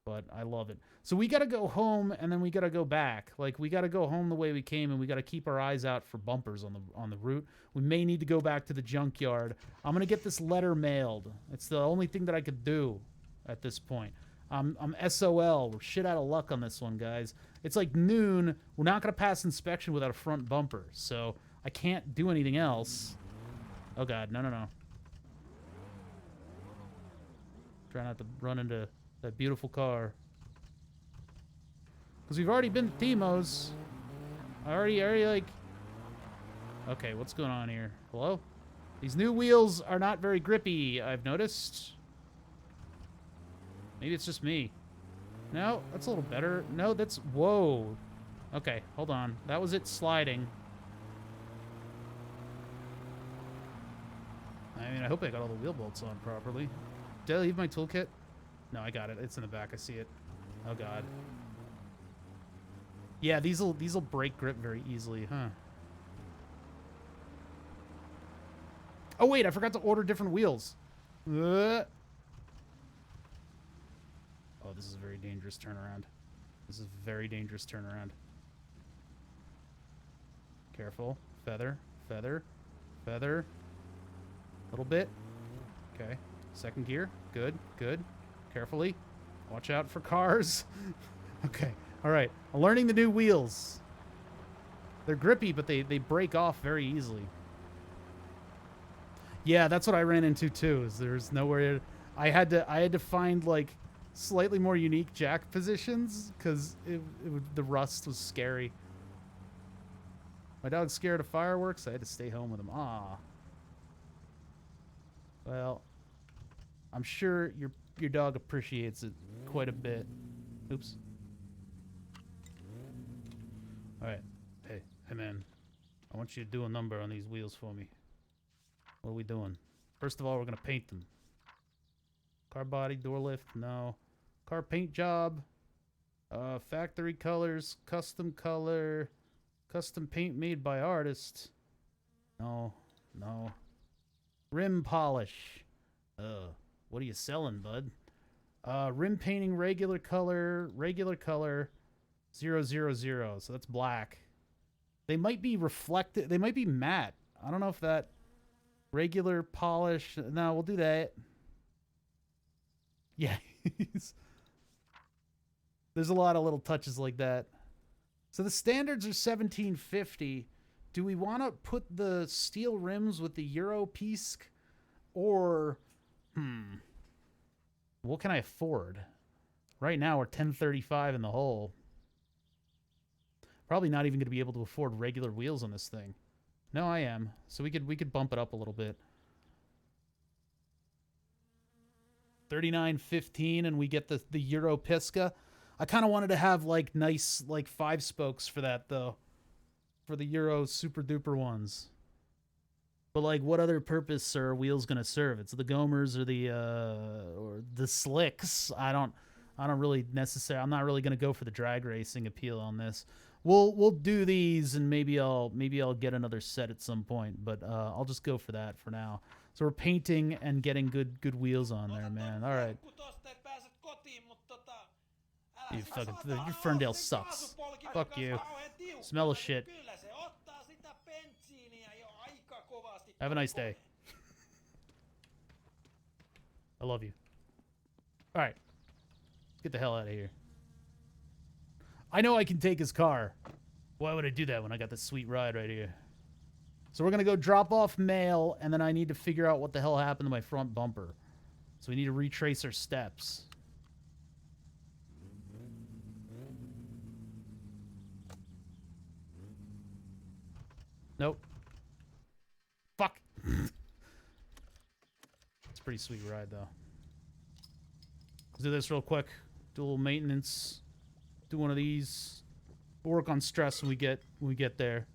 but I love it. So we got to go home, and then we got to go back. Like, we got to go home the way we came, and we got to keep our eyes out for bumpers on the route. We may need to go back to the junkyard. I'm going to get this letter mailed. It's the only thing that I could do at this point. I'm SOL. We're shit out of luck on this one, guys. It's like noon. We're not going to pass inspection without a front bumper, so I can't do anything else. Oh, God. No, no, no. Try not to run into that beautiful car. Because we've already been to Timo's. I already like... Okay, what's going on here? Hello? These new wheels are not very grippy, I've noticed. Maybe it's just me. No, that's a little better. No, that's... Whoa. Okay, hold on. That was it sliding. I mean, I hope I got all the wheel bolts on properly. Did I leave my toolkit? No, I got it. It's in the back. I see it. Oh, God. Yeah, these'll break grip very easily, huh? Oh, wait, I forgot to order different wheels. Oh, this is a very dangerous turnaround. This is a very dangerous turnaround. Careful. Feather, feather, feather. A little bit. Okay. Second gear. Good, good. Carefully. Watch out for cars. Okay. All right. I'm learning the new wheels. They're grippy, but they break off very easily. Yeah, that's what I ran into too. Is there's nowhere I had to find like slightly more unique jack positions because the rust was scary. My dog's scared of fireworks. I had to stay home with him. Ah. Well, I'm sure your dog appreciates it quite a bit. Oops. All right. Hey, man. I want you to do a number on these wheels for me. What are we doing? First of all, we're going to paint them. Car body, door lift, no. Car paint job. Factory colors, custom color. Custom paint made by artist. No, no. Rim polish. What are you selling, bud? Rim painting, regular color, 000. So that's black. They might be reflective. They might be matte. I don't know if that regular polish. No, we'll do that. Yeah. There's a lot of little touches like that. So the standards are $17.50. Do we want to put the steel rims with the Euro piece, or what can I afford? Right now we're $10.35 in the hole. Probably not even going to be able to afford regular wheels on this thing. No, I am. So we could bump it up a little bit. $39.15, and we get the Euro Pisca. I kind of wanted to have like nice like 5 spokes for that though, for the Euro super duper ones. But like, what other purpose are wheels gonna serve? It's the Gomers or the slicks. I don't really necessarily. I'm not really gonna go for the drag racing appeal on this. We'll do these, and maybe I'll get another set at some point. But I'll just go for that for now. So we're painting and getting good wheels on there, man. All right. You fucking, your Ferndale sucks. Fuck you. Smell of shit. Have a nice day. I love you. All right. Get the hell out of here. I know I can take his car. Why would I do that when I got this sweet ride right here? So we're going to go drop off mail, and then I need to figure out what the hell happened to my front bumper. So we need to retrace our steps. Nope. Fuck. It's a pretty sweet ride, though. Let's do this real quick. Do a little maintenance. Do one of these. We'll work on stress when we get there.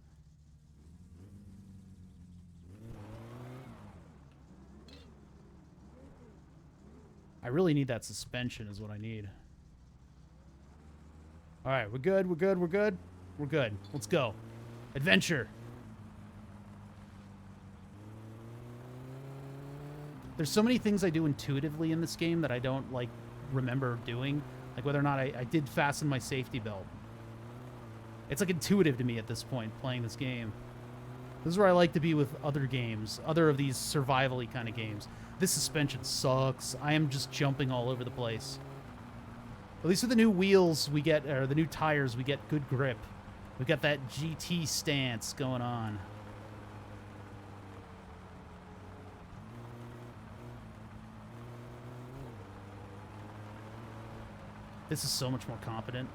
I really need that suspension is what I need. All right, we're good. We're good. We're good. We're good. Let's go. Adventure. There's so many things I do intuitively in this game that I don't, like, remember doing. Like, whether or not I did fasten my safety belt. It's, like, intuitive to me at this point, playing this game. This is where I like to be with other games. Other of these survival-y kind of games. This suspension sucks. I am just jumping all over the place. At least with the new wheels we get, or the new tires, we get good grip. We got that GT stance going on. This is so much more competent.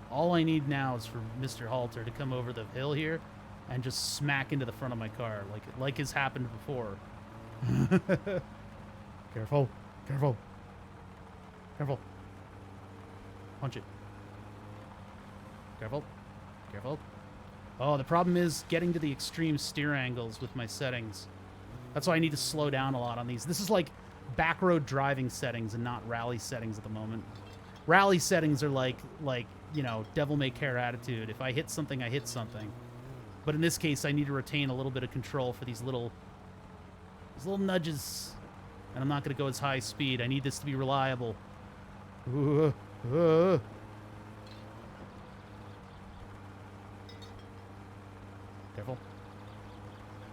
All I need now is for Mr. Halter to come over the hill here and just smack into the front of my car, like has happened before. Careful, careful, careful. Punch it. Careful, careful. Oh, the problem is getting to the extreme steer angles with my settings. That's why I need to slow down a lot on these. This is like back road driving settings and not rally settings at the moment. Rally settings are like, you know, devil may care attitude. If I hit something, I hit something. But in this case, I need to retain a little bit of control for these little nudges. And I'm not going to go as high speed. I need this to be reliable. Careful.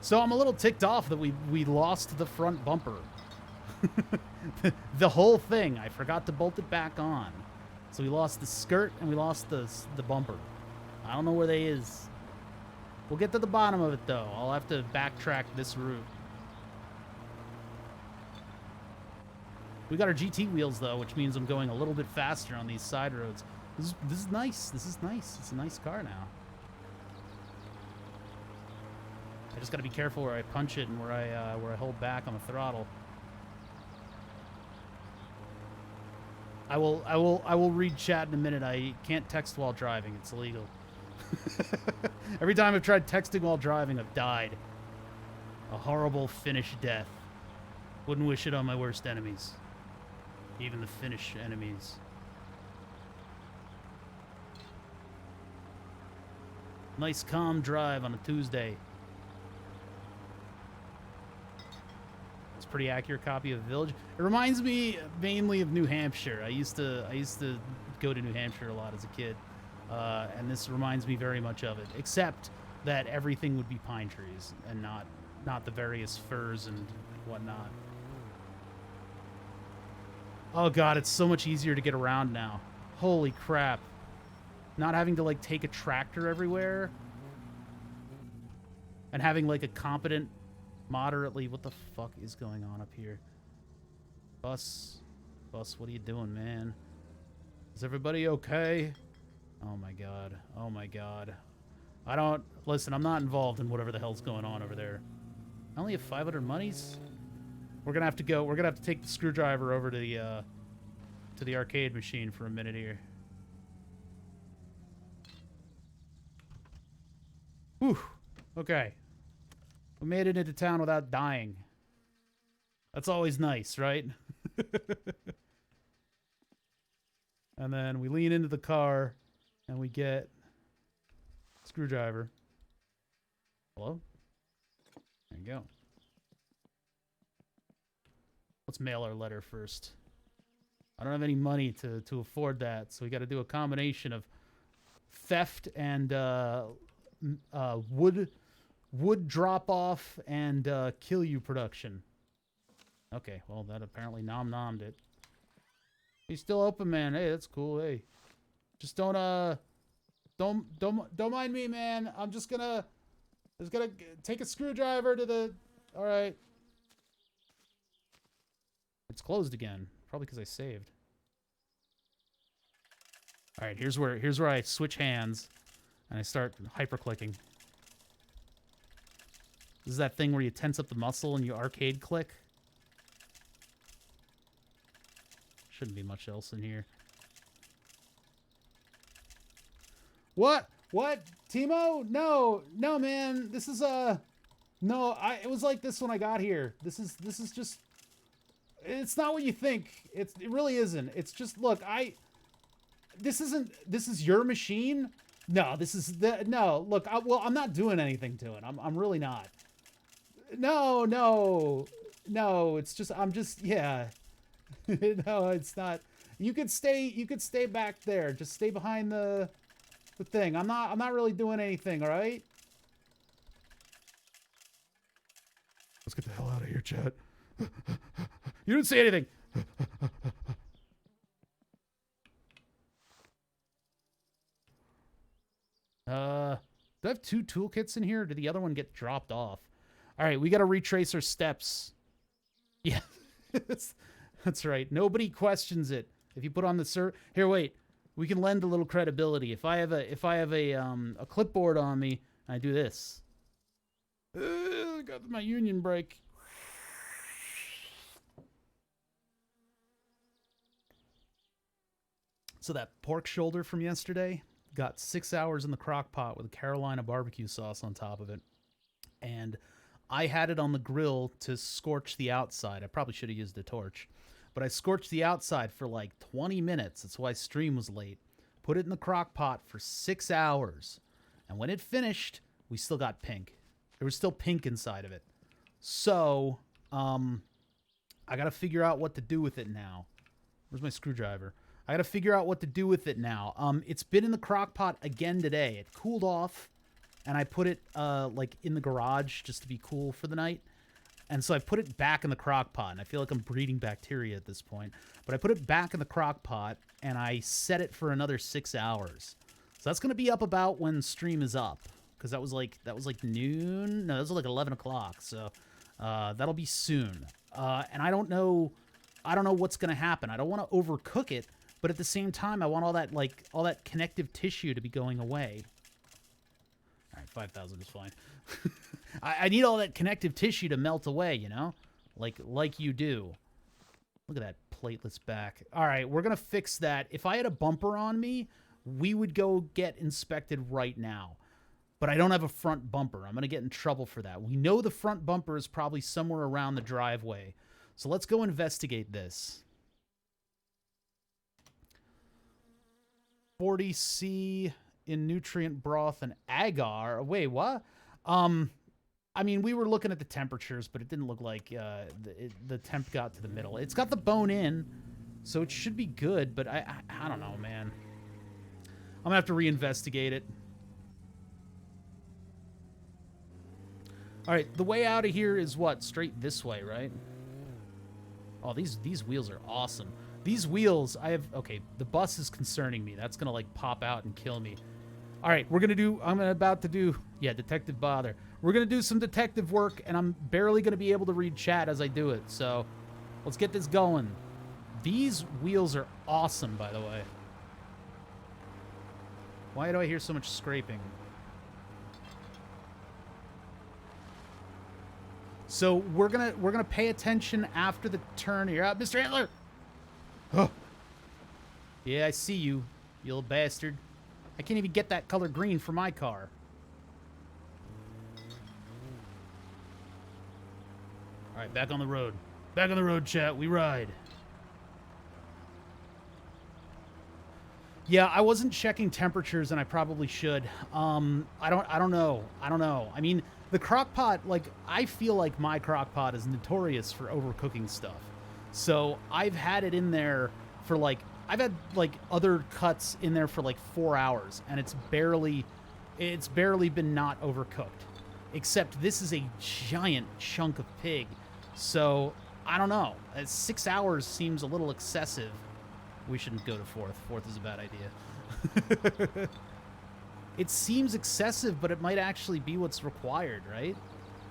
So I'm a little ticked off that we lost the front bumper. The whole thing. I forgot to bolt it back on. So we lost the skirt and we lost the bumper. I don't know where they is. We'll get to the bottom of it, though. I'll have to backtrack this route. We got our GT wheels, though, which means I'm going a little bit faster on these side roads. This is nice. This is nice. It's a nice car now. I just got to be careful where I punch it and where I hold back on the throttle. I will read chat in a minute. I can't text while driving. It's illegal. Every time I've tried texting while driving, I've died. A horrible Finnish death. Wouldn't wish it on my worst enemies. Even the Finnish enemies. Nice calm drive on a Tuesday. It's a pretty accurate copy of Village. It reminds me mainly of New Hampshire. I used to go to New Hampshire a lot as a kid. And this reminds me very much of it, except that everything would be pine trees and not the various firs and whatnot. Oh god, it's so much easier to get around now. Holy crap. Not having to, like, take a tractor everywhere. And having, like, a competent, moderately... What the fuck is going on up here? Bus, what are you doing, man? Is everybody okay? Oh my god. Oh my god. I don't... Listen, I'm not involved in whatever the hell's going on over there. I only have 500 monies? We're gonna have to go... We're gonna have to take the screwdriver over to the arcade machine for a minute here. Whew. Okay. We made it into town without dying. That's always nice, right? And then we lean into the car and we get screwdriver. Hello? There you go. Let's mail our letter first. I don't have any money to afford that, so we got to do a combination of theft and wood drop off and kill you production. Okay, well that apparently nommed it. He's still open, man. Hey, that's cool. Hey, just don't mind me, man. I'm just gonna take a screwdriver to the. All right. It's closed again. Probably because I saved. All right, here's where I switch hands, and I start hyper-clicking. This is that thing where you tense up the muscle and you arcade click. Shouldn't be much else in here. What? What? Timo? No, man. This is no. It was like this when I got here. This is just. It's not what you think. It really isn't. It's just look. This is your machine. No, this is the no. Look, well, I'm not doing anything to it. I'm really not. No. It's just yeah. No, it's not. You could stay back there. Just stay behind the thing. I'm not really doing anything, all right? Let's get the hell out of here, chat. You didn't say anything. Do I have 2 toolkits in here, or did the other one get dropped off? All right, we got to retrace our steps. Yeah. That's right. Nobody questions it. If you put on the here, wait. We can lend a little credibility. If I have a clipboard on me, I do this. Got my union brake. So that pork shoulder from yesterday got 6 hours in the crock pot with a Carolina barbecue sauce on top of it. And I had it on the grill to scorch the outside. I probably should have used a torch. But I scorched the outside for like 20 minutes. That's why stream was late. Put it in the crock pot for 6 hours. And when it finished, we still got pink. There was still pink inside of it. So, I got to figure out what to do with it now. Where's my screwdriver? I got to figure out what to do with it now. It's been in the crock pot again today. It cooled off, and I put it like in the garage just to be cool for the night. And so I put it back in the crock pot, and I feel like I'm breeding bacteria at this point. But I put it back in the crock pot, and I set it for another 6 hours. So that's going to be up about when stream is up, because that was like noon. No, that was like 11 o'clock. So that'll be soon. And I don't know what's going to happen. I don't want to overcook it, but at the same time, I want all that connective tissue to be going away. All right, 5,000 is fine. I need all that connective tissue to melt away, you know? Like you do. Look at that plateless back. All right, we're going to fix that. If I had a bumper on me, we would go get inspected right now. But I don't have a front bumper. I'm going to get in trouble for that. We know the front bumper is probably somewhere around the driveway. So let's go investigate this. 40C in nutrient broth and agar. Wait, what? I mean, we were looking at the temperatures, but it didn't look like the temp got to the middle. It's got the bone in, so it should be good, but I don't know, man. I'm going to have to reinvestigate it. All right, the way out of here is what? Straight this way, right? Oh, these wheels are awesome. These wheels, okay, the bus is concerning me. That's going to, like, pop out and kill me. All right, I'm about to do, yeah, detective bother. We're going to do some detective work, and I'm barely going to be able to read chat as I do it. So let's get this going. These wheels are awesome, by the way. Why do I hear so much scraping? So we're gonna pay attention after the turn here. Mr. Antler! Oh. Yeah, I see you, you little bastard. I can't even get that color green for my car. All right, back on the road. Back on the road, chat. We ride. Yeah, I wasn't checking temperatures, and I probably should. I don't know. I mean, the crock pot, like, I feel like my crock pot is notorious for overcooking stuff. So I've had it in there for like, I've had like other cuts in there for like 4 hours, and it's barely been not overcooked. Except this is a giant chunk of pig, so I don't know. 6 hours seems a little excessive. We shouldn't go to fourth. Fourth is a bad idea. It seems excessive, but it might actually be what's required, right?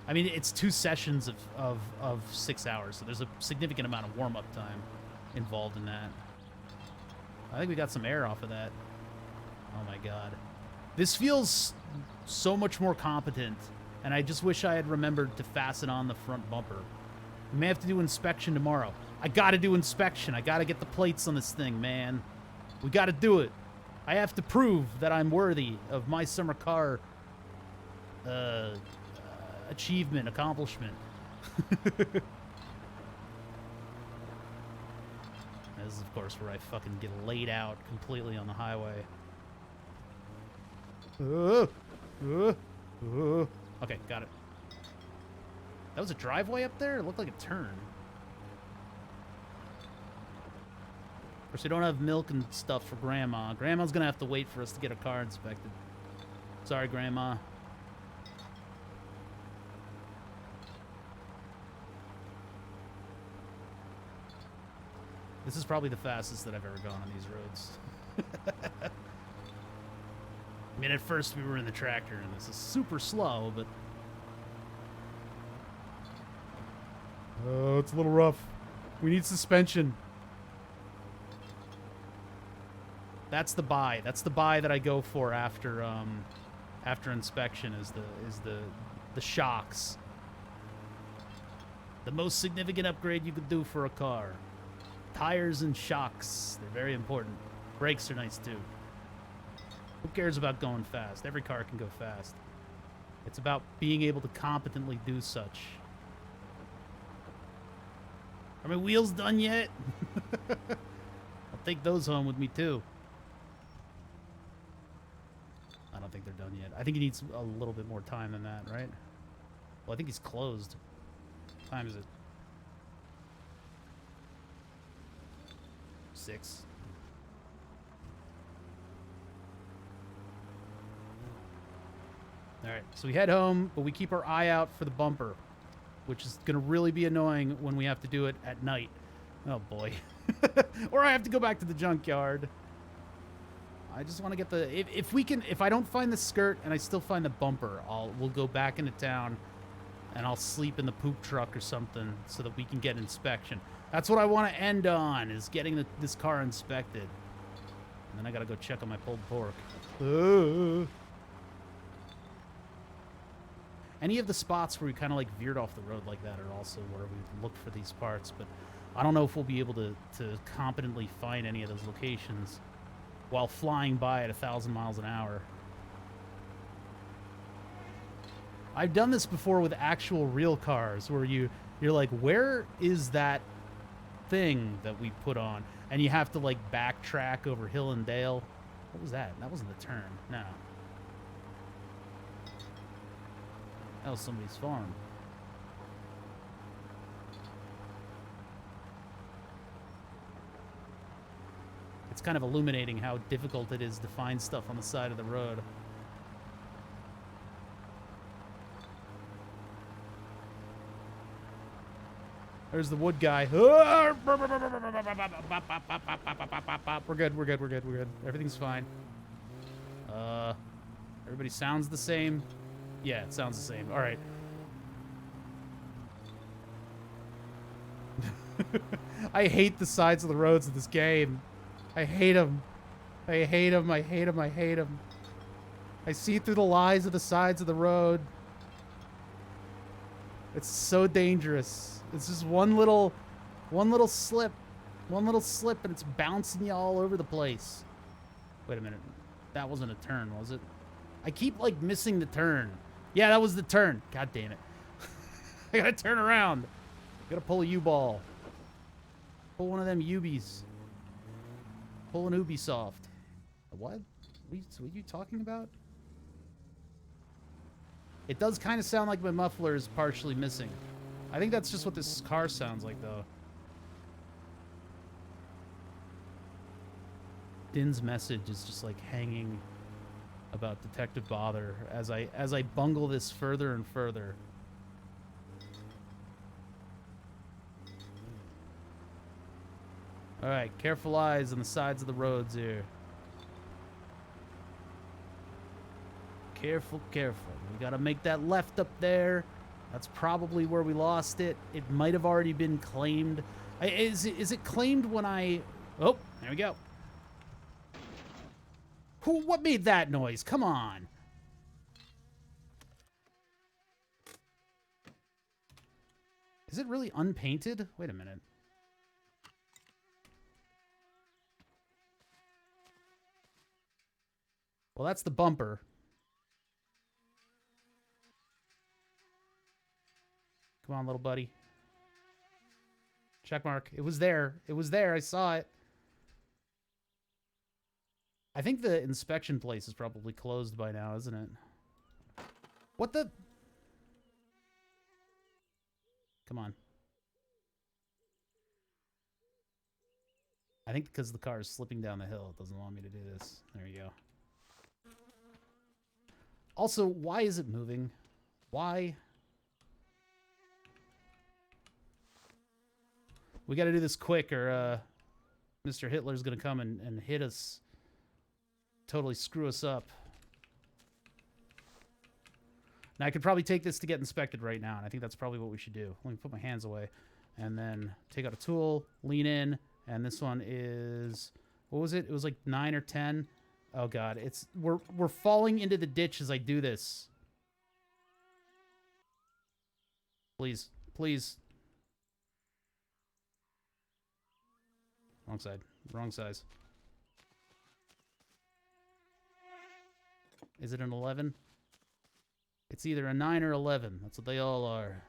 I mean, it's 2 sessions of 6 hours, so there's a significant amount of warm-up time involved in that. I think we got some air off of that. Oh my god. This feels so much more competent, and I just wish I had remembered to fasten on the front bumper. We may have to do inspection tomorrow. I gotta do inspection. I gotta get the plates on this thing, man. We gotta do it. I have to prove that I'm worthy of my summer car achievement, accomplishment. This is, of course, where I fucking get laid out completely on the highway. Okay, got it. That was a driveway up there? It looked like a turn. Of course, we don't have milk and stuff for Grandma. Grandma's gonna have to wait for us to get her car inspected. Sorry, Grandma. This is probably the fastest that I've ever gone on these roads. I mean, at first we were in the tractor, and this is super slow, but... Oh, it's a little rough. We need suspension. That's the buy. That's the buy that I go for after inspection is the shocks. The most significant upgrade you could do for a car. Tires and shocks. They're very important. Brakes are nice too. Who cares about going fast? Every car can go fast. It's about being able to competently do such. Are my wheels done yet? I'll take those home with me too. I don't think they're done yet. I think he needs a little bit more time than that, right? Well, I think he's closed. What time is it? 6. All right, so we head home, but we keep our eye out for the bumper, which is going to really be annoying when we have to do it at night. Oh, boy. Or I have to go back to the junkyard. I just want to get the... If I don't find the skirt and I still find the bumper, we'll go back into town and I'll sleep in the poop truck or something so that we can get inspection. That's what I want to end on, is getting this car inspected. And then I got to go check on my pulled pork. Any of the spots where we kind of like veered off the road like that are also where we look for these parts, but I don't know if we'll be able to competently find any of those locations while flying by at 1,000 miles an hour. I've done this before with actual real cars where you're like, where is that thing that we put on? And you have to like backtrack over hill and dale. What was that? That wasn't the turn. No. That was somebody's farm. It's kind of illuminating how difficult it is to find stuff on the side of the road. There's the wood guy. We're good. Everything's fine. Everybody sounds the same. Yeah, it sounds the same. All right. I hate the sides of the roads of this game. I hate them. I hate them. I hate them. I hate them. I see through the lies of the sides of the road. It's so dangerous. It's just one little slip. One little slip and it's bouncing you all over the place. Wait a minute. That wasn't a turn, was it? I keep like missing the turn. Yeah, that was the turn. God damn it. I gotta turn around. Gotta pull a U-ball. Pull one of them Ubies. Pull an Ubisoft. What? What are you talking about? It does kind of sound like my muffler is partially missing. I think that's just what this car sounds like, though. Din's message is just like hanging about Detective Bother as I bungle this further and further. All right, careful eyes on the sides of the roads here. Careful, careful. We gotta make that left up there. That's probably where we lost it. It might have already been claimed. Is it claimed when I... Oh, there we go. What made that noise? Come on. Is it really unpainted? Wait a minute. Well, that's the bumper. Come on, little buddy. Check mark. It was there. It was there. I saw it. I think the inspection place is probably closed by now, isn't it? What the... Come on. I think because the car is slipping down the hill, it doesn't want me to do this. There you go. Also, why is it moving? Why? We got to do this quick or Mr. Hitler's going to come and hit us. Totally screw us up. Now, I could probably take this to get inspected right now, and I think that's probably what we should do. Let me put my hands away and then take out a tool, lean in, and this one is... What was it? It was like 9 or 10. Oh, God. We're falling into the ditch as I do this. Please. Please. Wrong side. Wrong size. Is it an 11? It's either a 9 or 11. That's what they all are.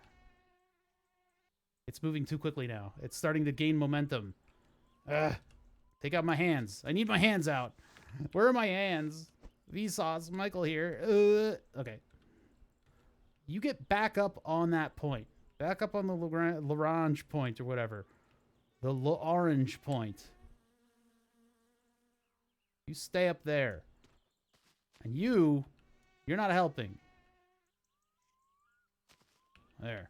It's moving too quickly now. It's starting to gain momentum. Take out my hands. I need my hands out. Where are my hands? Vsauce, Michael here. Okay. You get back up on that point. Back up on the L'Orange point or whatever. The L'Orange point. You stay up there. And you're not helping. There.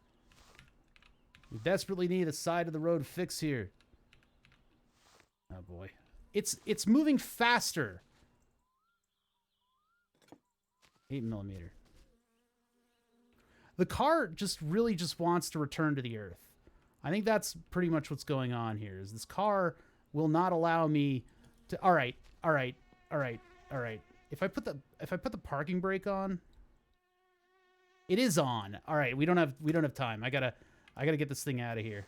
We desperately need a side of the road fix here. Oh boy. It's moving faster. 8mm. The car really wants to return to the earth. I think that's pretty much what's going on here. Is this car will not allow me to... All right. If I put the parking brake on, it is on. All right, we don't have time. I gotta get this thing out of here.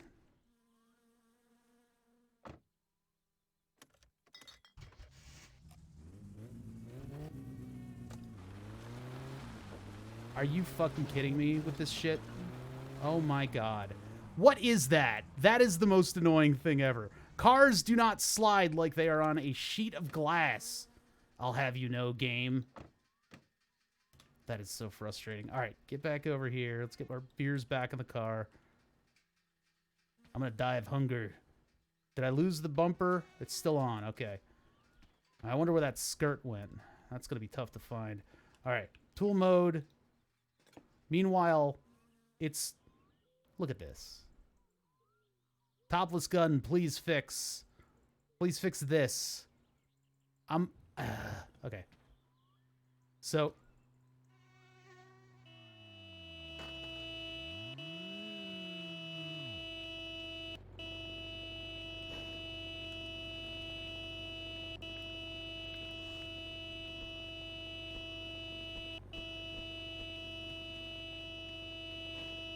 Are you fucking kidding me with this shit? Oh my God. What is that? That is the most annoying thing ever. Cars do not slide like they are on a sheet of glass. I'll have you know, game. That is so frustrating. All right, get back over here. Let's get our beers back in the car. I'm going to die of hunger. Did I lose the bumper? It's still on. Okay. I wonder where that skirt went. That's going to be tough to find. All right, tool mode. Meanwhile, it's... Look at this. Topless gun, please fix. Please fix this. Okay. So...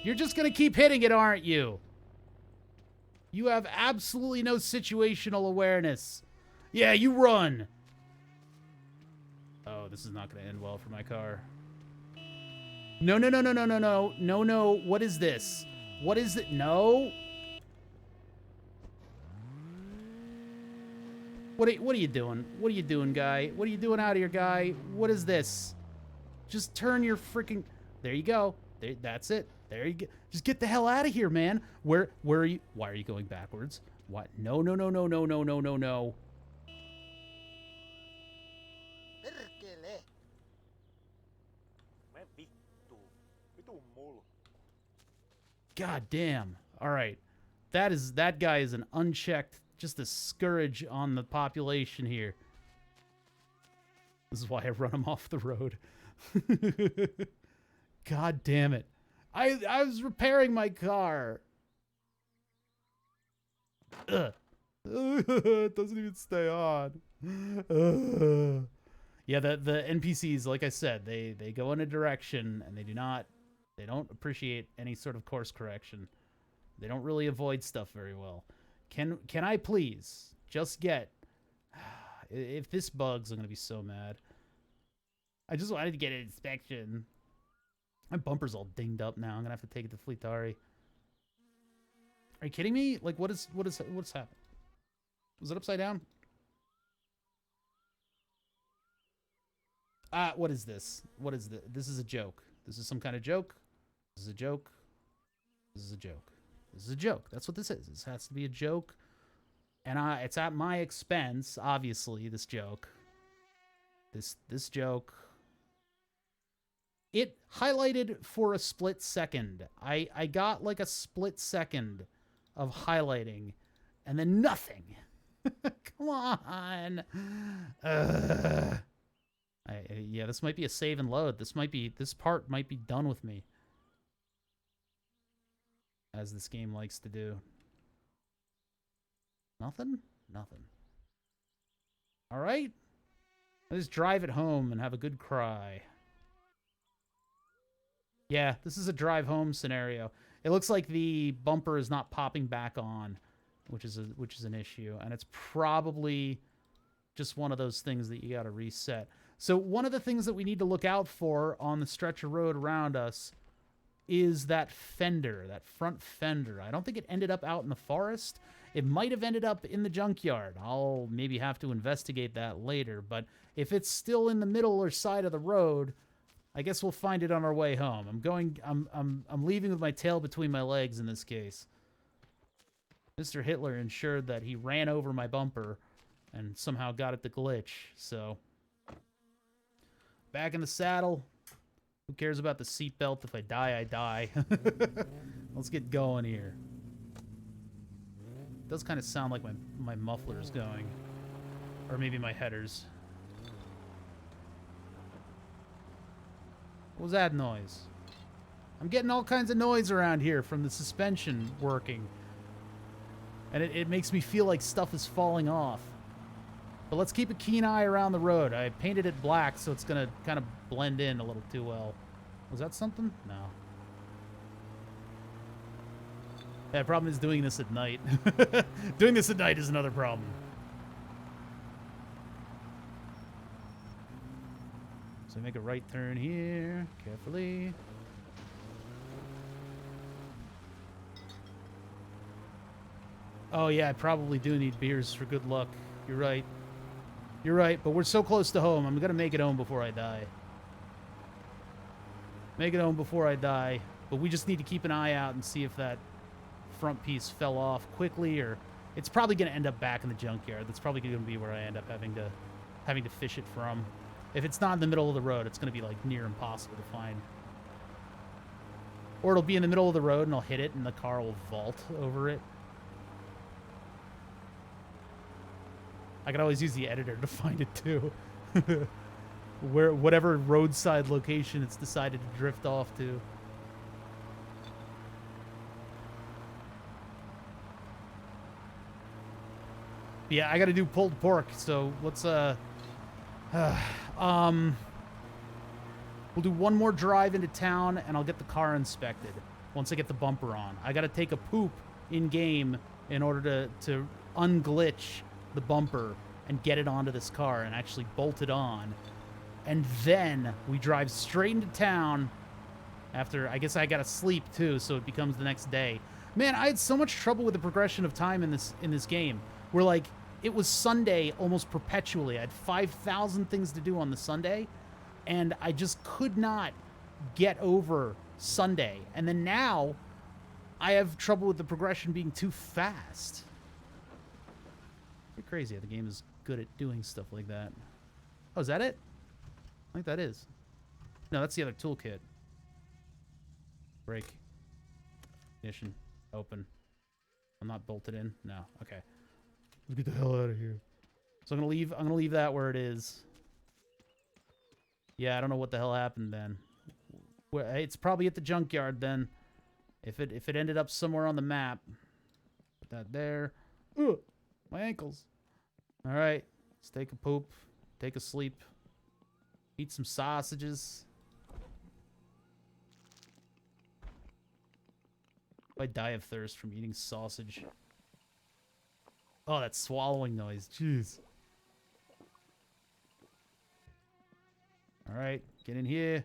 You're just going to keep hitting it, aren't you? You have absolutely no situational awareness. Yeah, you run. Oh, this is not going to end well for my car. No. What is this? What is it? No. What are you doing? What are you doing, guy? What are you doing out here, guy? What is this? Just turn your freaking... There you go. There, that's it. There you go. Just get the hell out of here, man. Where are you? Why are you going backwards? What? No, no, no, no, no, no, no, no, no. God damn. All right. That guy is an unchecked, just a scourge on the population here. This is why I run him off the road. God damn it. I was repairing my car. Ugh. It doesn't even stay on. Yeah, the NPCs, like I said, they go in a direction and they don't appreciate any sort of course correction. They don't really avoid stuff very well. Can I please just get... If this bugs, I'm going to be so mad. I just wanted to get an inspection. My bumper's all dinged up now. I'm going to have to take it to Fleetari. Are you kidding me? Like, what's happened? Was it upside down? What is this? What is this? This is a joke. This is some kind of joke. This is a joke. This is a joke. This is a joke. That's what this is. This has to be a joke. And it's at my expense, obviously, this joke. This joke. It highlighted for a split second. I got like a split second of highlighting and then nothing. Come on. Yeah, this might be a save and load. This part might be done with me. As this game likes to do. Nothing? Nothing. All right. Let's drive it home and have a good cry. Yeah, this is a drive home scenario. It looks like the bumper is not popping back on, which is an issue, and it's probably just one of those things that you got to reset. So one of the things that we need to look out for on the stretch of road around us is that fender, that front fender. I don't think it ended up out in the forest. It might have ended up in the junkyard. I'll maybe have to investigate that later, but if it's still in the middle or side of the road, I guess we'll find it on our way home. I'm leaving with my tail between my legs in this case. Mr. Hitler ensured that he ran over my bumper and somehow got it to glitch, so back in the saddle. Who cares about the seatbelt? If I die, I die. Let's get going here. It does kind of sound like my muffler's going. Or maybe my headers. What was that noise? I'm getting all kinds of noise around here from the suspension working. And it makes me feel like stuff is falling off. But let's keep a keen eye around the road. I painted it black, so it's going to kind of blend in a little too well. Was that something? No. Yeah, the problem is doing this at night. Doing this at night is another problem. So make a right turn here, carefully. Oh yeah, I probably do need beers for good luck. You're right. You're right, but we're so close to home. I'm going to make it home before I die. Make it home before I die. But we just need to keep an eye out and see if that front piece fell off quickly, or it's probably going to end up back in the junkyard. That's probably going to be where I end up having to fish it from. If it's not in the middle of the road, it's going to be like near impossible to find. Or it'll be in the middle of the road and I'll hit it and the car will vault over it. I could always use the editor to find it too. Whatever roadside location it's decided to drift off to. Yeah, I gotta do pulled pork, so let's we'll do one more drive into town and I'll get the car inspected once I get the bumper on. I gotta take a poop in game in order to unglitch the bumper and get it onto this car and actually bolt it on. And then we drive straight into town After, I guess I gotta sleep too, so it becomes the next day. Man, I had so much trouble with the progression of time in this game. Where like it was Sunday almost perpetually. I had 5,000 things to do on the Sunday, and I just could not get over Sunday. And then now, I have trouble with the progression being too fast. Pretty crazy how the game is good at doing stuff like that. Oh, is that it? I think that is. No, that's the other toolkit. Break. Ignition. Open. I'm not bolted in? No. Okay. Let's get the hell out of here. So I'm gonna leave that where it is. Yeah, I don't know what the hell happened then. It's probably at the junkyard then. If it ended up somewhere on the map. Put that there. Ugh, my ankles. Alright. Let's take a poop. Take a sleep. Eat some sausages. I die of thirst from eating sausage. Oh, that swallowing noise. Jeez. Alright, get in here.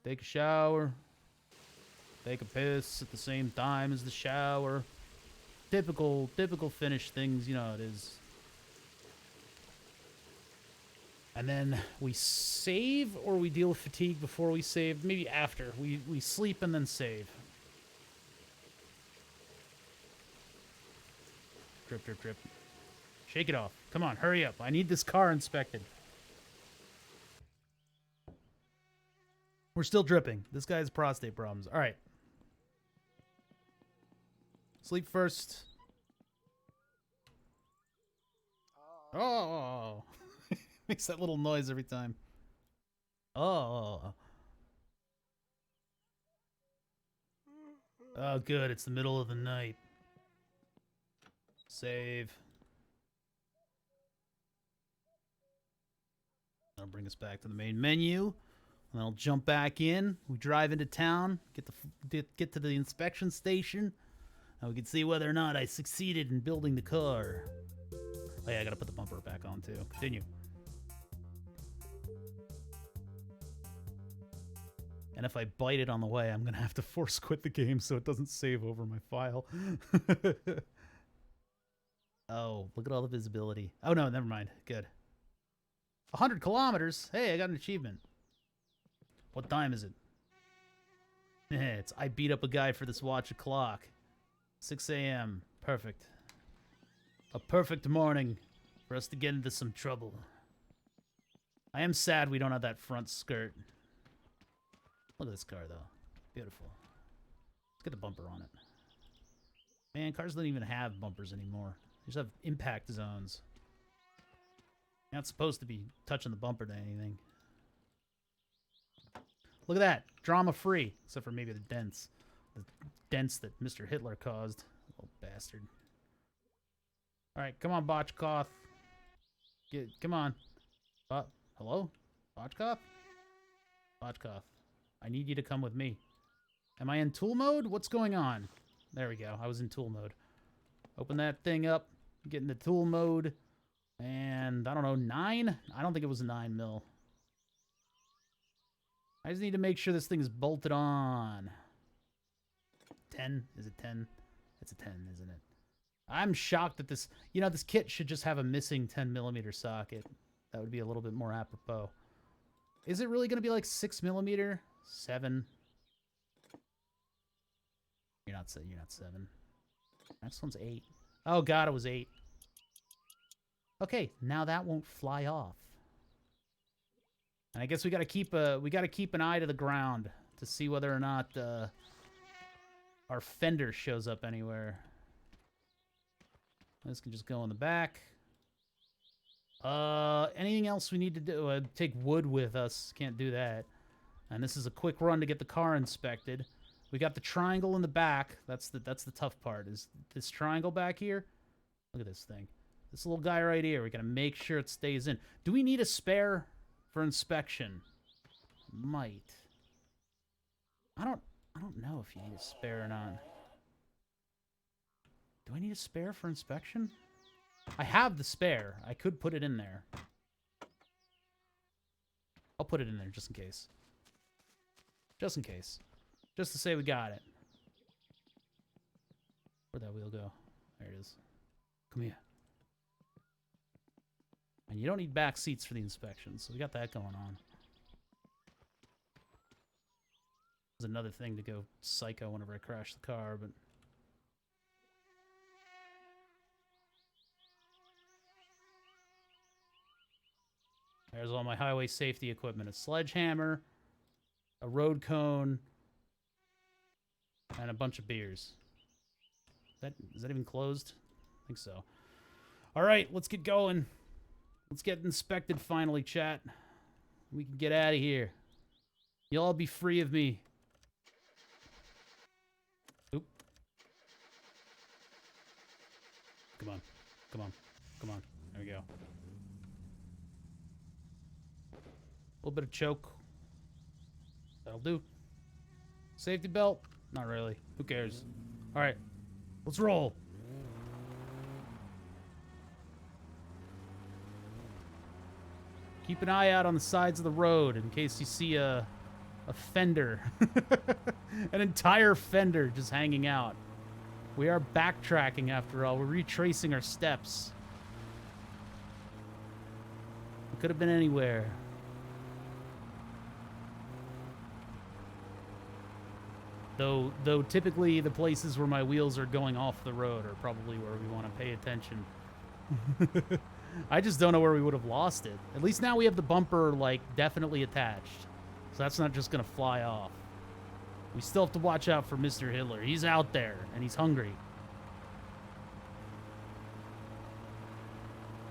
Take a shower. Take a piss at the same time as the shower. Typical Finnish things, you know how it is. And then we save, or we deal with fatigue before we save. Maybe after. We sleep and then save. Drip, drip, drip. Shake it off. Come on, hurry up. I need this car inspected. We're still dripping. This guy has prostate problems. All right. Sleep first. Oh. Makes that little noise every time. Oh. Oh, good. It's the middle of the night. Save. That'll bring us back to the main menu. And I'll jump back in. We drive into town. Get to the inspection station. And we can see whether or not I succeeded in building the car. Oh yeah, I gotta put the bumper back on too. Continue. And if I bite it on the way, I'm gonna have to force quit the game so it doesn't save over my file. Oh, look at all the visibility. Oh no, never mind. Good. 100 kilometers? Hey, I got an achievement. What time is it? I beat up a guy for this watch o'clock. 6 a.m. Perfect. A perfect morning for us to get into some trouble. I am sad we don't have that front skirt. Look at this car, though. Beautiful. Let's get the bumper on it. Man, cars don't even have bumpers anymore. They just have impact zones. You're not supposed to be touching the bumper to anything. Look at that. Drama-free. Except for maybe the dents. The dents that Mr. Hitler caused. Little bastard. Alright, come on, Botchkoff. Come on. Hello? Botchkoff? Botchkoff. I need you to come with me. Am I in tool mode? What's going on? There we go. I was in tool mode. Open that thing up. Get into tool mode. And, I don't know, 9? I don't think it was a 9 mil. I just need to make sure this thing is bolted on. 10? Is it 10? It's a 10, isn't it? I'm shocked that this... You know, this kit should just have a missing 10mm socket. That would be a little bit more apropos. Is it really going to be like 6mm? 7? You're not 7. Next one's 8. Oh god, it was 8. Okay, now that won't fly off. And I guess we gotta keep an eye to the ground to see whether or not our fender shows up anywhere. This can just go in the back. Anything else we need to do? Take wood with us. Can't do that. And this is a quick run to get the car inspected. We got the triangle in the back. That's the tough part. Is this triangle back here? Look at this thing. This little guy right here. We gotta make sure it stays in. Do we need a spare for inspection? Might. I don't know if you need a spare or not. Do I need a spare for inspection? I have the spare. I could put it in there. I'll put it in there just in case. Just in case. Just to say we got it. Where'd that wheel go? There it is. Come here. And you don't need back seats for the inspection, so we got that going on. There's another thing to go psycho whenever I crash the car, but... There's all my highway safety equipment. A sledgehammer, a road cone, and a bunch of beers. Is that even closed? I think so. All right, let's get going. Let's get inspected finally, chat. We can get out of here. You'll all be free of me. Oop. Come on. Come on. Come on. There we go. A little bit of choke. That'll do. Safety belt? Not really. Who cares? All right. Let's roll. Keep an eye out on the sides of the road in case you see a fender. An entire fender just hanging out. We are backtracking after all. We're retracing our steps. It could have been anywhere. Though typically the places where my wheels are going off the road are probably where we want to pay attention. I just don't know where we would have lost it. At least now we have the bumper, like, definitely attached. So that's not just going to fly off. We still have to watch out for Mr. Hitler. He's out there, and he's hungry.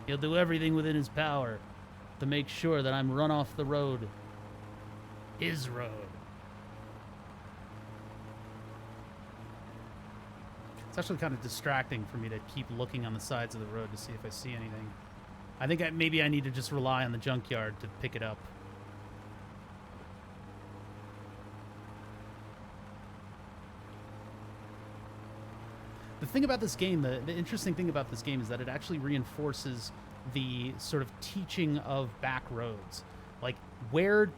He'll do everything within his power to make sure that I'm run off the road. His road. It's actually kind of distracting for me to keep looking on the sides of the road to see if I see anything. I think maybe I need to just rely on the junkyard to pick it up. The thing about this game, the interesting thing about this game is that it actually reinforces the sort of teaching of back roads. Like, where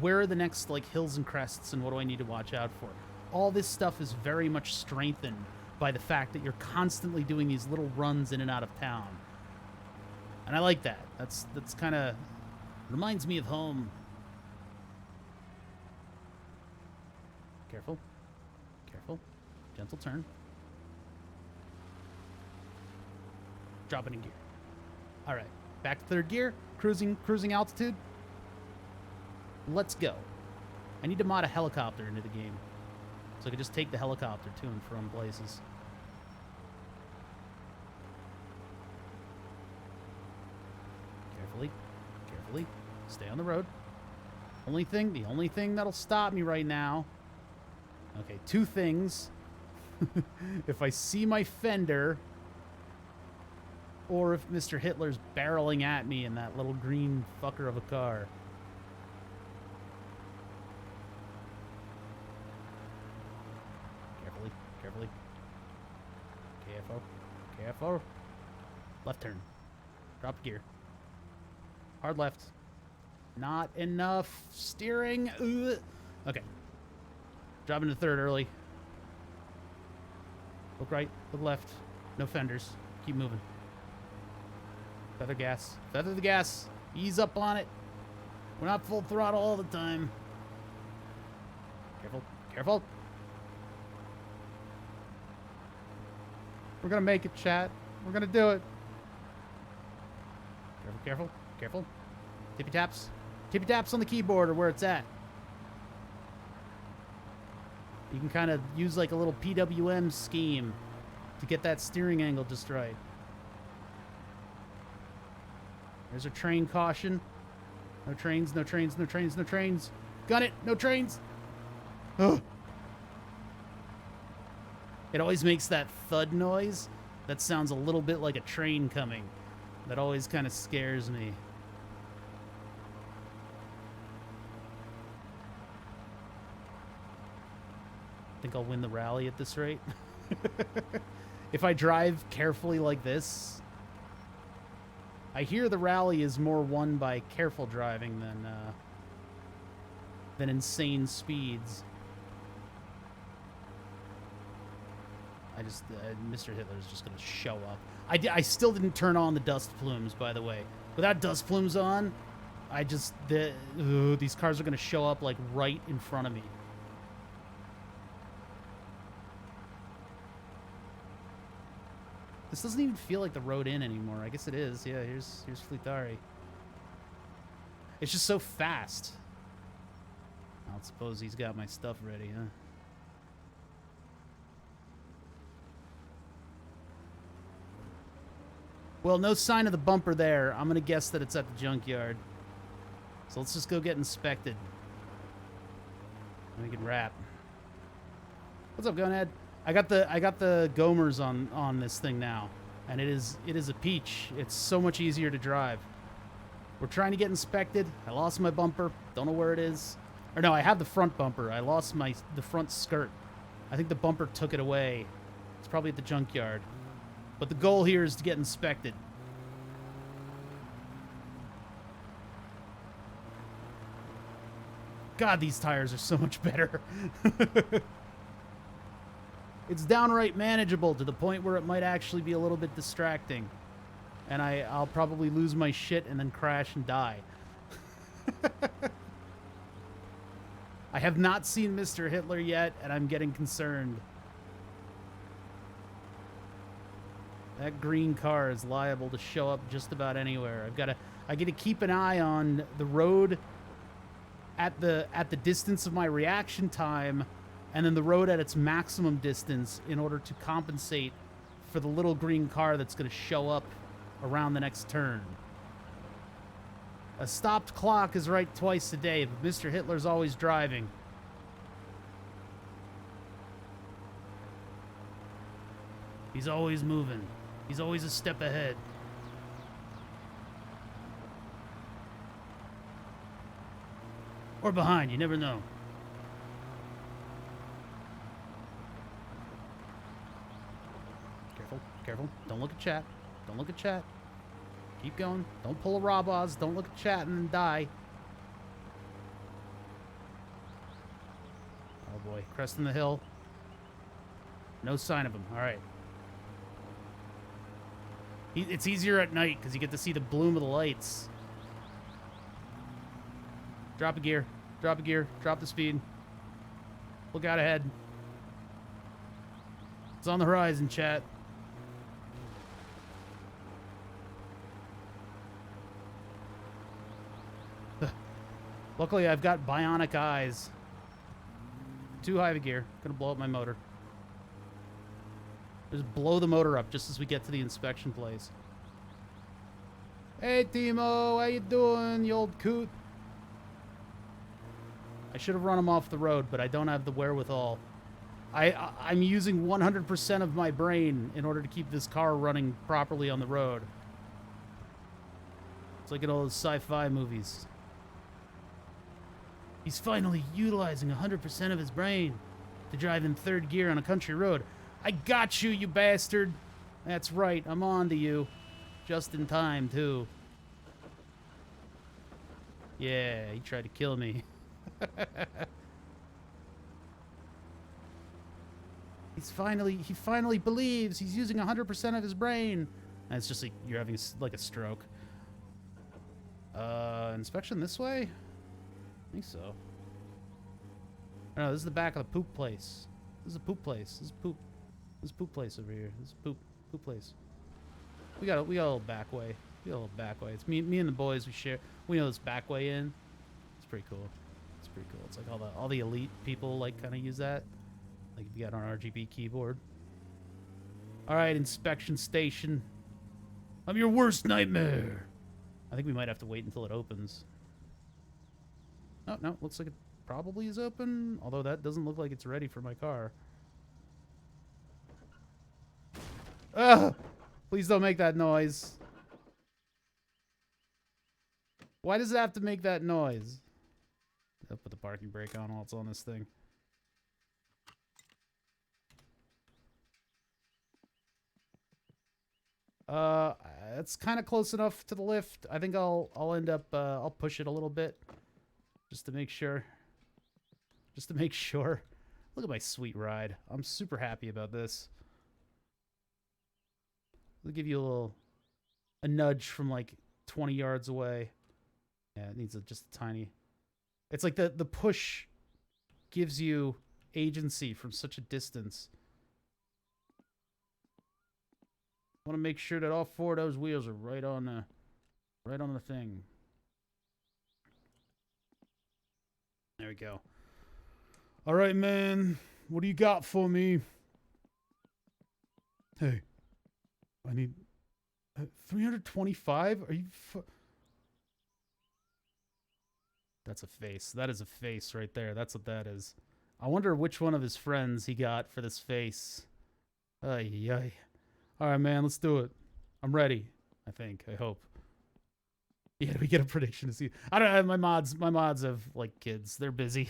are the next, like, hills and crests, and what do I need to watch out for? All this stuff is very much strengthened by the fact that you're constantly doing these little runs in and out of town. And I like that. That's kind of reminds me of home. Careful. Careful. Gentle turn. Drop it in gear. All right. Back to third gear. Cruising altitude. Let's go. I need to mod a helicopter into the game, so I can just take the helicopter to and from places. Carefully. Carefully. Stay on the road. The only thing that'll stop me right now. Okay, two things. If I see my fender, or if Mr. Hitler's barreling at me in that little green fucker of a car. Carefully, carefully. Careful, careful. Left turn. Drop gear. Hard left. Not enough steering. Ugh. Okay. Drop into third early. Look right, look left. No fenders. Keep moving. Feather gas. Feather the gas. Ease up on it. We're not full throttle all the time. Careful. Careful. We're gonna make it, chat. We're gonna do it. Careful, careful, careful. Tippy taps. Tippy taps on the keyboard or where it's at. You can kind of use like a little PWM scheme to get that steering angle just right. There's a train caution. No trains, no trains, no trains, no trains. Got it, no trains. Ugh. It always makes that thud noise that sounds a little bit like a train coming. That always kind of scares me. I think I'll win the rally at this rate. If I drive carefully like this, I hear the rally is more won by careful driving than insane speeds. Mr. Hitler's just gonna show up. I still didn't turn on the dust plumes, by the way. Without dust plumes on, these cars are gonna show up like right in front of me. This doesn't even feel like the road in anymore. I guess it is. Yeah, here's Fleetari. It's just so fast. I don't suppose he's got my stuff ready, huh? Well, no sign of the bumper there. I'm gonna guess that it's at the junkyard. So let's just go get inspected. And we can wrap. What's up, Gunhead? I got the Gomers on this thing now, and it is a peach. It's so much easier to drive. We're trying to get inspected. I lost my bumper. Don't know where it is. Or no, I have the front bumper. I lost the front skirt. I think the bumper took it away. It's probably at the junkyard. But the goal here is to get inspected. God, these tires are so much better. It's downright manageable to the point where it might actually be a little bit distracting. And I'll probably lose my shit and then crash and die. I have not seen Mr. Hitler yet, and I'm getting concerned. That green car is liable to show up just about anywhere. I got to keep an eye on the road at the distance of my reaction time, and then the road at its maximum distance in order to compensate for the little green car that's going to show up around the next turn. A stopped clock is right twice a day, but Mr. Hitler's always driving. He's always moving. He's always a step ahead. Or behind, you never know. Careful, careful. Don't look at chat. Don't look at chat. Keep going. Don't pull a Rob Oz. Don't look at chat and then die. Oh boy, cresting the hill. No sign of him. All right. It's easier at night because you get to see the bloom of the lights. Drop a gear. Drop a gear. Drop the speed. Look out ahead. It's on the horizon, chat. Luckily, I've got bionic eyes. Too high of a gear. Gonna blow up my motor. Just blow the motor up just as we get to the inspection place. Hey, Timo, how you doing, you old coot? I should have run him off the road, but I don't have the wherewithal. I'm using 100% of my brain in order to keep this car running properly on the road. It's like in all those sci-fi movies. He's finally utilizing 100% of his brain to drive in third gear on a country road. I got you, you bastard. That's right, I'm on to you. Just in time, too. Yeah, he tried to kill me. He finally believes he's using 100% of his brain. And it's just like you're having like a stroke. Inspection this way? I think so. No, this is the back of the poop place. This is a poop place. This is poop. This is poop place over here. This is poop place. We got a little back way. We got a little back way. It's me and the boys. We know this back way in. It's pretty cool. It's pretty cool. It's like all the elite people like kind of use that. Like if you got an RGB keyboard. All right, inspection station. I'm your worst nightmare. I think we might have to wait until it opens. Oh, no, looks like it probably is open. Although that doesn't look like it's ready for my car. Ugh! Please don't make that noise. Why does it have to make that noise? I'll put the parking brake on while it's on this thing. It's kind of close enough to the lift. I think I'll end up I'll push it a little bit just to make sure. just to make sure. Look at my sweet ride. I'm super happy about this. I'll give you a nudge from like 20 yards away. Yeah, it needs just a tiny. It's like the push gives you agency from such a distance. I want to make sure that all four of those wheels are right on the thing. There we go. All right, man. What do you got for me? Hey, I need 325. Are you? That's a face. That is a face right there. That's what that is. I wonder which one of his friends he got for this face. Ay, ay. All right, man. Let's do it. I'm ready. I think. I hope. Yeah, do we get a prediction to see? I don't know. My mods have like kids. They're busy.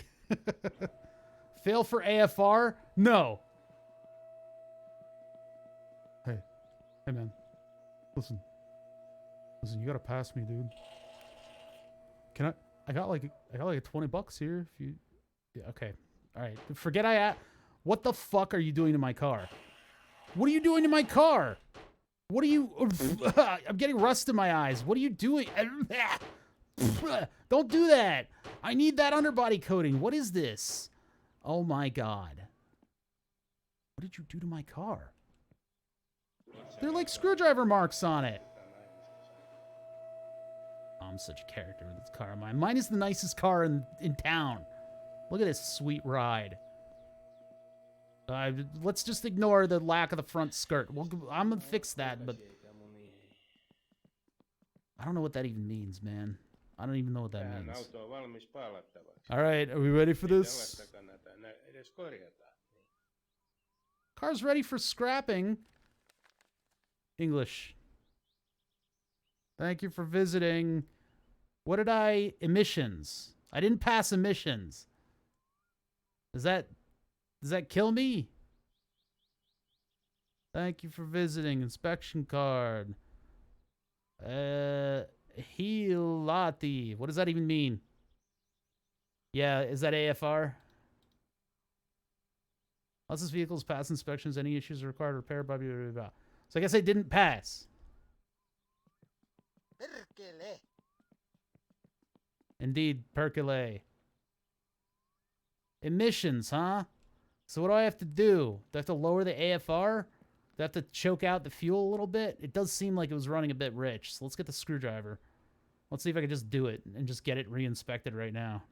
Fail for AFR? No. Hey, man. Listen, you gotta pass me, dude. Can I? I got like a 20 bucks here. If you, yeah, okay, all right. Forget What the fuck are you doing to my car? What are you doing to my car? What are you? I'm getting rust in my eyes. What are you doing? Don't do that. I need that underbody coating. What is this? Oh my god. What did you do to my car? They're like screwdriver marks on it. Oh, I'm such a character with this car of mine. Mine is the nicest car in town. Look at this sweet ride. Let's just ignore the lack of the front skirt. I'm gonna fix that, but I don't know what that even means, man. I don't even know what that means. All right, are we ready for this? Car's ready for scrapping. English. Thank you for visiting. What did I... Emissions. I didn't pass emissions. Does that kill me? Thank you for visiting. Inspection card. Hilati. What does that even mean? Yeah, is that AFR? Unless this vehicle's passed inspections, any issues are required repair, blah, blah, blah, blah. So I guess I didn't pass. Perkele. Indeed, percolate. Emissions, huh? So what do I have to do? Do I have to lower the AFR? Do I have to choke out the fuel a little bit? It does seem like it was running a bit rich. So let's get the screwdriver. Let's see if I can just do it and just get it re-inspected right now.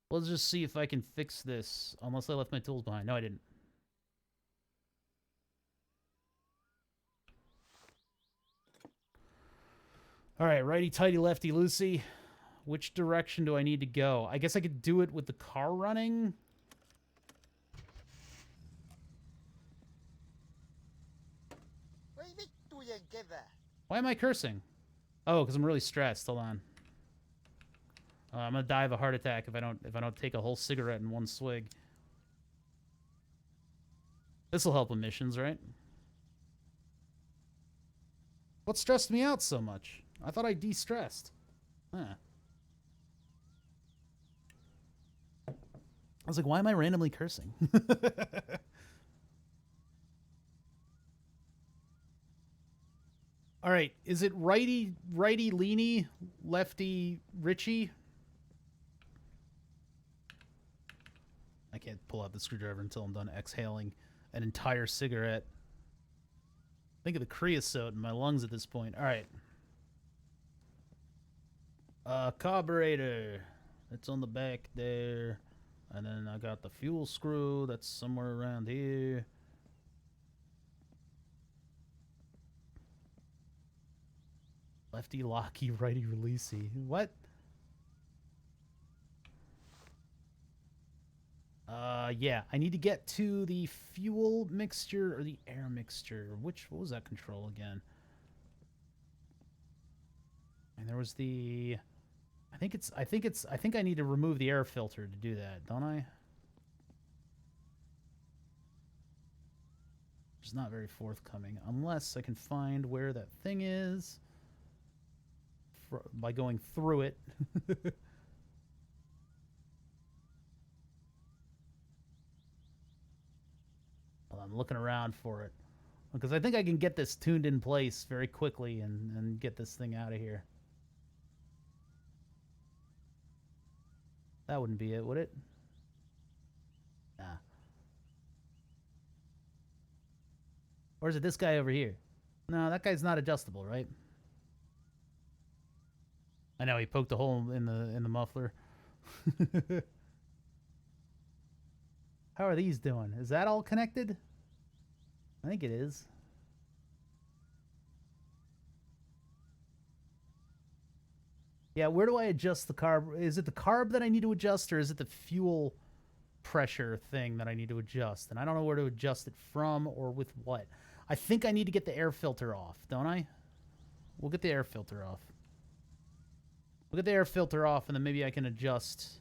Let's just see if I can fix this. Unless I left my tools behind. No, I didn't. All right, righty-tighty, lefty-loosey. Which direction do I need to go? I guess I could do it with the car running. Why am I cursing? Oh, because I'm really stressed. Hold on. I'm gonna die of a heart attack if I don't take a whole cigarette in one swig. This will help emissions, right? What stressed me out so much? I thought I de-stressed. Huh. I was like, why am I randomly cursing? All right, is it righty leany, lefty Richie? I can't pull out the screwdriver until I'm done exhaling an entire cigarette. Think of the creosote in my lungs at this point. All right. Carburetor. It's on the back there. And then I got the fuel screw. That's somewhere around here. Lefty locky, righty releasey. What? Yeah. I need to get to the fuel mixture or the air mixture. What was that control again? And there was the... I think I need to remove the air filter to do that, don't I? It's not very forthcoming, unless I can find where that thing is by going through it. looking around for it. Because I think I can get this tuned in place very quickly and get this thing out of here. That wouldn't be it, would it? Nah. Or is it this guy over here? No, that guy's not adjustable, right? I know he poked a hole in the muffler. How are these doing? Is that all connected? I think it is. Yeah, where do I adjust the carb? Is it the carb that I need to adjust, or is it the fuel pressure thing that I need to adjust? And I don't know where to adjust it from or with what. I think I need to get the air filter off, don't I? We'll get the air filter off. We'll get the air filter off, and then maybe I can adjust.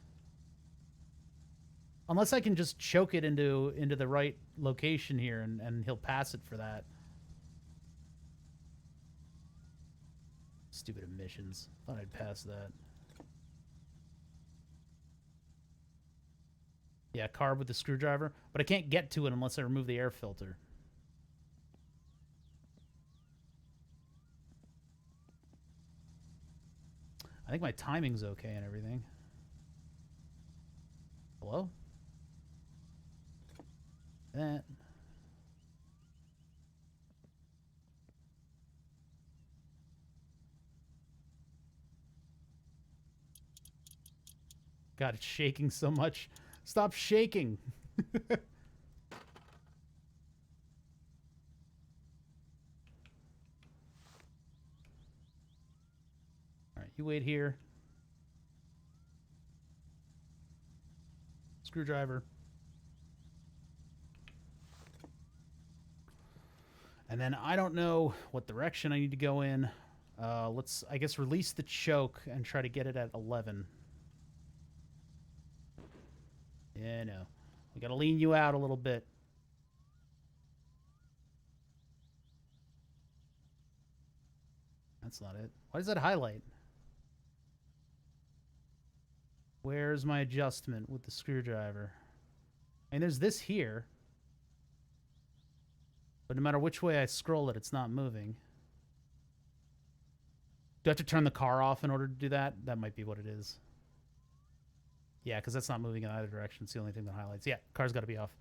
Unless I can just choke it into the right location here, and he'll pass it for that. Stupid emissions. Thought I'd pass that. Yeah, carb with the screwdriver. But I can't get to it unless I remove the air filter. I think my timing's okay and everything. Hello? That. God, it's shaking so much. Stop shaking. All right, you wait here. Screwdriver. And then I don't know what direction I need to go in. Let's, I guess, release the choke and try to get it at 11. Yeah, no. We gotta lean you out a little bit. That's not it. Why does that highlight? Where's my adjustment with the screwdriver? And there's this here. But no matter which way I scroll it, it's not moving. Do I have to turn the car off in order to do that? That might be what it is. Yeah, because that's not moving in either direction. It's the only thing that highlights. Yeah, car's got to be off.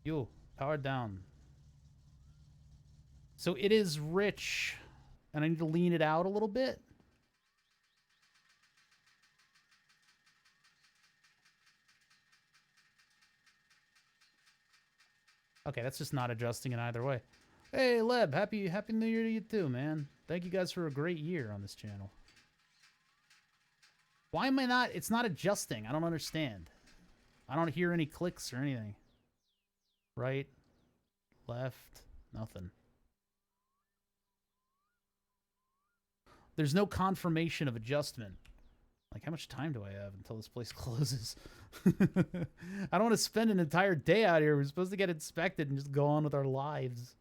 Yo, powered down. So it is rich, and I need to lean it out a little bit. Okay, that's just not adjusting in either way. Hey, Leb, happy New Year to you too, man. Thank you guys for a great year on this channel. Why am I not... It's not adjusting. I don't understand. I don't hear any clicks or anything. Right. Left. Nothing. There's no confirmation of adjustment. Like, how much time do I have until this place closes? I don't want to spend an entire day out here. We're supposed to get inspected and just go on with our lives.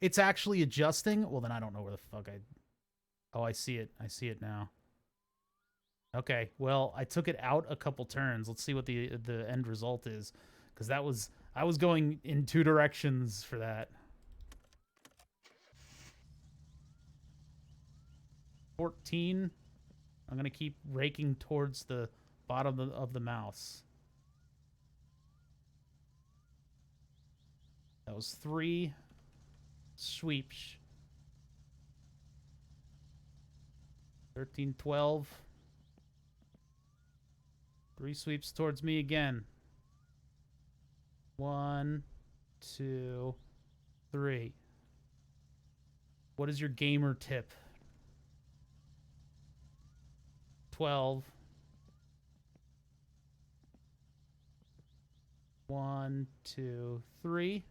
It's actually adjusting? Well, then I don't know where the fuck I... Oh, I see it. I see it now. Okay, well, I took it out a couple turns. Let's see what the end result is. Because that was... I was going in two directions for that. 14. I'm going to keep raking towards the bottom of the mouse. That was 3 sweeps. 13, 12. 3 sweeps towards me again. 1, 2, 3. What is your gamer tip? 12. 1, 2, 3.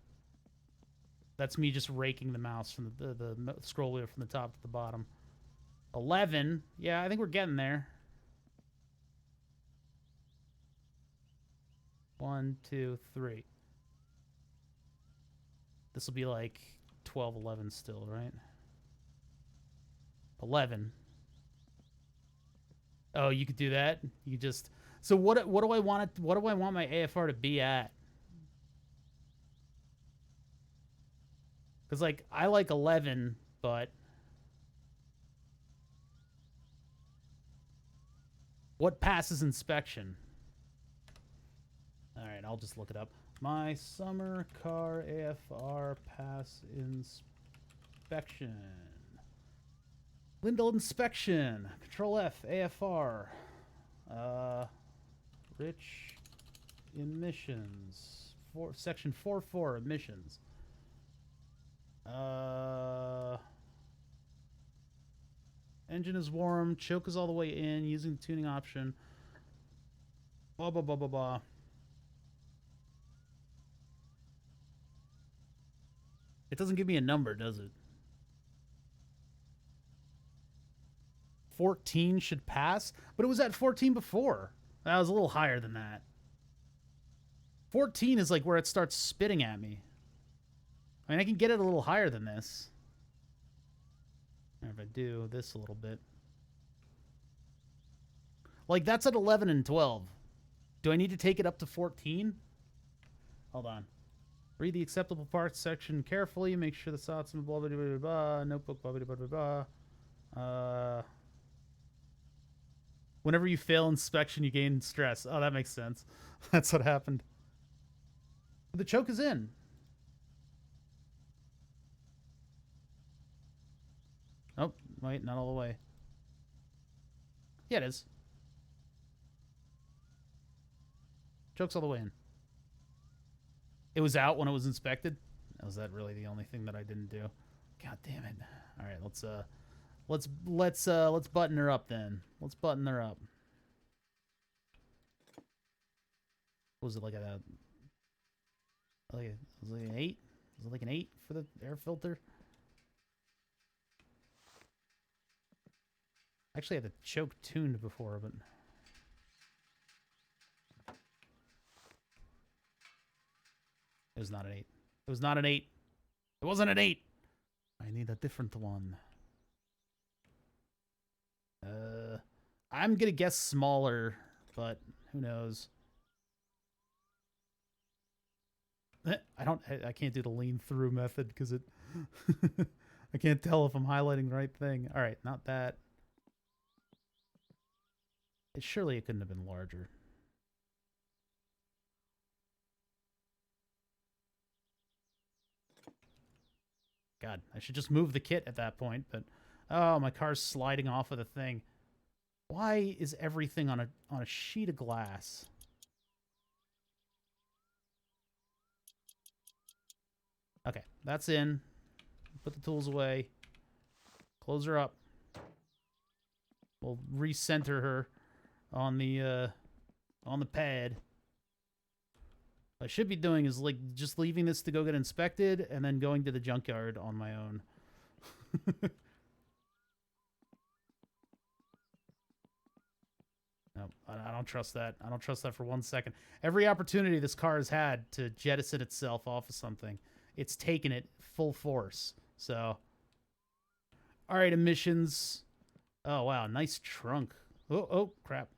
That's me just raking the mouse from the scroll wheel from the top to the bottom. 11. Yeah, I think we're getting there. 1, 2, 3. This will be like 12, 11 still, right? 11. Oh, you could do that. You just. So what do I want it? What do I want my AFR to be at? Because like I like 11, but what passes inspection? All right, I'll just look it up. My summer car AFR pass inspection. Window inspection. Control F AFR. Rich emissions. Section 4.4 emissions. Engine is warm. Choke is all the way in. Using the tuning option. Blah blah blah blah blah. It doesn't give me a number, does it? 14 should pass, but it was at 14 before. That was a little higher than that. 14 is like where it starts spitting at me. I mean, I can get it a little higher than this. If I do this a little bit. Like, that's at 11 and 12. Do I need to take it up to 14? Hold on. Read the acceptable parts section carefully. Make sure the SOTs and blah, blah, blah, blah, blah. Notebook, blah, blah, blah, blah, blah. Whenever you fail inspection, you gain stress. Oh, that makes sense. That's what happened. The choke is in. Oh, wait, not all the way. Yeah, it is. Choke's all the way in. It was out when it was inspected. Was that really the only thing that I didn't do? God damn it! All right, let's button her up then. Let's button her up. Was it like a was it like an 8? Was it like an 8 for the air filter? I actually had the choke tuned before, but it was not an 8. It was not an 8. It wasn't an 8. I need a different one. I'm gonna guess smaller, but who knows? I can't do the lean through method because it I can't tell if I'm highlighting the right thing. All right, not that. Surely it couldn't have been larger. God, I should just move the kit at that point, but oh, my car's sliding off of the thing. Why is everything on a sheet of glass? Okay, that's in. Put the tools away. Close her up. We'll recenter her on the pad. What I should be doing is like just leaving this to go get inspected and then going to the junkyard on my own. No, I don't trust that. I don't trust that for 1 second. Every opportunity this car has had to jettison itself off of something, it's taken it full force. So, all right, emissions. Oh, wow, nice trunk. Oh, crap.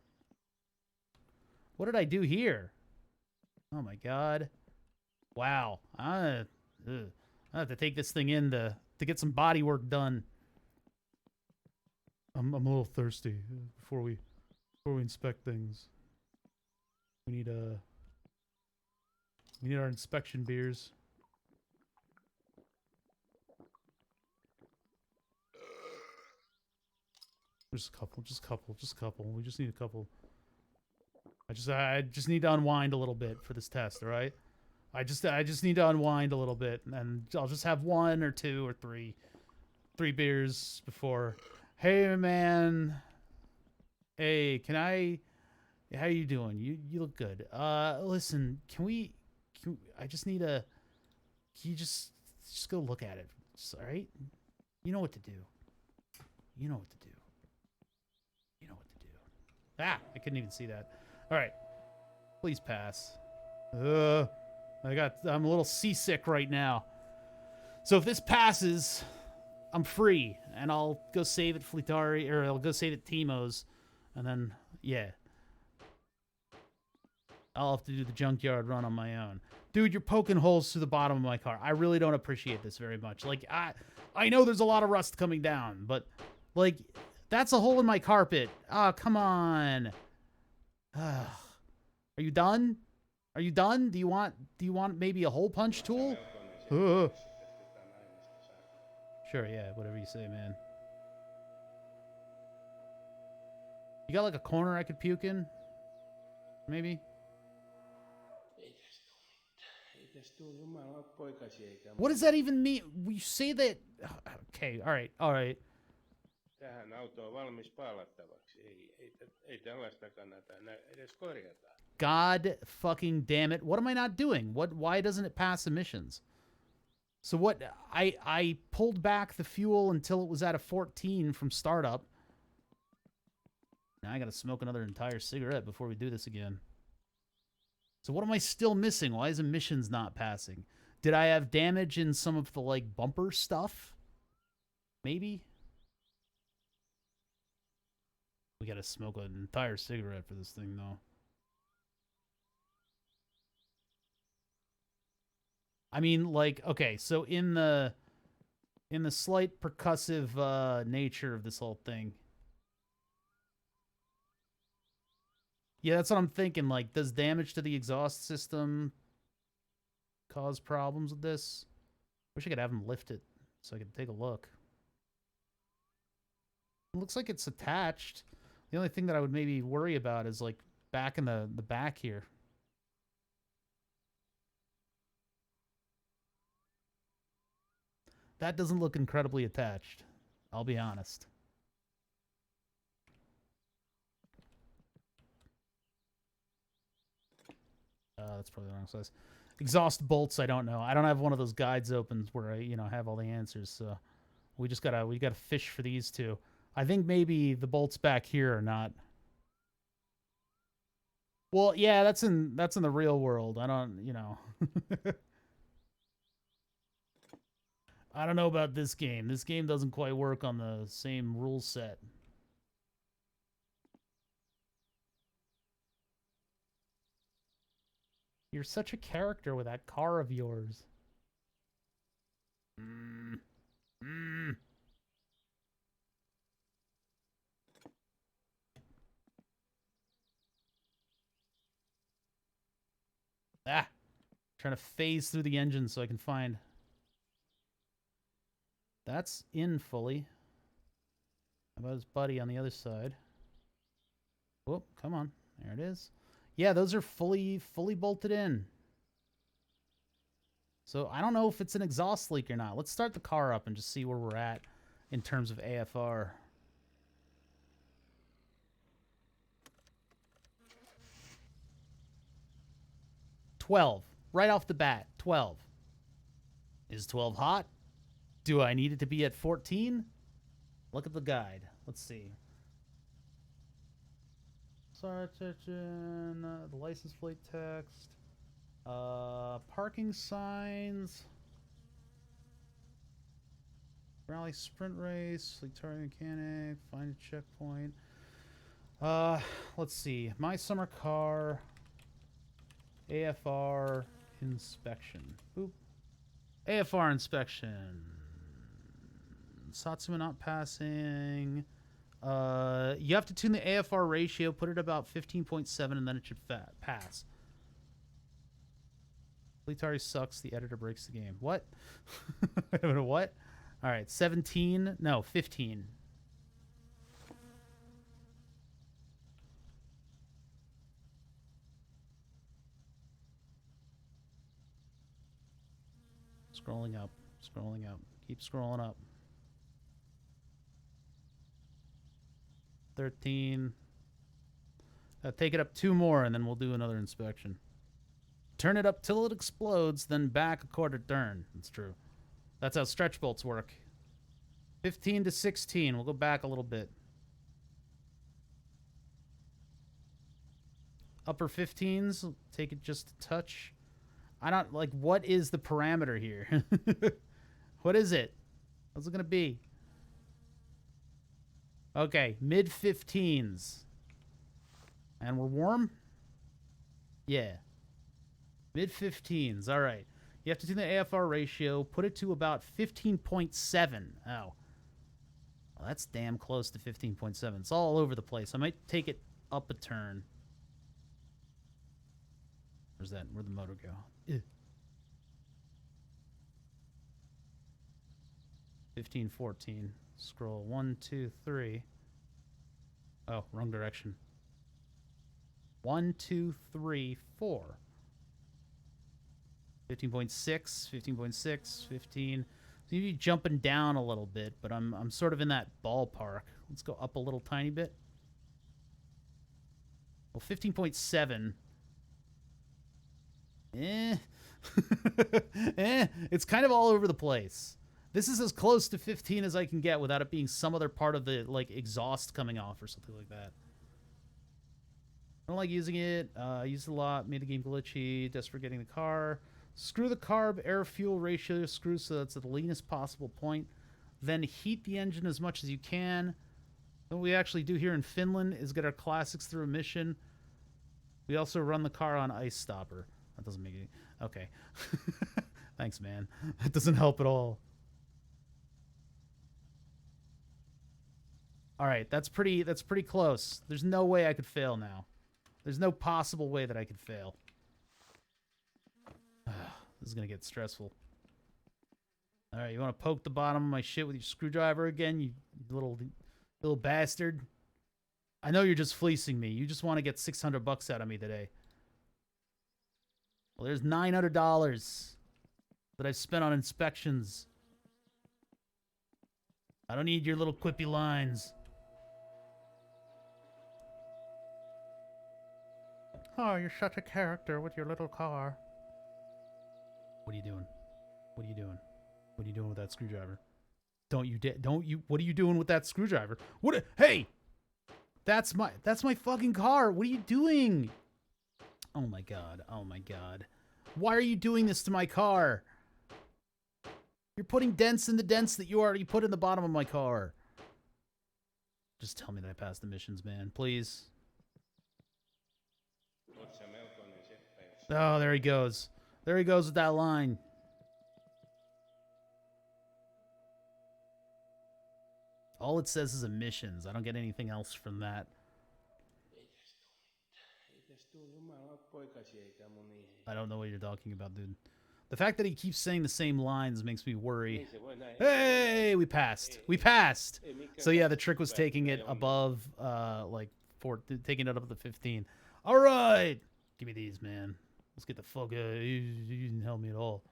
What did I do here? Oh, my God. Wow. I have to take this thing in to get some body work done. I'm a little thirsty before we inspect things. We need our inspection beers. Just a couple. We just need a couple. I just need to unwind a little bit for this test, all right? I just need to unwind a little bit, and I'll just have 1 or 2 or 3 beers before. Hey, man. Hey, how you doing? You look good. Listen, can I just need can you just go look at it, all right? You know what to do. Ah, I couldn't even see that. All right, please pass. I'm a little seasick right now. So if this passes, I'm free, and I'll go save at Fleetari, or I'll go save at Timo's. And then, yeah. I'll have to do the junkyard run on my own. Dude, you're poking holes through the bottom of my car. I really don't appreciate this very much. Like, I know there's a lot of rust coming down, but, like, that's a hole in my carpet. Ah, come on. Are you done? Are you done? Do you want maybe a hole punch tool? Sure, yeah, whatever you say, man. You got like a corner I could puke in? Maybe? What does that even mean? We say that... Okay, alright. Tähän auto on valmis paalattavaksi. Ei tällaista kannata edes korjata. God fucking damn it. What am I not doing? Why doesn't it pass emissions? So what, I pulled back the fuel until it was at a 14 from startup. Now I gotta smoke another entire cigarette before we do this again. So what am I still missing? Why is emissions not passing? Did I have damage in some of the, like, bumper stuff? Maybe? We gotta smoke an entire cigarette for this thing, though. I mean, like, okay, so in the slight percussive nature of this whole thing. Yeah, that's what I'm thinking. Like, does damage to the exhaust system cause problems with this? Wish I could have him lift it so I could take a look. It looks like it's attached. The only thing that I would maybe worry about is, like, back in the back here. That doesn't look incredibly attached. I'll be honest. That's probably the wrong size. Exhaust bolts, I don't know. I don't have one of those guides open where I, have all the answers. So we gotta fish for these two. I think maybe the bolts back here are not. Well, yeah, that's in the real world. I don't, I don't know about this game. This game doesn't quite work on the same rule set. You're such a character with that car of yours. Trying to phase through the engine so I can find... That's in fully. How about his buddy on the other side? Whoop, come on. There it is. Yeah, those are fully bolted in. So I don't know if it's an exhaust leak or not. Let's start the car up and just see where we're at in terms of AFR. $12. Right off the bat, 12. Is 12 hot? Do I need it to be at 14? Look at the guide. Let's see. Sorry, attention. The license plate text. Parking signs. Rally sprint race. Fleetari mechanic. Find a checkpoint. Let's see. My summer car. AFR inspection. Boop. AFR inspection. Satsuma not passing. You have to tune the AFR ratio, put it about 15.7, and then it should pass. Fleetari sucks. The editor breaks the game. What? I don't know what. All right, 17. No, 15. Scrolling up. Scrolling up. Keep scrolling up. 13. Take it up 2 more, and then we'll do another inspection. Turn it up till it explodes, then back a quarter turn. That's true. That's how stretch bolts work. 15 to 16. We'll go back a little bit. Upper 15s. Take it just a touch. I don't, like, what is the parameter here? What is it? What's it going to be? Okay, mid 15s. And we're warm? Yeah. Mid-15s. All right. You have to do the AFR ratio. Put it to about 15.7. Oh. Well, that's damn close to 15.7. It's all over the place. I might take it up a turn. Where's that? Where'd the motor go? Ew. 15, 14. Scroll 1, 2, 3. Oh, wrong direction. 1, 2, 3, 4. 15.6, 15.6, 15. So you're jumping down a little bit, but I'm sort of in that ballpark. Let's go up a little tiny bit. Well, 15.7. It's kind of all over the place. This is as close to 15 as I can get without it being some other part of the like exhaust coming off or something like that. I don't like using it. I used it a lot. Made the game glitchy. Desperate getting the car. Screw the carb air fuel ratio screw so that's at the leanest possible point. Then heat the engine as much as you can. What we actually do here in Finland is get our classics through a mission. We also run the car on ice stopper. That doesn't make any... Okay. Thanks, man. That doesn't help at all. All right, that's pretty close. There's no way I could fail now. There's no possible way that I could fail. This is going to get stressful. All right, you want to poke the bottom of my shit with your screwdriver again, you little bastard? I know you're just fleecing me. You just want to get $600 out of me today. Well, there's $900 that I've spent on inspections. I don't need your little quippy lines. Oh, you're such a character with your little car. What are you doing? What are you doing? What are you doing with that screwdriver? Don't you, what are you doing with that screwdriver? Hey! That's my fucking car. What are you doing? Oh my god. Oh my god. Why are you doing this to my car? You're putting dents in the dents that you already put in the bottom of my car. Just tell me that I passed the missions, man. Please. Oh, there he goes. There he goes with that line. All it says is emissions. I don't get anything else from that. I don't know what you're talking about, dude. The fact that he keeps saying the same lines makes me worry. Hey, we passed. We passed. So yeah, the trick was taking it above, taking it up to 15. All right. Give me these, man. Let's get the fuck out. You didn't help me at all.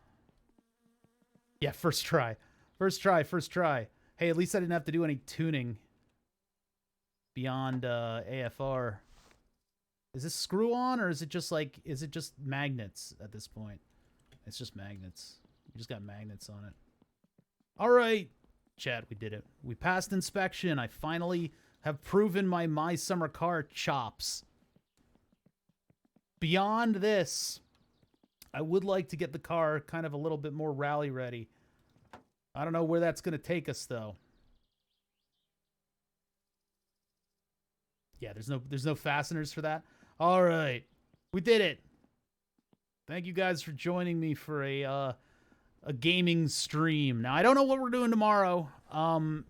Yeah, first try. First try, first try. Hey, at least I didn't have to do any tuning beyond AFR. Is this screw on, or is it just magnets at this point? It's just magnets. We just got magnets on it. All right, chat, we did it. We passed inspection. I finally have proven my summer car chops. Beyond this, I would like to get the car kind of a little bit more rally ready. I don't know where that's going to take us, though. Yeah, there's no fasteners for that. All right, we did it. Thank you guys for joining me for a gaming stream. Now I don't know what we're doing tomorrow.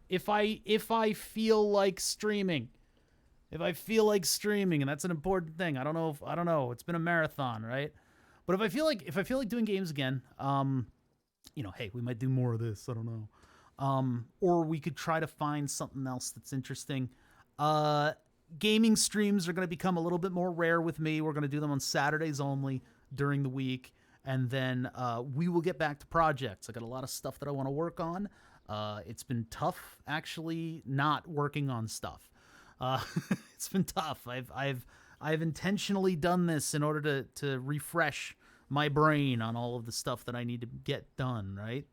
If I feel like streaming, and that's an important thing. I don't know. It's been a marathon, right? But if I feel like doing games again, hey, we might do more of this. I don't know. Or we could try to find something else that's interesting. Gaming streams are going to become a little bit more rare with me. We're going to do them on Saturdays only during the week. And then we will get back to projects. I got a lot of stuff that I want to work on. It's been tough, actually, not working on stuff. It's been tough. I've intentionally done this in order to refresh my brain on all of the stuff that I need to get done, right?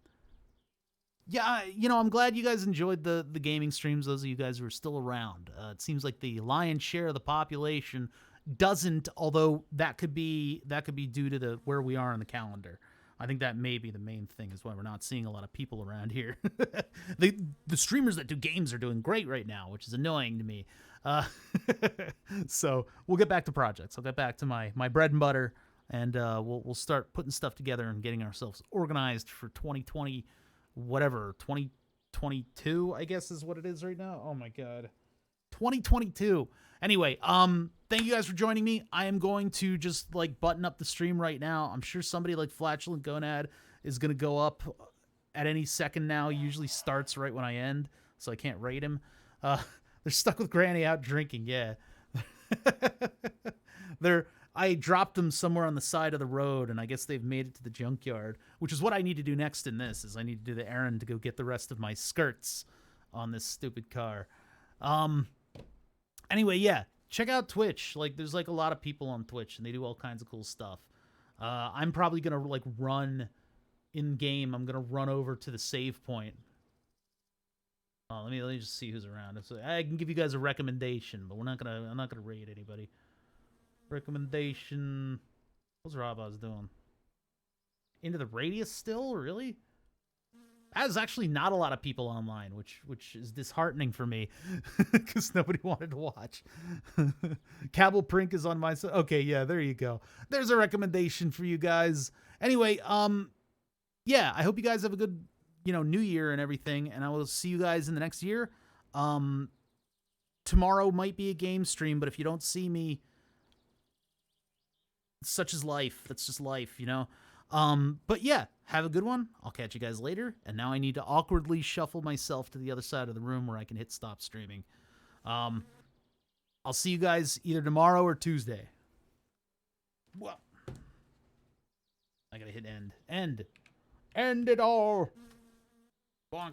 Yeah, I'm glad you guys enjoyed the gaming streams, those of you guys who are still around. It seems like the lion's share of the population doesn't, although that could be due to where we are on the calendar. I think that may be the main thing, is why we're not seeing a lot of people around here. The streamers that do games are doing great right now, which is annoying to me. Uh, so we'll get back to projects. I'll get back to my bread and butter, and we'll start putting stuff together and getting ourselves organized for 2020, whatever 2022, I guess is what it is right now. Oh my god, 2022. Anyway, thank you guys for joining me. I am going to just like button up the stream right now. I'm sure somebody like Flatulent Gonad is gonna go up at any second now. He usually starts right when I end, so I can't rate him. They're stuck with Granny out drinking, yeah. I dropped them somewhere on the side of the road, and I guess they've made it to the junkyard, which is what I need to do next in this, is I need to do the errand to go get the rest of my skirts on this stupid car. Anyway, yeah, check out Twitch. Like, there's like a lot of people on Twitch, and they do all kinds of cool stuff. I'm probably gonna like run in game. I'm gonna run over to the save point. Oh, let me just see who's around. So I can give you guys a recommendation, but I'm not gonna rate anybody. Recommendation. What's Rabaz doing? Into the radius still? Really? There's actually not a lot of people online, which is disheartening for me, because nobody wanted to watch. Cabal Prink is on my side. Okay, yeah, there you go. There's a recommendation for you guys. Anyway, yeah, I hope you guys have a good, new year and everything, and I will see you guys in the next year. Tomorrow might be a game stream, but if you don't see me, such is life. That's just life, But yeah, have a good one. I'll catch you guys later. And now I need to awkwardly shuffle myself to the other side of the room where I can hit stop streaming. I'll see you guys either tomorrow or Tuesday. Well, I gotta hit end. End it all. Bonk.